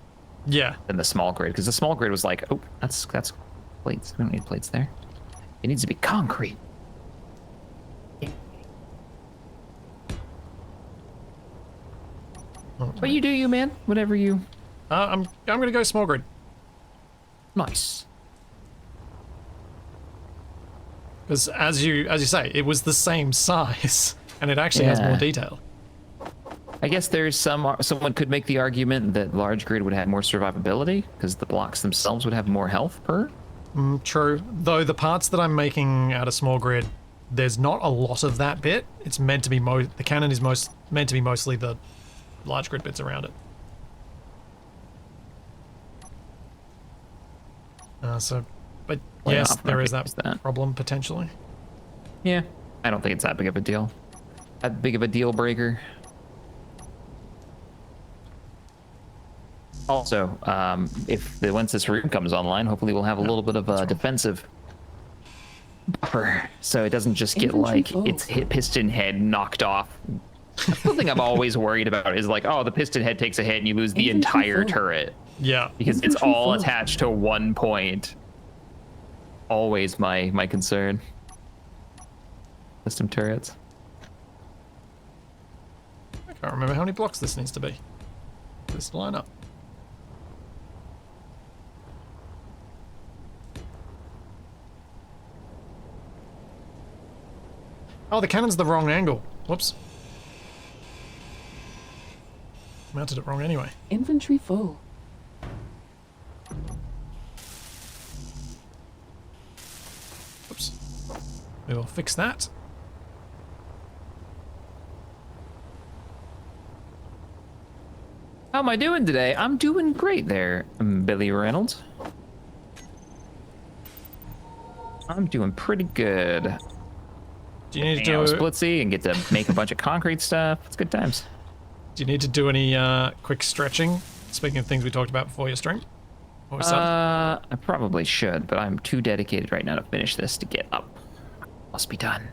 small grid, because the small grid was like, oh, that's plates. We don't need plates there. It needs to be concrete. But you do you, man. Whatever you. I'm gonna go small grid. Nice. Because as you say, it was the same size, and it actually has more detail. I guess there's someone could make the argument that large grid would have more survivability because the blocks themselves would have more health per. True. Though the parts that I'm making out of small grid, there's not a lot of that bit. It's meant to be the cannon is meant to be mostly the large grid bits around it. But yes, there is that problem potentially. Yeah, I don't think it's that big of a deal. That big of a deal breaker. Also, once this room comes online, hopefully we'll have a little bit of a defensive buffer, so it doesn't just get like its piston head knocked off. That's the thing I'm always worried about is like, oh, the piston head takes a hit and you lose the entire turret. Yeah. Because it's all attached to one point. Always my concern. Custom turrets. I can't remember how many blocks this needs to be. This line up. Oh, the cannon's the wrong angle. Whoops. Mounted it wrong anyway. Inventory full. Oops. We will fix that. How am I doing today? I'm doing great there, Billy Reynolds. I'm doing pretty good. Do you need to Hang out do with Splitsy and get to make a bunch of concrete stuff. It's good times. Do you need to do any quick stretching? Speaking of things we talked about before your stream? I probably should, but I'm too dedicated right now to finish this to get up. Must be done.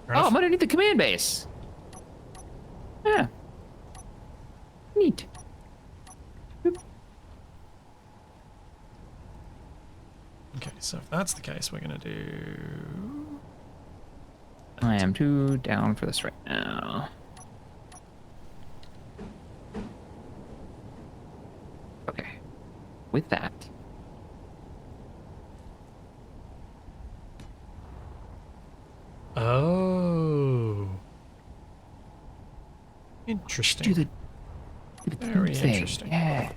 Oh, I'm underneath the command base. Yeah. Neat. Boop. Okay, so if that's the case, we're gonna do... I am too down for this right now. Okay. With that. Oh. Interesting. Do the Very thing. interesting. Yeah.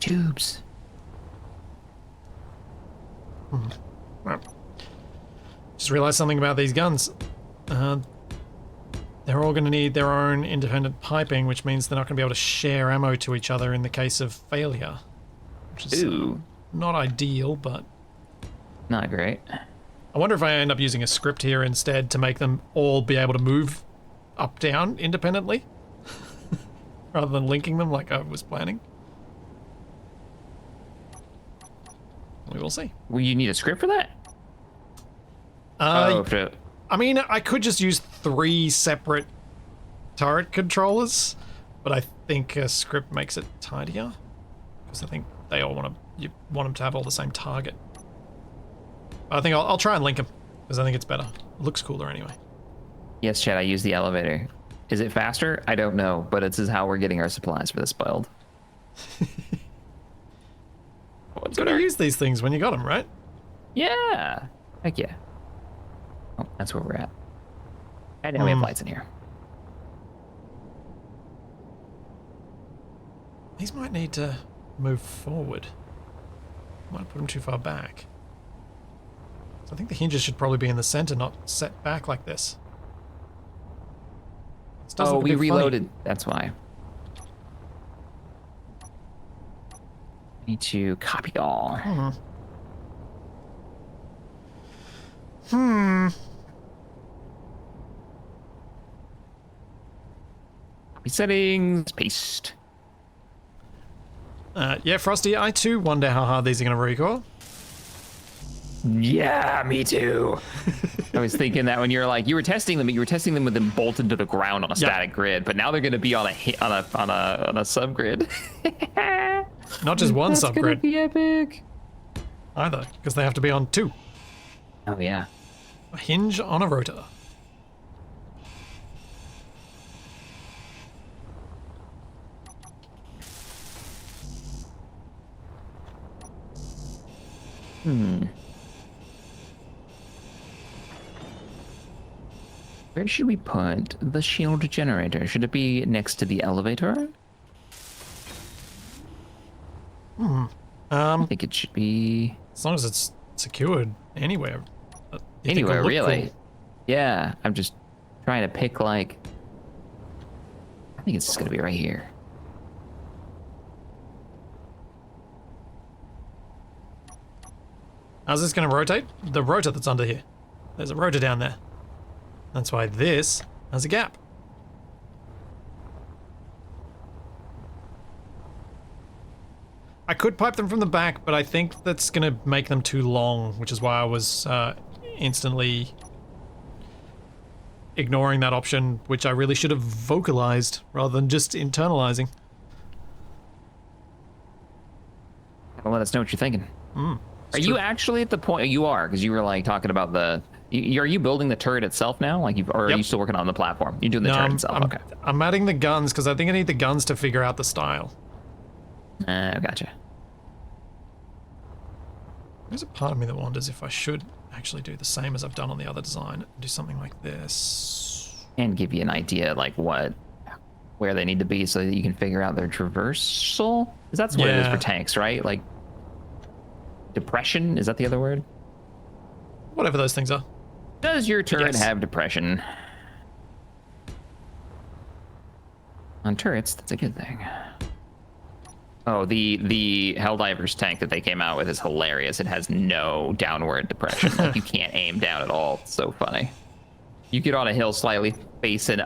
Tubes. Well, just realized something about these guns. They're all going to need their own independent piping, which means they're not going to be able to share ammo to each other in the case of failure. Which is not ideal, but... Not great. I wonder if I end up using a script here instead to make them all be able to move up, down independently. Rather than linking them like I was planning. We will see. Well, you need a script for that? I mean, I could just use 3 separate turret controllers, but I think a script makes it tidier. Because I think they all you want them to have all the same target. I think I'll try and link them, because I think it's better. It looks cooler anyway. Yes, Chad, I use the elevator. Is it faster? I don't know, but this is how we're getting our supplies for this build. You gotta use these things when you got them, right? Yeah. Heck yeah. Oh, that's where we're at. And now we have lights in here. These might need to move forward. Might put them too far back. So I think the hinges should probably be in the center, not set back like this. This does look a we bit reloaded. funny. That's why. Need to copy all. Copy settings. Paste. Yeah, Frosty, I too wonder how hard these are going to recoil. Yeah, me too. I was thinking that when you were testing them with them bolted to the ground on a static grid, but now they're going to be on a subgrid. Not just one That's gonna subgrid be epic. either, because they have to be on 2. Oh yeah. A hinge on a rotor. Where should we put the shield generator? Should it be next to the elevator? I think it should be As long as it's secured anywhere. You think anywhere, it'll look really. cool. Yeah, I'm just trying to pick like. I think it's just gonna be right here. How's this going to rotate? The rotor that's under here. There's a rotor down there. That's why this has a gap. I could pipe them from the back, but I think that's going to make them too long, which is why I was instantly ignoring that option, which I really should have vocalized rather than just internalizing. Well, let us know what you're thinking. Are you actually at the point you are? Because you were like talking about the. Are you building the turret itself now? Like, or are you still working on the platform? You're doing the turret itself. Okay. I'm adding the guns because I think I need the guns to figure out the style. Gotcha. There's a part of me that wonders if I should actually do the same as I've done on the other design. Do something like this. And give you an idea like where they need to be so that you can figure out their traversal. Because that's what it is for tanks, right? Like depression, is that the other word? Whatever those things are. Does your turret Yes. have depression? On turrets, that's a good thing. Oh, the Helldivers tank that they came out with is hilarious. It has no downward depression. Like, you can't aim down at all. It's so funny. You get on a hill slightly facing,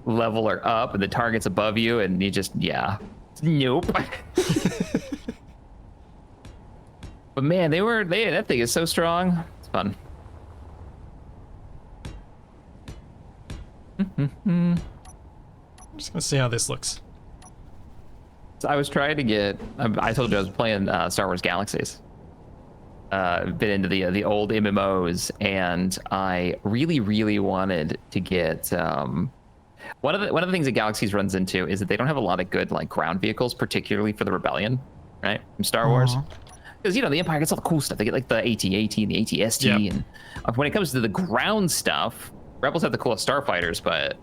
level or up, and the target's above you, and you just, nope. But man, that thing is so strong. It's fun. I'm just gonna see how this looks. So I was trying to get. I told you I was playing Star Wars Galaxies. Been into the old MMOs, and I really, really wanted to get. One of the things that Galaxies runs into is that they don't have a lot of good like ground vehicles, particularly for the Rebellion, right? From Star Wars. Because the Empire gets all the cool stuff. They get like the AT-AT and the AT-ST, and when it comes to the ground stuff, Rebels have the coolest starfighters, but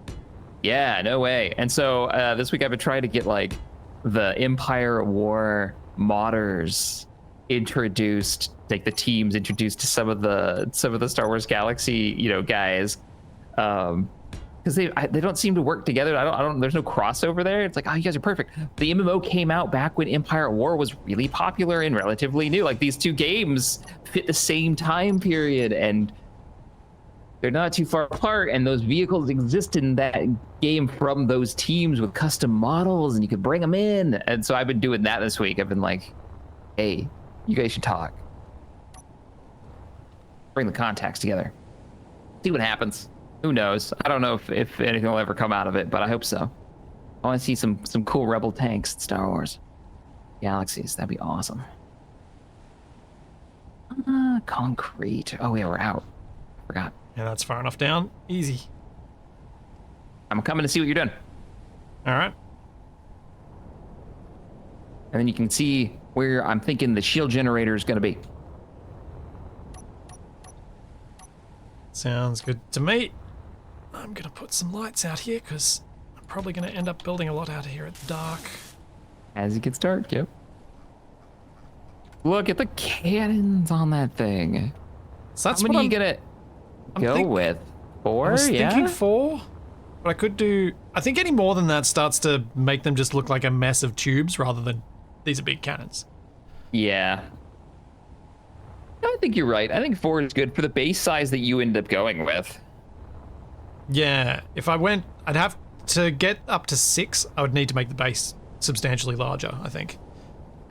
yeah, no way. And so this week I've been trying to get like the Empire War modders introduced, like the teams introduced to some of the Star Wars Galaxy, guys, because they don't seem to work together. I don't. There's no crossover there. It's like, oh, you guys are perfect. The MMO came out back when Empire at War was really popular and relatively new. Like these two games fit the same time period, and they're not too far apart. And those vehicles exist in that game from those teams with custom models, and you could bring them in. And so I've been doing that this week. I've been like, hey, you guys should talk. Bring the contacts together. See what happens. Who knows? I don't know if anything will ever come out of it, but I hope so. I want to see some cool Rebel tanks in Star Wars Galaxies. That'd be awesome. Concrete. Oh, yeah, we're out. Forgot. Yeah, that's far enough down. Easy. I'm coming to see what you're doing. All right. And then you can see where I'm thinking the shield generator is going to be. Sounds good to me. I'm gonna put some lights out here because I'm probably gonna end up building a lot out here at dark. As it gets dark, yep. Look at the cannons on that thing. So that's How many what are you gonna go with? 4? I was yeah. thinking 4, but I could do. I think any more than that starts to make them just look like a mess of tubes rather than these are big cannons. Yeah. I think you're right. I think 4 is good for the base size that you end up going with. Yeah, if I went, I'd have to get up to 6. I would need to make the base substantially larger, I think.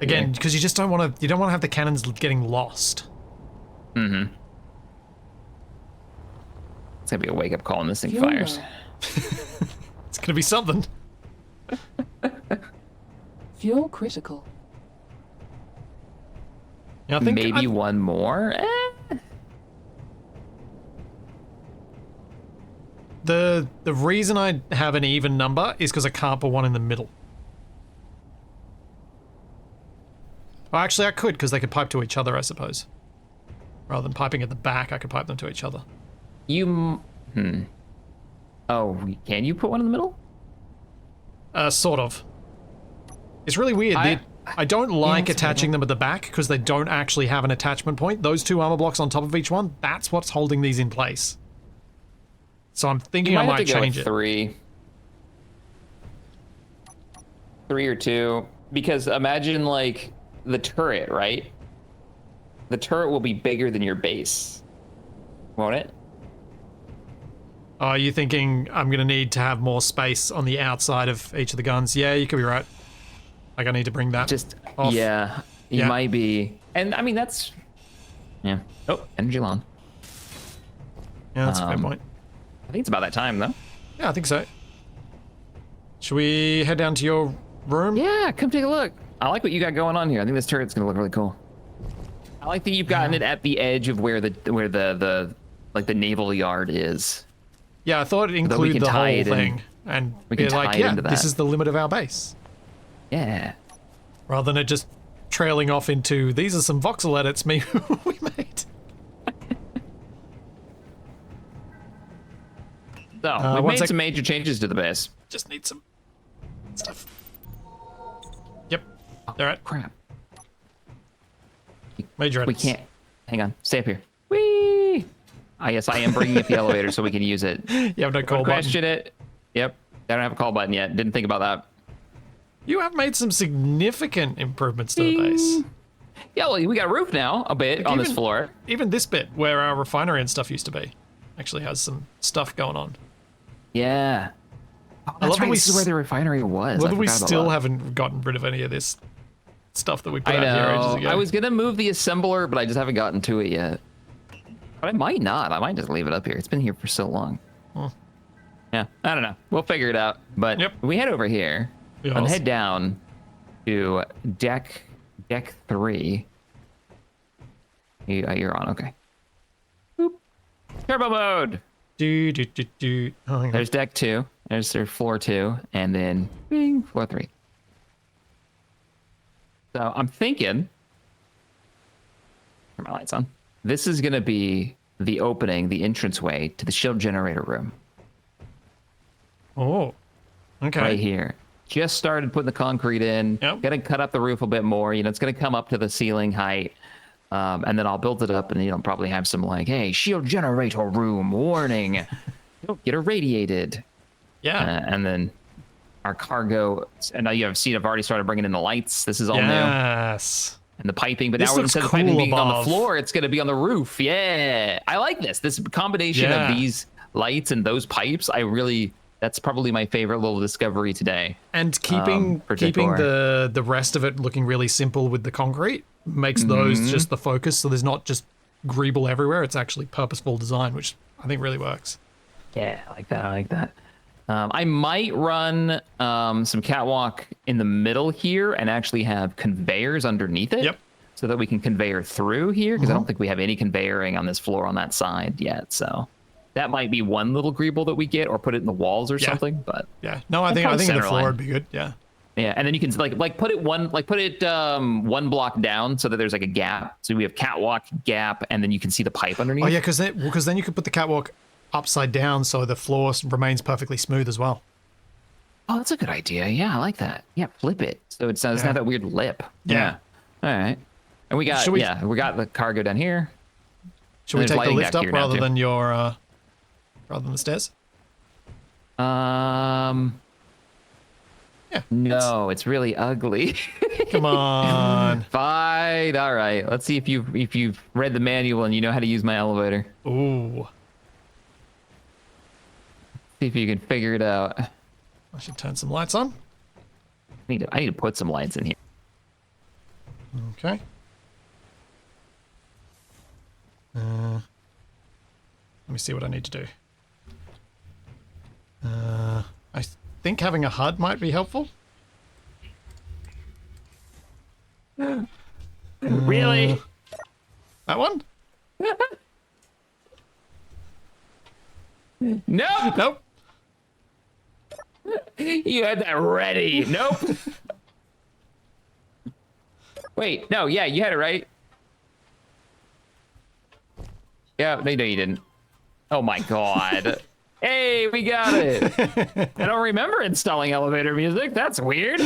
Again, because you just don't want to. You don't want to have the cannons getting lost. Mm-hmm. It's gonna be a wake-up call when this thing Fuel fires. low. It's gonna be something. Fuel critical. Yeah, I think Maybe one more. the reason I have an even number is because I can't put one in the middle. Well, actually, I could because they could pipe to each other, I suppose. Rather than piping at the back, I could pipe them to each other. Oh, can you put one in the middle? Sort of. It's really weird. I don't like attaching them at the back because they don't actually have an attachment point. Those two armor blocks on top of each one, that's what's holding these in place. So I'm thinking I might change it. Three or two, because imagine like the turret, right? The turret will be bigger than your base, won't it? Are you thinking I'm going to need to have more space on the outside of each of the guns? Yeah, you could be right. Like I need to bring that off. Yeah, you might be. And I mean, that's, yeah. Oh, energy long. Yeah, that's a fair point. I think it's about that time, though. Yeah, I think so. Should we head down to your room? Yeah, come take a look. I like what you got going on here. I think this turret's gonna look really cool. I like that you've gotten it at the edge of where the like the naval yard is. Yeah, I thought it included the whole thing, and we can like, tie it yeah, into that. this is the limit of our base. Yeah. Rather than it just trailing off into these are some voxel edits we made. So we've made some major changes to the base. Just need some stuff. Yep. All right. Crap. We We Major edits. can't. Hang on. Stay up here. Whee! Yes, I am bringing up the elevator so we can use it. You have no call button. Question it. Yep. I don't have a call button yet. Didn't think about that. You have made some significant improvements to the base. Yeah, well, we got a roof now, a bit, on this floor. Even this bit, where our refinery and stuff used to be, actually has some stuff going on. Yeah. Oh, I love that this is where the refinery was. Well, we still haven't gotten rid of any of this stuff that we put I out here ages know. ago. I was going to move the assembler, but I just haven't gotten to it yet. But I might not. I might just leave it up here. It's been here for so long. Yeah, I don't know. We'll figure it out. But we head over here and head down to deck 3. You're on, okay. Boop. Turbo mode. Oh, hang on. There's deck 2. There's floor 2, and then bing, floor 3. So I'm thinking, turn my lights on. This is gonna be the opening, the entranceway to the shield generator room. Oh, okay. Right here. Just started putting the concrete in. Yep. Gonna cut up the roof a bit more. You know, it's gonna come up to the ceiling height. And then I'll build it up and, you know, probably have some like, hey, shield generator room, warning. Don't get irradiated. Yeah. And then our cargo, and now you have seen I've already started bringing in the lights. This is all new. Yes. And the piping, but This now looks instead of cool piping being on above. the floor, it's going to be on the roof. Yeah. I like this. This combination Yeah. of these lights and those pipes, that's probably my favorite little discovery today. And keeping for Deck four. the rest of it looking really simple with the concrete makes those just the focus, so there's not just greeble everywhere. It's actually purposeful design, which I think really works. Yeah, I like that. I might run some catwalk in the middle here and actually have conveyors underneath it. Yep. So that we can conveyor through here, because I don't think we have any conveyoring on this floor on that side yet. So that might be one little greeble that we get, or put it in the walls or something. But Yeah. No, I think probably the center floor line. would be good. Yeah. yeah, and then you can put it one block down so that there's like a gap. So we have catwalk, gap, and then you can see the pipe underneath. Oh yeah, because then you could put the catwalk upside down so the floor remains perfectly smooth as well. Oh, that's a good idea. Yeah, I like that. Yeah, flip it so it doesn't have that weird lip. Yeah. All right. And we got Should we- we got the cargo down here. Should we There's take the lighting lift back up here now, rather too. than rather than the stairs? Yeah. No, it's really ugly. Come on. Fine. All right. Let's see if you've read the manual and you know how to use my elevator. Ooh. See if you can figure it out. I should turn some lights on. I need to put some lights in here. Okay. me see what I need to do. I think having a HUD might be helpful. Really? That one? No. Nope. You had that ready. Nope. Wait, no, yeah, you had it right. Yeah, no, you didn't. Oh my god. Hey, we got it. I don't remember installing elevator music. That's weird.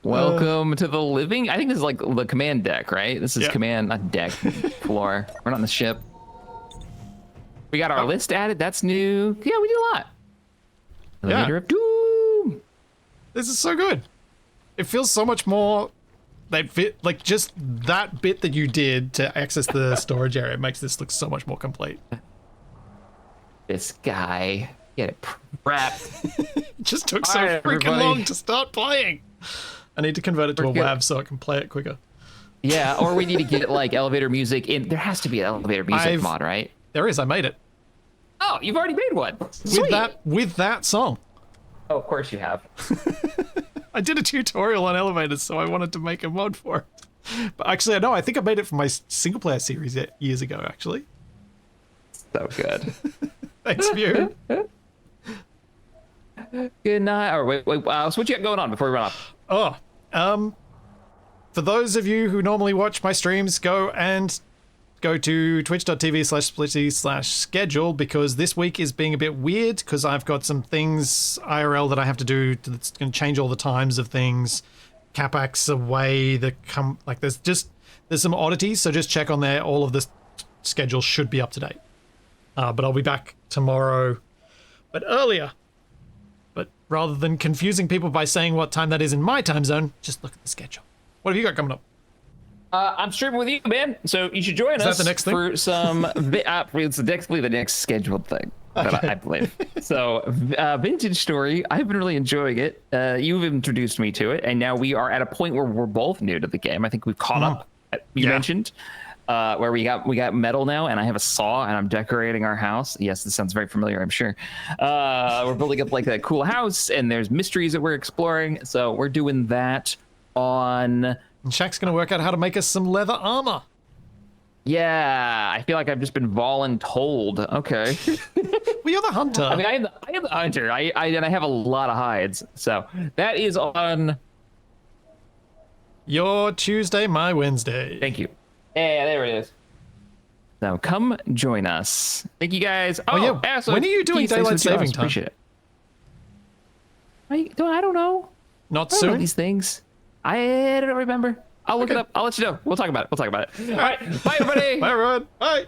Welcome to the living. I think this is like the command deck, right? This is command, not deck, floor. We're not on the ship. We got our list added. That's new. Yeah, we did a lot. Elevator of Doom. This is so good. It feels so much more like just that bit that you did to access the storage area makes this look so much more complete. This guy, get it prepped. It just took so Alright, freaking everybody. long to start playing. I need to convert it to a WAV so I can play it quicker. Yeah, or we need to get like elevator music in. There has to be an elevator music mod, right? There is. I made it. Oh, you've already made one. Sweet. With that song. Oh, of course you have. I did a tutorial on elevators, so I wanted to make a mod for it. But actually, no, I think I made it for my single player series years ago, actually. So good. Thanks, View. Good night. Or wait. So what you got going on before we run off? For those of you who normally watch my streams, go to twitch.tv/splitty/schedule because this week is being a bit weird because I've got some things IRL that I have to do that's going to change all the times of things. Capac's away, there's some oddities, so just check on there. All of the schedule should be up to date. But I'll be back tomorrow, but earlier. But rather than confusing people by saying what time that is in my time zone, just look at the schedule. What have you got coming up? I'm streaming with you, man. So you should join us the next thing? for some. It's the next scheduled thing that I believe. So Vintage Story. I've been really enjoying it. You've introduced me to it, and now we are at a point where we're both new to the game. I think we've caught up. You mentioned where we got metal now, and I have a saw, and I'm decorating our house. Yes, this sounds very familiar, I'm sure. We're building up like a cool house, and there's mysteries that we're exploring. So we're doing that on. And Shaq's going to work out how to make us some leather armor. Yeah, I feel like I've just been voluntold. Okay. Well, you're the hunter. I mean, I am the hunter. And I have a lot of hides. So that is on. Your Tuesday, my Wednesday. Thank you. Yeah, there it is. So come join us. Thank you guys. Oh yeah. So when are you doing daylight saving time? Appreciate it. I don't know. Not I don't know soon. these things. I don't remember. I'll look it up. I'll let you know. We'll talk about it. All right. Bye, everybody. Bye, everyone. Bye.